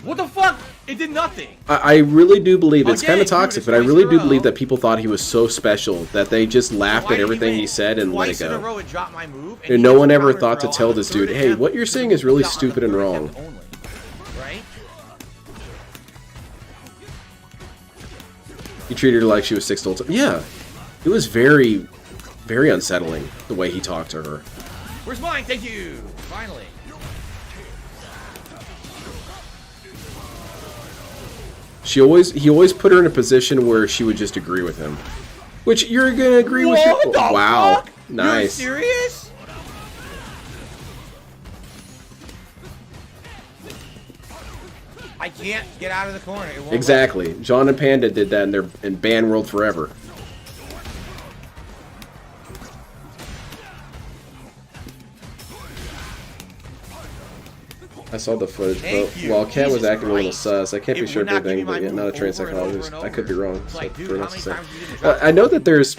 Speaker 4: What the fuck? It did nothing.
Speaker 1: I really do believe it's kind of
Speaker 4: Again,
Speaker 1: toxic,
Speaker 4: dude,
Speaker 1: but I
Speaker 4: it's
Speaker 1: really
Speaker 4: twice in
Speaker 1: do
Speaker 4: a
Speaker 1: believe
Speaker 4: row.
Speaker 1: that people thought he was so special that they just laughed
Speaker 4: Why
Speaker 1: at
Speaker 4: did
Speaker 1: everything
Speaker 4: win?
Speaker 1: he said and let it
Speaker 4: Twice in a
Speaker 1: go.
Speaker 4: row it dropped my move,
Speaker 1: And
Speaker 4: he
Speaker 1: no
Speaker 4: gets
Speaker 1: one
Speaker 4: a
Speaker 1: ever
Speaker 4: counter
Speaker 1: thought to
Speaker 4: throw
Speaker 1: tell
Speaker 4: on the
Speaker 1: this dude,
Speaker 4: third
Speaker 1: hey,
Speaker 4: attempt.
Speaker 1: what you're saying is really
Speaker 4: On the
Speaker 1: stupid and
Speaker 4: third
Speaker 1: wrong.
Speaker 4: attempt only, right?
Speaker 1: He treated her like she was 6 old. Yeah, it was very, very unsettling the way he talked to her.
Speaker 4: Where's mine? Thank you. Finally.
Speaker 1: He always put her in a position where she would just agree with him. Which you're gonna agree with your.
Speaker 4: What the
Speaker 1: Wow,
Speaker 4: fuck?
Speaker 1: nice.
Speaker 4: You're serious? I can't get out of the corner. It won't
Speaker 1: Exactly. John and Panda did that in Ban World forever. I saw the footage,
Speaker 4: Thank
Speaker 1: but
Speaker 4: you.
Speaker 1: while Kat was
Speaker 4: Jesus
Speaker 1: acting a little
Speaker 4: Christ.
Speaker 1: sus, I can't be
Speaker 4: It
Speaker 1: sure
Speaker 4: would
Speaker 1: of
Speaker 4: not give
Speaker 1: everything,
Speaker 4: me my
Speaker 1: but yeah, not a
Speaker 4: move
Speaker 1: trained
Speaker 4: over and over
Speaker 1: psychologist.
Speaker 4: and
Speaker 1: I could be
Speaker 4: over.
Speaker 1: wrong.
Speaker 4: It's like,
Speaker 1: so
Speaker 4: dude,
Speaker 1: for
Speaker 4: how
Speaker 1: us
Speaker 4: many
Speaker 1: to say.
Speaker 4: times did you even drop
Speaker 1: I know that there's...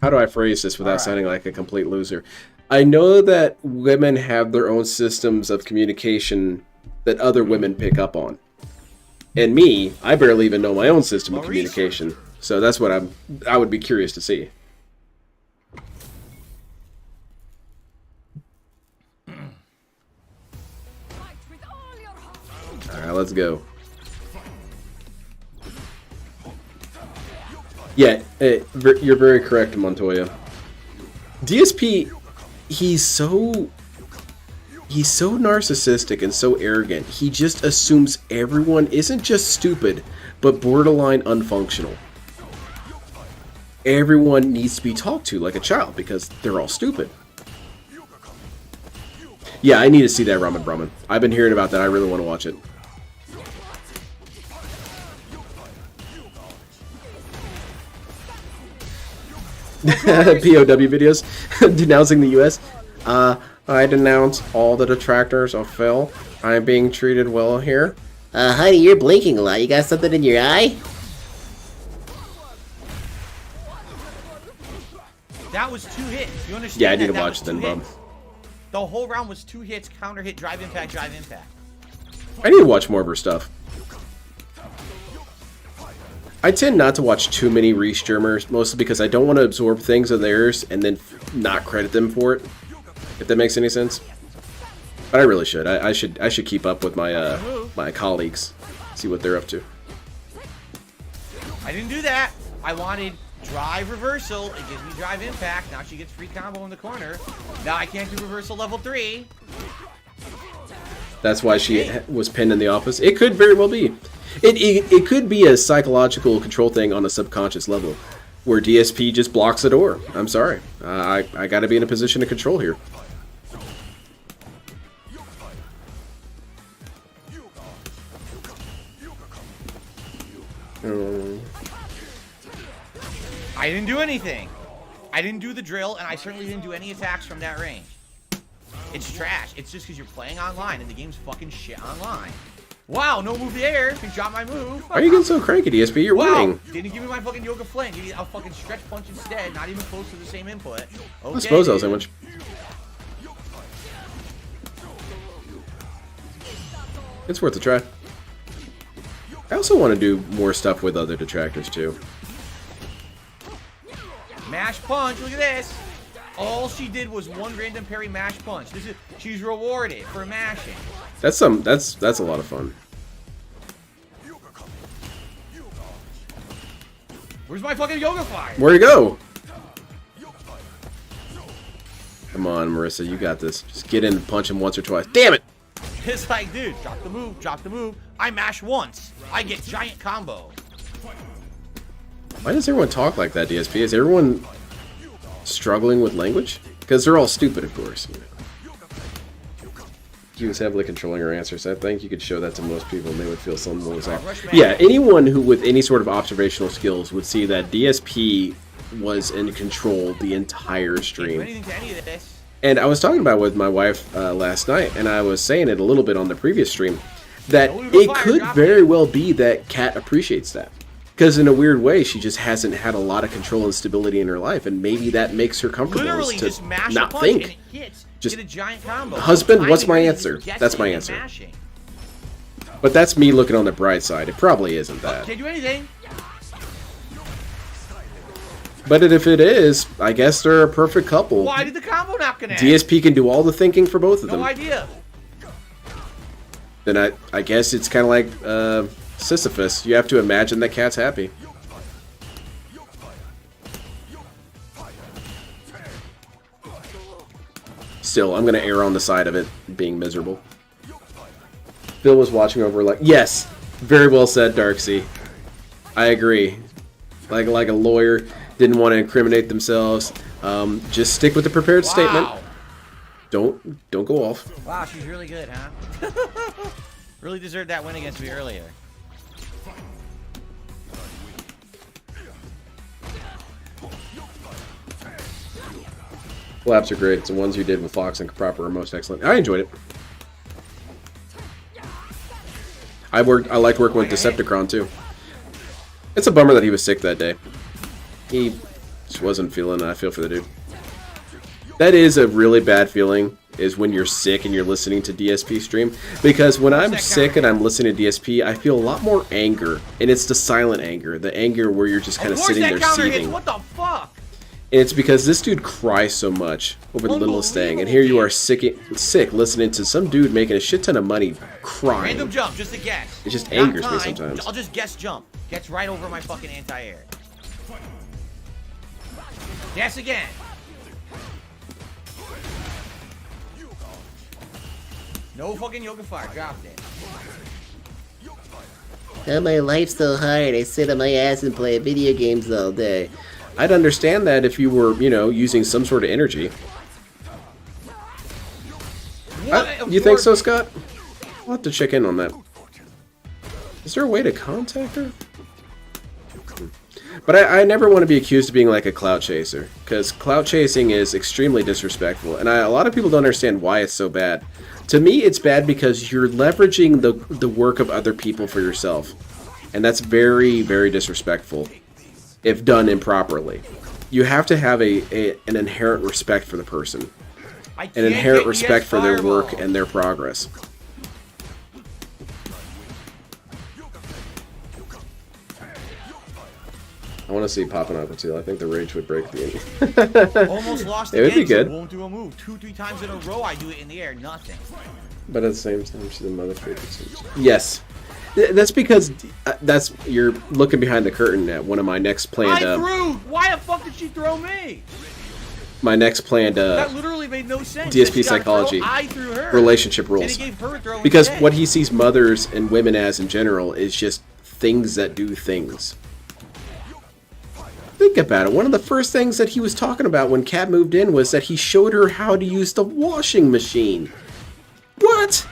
Speaker 1: How do I phrase this without
Speaker 4: Alright.
Speaker 1: sounding like a complete loser? I know that women have their own systems of communication that other women pick up on. And me, I barely even know my own system of
Speaker 4: Maurice.
Speaker 1: communication. So that's what I would be curious to see. Alright, let's go. Yeah, you're very correct, Montoya. DSP, he's so narcissistic and so arrogant. He just assumes everyone isn't just stupid, but borderline unfunctional. Everyone needs to be talked to like a child because they're all stupid. Yeah, I need to see that Ramen Brahman. I've been hearing about that. I really want to watch it. POW videos denouncing the U.S. I denounce all the detractors of Phil. I'm being treated well here.
Speaker 5: Honey, you're blinking a lot. You got something in your eye?
Speaker 4: That was 2 hits. You understand?
Speaker 1: Yeah, I need to
Speaker 4: that
Speaker 1: watch
Speaker 4: was
Speaker 1: then,
Speaker 4: 2
Speaker 1: Bob.
Speaker 4: hits. The whole round was 2 hits, counter hit, drive impact, drive impact.
Speaker 1: I need to watch more of her stuff. I tend not to watch too many re-streamers, mostly because I don't want to absorb things of theirs and then not credit them for it. If that makes any sense. But I really should. I should keep up with my my colleagues, see what they're up to.
Speaker 4: I didn't do that. I wanted drive reversal. It gives me drive impact. Now she gets free combo in the corner. Now I can't do reversal level 3.
Speaker 1: That's why she was pinned in the office. It could very well be. It could be a psychological control thing on a subconscious level, where DSP just blocks the door. I'm sorry. I got to be in a position of control here.
Speaker 4: I didn't do anything. I didn't do the drill, and I certainly didn't do any attacks from that range. It's trash. It's just because you're playing online, and the game's fucking shit online. Wow, no move there. He dropped my move.
Speaker 1: Why are you getting so cranky, DSP? You're winning.
Speaker 4: Didn't give me my fucking yoga flame. Give me a fucking stretch punch instead. Not even close to the same input. Okay,
Speaker 1: I suppose that was
Speaker 4: dude.
Speaker 1: so much. It's worth a try. I also want to do more stuff with other detractors too.
Speaker 4: Mash punch. Look at this. All she did was one random parry mash punch. She's rewarded for mashing.
Speaker 1: That's a lot of fun.
Speaker 4: Where's my fucking yoga fire?
Speaker 1: Where'd it go? Come on, Marissa, you got this. Just get in and punch him once or twice. Damn it!
Speaker 4: It's like, dude, drop the move, drop the move. I mash once. I get giant combo.
Speaker 1: Why does everyone talk like that, DSP? Is everyone struggling with language? Because they're all stupid, of course. He was heavily controlling her answers. I think you could show that to most people and they would feel something was happening. Yeah, anyone who with any sort of observational skills would see that DSP was in control the entire stream. And I was talking about it with my wife last night, and I was saying it a little bit on the previous stream, that it could very well be that Kat appreciates that. Because in a weird way, she just hasn't had a lot of control and stability in her life, and maybe that makes her comfortable
Speaker 4: Literally,
Speaker 1: to
Speaker 4: just mash
Speaker 1: not
Speaker 4: a punch
Speaker 1: think.
Speaker 4: And it hits.
Speaker 1: Just,
Speaker 4: get a giant combo.
Speaker 1: husband, what's my answer? That's my answer. But that's me looking on the bright side. It probably isn't that.
Speaker 4: Can't do anything.
Speaker 1: But if it is, I guess they're a perfect couple.
Speaker 4: Why did the combo not connect?
Speaker 1: DSP can do all the thinking for both of them.
Speaker 4: No idea.
Speaker 1: Then I guess it's kind of like Sisyphus. You have to imagine that Kat's happy. Still, I'm going to err on the side of it being miserable. Phil was watching over like, yes, very well said, Darksea. I agree. Like a lawyer, didn't want to incriminate themselves. Just stick with the prepared statement. Don't go off.
Speaker 4: Wow, she's really good, huh? Really deserved that win against me earlier.
Speaker 1: Collabs are great. It's the ones you did with Fox and Proper are most excellent. I enjoyed it. I liked working with Decepticon too. It's a bummer that he was sick that day. He just wasn't feeling it. I feel for the dude. That is a really bad feeling, is when you're sick and you're listening to DSP stream. Because when I'm sick and I'm listening to DSP, I feel a lot more anger. And it's the silent anger. The anger where you're just kind of sitting there seething.
Speaker 4: What the fuck?
Speaker 1: And it's because this dude cries so much over the littlest thing. And here you are sick listening to some dude making a shit ton of money crying.
Speaker 4: Random jump, just a guess.
Speaker 1: It just angers me sometimes.
Speaker 4: I'll just guess jump. Gets right over my fucking anti-air. Guess again. No fucking yoga fire. Dropped it.
Speaker 5: Oh, my life's so hard. I sit on my ass and play video games all day.
Speaker 1: I'd understand that if you were, using some sort of energy. You think so, Scott? I'll have to check in on that. Is there a way to contact her? But I never want to be accused of being like a clout chaser, because clout chasing is extremely disrespectful, and a lot of people don't understand why it's so bad. To me, it's bad because you're leveraging the work of other people for yourself, and that's very, very disrespectful if done improperly. You have to have an inherent respect for the person, an inherent respect for their work and their progress. I want to see Poppin' Aqua too. I think the rage would break the ending.
Speaker 4: Almost lost
Speaker 1: it would be good.
Speaker 4: Won't do a move. 2-3 times in a row I do it in the air. Nothing.
Speaker 1: But at the same time, she's a motherfucker. Yes. That's because you're looking behind the curtain at one of my next planned.
Speaker 4: I threw. Why the fuck did she throw me?
Speaker 1: My next planned.
Speaker 4: That literally made no sense.
Speaker 1: DSP psychology.
Speaker 4: I threw her.
Speaker 1: Relationship rules.
Speaker 4: And it gave her throwing
Speaker 1: because
Speaker 4: today.
Speaker 1: what he sees mothers and women as in general is just things that do things. Think about it. One of the first things that he was talking about when Kat moved in was that he showed her how to use the washing machine. What?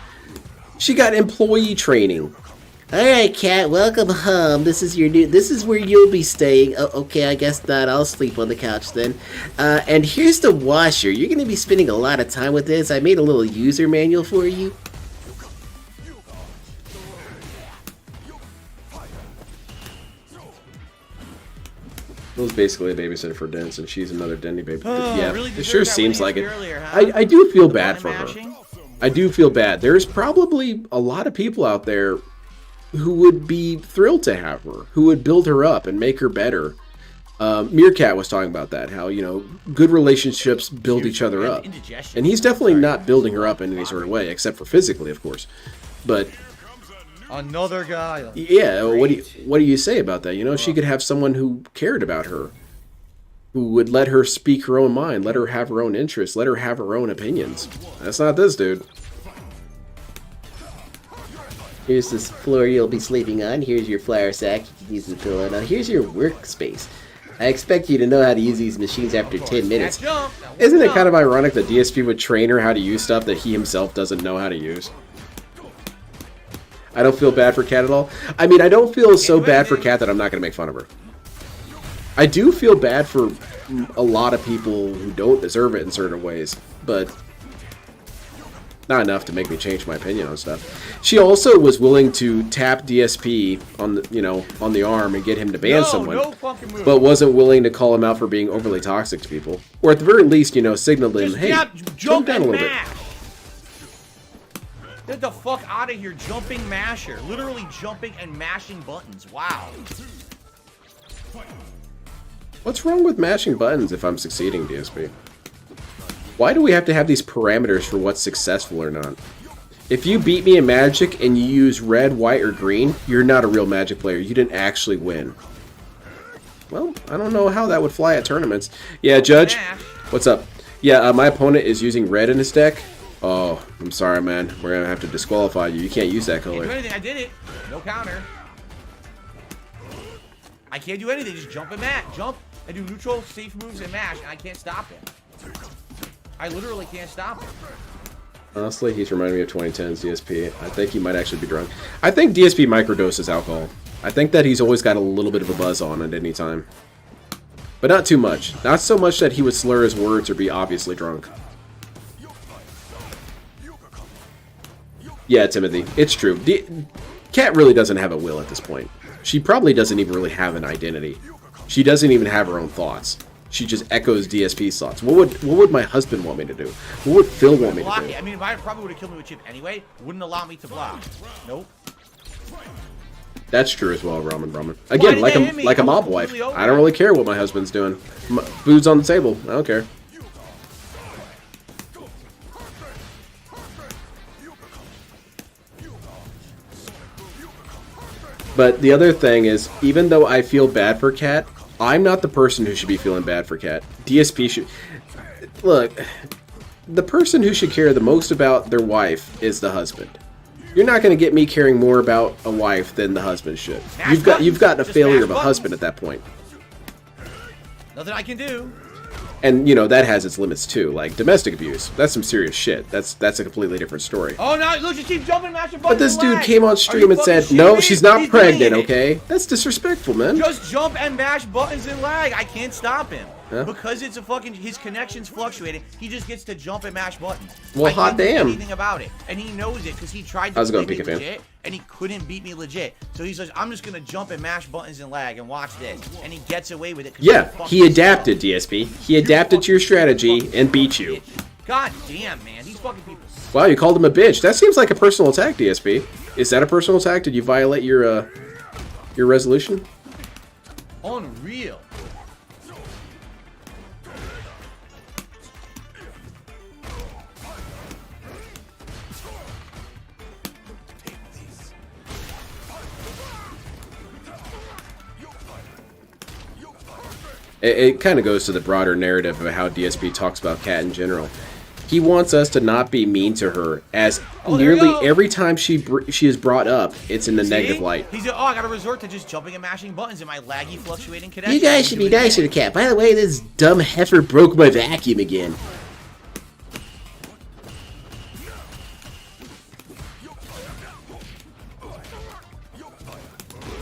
Speaker 1: She got employee training.
Speaker 5: Alright, Kat, welcome home. This is where you'll be staying. Oh, okay, I guess not. I'll sleep on the couch then. And here's the washer. You're going to be spending a lot of time with this. I made a little user manual for you.
Speaker 1: It was basically a babysitter for Dents, and she's another Denny baby. Yeah,
Speaker 4: really
Speaker 1: it sure seems like it.
Speaker 4: Earlier, huh?
Speaker 1: I do feel bad for her. I do feel bad. There's probably a lot of people out there who would be thrilled to have her, who would build her up and make her better. Meerkat was talking about that, how, good relationships build each other up. And he's definitely not building her up in any sort of way, except for physically, of course. But
Speaker 4: another guy.
Speaker 1: Yeah, what do you say about that? She could have someone who cared about her. who would let her speak her own mind, let her have her own interests, let her have her own opinions. That's not this dude.
Speaker 5: Here's this floor you'll be sleeping on. Here's your flour sack. You can use the pillow. Now here's your workspace. I expect you to know how to use these machines after 10 minutes.
Speaker 1: Isn't it kind of ironic that DSP would train her how to use stuff that he himself doesn't know how to use? I don't feel bad for Kat at all. I mean, I don't feel so bad for Kat that I'm not going to make fun of her. I do feel bad for a lot of people who don't deserve it in certain ways, but not enough to make me change my opinion on stuff. She also was willing to tap DSP on the, on the arm and get him to ban someone, but wasn't willing to call him out for being overly toxic to people, or at the very least, signaled him, hey, jump down a little bit.
Speaker 4: Get the fuck out of here, jumping masher. Literally jumping and mashing buttons. Wow.
Speaker 1: What's wrong with mashing buttons if I'm succeeding, DSP? Why do we have to have these parameters for what's successful or not? If you beat me in Magic and you use red, white, or green, you're not a real Magic player. You didn't actually win. Well, I don't know how that would fly at tournaments. Yeah, Judge, what's up? Yeah, my opponent is using red in his deck. Oh, I'm sorry, man. We're going to have to disqualify you. You can't use that color.
Speaker 4: Can't do anything. I did it. No counter. I can't do anything. Just jump and mash. Jump and do neutral, safe moves, and mash, and I can't stop him. I literally can't stop him.
Speaker 1: Honestly, he's reminding me of 2010's DSP. I think he might actually be drunk. I think DSP microdoses alcohol. I think that he's always got a little bit of a buzz on at any time. But not too much. Not so much that he would slur his words or be obviously drunk. Yeah, Timothy, it's true. Kat really doesn't have a will at this point. She probably doesn't even really have an identity. She doesn't even have her own thoughts. She just echoes DSP's thoughts. What would my husband want me to do? What would Phil want me to do?
Speaker 4: I mean, if I probably would have killed me with chip anyway, wouldn't allow me to block. Nope.
Speaker 1: That's true as well, Ramen. Again, like a mob wife. I don't really care what my husband's doing. Food's on the table. I don't care. But the other thing is, even though I feel bad for Kat, I'm not the person who should be feeling bad for Kat. DSP should... Look, the person who should care the most about their wife is the husband. You're not going to get me caring more about a wife than the husband should. You've got a failure of a husband at that point.
Speaker 4: Nothing I can do.
Speaker 1: And, that has its limits, too. Like, domestic abuse. That's some serious shit. That's a completely different story.
Speaker 4: Oh, no, look, you keep jumping, mashing buttons.
Speaker 1: But this dude came on stream and said, no, she's not pregnant, okay? That's disrespectful, man.
Speaker 4: Just jump and mash buttons and lag. I can't stop him.
Speaker 1: Yeah.
Speaker 4: Because it's his connection's fluctuating, he just gets to jump and mash buttons.
Speaker 1: Well, hot damn.
Speaker 4: Anything about it. And he knows it because he tried to beat me legit, and he couldn't beat me legit. So he says, I'm just going to jump and mash buttons and lag and watch this. And he gets away with it.
Speaker 1: Yeah, he adapted, DSP. He adapted to your strategy and beat you.
Speaker 4: God damn, man. These fucking people.
Speaker 1: Wow, you called him a bitch. That seems like a personal attack, DSP. Is that a personal attack? Did you violate your resolution?
Speaker 4: Unreal.
Speaker 1: It kind of goes to the broader narrative of how DSP talks about Kat in general. He wants us to not be mean to her, as nearly every time she is brought up, it's in the negative light.
Speaker 4: He's I gotta resort to just jumping and mashing buttons in my laggy, fluctuating connection.
Speaker 5: You guys should be nicer to Kat. By the way, this dumb heifer broke my vacuum again.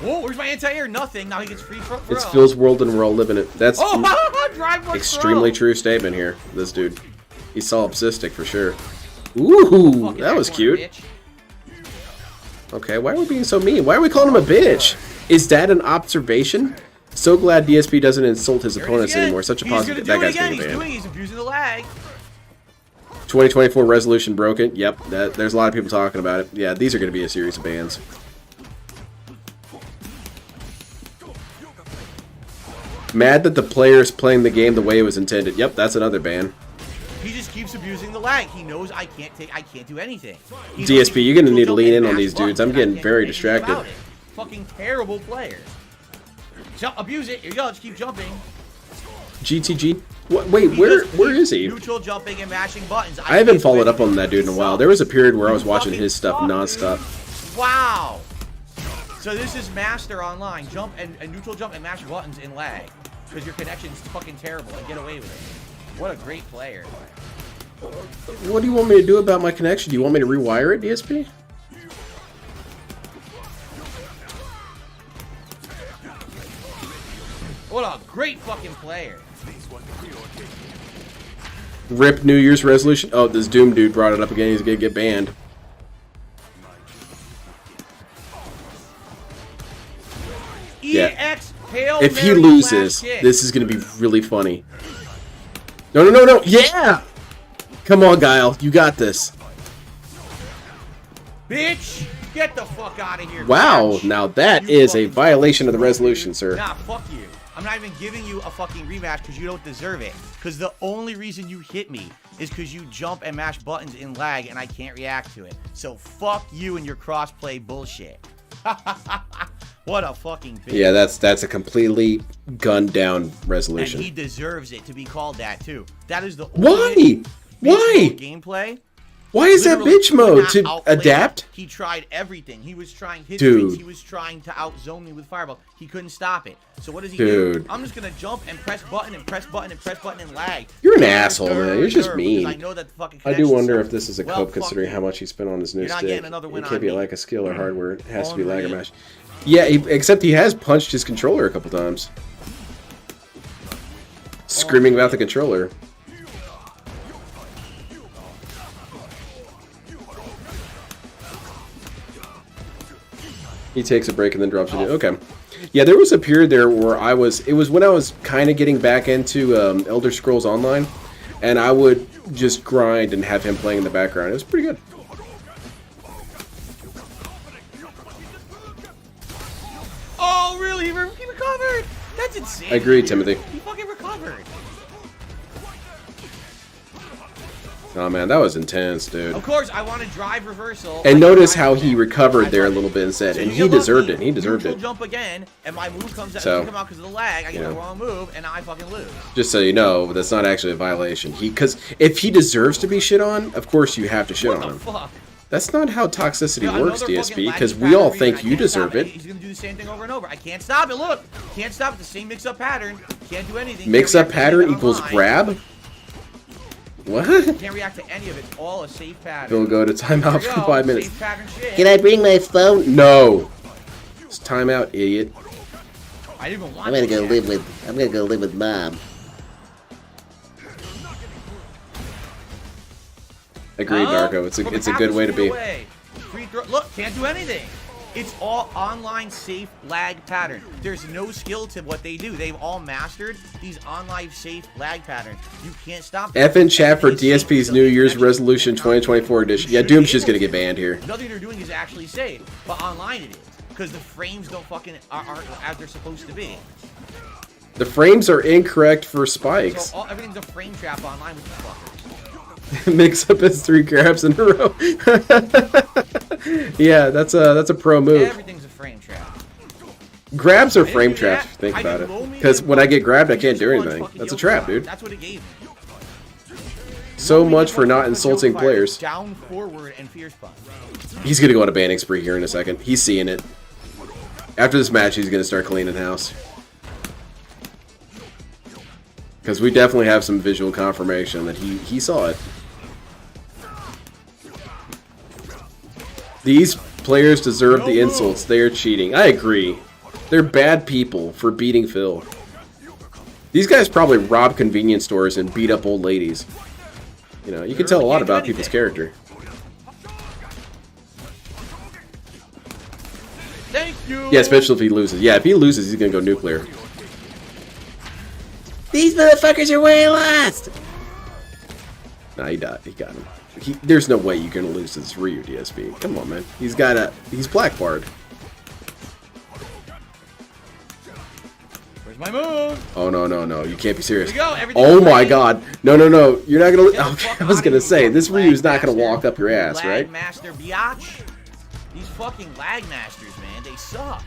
Speaker 4: Whoa, where's my anti-air? Nothing. Now he gets free front row.
Speaker 1: It's Phil's world and we're all living it. That's
Speaker 4: extremely
Speaker 1: true statement here. This dude. He's solipsistic for sure. Ooh, that was cute.
Speaker 4: Bitch.
Speaker 1: Okay, why are we being so mean? Why are we calling him a bitch? Is that an observation? So glad DSP doesn't insult his opponents anymore. Such a positive. That guy's getting banned.
Speaker 4: He's abusing the lag.
Speaker 1: 2024 resolution broken. Yep, there's a lot of people talking about it. Yeah, these are going to be a series of bans. Mad that the player's playing the game the way it was intended. Yep, that's another ban.
Speaker 4: He just keeps abusing the lag. He knows I can't do anything.
Speaker 1: DSP, you're gonna need to lean in on these dudes. I'm getting very distracted.
Speaker 4: Fucking terrible player. Abuse it. Here you go. Just keep jumping.
Speaker 1: GTG. What, wait, where is he?
Speaker 4: Neutral jumping and mashing buttons.
Speaker 1: I haven't followed up on that dude in a while. There was a period where I was watching his stuff nonstop.
Speaker 4: Wow. So this is master online. Jump and neutral jump and mash buttons in lag. Because your connection's fucking terrible and get away with it. What a great player.
Speaker 1: What do you want me to do about my connection? Do you want me to rewire it, DSP?
Speaker 4: What a great fucking player.
Speaker 1: Rip New Year's resolution. Oh, this Doom dude brought it up again. He's gonna get banned.
Speaker 4: EX Hail
Speaker 1: If he
Speaker 4: Mary
Speaker 1: loses,
Speaker 4: flash kick.
Speaker 1: this is gonna be really funny. No, no, no, no! Yeah! Come on, Guile. You got this.
Speaker 4: Bitch! Get the fuck out of here.
Speaker 1: Wow,
Speaker 4: bitch.
Speaker 1: now that
Speaker 4: You
Speaker 1: is a
Speaker 4: fucking
Speaker 1: violation of the
Speaker 4: fuck,
Speaker 1: resolution,
Speaker 4: dude.
Speaker 1: sir.
Speaker 4: Nah, fuck you. I'm not even giving you a fucking rematch because you don't deserve it. Because the only reason you hit me is because you jump and mash buttons in lag and I can't react to it. So fuck you and your crossplay bullshit. What a fucking bitch.
Speaker 1: Yeah, that's a completely gunned down resolution.
Speaker 4: And he deserves it to be called that too. That is the
Speaker 1: Why?
Speaker 4: ultimate
Speaker 1: Why?
Speaker 4: gameplay.
Speaker 1: Why is that
Speaker 4: Literally
Speaker 1: bitch mode?
Speaker 4: could
Speaker 1: To
Speaker 4: not outplay
Speaker 1: adapt?
Speaker 4: me. He tried everything. He was trying hit
Speaker 1: Dude.
Speaker 4: streaks. He was trying to outzone me with fireball. He couldn't stop it. So what does he
Speaker 1: Dude.
Speaker 4: do? I'm just gonna jump and press button and press button and press button and lag.
Speaker 1: You're an asshole, man. You're just
Speaker 4: Because
Speaker 1: mean.
Speaker 4: I know that the fucking
Speaker 1: I do
Speaker 4: connection
Speaker 1: wonder
Speaker 4: sucks.
Speaker 1: if this is a
Speaker 4: Well,
Speaker 1: cope
Speaker 4: fuck
Speaker 1: considering
Speaker 4: you.
Speaker 1: how much he spent on his new
Speaker 4: You're not
Speaker 1: stick.
Speaker 4: getting another win
Speaker 1: It
Speaker 4: on
Speaker 1: can't be
Speaker 4: me.
Speaker 1: like a skill or hardware. It has to be lag or
Speaker 4: Unreal.
Speaker 1: mash. Yeah, except he has punched his controller a couple times. Screaming about the controller. He takes a break and then drops it. Okay. Yeah, there was a period there where it was when I was kind of getting back into Elder Scrolls Online, and I would just grind and have him playing in the background. It was pretty good.
Speaker 4: Oh, really? He recovered? That's insane.
Speaker 1: I agree,
Speaker 4: dude.
Speaker 1: Timothy.
Speaker 4: He fucking recovered.
Speaker 1: Oh man, that was intense, dude.
Speaker 4: Of course, I want to drive reversal.
Speaker 1: And
Speaker 4: I
Speaker 1: notice
Speaker 4: drive
Speaker 1: how
Speaker 4: again.
Speaker 1: he recovered
Speaker 4: I
Speaker 1: there a
Speaker 4: love
Speaker 1: little
Speaker 4: it.
Speaker 1: bit instead,
Speaker 4: So
Speaker 1: and
Speaker 4: you
Speaker 1: he
Speaker 4: get
Speaker 1: deserved
Speaker 4: lucky,
Speaker 1: it. He deserved
Speaker 4: neutral
Speaker 1: it.
Speaker 4: jump again, and my move comes out,
Speaker 1: So,
Speaker 4: doesn't come out because of the lag. I get
Speaker 1: you
Speaker 4: the
Speaker 1: know.
Speaker 4: wrong move, and I fucking lose.
Speaker 1: Just so you know, that's not actually a violation. Because if he deserves to be shit on, of course you have to shit
Speaker 4: What
Speaker 1: on
Speaker 4: the
Speaker 1: him.
Speaker 4: fuck?
Speaker 1: That's not how toxicity
Speaker 4: Yeah,
Speaker 1: works,
Speaker 4: another
Speaker 1: DSP.
Speaker 4: fucking
Speaker 1: Because
Speaker 4: laggy
Speaker 1: we all
Speaker 4: pattern
Speaker 1: think
Speaker 4: read, I
Speaker 1: you
Speaker 4: can't
Speaker 1: deserve
Speaker 4: stop
Speaker 1: it.
Speaker 4: He's gonna do the same thing over and over. I can't stop it. Look, can't stop it. The same mix-up pattern. Can't do anything.
Speaker 1: Mix-up
Speaker 4: Can't react to
Speaker 1: pattern
Speaker 4: anything
Speaker 1: equals
Speaker 4: online.
Speaker 1: grab. What?
Speaker 4: Can't react to any of it. It's all a safe pattern.
Speaker 1: He'll go to timeout
Speaker 4: There you
Speaker 1: for
Speaker 4: go,
Speaker 1: 5 minutes.
Speaker 4: safe pattern shit.
Speaker 5: Can I bring my phone?
Speaker 1: No. It's timeout, idiot.
Speaker 4: I didn't even want
Speaker 5: I'm gonna
Speaker 4: to
Speaker 5: go
Speaker 4: yet.
Speaker 5: live with Mom.
Speaker 1: Agreed,
Speaker 4: Oh,
Speaker 1: Darko. It's
Speaker 4: from
Speaker 1: a
Speaker 4: half
Speaker 1: good
Speaker 4: the
Speaker 1: way to
Speaker 4: screen
Speaker 1: be.
Speaker 4: away. Free throw. Look, can't do anything. It's all online safe lag pattern. There's no skill to what they do. They've all mastered these online safe lag patterns. You can't stop them.
Speaker 1: F in chat for
Speaker 4: It's safe
Speaker 1: DSP's
Speaker 4: until
Speaker 1: New
Speaker 4: the
Speaker 1: Year's
Speaker 4: connection
Speaker 1: resolution
Speaker 4: is not-
Speaker 1: 2024 edition.
Speaker 4: You
Speaker 1: Yeah,
Speaker 4: should be
Speaker 1: Doom's just
Speaker 4: able
Speaker 1: gonna get
Speaker 4: to.
Speaker 1: banned here.
Speaker 4: Nothing they're doing is actually safe, but online it is because the frames don't fucking aren't as they're supposed to be.
Speaker 1: The frames are incorrect for spikes.
Speaker 4: So everything's a frame trap online with the fuckers.
Speaker 1: Mix up his 3 grabs in a row. Yeah, that's a pro move.
Speaker 4: Everything's a frame trap.
Speaker 1: Grabs are
Speaker 4: I didn't
Speaker 1: frame
Speaker 4: do
Speaker 1: traps.
Speaker 4: that.
Speaker 1: If you think
Speaker 4: I
Speaker 1: about
Speaker 4: did
Speaker 1: it.
Speaker 4: low, medium,
Speaker 1: Because when I get grabbed, I can't do
Speaker 4: punch,
Speaker 1: anything.
Speaker 4: fucking
Speaker 1: That's a
Speaker 4: yoke
Speaker 1: trap,
Speaker 4: fire.
Speaker 1: dude.
Speaker 4: That's what it gave me.
Speaker 1: So
Speaker 4: Low, medium,
Speaker 1: much for
Speaker 4: punch,
Speaker 1: not
Speaker 4: punch,
Speaker 1: insulting
Speaker 4: yoke fire,
Speaker 1: players.
Speaker 4: Down, forward, and fierce punch.
Speaker 1: He's gonna go on a banning spree here in a second. He's seeing it. After this match, he's gonna start cleaning house. Because we definitely have some visual confirmation that he saw it. These players deserve the insults. They are cheating. I agree. They're bad people for beating Phil. These guys probably rob convenience stores and beat up old ladies. You know, you can tell a lot about people's character.
Speaker 4: Thank you.
Speaker 1: Yeah, especially if he loses. Yeah, if he loses, he's gonna go nuclear.
Speaker 5: These motherfuckers are way lost.
Speaker 1: Nah, he died. He got him. There's no way you're gonna lose to this Ryu DSP. Come on, man. He's black barred.
Speaker 4: Where's my move?
Speaker 1: Oh no, no, no! You can't be serious.
Speaker 4: Here we go, everything's
Speaker 1: Oh my
Speaker 4: ready.
Speaker 1: God! No, no, no! You're not gonna.
Speaker 4: Get the
Speaker 1: Okay,
Speaker 4: fuck
Speaker 1: I was
Speaker 4: outta
Speaker 1: gonna
Speaker 4: here,
Speaker 1: say
Speaker 4: you
Speaker 1: this
Speaker 4: fucking
Speaker 1: Ryu's not gonna
Speaker 4: lag
Speaker 1: walk up your ass,
Speaker 4: lag
Speaker 1: right?
Speaker 4: master biatch. These fucking lag masters, man, they suck.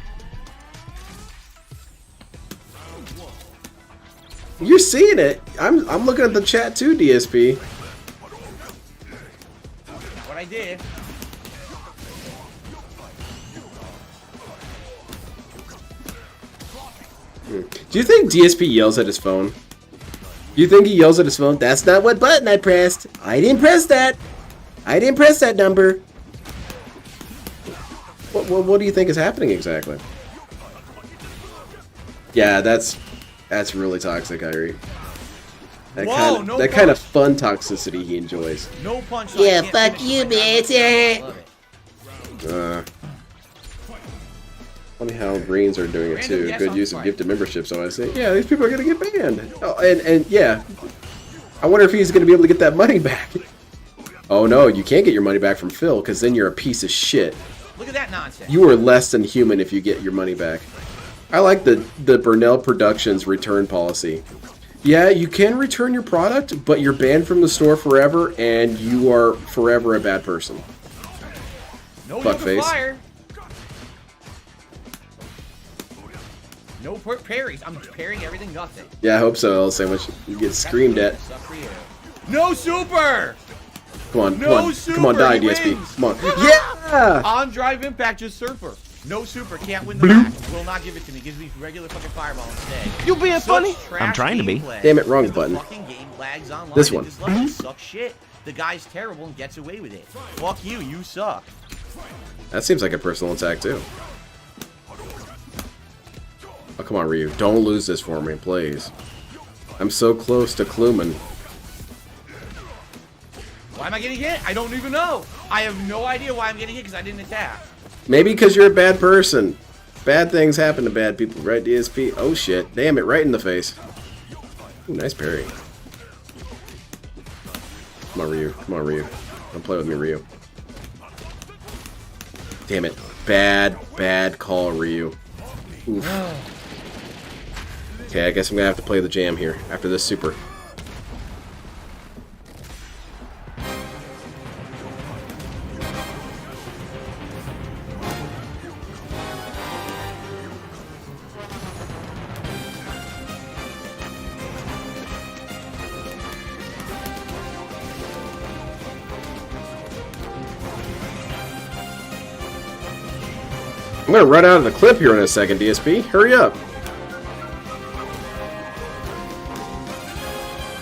Speaker 1: You're seeing it. I'm looking at the chat too, DSP.
Speaker 4: What I did.
Speaker 1: Do you think DSP yells at his phone? Do you think he yells at his phone? That's not what button I pressed. I didn't press that. I didn't press that number. What do you think is happening exactly? Yeah, that's really toxic, Irie. That kind of fun toxicity he enjoys.
Speaker 4: No punch.
Speaker 5: Yeah, fuck you, bitch.
Speaker 1: Funny how Greens are doing it
Speaker 4: Random
Speaker 1: too.
Speaker 4: guess
Speaker 1: Good
Speaker 4: on
Speaker 1: use of
Speaker 4: fight.
Speaker 1: gifted membership. So I say, yeah, these people are gonna get banned. Oh, and yeah, I wonder if he's gonna be able to get that money back. Oh no, you can't get your money back from Phil because then you're a piece of shit.
Speaker 4: Look at that nonsense.
Speaker 1: You are less than human if you get your money back. I like the Burnell Productions return policy. Yeah, you can return your product, but you're banned from the store forever, and you are forever a bad person.
Speaker 4: No
Speaker 1: Fuckface.
Speaker 4: fire. No parries. I'm parrying everything nothing.
Speaker 1: Yeah, I hope so. Sandwich, you get screamed at.
Speaker 4: Suck for you. No super.
Speaker 1: Come on,
Speaker 4: No
Speaker 1: come on,
Speaker 4: super,
Speaker 1: come on, die,
Speaker 4: he
Speaker 1: DSP.
Speaker 4: wins.
Speaker 1: Come on. Yeah!
Speaker 4: On drive impact, just super. No super, can't win the match. Will not give it to me. Gives me regular fucking fireball instead.
Speaker 10: You being funny?
Speaker 4: I'm
Speaker 10: trying to be.
Speaker 1: Damn it, wrong
Speaker 4: The
Speaker 1: button.
Speaker 4: fucking game lags online.
Speaker 1: This
Speaker 4: and
Speaker 1: one.
Speaker 4: This level sucks shit. The guy's terrible and gets away with it. Fuck you, you suck.
Speaker 1: That seems like a personal attack, too. Oh, come on, Ryu. Don't lose this for me, please. I'm so close to Kluman.
Speaker 4: Why am I getting hit? I don't even know. I have no idea why I'm getting hit because I didn't attack.
Speaker 1: Maybe because you're a bad person. Bad things happen to bad people, right, DSP? Oh, shit. Damn it, right in the face. Ooh, nice parry. Come on, Ryu. Come on, Ryu. Don't play with me, Ryu. Damn it. Bad call, Ryu. Oof. Okay, I guess I'm gonna have to play the jam here after this super. I'm gonna run out of the clip here in a second, DSP. Hurry up.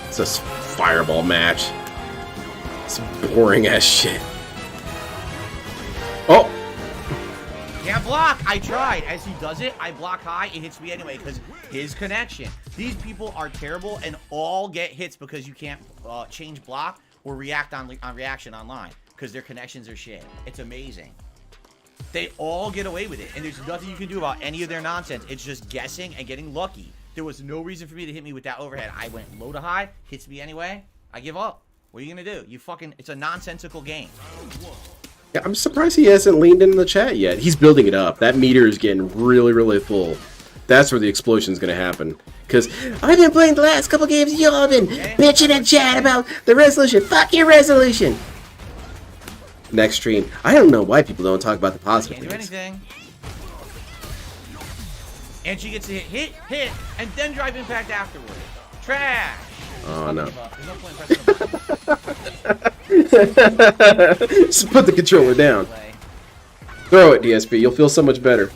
Speaker 1: It's a fireball match. It's boring ass shit. Oh!
Speaker 4: Can't block. I tried. As he does it, I block high. It hits me anyway because his connection. These people are terrible and all get hits because you can't change block or react on reaction online because their connections are shit. It's amazing. They all get away with it, and there's nothing you can do about any of their nonsense. It's just guessing and getting lucky. There was no reason for me to hit me with that overhead. I went low to high, hits me anyway. I give up. What are you gonna do? It's a nonsensical game.
Speaker 1: Yeah, I'm surprised he hasn't leaned in the chat yet. He's building it up. That meter is getting really, really full. That's where the explosion's gonna happen. Because I've been playing the last couple games, y'all have been bitching in chat about the resolution. Fuck your resolution! Next stream. I don't know why people don't talk about the positive
Speaker 4: Can't do
Speaker 1: things.
Speaker 4: anything. And she gets to hit, and then drive impact afterward. Trash!
Speaker 1: Oh, no.
Speaker 4: There's no point in pressing the button.
Speaker 1: Just put the controller down. Throw it, DSP. You'll feel so much better.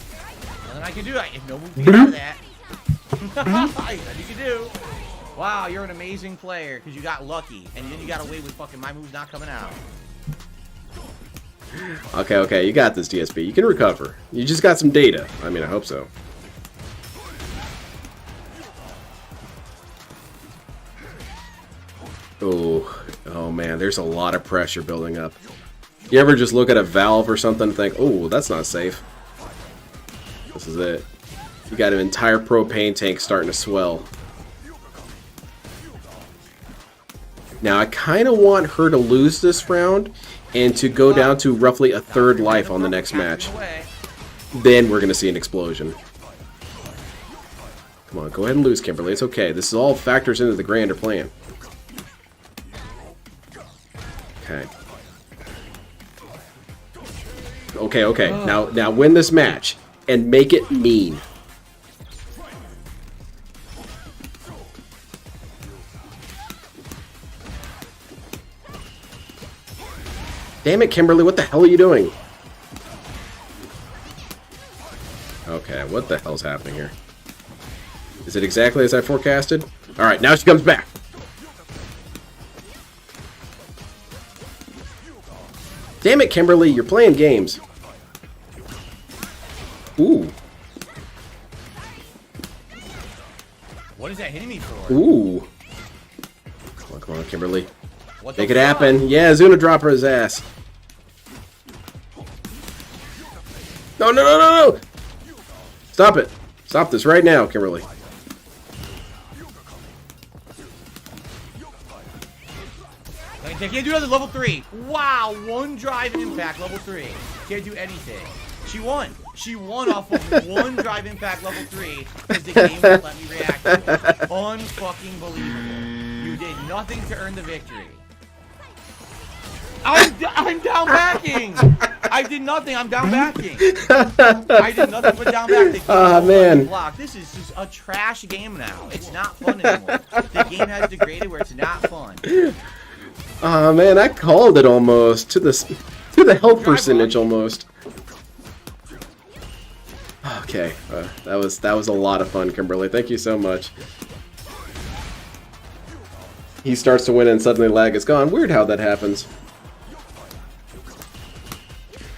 Speaker 4: Nothing I can do. If no move can get out of that. Nothing you can do. Wow, you're an amazing player because you got lucky. And then you got away with fucking my moves not coming out.
Speaker 1: Okay, you got this, DSP. You can recover. You just got some data. I mean, I hope so. Oh man, there's a lot of pressure building up. You ever just look at a valve or something and think, oh, that's not safe? This is it. You got an entire propane tank starting to swell. Now, I kind of want her to lose this round and to go down to roughly a third life on the next match. Then we're going to see an explosion. Come on, go ahead and lose, Kimberly. It's okay. This is all factors into the grander plan. Okay. Now win this match and make it mean. Damn it, Kimberly, what the hell are you doing? Okay, what the hell's happening here? Is it exactly as I forecasted? Alright, now she comes back. Damn it, Kimberly, you're playing games. Ooh.
Speaker 4: What is that hitting me for?
Speaker 1: Ooh. Come on, Kimberly.
Speaker 4: What the
Speaker 1: Make it
Speaker 4: fuck?
Speaker 1: happen. Yeah, Zuna drop her his ass. No, no, no, no, no! Stop it. Stop this right now, Kimberly.
Speaker 4: I can't do another level 3. Wow, 1 drive and impact level 3. Can't do anything. She won. She won off of 1 drive impact level 3 because the game won't let me react to it. Unfucking believable. You did nothing to earn the victory. I'm down backing. I did nothing. I'm down backing. I did nothing but down back.
Speaker 1: Ah, man.
Speaker 4: Block. This is just a trash game now. It's not fun anymore. The game has degraded where it's not fun.
Speaker 1: Oh man, I called it almost to the health percentage almost. Okay, that was a lot of fun, Kimberly. Thank you so much. He starts to win and suddenly lag is gone. Weird how that happens.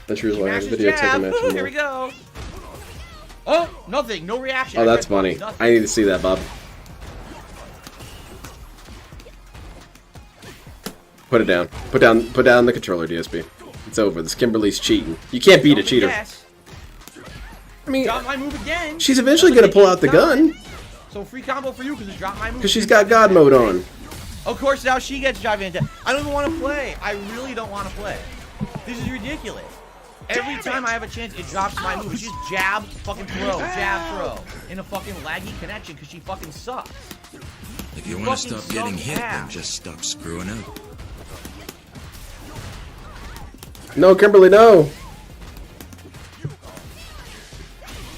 Speaker 1: That's usually a video taking match.
Speaker 4: Here we go. Oh, nothing. No reaction.
Speaker 1: Oh, that's funny.
Speaker 4: Nothing.
Speaker 1: I need to see that, Bob. Put it down. Put down the controller, DSP. It's over. This Kimberly's cheating. You can't beat a cheater.
Speaker 4: Yes.
Speaker 1: I mean,
Speaker 4: Drop my move again.
Speaker 1: she's eventually gonna pull out the gun.
Speaker 4: So free combo for you because it's drop my move.
Speaker 1: Because she's got God mode on.
Speaker 4: Of course, now she gets drive into. I don't even want to play. I really don't want to play. This is ridiculous. Every time I have a chance, it drops my move. It's just jab, fucking throw, jab, throw. In a fucking laggy connection because she fucking sucks.
Speaker 10: If you want to stop getting hit, then just stop screwing up.
Speaker 1: No, Kimberly, no.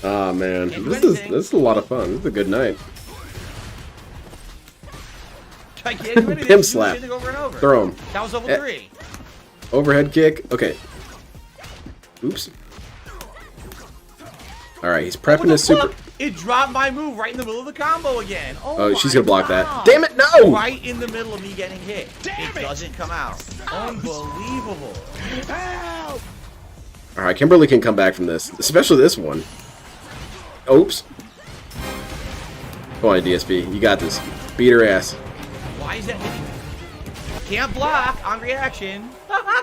Speaker 1: Ah, man, this is a lot of fun. This is a good night.
Speaker 4: I can't do anything.
Speaker 1: Pimp slap.
Speaker 4: Over and over.
Speaker 1: Throw him.
Speaker 4: That was level 3.
Speaker 1: Overhead kick. Okay. Oops. All right, he's prepping his super.
Speaker 4: It dropped my move right in the middle of the combo again.
Speaker 1: Oh, she's gonna block that. Damn it, no!
Speaker 4: Right in the middle of me getting hit. It doesn't come out. Unbelievable.
Speaker 1: All right, Kimberly can come back from this, especially this one. Oops. Come on, DSP. You got this. Beat her ass.
Speaker 4: Why is that hitting me? Can't block on reaction.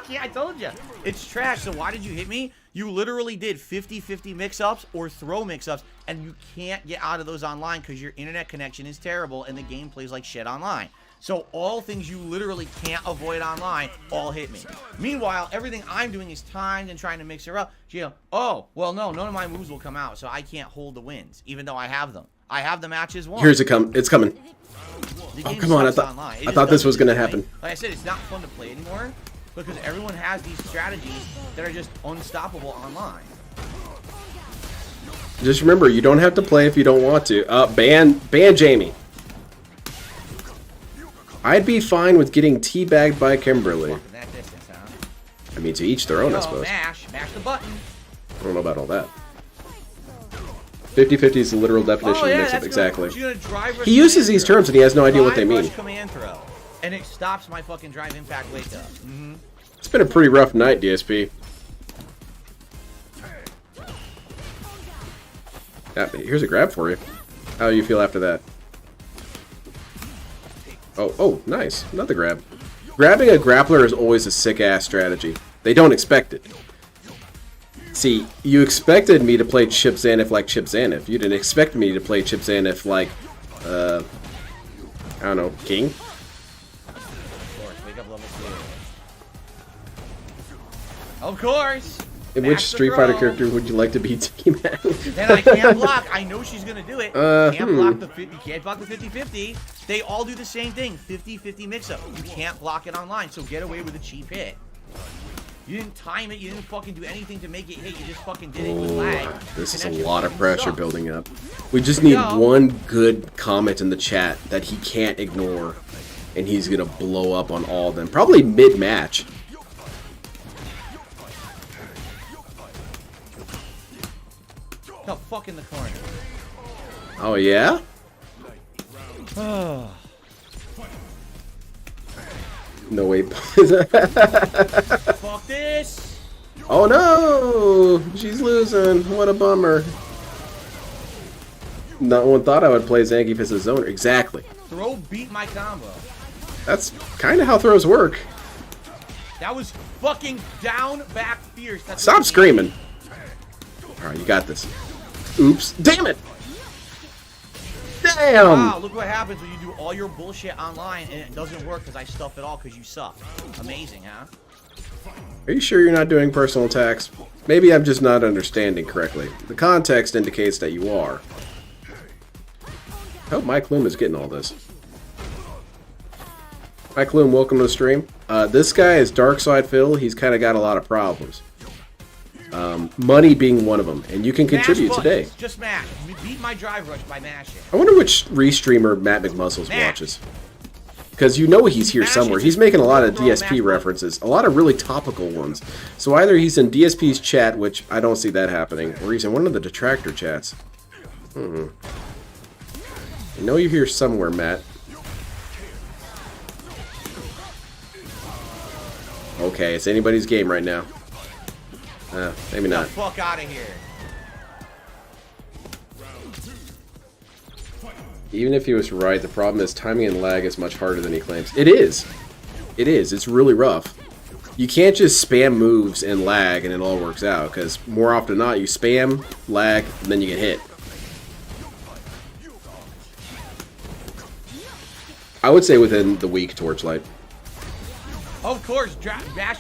Speaker 4: I told you. It's trash. So why did you hit me? You literally did 50-50 mix-ups or throw mix-ups, and you can't get out of those online because your internet connection is terrible and the game plays like shit online. So all things you literally can't avoid online all hit me. Meanwhile, everything I'm doing is timed and trying to mix her up. You know, oh, well, no, none of my moves will come out, so I can't hold the wins, even though I have them. I have the matches won.
Speaker 1: Here's it come. It's coming. Oh, come on. I thought this was going to happen.
Speaker 4: Like I said, it's not fun to play anymore because everyone has these strategies that are just unstoppable online.
Speaker 1: Just remember, you don't have to play if you don't want to. Ban Jamie. I'd be fine with getting teabagged by Kimberly.
Speaker 4: That distance, huh?
Speaker 1: I mean, to each their own, I suppose.
Speaker 4: Mash the button.
Speaker 1: I don't know about all that. 50-50 is the literal definition of mix-up, exactly. He uses these terms and he has no idea what they mean.
Speaker 4: Command throw, and it stops my fucking drive impact wake up.
Speaker 1: It's been a pretty rough night, DSP. Yeah, here's a grab for you. How do you feel after that? Oh, nice. Another grab. Grabbing a grappler is always a sick-ass strategy. They don't expect it. See, you expected me to play Chip Zanif like Chip Zanif. You didn't expect me to play Chip Zanif like, I don't know, King?
Speaker 4: Of course!
Speaker 1: In which Street Fighter character would you like to be Tiki Man?
Speaker 4: Then I can't block. I know she's gonna do it. Can't block the 50. Can't block the 50-50. They all do the same thing. 50-50 mix-up. You can't block it online, so get away with a cheap hit. You didn't time it. You didn't fucking do anything to make it hit. You just fucking did it with lag.
Speaker 1: This is a lot of pressure building up. We just need one good comment in the chat that he can't ignore, and he's gonna blow up on all of them. Probably mid-match.
Speaker 4: No, fuck in the corner.
Speaker 1: Oh, yeah? No, wait.
Speaker 4: Fuck this!
Speaker 1: Oh, no! She's losing. What a bummer. No one thought I would play Zangief as a zoner. Exactly.
Speaker 4: Throw beat my combo.
Speaker 1: That's kind of how throws work.
Speaker 4: That was fucking down, back, fierce. That's
Speaker 1: Stop screaming. Alright, you got this. Oops. Damn it! Damn!
Speaker 4: Wow, look what happens when you do all your bullshit online and it doesn't work because I stuff it all because you suck. Amazing, huh?
Speaker 1: Are you sure you're not doing personal attacks? Maybe I'm just not understanding correctly. The context indicates that you are. I hope Mike Loom is getting all this. Mike Loom, welcome to the stream. This guy is Darkside Phil. He's kind of got a lot of problems. Money being one of them, and you can contribute today.
Speaker 4: Just mash. Beat my drive rush by mashing.
Speaker 1: I wonder which restreamer Matt McMuscles watches. Because you know he's here somewhere. He's making a lot of DSP references. A lot of really topical ones. So either he's in DSP's chat, which I don't see that happening, or he's in one of the detractor chats. I know you're here somewhere, Matt. Okay, it's anybody's game right now. Maybe not.
Speaker 4: Get the fuck out of here.
Speaker 1: Even if he was right, the problem is timing and lag is much harder than he claims. It is. It is. It's really rough. You can't just spam moves and lag and it all works out, because more often than not, you spam, lag, and then you get hit. I would say within the week, Torchlight.
Speaker 4: Of course,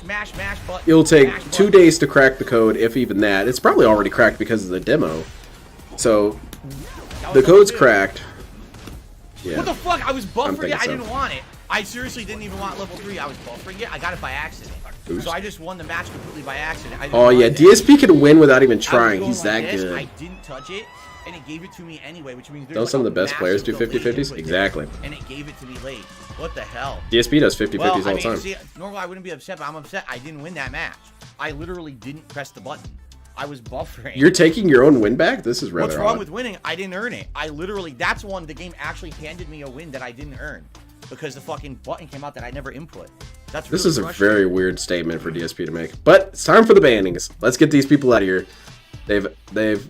Speaker 4: mash, button.
Speaker 1: It'll take 2 days to crack the code, if even that. It's probably already cracked because of the demo. So, the code's cracked. Yeah.
Speaker 4: What the fuck? I was buffering it. I
Speaker 1: so.
Speaker 4: didn't want it. I seriously didn't even want level 3. I was buffering it. I got it by accident.
Speaker 1: Oops.
Speaker 4: So I just won the match completely by accident.
Speaker 1: Oh yeah, DSP can win without even trying. He's that good.
Speaker 4: I didn't touch it, and it gave it to me anyway, which means
Speaker 1: don't some of the best players do 50-50s? Exactly.
Speaker 4: And it gave it to me late. What the hell?
Speaker 1: DSP does 50-50s all the time.
Speaker 4: See, normally I wouldn't be upset, but I'm upset. I didn't win that match. I literally didn't press the button. I was buffering.
Speaker 1: You're taking your own win back? This is rather
Speaker 4: What's wrong
Speaker 1: odd.
Speaker 4: with winning? I didn't earn it. I literally, that's one, the game actually handed me a win that I didn't earn. Because the fucking button came out that I never input. That's really
Speaker 1: This is a very weird statement for DSP to make. But it's time for the bannings. Let's get these people out of here. They've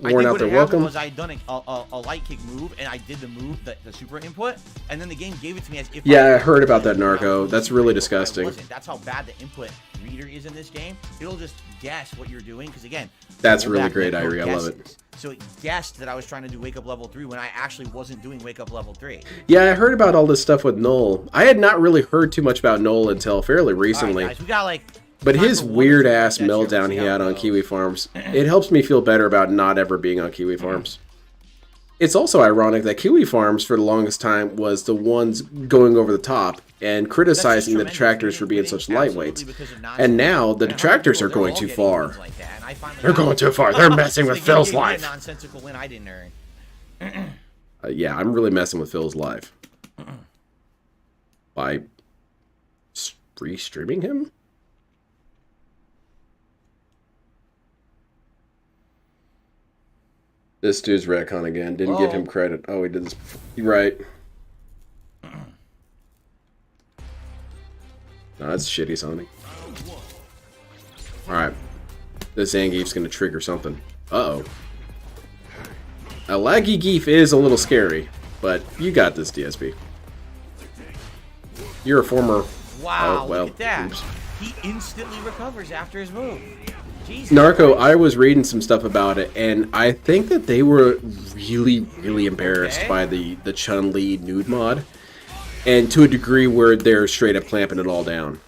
Speaker 1: worn out their welcome.
Speaker 4: Was I done a light kick move, and I did the move, the super input, and then the game gave it to me as if
Speaker 1: I heard about that, Narco. That's really disgusting.
Speaker 4: That's how bad the input reader is in this game. It'll just guess what you're doing, because again,
Speaker 1: that's really great, Irie. I love it.
Speaker 4: So it guessed that I was trying to do wake up level 3 when I actually wasn't doing wake up level 3.
Speaker 1: Yeah, I heard about all this stuff with Null. I had not really heard too much about Null until fairly recently.
Speaker 4: All right, guys, we got like.
Speaker 1: But his weird ass meltdown he had on Kiwi Farms, it helps me feel better about not ever being on Kiwi Farms. It's also ironic that Kiwi Farms for the longest time was the ones going over the top and criticizing the detractors for being such lightweights. And now the detractors are going too far. They're going too far. They're messing with Phil's life.
Speaker 4: Nonsensical win I didn't earn.
Speaker 1: Yeah, I'm really messing with Phil's life. By restreaming him? This dude's retcon again. Didn't give him credit. Oh, he did this before. You're right. No, that's shitty, Sonic. Alright. This Zangief's gonna trigger something. Uh-oh. A laggy Geef is a little scary, but you got this, DSP. You're a former...
Speaker 4: Wow,
Speaker 1: oh, well,
Speaker 4: look at that.
Speaker 1: Oops.
Speaker 4: He instantly recovers after his move. Jesus
Speaker 1: Narco,
Speaker 4: Christ.
Speaker 1: I was reading some stuff about it, and I think that they were really, really embarrassed by the Chun-Li nude mod. And to a degree where they're straight up clamping it all down.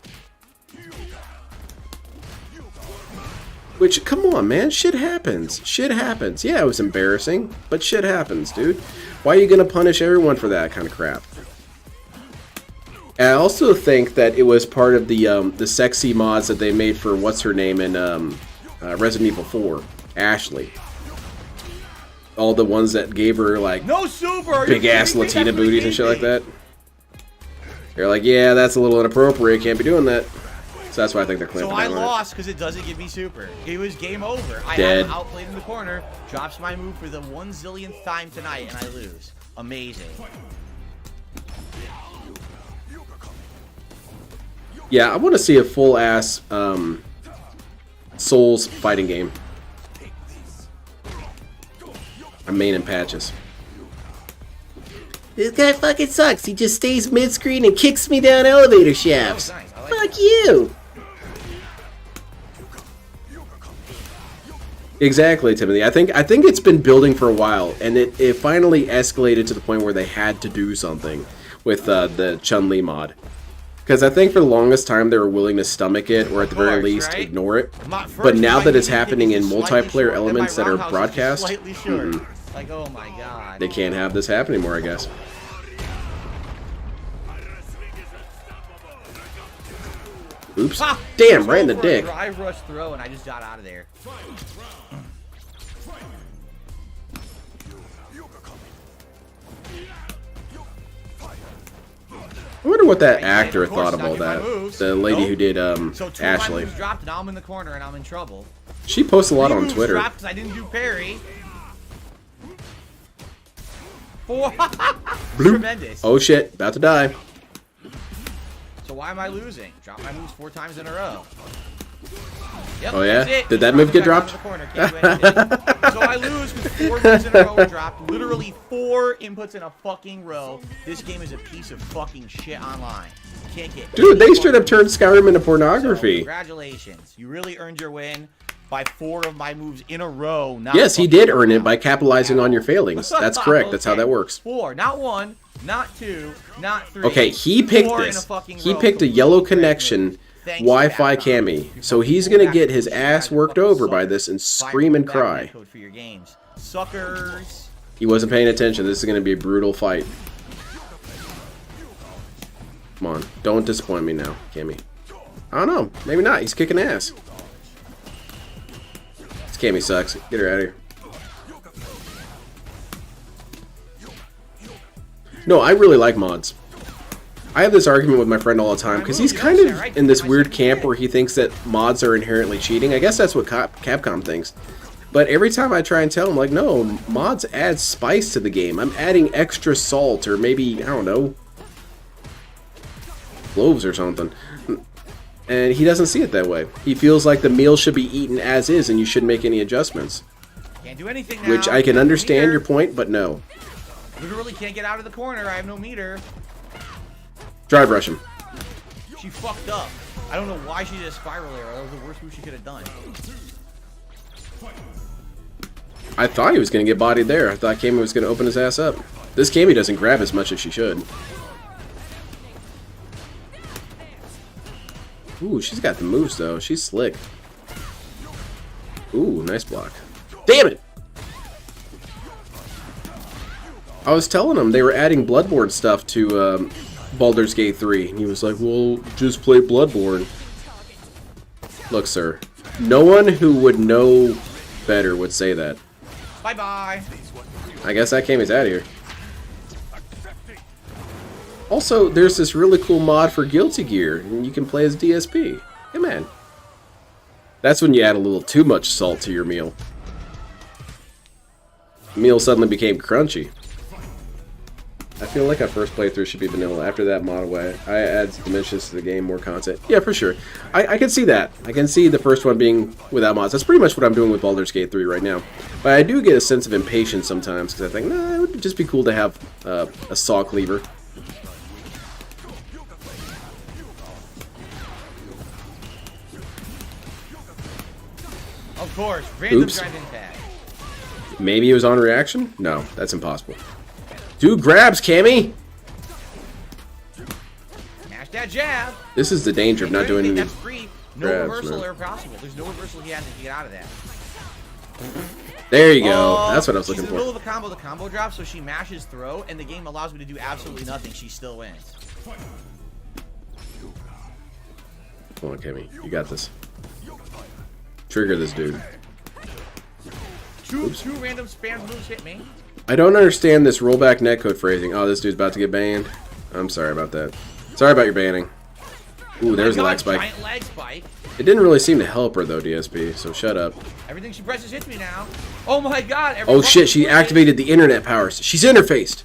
Speaker 1: Which, come on, man, shit happens. Shit happens. Yeah, it was embarrassing, but shit happens, dude. Why are you gonna punish everyone for that kind of crap? And I also think that it was part of the sexy mods that they made for what's her name in Resident Evil 4, Ashley. All the ones that gave her like
Speaker 4: no super,
Speaker 1: big ass Latina booties and shit like that. They're like, yeah, that's a little inappropriate. Can't be doing that. So that's why I think they're
Speaker 4: So
Speaker 1: clamping
Speaker 4: I
Speaker 1: down on it.
Speaker 4: lost because it doesn't give me super. It was game over. I
Speaker 1: Dead.
Speaker 4: had him outplayed in the corner, drops my move for the 1 zillionth time tonight, and I lose. Amazing.
Speaker 1: Yeah, I want to see a full-ass Souls fighting game. I'm main in patches.
Speaker 5: This guy fucking sucks. He just stays mid-screen and kicks me down elevator shafts.
Speaker 4: That was nice. I like
Speaker 5: Fuck
Speaker 4: that.
Speaker 5: you.
Speaker 1: Exactly, Timothy. I think it's been building for a while, and it finally escalated to the point where they had to do something with the Chun-Li mod. Because I think for the longest time they were willing to stomach it, or at the very
Speaker 4: course,
Speaker 1: least
Speaker 4: right?
Speaker 1: ignore it.
Speaker 4: First,
Speaker 1: But now
Speaker 4: my
Speaker 1: that it's
Speaker 4: medium
Speaker 1: happening in
Speaker 4: is slightly
Speaker 1: multiplayer
Speaker 4: short, and
Speaker 1: elements
Speaker 4: my
Speaker 1: that are
Speaker 4: roundhouse is just
Speaker 1: broadcast,
Speaker 4: slightly short. Like, oh my god.
Speaker 1: they can't have this happen anymore, I guess. Oops.
Speaker 4: Ha!
Speaker 1: Damn,
Speaker 4: Just
Speaker 1: right in
Speaker 4: go
Speaker 1: the
Speaker 4: for a
Speaker 1: dick.
Speaker 4: Drive rush throw, and I just got out of there.
Speaker 1: I wonder what that
Speaker 4: Right,
Speaker 1: actor
Speaker 4: of course,
Speaker 1: thought of all
Speaker 4: not get my
Speaker 1: that.
Speaker 4: moves.
Speaker 1: The lady
Speaker 4: Nope.
Speaker 1: who did
Speaker 4: So 2
Speaker 1: Ashley.
Speaker 4: of my moves dropped, now I'm in the corner, and I'm in trouble.
Speaker 1: She posts a lot
Speaker 4: 3
Speaker 1: on
Speaker 4: moves
Speaker 1: Twitter.
Speaker 4: dropped 'cause I didn't do parry. 4.
Speaker 1: Bloop.
Speaker 4: Tremendous.
Speaker 1: Oh shit, about to die.
Speaker 4: So why am I losing? Drop my moves 4 times in a row. Yep,
Speaker 1: Oh, yeah?
Speaker 4: that's it.
Speaker 1: Did that
Speaker 4: Just
Speaker 1: move get
Speaker 4: drop it
Speaker 1: dropped?
Speaker 4: back down to the corner. Can't do anything. So I lose with 4 moves in a row were dropped. Literally 4 inputs in a fucking row. This game is a piece of fucking shit online. Can't get
Speaker 1: Dude, they
Speaker 4: any
Speaker 1: straight up
Speaker 4: fucking-
Speaker 1: turned Skyrim into
Speaker 4: So,
Speaker 1: pornography.
Speaker 4: congratulations. You really earned your win by 4 of my moves in a row. Not
Speaker 1: Yes, he
Speaker 4: fucking
Speaker 1: did earn it
Speaker 4: one.
Speaker 1: by capitalizing on your failings. That's correct. That's how
Speaker 4: Okay.
Speaker 1: that works.
Speaker 4: 4, not 1, not 2, not 3.
Speaker 1: Okay, he picked
Speaker 4: 4 in a
Speaker 1: this.
Speaker 4: fucking
Speaker 1: He
Speaker 4: row,
Speaker 1: picked a yellow
Speaker 4: completely correct
Speaker 1: connection
Speaker 4: move. Thanks,
Speaker 1: Wi-Fi
Speaker 4: Capcom.
Speaker 1: cami.
Speaker 4: You
Speaker 1: So
Speaker 4: fucking
Speaker 1: he's
Speaker 4: pull
Speaker 1: gonna
Speaker 4: back
Speaker 1: get
Speaker 4: the
Speaker 1: his
Speaker 4: shit
Speaker 1: ass
Speaker 4: out of
Speaker 1: worked
Speaker 4: fucking
Speaker 1: over by
Speaker 4: suckers.
Speaker 1: this and
Speaker 4: Fire
Speaker 1: scream and
Speaker 4: back
Speaker 1: cry.
Speaker 4: netcode for your games. Suckers.
Speaker 1: He wasn't paying attention. This is gonna be a brutal fight. Come on, don't disappoint me now, Cammy. I don't know. Maybe not. He's kicking ass. This Cammy sucks. Get her out of here. No, I really like mods. I have this argument with my friend all the time because he's kind of in this weird camp where he thinks that mods are inherently cheating. I guess that's what Capcom thinks. But every time I try and tell him, like, no, mods add spice to the game. I'm adding extra salt or maybe, I don't know, cloves or something. And he doesn't see it that way. He feels like the meal should be eaten as is and you shouldn't make any adjustments.
Speaker 4: Can't do anything now.
Speaker 1: Which I can understand your point, but no.
Speaker 4: Literally can't get out of the corner. I have no meter.
Speaker 1: Drive rush him.
Speaker 4: She fucked up. I don't know why she did a spiral arrow. That was the worst move she could have done.
Speaker 1: I thought he was going to get bodied there. I thought Cammy was going to open his ass up. This Cammy doesn't grab as much as she should. Ooh, she's got the moves, though. She's slick. Ooh, nice block. Damn it! I was telling him they were adding Bloodborne stuff to Baldur's Gate 3. And he was like, well, just play Bloodborne. Look, sir. No one who would know better would say that.
Speaker 4: Bye-bye.
Speaker 1: I guess that Cammy's out of here. Also, there's this really cool mod for Guilty Gear, and you can play as DSP. Hey, man. That's when you add a little too much salt to your meal. The meal suddenly became crunchy. I feel like our first playthrough should be vanilla. After that mod away, I add dimensions to the game, more content. Yeah, for sure. I can see that. I can see the first one being without mods. That's pretty much what I'm doing with Baldur's Gate 3 right now. But I do get a sense of impatience sometimes, because I think, nah, it would just be cool to have a saw cleaver.
Speaker 4: Of course. Random
Speaker 1: Oops.
Speaker 4: drive-in tag.
Speaker 1: Maybe it was on reaction? No, that's impossible. Dude, grabs, Cammy!
Speaker 4: Mash that jab.
Speaker 1: This is the danger of not doing any
Speaker 4: That's free. No
Speaker 1: grabs,
Speaker 4: reversal
Speaker 1: man.
Speaker 4: or possible. There's no reversal he has to get out of that.
Speaker 1: There you go. That's what I was looking
Speaker 4: She's in the
Speaker 1: for.
Speaker 4: middle of a combo. The combo drops, so she mashes throw, and the game allows me to do absolutely nothing. She still wins.
Speaker 1: Come on, Cammy. You got this. Trigger this dude.
Speaker 4: Two random spam moves hit me.
Speaker 1: I don't understand this rollback netcode phrasing. Oh, this dude's about to get banned. I'm sorry about that. Sorry about your banning. Ooh, there's a
Speaker 4: God,
Speaker 1: lag spike.
Speaker 4: Giant lag spike.
Speaker 1: It didn't really seem to help her though, DSP. So shut up.
Speaker 4: Everything she presses hits me now. Oh my God.
Speaker 1: Oh shit! She activated the internet powers. She's interfaced.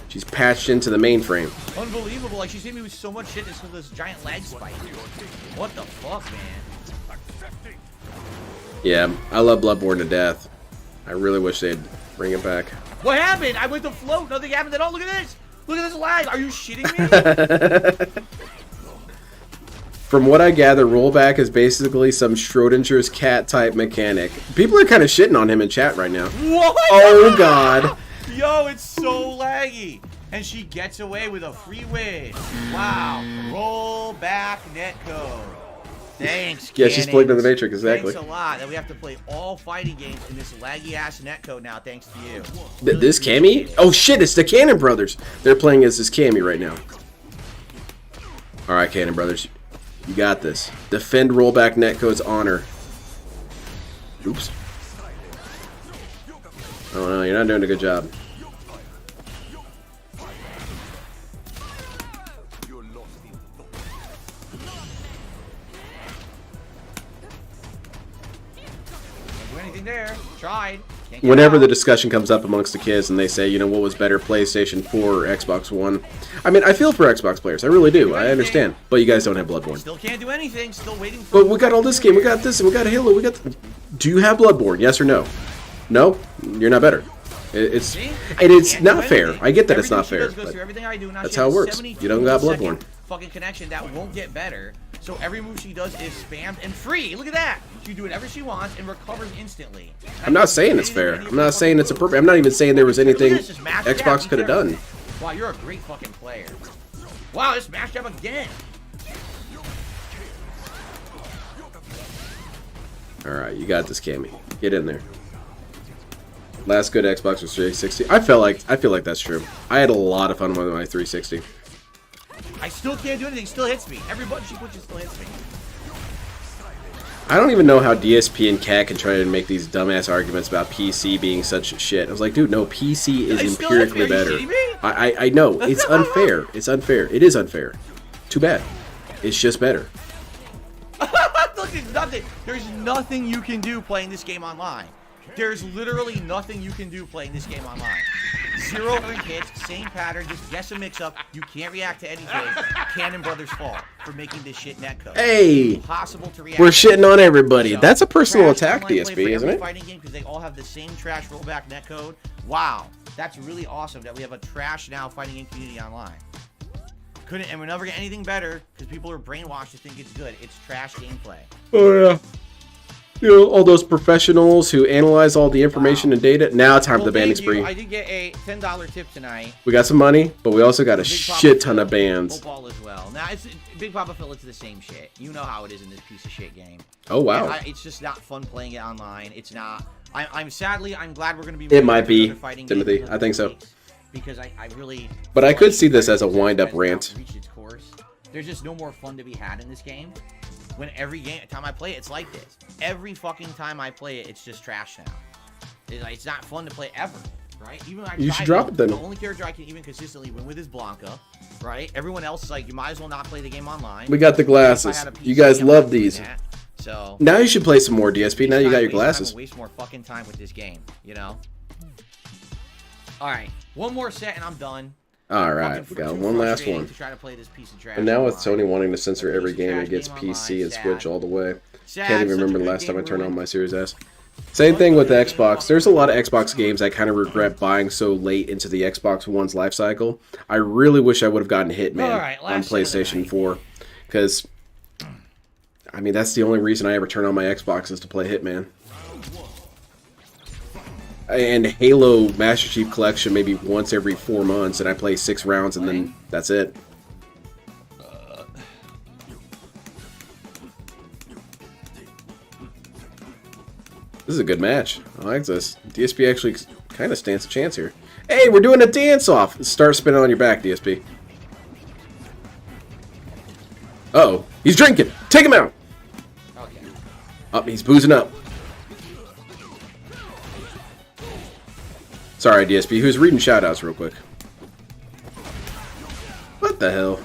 Speaker 1: She's patched into the mainframe.
Speaker 4: Unbelievable. Like, she's hit me with so much shit because of this giant lag spike. What the fuck, man?
Speaker 1: Yeah, I love Bloodborne to death. I really wish they'd bring it back.
Speaker 4: What happened? I went to float. Nothing happened at all. Look at this. Look at this lag. Are you shitting me?
Speaker 1: From what I gather, rollback is basically some Schrodinger's cat type mechanic. People are kind of shitting on him in chat right now.
Speaker 4: What?
Speaker 1: Oh god.
Speaker 4: Yo, it's so laggy. And she gets away with a free win. Wow. Roll back netcode. Thanks,
Speaker 1: Yeah, she's plugged in the Matrix, exactly.
Speaker 4: Thanks a lot that we have to play all fighting games in this laggy-ass netcode now, thanks to you.
Speaker 1: This Cammy? Oh shit, it's the Cannon Brothers. They're playing as this Cammy right now. Alright, Cannon Brothers. You got this. Defend rollback netcode's honor. Oops. Oh no, you're not doing a good job.
Speaker 4: Anything there? Tried.
Speaker 1: Whenever the discussion comes up amongst the kids and they say, you know, what was better, PlayStation 4 or Xbox One? I mean, I feel for Xbox players. I really do. I understand. But you guys don't have Bloodborne.
Speaker 4: Still can't do anything. Still waiting for...
Speaker 1: But we got all this game. We got this and we got Halo. We got... Do you have Bloodborne? Yes or no? No? You're not better. It's... And it's not fair. I get that it's not fair. But that's how it works. You don't got Bloodborne.
Speaker 4: Fucking connection that won't get better. So every move she does is spammed and free. Look at that. She can do whatever she wants and recovers instantly.
Speaker 1: I'm not saying it's fair. I'm not saying it's appropriate. I'm not even saying there was anything Xbox could have done.
Speaker 4: Wow, you're a great fucking player. Wow, it's smashed up again.
Speaker 1: Alright, you got this, Cammy. Get in there. Last good Xbox was 360. I feel like that's true. I had a lot of fun with my 360.
Speaker 4: I still can't do anything. Still hits me. Every button she pushes still hits me.
Speaker 1: I don't even know how DSP and Cat can try to make these dumbass arguments about PC being such shit. I was like, dude, no, PC is empirically better. I know. It's unfair. It's unfair. It is unfair. Too bad. It's just better.
Speaker 4: Look, there's nothing. There's nothing you can do playing this game online. There's literally nothing you can do playing this game online. 0 hits, same pattern, just guess a mix-up. You can't react to anything. Cannon Brothers' fault for making this shit netcode.
Speaker 1: Hey,
Speaker 4: impossible to react.
Speaker 1: We're shitting on everybody. That's a personal attack, DSP, isn't it?
Speaker 4: Fighting game because they all have the same trash rollback netcode. Wow, that's really awesome that we have a trash now fighting game community online. And we're never get anything better because people are brainwashed to think it's good. It's trash gameplay.
Speaker 1: Oh yeah. You know, all those professionals who analyze all the information and data. Now time for the banning spree.
Speaker 4: I did get a $10 tip tonight.
Speaker 1: We got some money, but we also got a shit ton of bans.
Speaker 4: Football as well. Now, it's Big Papa Phil, it's the same shit. You know how it is in this piece of shit game.
Speaker 1: Oh, wow.
Speaker 4: It's just not fun playing it online. It's not. I'm glad we're going to be...
Speaker 1: It might be, Timothy. I think so.
Speaker 4: Because I really...
Speaker 1: But I could see this as a wind-up rant.
Speaker 4: Its course. There's just no more fun to be had in this game. When every time I play it, it's like this. Every fucking time I play it, it's just trash now. It's not fun to play ever, right? Even when
Speaker 1: you should drop it then.
Speaker 4: The only character I can even consistently win with is Blanca, right? Everyone else is like, you might as well not play the game online.
Speaker 1: We got the glasses. You guys love these.
Speaker 4: So
Speaker 1: now you should play some more DSP. Now you got your glasses.
Speaker 4: Waste more fucking time with this game, you know? All right, one more set and I'm done.
Speaker 1: Alright, we got one last one. And now with Sony wanting to censor every game against PC and Switch all the way. Can't even remember the last time I turned on my Series S. Same thing with the Xbox. There's a lot of Xbox games I kind of regret buying so late into the Xbox One's life cycle. I really wish I would have gotten Hitman on PlayStation 4. Because, I mean, that's the only reason I ever turn on my Xbox is to play Hitman. And Halo Master Chief Collection maybe once every 4 months, and I play 6 rounds, and then that's it. This is a good match. I like this. DSP actually kind of stands a chance here. Hey, we're doing a dance-off! Start spinning on your back, DSP. Uh-oh. He's drinking! Take him out!
Speaker 4: Okay.
Speaker 1: Oh, he's boozing up. Sorry, DSP. Who's reading shoutouts real quick? What the hell?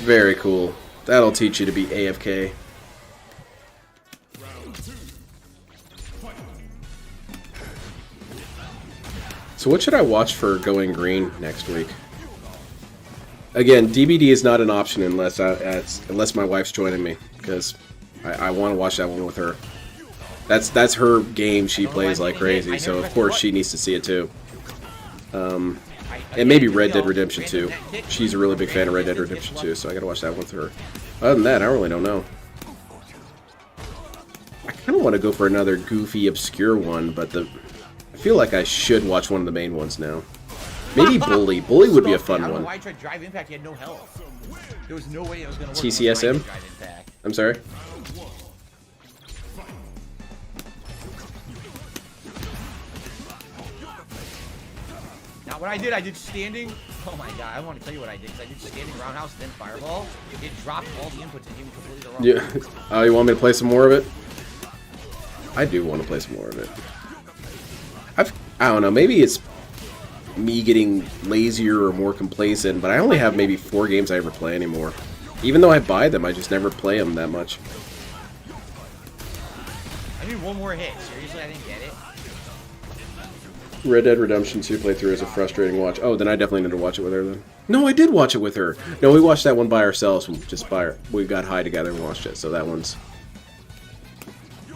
Speaker 1: Very cool. That'll teach you to be AFK. So what should I watch for going green next week? Again, DBD is not an option unless unless my wife's joining me, because I want to watch that one with her. That's her game. She plays like crazy, so of course she needs to see it too. And maybe Red Dead Redemption 2. She's a really big fan of Red Dead Redemption 2, so I gotta watch that one with her. Other than that, I really don't know. I kind of want to go for another goofy, obscure one, but I feel like I should watch one of the main ones now. Maybe Bully. Bully would be a fun one.
Speaker 4: Why I tried Drive Impact, he had no health. There was no way it was going to work.
Speaker 1: TCSM? I'm sorry?
Speaker 4: Now, what I did standing. Oh my god, I want to tell you what I did. Because I did standing roundhouse, then fireball. It dropped all the inputs and gave me completely the wrong.
Speaker 1: Yeah. Oh, you want me to play some more of it? I do want to play some more of it. I don't know, maybe it's me getting lazier or more complacent, but I only have maybe 4 games I ever play anymore. Even though I buy them, I just never play them that much.
Speaker 4: I need one more hit. Seriously, I didn't get it.
Speaker 1: Red Dead Redemption 2 playthrough is a frustrating watch. Oh, then I definitely need to watch it with her then. No, I did watch it with her. No, we watched that one by ourselves. We got high together and watched it, so that one's...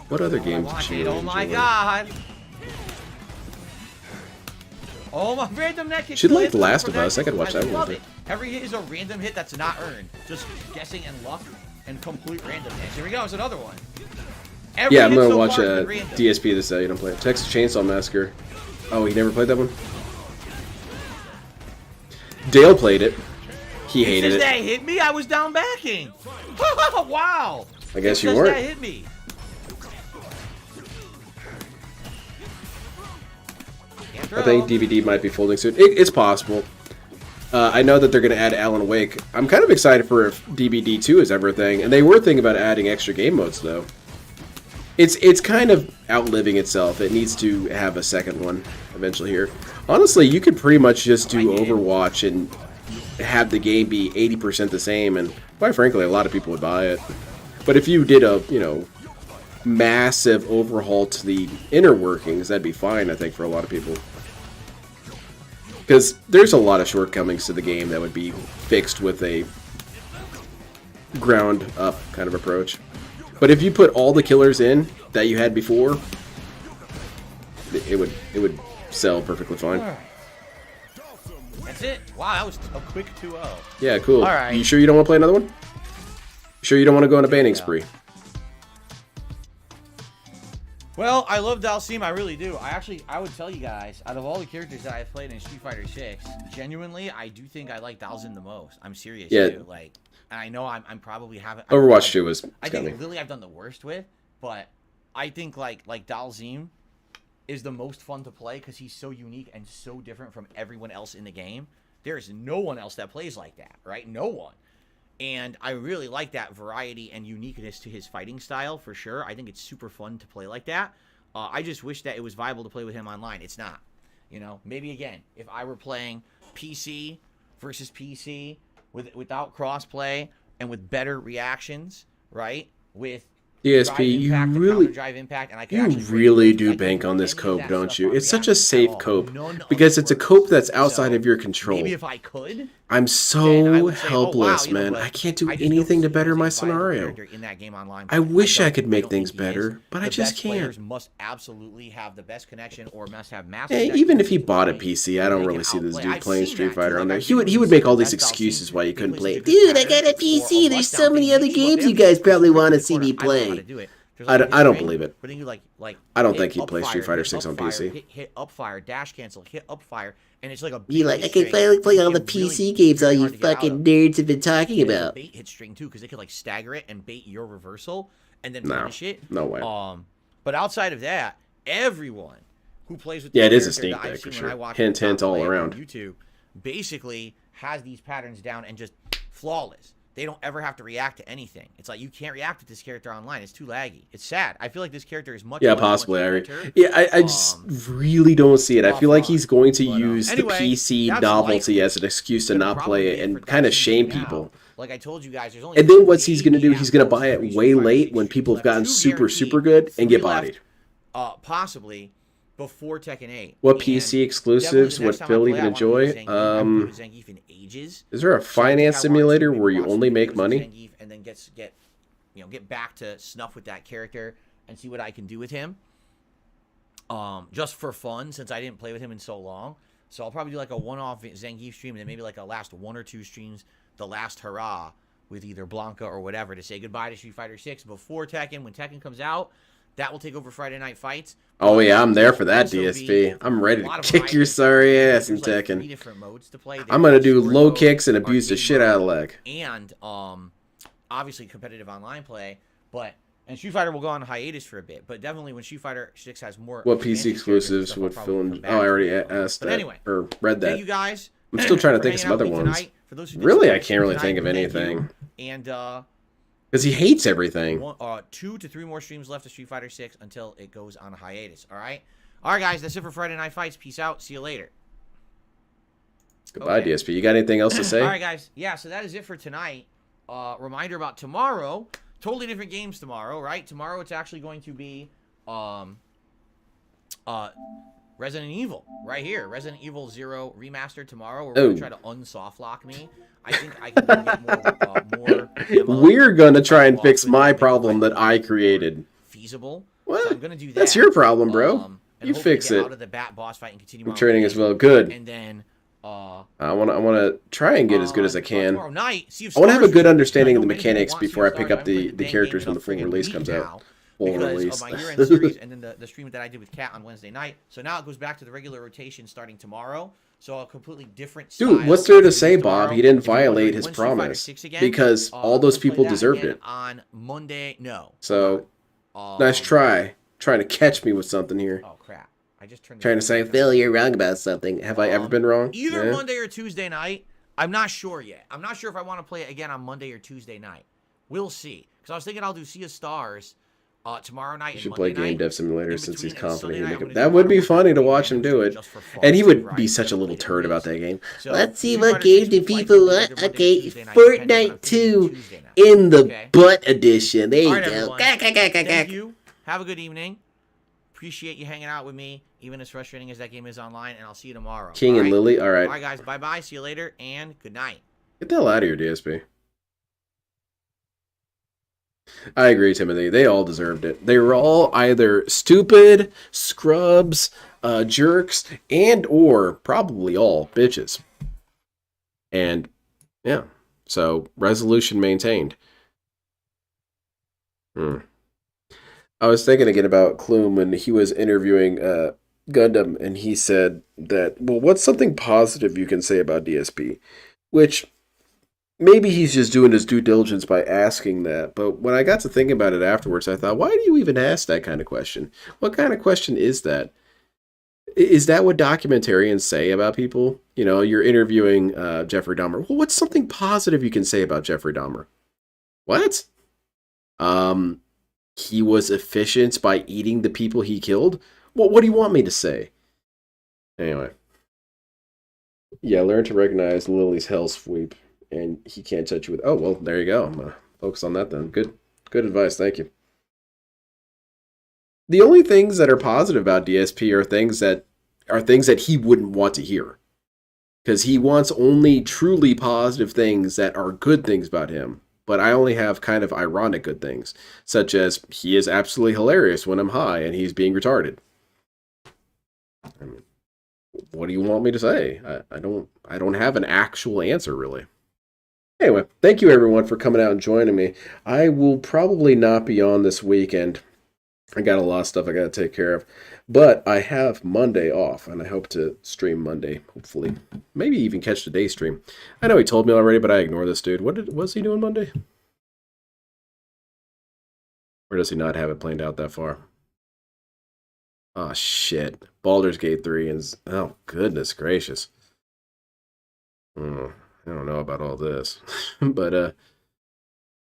Speaker 1: What other games did she really
Speaker 4: Oh my
Speaker 1: enjoy?
Speaker 4: god! Oh my random net kick.
Speaker 1: She liked Last of Us. I could watch that one
Speaker 4: love
Speaker 1: with
Speaker 4: it.
Speaker 1: her.
Speaker 4: Every hit is a random hit that's not earned. Just guessing and luck and complete randomness. Here we go. It's another one. Every
Speaker 1: Yeah, I'm
Speaker 4: hit
Speaker 1: gonna
Speaker 4: so
Speaker 1: watch
Speaker 4: far has been random.
Speaker 1: DSP this you don't play it. Texas Chainsaw Massacre. Oh, he never played that one? Dale played it. He hated it.
Speaker 4: That hit me. I was down backing. Wow.
Speaker 1: I guess you
Speaker 4: That
Speaker 1: weren't.
Speaker 4: hit me.
Speaker 1: I think DVD might be folding soon. It's possible. I know that they're going to add Alan Wake. I'm kind of excited for if DBD 2 is ever a thing. And they were thinking about adding extra game modes, though. It's kind of outliving itself. It needs to have a second one eventually here. Honestly, you could pretty much just do Overwatch and have the game be 80% the same. And quite frankly, a lot of people would buy it. But if you did a, massive overhaul to the inner workings, that'd be fine, I think, for a lot of people. Because there's a lot of shortcomings to the game that would be fixed with a ground up kind of approach. But if you put all the killers in that you had before, it would sell perfectly fine.
Speaker 4: That's it. Wow, that was a quick 2-0.
Speaker 1: Yeah, cool.
Speaker 4: All right.
Speaker 1: You sure you don't want to play another one? You sure you don't want to go on a banning spree?
Speaker 4: Well, I love Dhalsim, I really do. I would tell you guys, out of all the characters that I've played in Street Fighter 6, genuinely, I do think I like Dhalsim the most. I'm serious, too. Like, and I know I'm probably having...
Speaker 1: Overwatch 2 was
Speaker 4: I
Speaker 1: scummy.
Speaker 4: think Lily I've done the worst with, but I think, like Dhalsim is the most fun to play because he's so unique and so different from everyone else in the game. There's no one else that plays like that, right? No one. And I really like that variety and uniqueness to his fighting style, for sure. I think it's super fun to play like that. I just wish that it was viable to play with him online. It's not. Maybe, again, if I were playing PC versus PC without crossplay and with better reactions, right? With
Speaker 1: DSP, you really do bank on this cope, don't you? It's such a safe cope because it's a cope that's outside of your control.
Speaker 4: Maybe if I could,
Speaker 1: I'm so helpless, man. I can't do anything to better my scenario. I wish I could make things better, but I just can't.
Speaker 4: Players must absolutely have the best connection or must have massive.
Speaker 1: Hey, even if he bought a PC, I don't really see this dude playing Street Fighter on there. He would make all these excuses why he couldn't play it.
Speaker 5: Dude, I got a PC. There's so many other games you guys probably want to see me play.
Speaker 1: I don't believe it.
Speaker 4: But then you
Speaker 1: I don't think he'd play Street Fighter 6 on PC.
Speaker 4: Hit up fire, dash cancel, hit up fire, and it's like a.
Speaker 5: You I can finally play all the PC games all you fucking nerds have been talking about.
Speaker 4: Bait hit string too, because they could stagger it and bait your reversal and then finish it.
Speaker 1: No way.
Speaker 4: But outside of that, everyone who plays with
Speaker 1: it is a sneak peek for sure. Hint all around.
Speaker 4: YouTube basically has these patterns down and just flawless. they don't ever have to react to anything. It's like you can't react to this character online. It's too laggy. It's sad. I feel like this character is much.
Speaker 1: Yeah,
Speaker 4: much,
Speaker 1: possibly.
Speaker 4: much better.
Speaker 1: I just really don't see it. I feel like he's going to use
Speaker 4: anyway,
Speaker 1: the PC
Speaker 4: that's
Speaker 1: novelty
Speaker 4: likely.
Speaker 1: as an excuse to
Speaker 4: Gonna
Speaker 1: not
Speaker 4: probably
Speaker 1: play
Speaker 4: be
Speaker 1: it
Speaker 4: for
Speaker 1: and kind of
Speaker 4: Dhalsim
Speaker 1: shame
Speaker 4: now.
Speaker 1: people.
Speaker 4: Like I told you guys, there's only
Speaker 1: And then what's he's going to do?
Speaker 4: maybe
Speaker 1: He's going to
Speaker 4: at
Speaker 1: buy
Speaker 4: most
Speaker 1: it
Speaker 4: 3
Speaker 1: way
Speaker 4: Street Fighter
Speaker 1: late
Speaker 4: 6
Speaker 1: when
Speaker 4: streams
Speaker 1: people have
Speaker 4: left.
Speaker 1: gotten
Speaker 4: 2
Speaker 1: super,
Speaker 4: guaranteed,
Speaker 1: super good and
Speaker 4: 3
Speaker 1: get
Speaker 4: left,
Speaker 1: bodied.
Speaker 4: Possibly before Tekken 8.
Speaker 1: What
Speaker 4: And
Speaker 1: PC exclusives
Speaker 4: definitely
Speaker 1: would
Speaker 4: the next time I
Speaker 1: Phil
Speaker 4: play,
Speaker 1: even
Speaker 4: I wanna play
Speaker 1: enjoy?
Speaker 4: Zangief. I haven't played with Zangief in ages.
Speaker 1: Is there a
Speaker 4: So I think
Speaker 1: finance
Speaker 4: I want
Speaker 1: simulator
Speaker 4: to
Speaker 1: where you
Speaker 4: watch
Speaker 1: only
Speaker 4: some
Speaker 1: make
Speaker 4: videos of
Speaker 1: money?
Speaker 4: Zangief and then get back to snuff with that character and see what I can do with him. Just for fun, since I didn't play with him in so long. So I'll probably do like a one-off Zangief stream and then maybe like a last 1 or 2 streams, the last hurrah with either Blanca or whatever to say goodbye to Street Fighter 6 before Tekken. When Tekken comes out, that will take over Friday Night Fights.
Speaker 1: Oh yeah, I'm there for that,
Speaker 4: Also
Speaker 1: DSP. I'm ready
Speaker 4: a lot
Speaker 1: to
Speaker 4: of
Speaker 1: kick
Speaker 4: variety
Speaker 1: your
Speaker 4: of
Speaker 1: sorry
Speaker 4: games.
Speaker 1: ass in
Speaker 4: There's like 3
Speaker 1: Tekken.
Speaker 4: different modes to play.
Speaker 1: I'm gonna do
Speaker 4: There's
Speaker 1: low
Speaker 4: story
Speaker 1: kicks and
Speaker 4: mode,
Speaker 1: abuse the
Speaker 4: arcade
Speaker 1: shit out of
Speaker 4: mode,
Speaker 1: leg.
Speaker 4: and obviously competitive online play. And Street Fighter will go on hiatus for a bit, but definitely when Street Fighter 6 has more.
Speaker 1: What PC
Speaker 4: advanced characters and
Speaker 1: exclusives
Speaker 4: stuff, I'll
Speaker 1: would
Speaker 4: probably
Speaker 1: Phil?
Speaker 4: come back
Speaker 1: Oh, I
Speaker 4: to
Speaker 1: already
Speaker 4: it.
Speaker 1: asked
Speaker 4: But
Speaker 1: that
Speaker 4: anyway,
Speaker 1: or read that.
Speaker 4: thank you guys.
Speaker 1: I'm still trying to
Speaker 4: for
Speaker 1: think of some
Speaker 4: hanging
Speaker 1: other
Speaker 4: out with me
Speaker 1: ones.
Speaker 4: tonight. For those who did
Speaker 1: Really, I
Speaker 4: support
Speaker 1: can't really
Speaker 4: tonight,
Speaker 1: think of
Speaker 4: thank you.
Speaker 1: anything.
Speaker 4: And
Speaker 1: 'Cause he hates everything.
Speaker 4: 2 to 3 more streams left of Street Fighter 6 until it goes on a hiatus. All right, guys, that's it for Friday Night Fights. Peace out. See you later.
Speaker 1: Goodbye, DSP. You got anything else to say?
Speaker 4: All right, guys. Yeah, so that is it for tonight. Reminder about tomorrow. Totally different games tomorrow, right? Tomorrow it's actually going to be Resident Evil right here. Resident Evil 0 remastered tomorrow. We're going to try to unsoft lock me. I think I can get more demo.
Speaker 1: We're gonna try and fix my problem that I created.
Speaker 4: Feasible.
Speaker 1: What?
Speaker 4: So I'm gonna do that.
Speaker 1: That's your problem, bro.
Speaker 4: And
Speaker 1: you fix
Speaker 4: get
Speaker 1: it.
Speaker 4: out of the bat boss fight and continue
Speaker 1: I'm
Speaker 4: on
Speaker 1: training
Speaker 4: with
Speaker 1: as
Speaker 4: it.
Speaker 1: well. Good.
Speaker 4: And then
Speaker 1: I wanna try and get as good as I can.
Speaker 4: tomorrow night, see if
Speaker 1: I want to have a
Speaker 4: Stars
Speaker 1: good
Speaker 4: is-
Speaker 1: understanding
Speaker 4: I
Speaker 1: of the
Speaker 4: know many people
Speaker 1: mechanics
Speaker 4: want Sea of
Speaker 1: before I
Speaker 4: Stars,
Speaker 1: pick
Speaker 4: but
Speaker 1: up
Speaker 4: I'm
Speaker 1: the
Speaker 4: putting
Speaker 1: the
Speaker 4: dang
Speaker 1: characters
Speaker 4: game
Speaker 1: when
Speaker 4: in
Speaker 1: the
Speaker 4: a
Speaker 1: full
Speaker 4: friggin'
Speaker 1: release
Speaker 4: week
Speaker 1: comes
Speaker 4: now
Speaker 1: out. Full
Speaker 4: because
Speaker 1: release.
Speaker 4: of my year-end series and then the stream that I did with Kat on Wednesday night. So now it goes back to the regular rotation starting tomorrow. So a completely different style.
Speaker 1: Dude, what's there to
Speaker 4: of
Speaker 1: say,
Speaker 4: videos
Speaker 1: Bob?
Speaker 4: tomorrow.
Speaker 1: He didn't
Speaker 4: If you wonder
Speaker 1: violate
Speaker 4: when
Speaker 1: his
Speaker 4: Street Fighter
Speaker 1: promise
Speaker 4: 6 again,
Speaker 1: because all those
Speaker 4: we'll play
Speaker 1: people
Speaker 4: that
Speaker 1: deserved
Speaker 4: again
Speaker 1: it.
Speaker 4: on Monday. No.
Speaker 1: So nice try, trying to catch me with something here.
Speaker 4: Oh crap! I just turned.
Speaker 1: Trying to say, Phil, you're wrong about something. Have I ever been wrong?
Speaker 4: Either
Speaker 1: Yeah.
Speaker 4: Monday or Tuesday night. I'm not sure yet. I'm not sure if I want to play it again on Monday or Tuesday night. We'll see. Because I was thinking I'll do Sea of Stars tomorrow night.
Speaker 1: You
Speaker 4: and
Speaker 1: should
Speaker 4: Monday
Speaker 1: play Game
Speaker 4: night.
Speaker 1: Dev Simulator
Speaker 4: In
Speaker 1: since he's
Speaker 4: between, and
Speaker 1: confident.
Speaker 4: Sunday night,
Speaker 1: He'd
Speaker 4: I'm
Speaker 1: make it.
Speaker 4: gonna
Speaker 1: That
Speaker 4: do
Speaker 1: would be
Speaker 4: Modern
Speaker 1: funny to
Speaker 4: Warfare
Speaker 1: watch him do it.
Speaker 4: just for fun,
Speaker 1: And he would
Speaker 4: right?
Speaker 1: be such a
Speaker 4: Just
Speaker 1: little
Speaker 4: play the
Speaker 1: turd about
Speaker 4: release.
Speaker 1: that game.
Speaker 4: So,
Speaker 5: Let's see
Speaker 4: Street
Speaker 5: what
Speaker 4: Fighter
Speaker 5: game
Speaker 4: 6
Speaker 5: do
Speaker 4: will
Speaker 5: people
Speaker 4: likely be
Speaker 5: want.
Speaker 4: either Monday or
Speaker 5: Okay,
Speaker 4: Tuesday night, depending on if
Speaker 5: Fortnite
Speaker 4: I'm
Speaker 5: 2
Speaker 4: free Tuesday night.
Speaker 5: in the
Speaker 4: Okay.
Speaker 5: butt edition. There you
Speaker 4: All right,
Speaker 5: go.
Speaker 4: everyone.
Speaker 5: Gah, gah, gah, gah,
Speaker 4: Thank
Speaker 5: gah.
Speaker 4: you. Have a good evening. Appreciate you hanging out with me, even as frustrating as that game is online, and I'll see you tomorrow.
Speaker 1: King
Speaker 4: all
Speaker 1: and
Speaker 4: right?
Speaker 1: Lily. All right.
Speaker 4: All right, guys. Bye-bye. See you later, and good night.
Speaker 1: Get the hell out of here, DSP. I agree, Timothy. They all deserved it. They were all either stupid, scrubs, jerks, and or probably all bitches. And yeah, so resolution maintained. I was thinking again about Klum when he was interviewing Gundam, and he said that, well, what's something positive you can say about DSP? Which maybe he's just doing his due diligence by asking that. But when I got to thinking about it afterwards, I thought, why do you even ask that kind of question? What kind of question is that? Is that what documentarians say about people? You know, you're interviewing Jeffrey Dahmer. Well, what's something positive you can say about Jeffrey Dahmer? What? He was efficient by eating the people he killed? Well, what do you want me to say? Anyway. Yeah, learn to recognize Lily's hell sweep. And he can't touch you with... Oh, well, there you go. I'm going to focus on that then. Good advice. Thank you. The only things that are positive about DSP are things that he wouldn't want to hear. Because he wants only truly positive things that are good things about him. But I only have kind of ironic good things. Such as, he is absolutely hilarious when I'm high and he's being retarded. I mean, what do you want me to say? I don't have an actual answer, really. Anyway, thank you everyone for coming out and joining me. I will probably not be on this weekend. I got a lot of stuff I got to take care of. But I have Monday off, and I hope to stream Monday, hopefully. Maybe even catch today's stream. I know he told me already, but I ignore this dude. What was he doing Monday? Or does he not have it planned out that far? Oh, shit. Baldur's Gate 3 is... Oh, goodness gracious. I don't know about all this. But,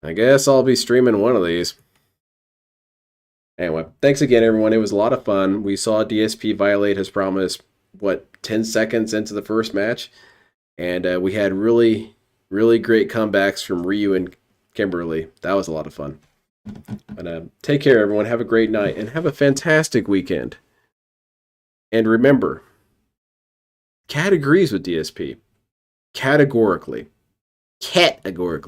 Speaker 1: I guess I'll be streaming one of these. Anyway, thanks again, everyone. It was a lot of fun. We saw DSP violate his promise, 10 seconds into the first match? And we had really, really great comebacks from Ryu and Kimberly. That was a lot of fun. But take care, everyone. Have a great night and have a fantastic weekend. And remember, Cat agrees with DSP. Categorically. Categorically.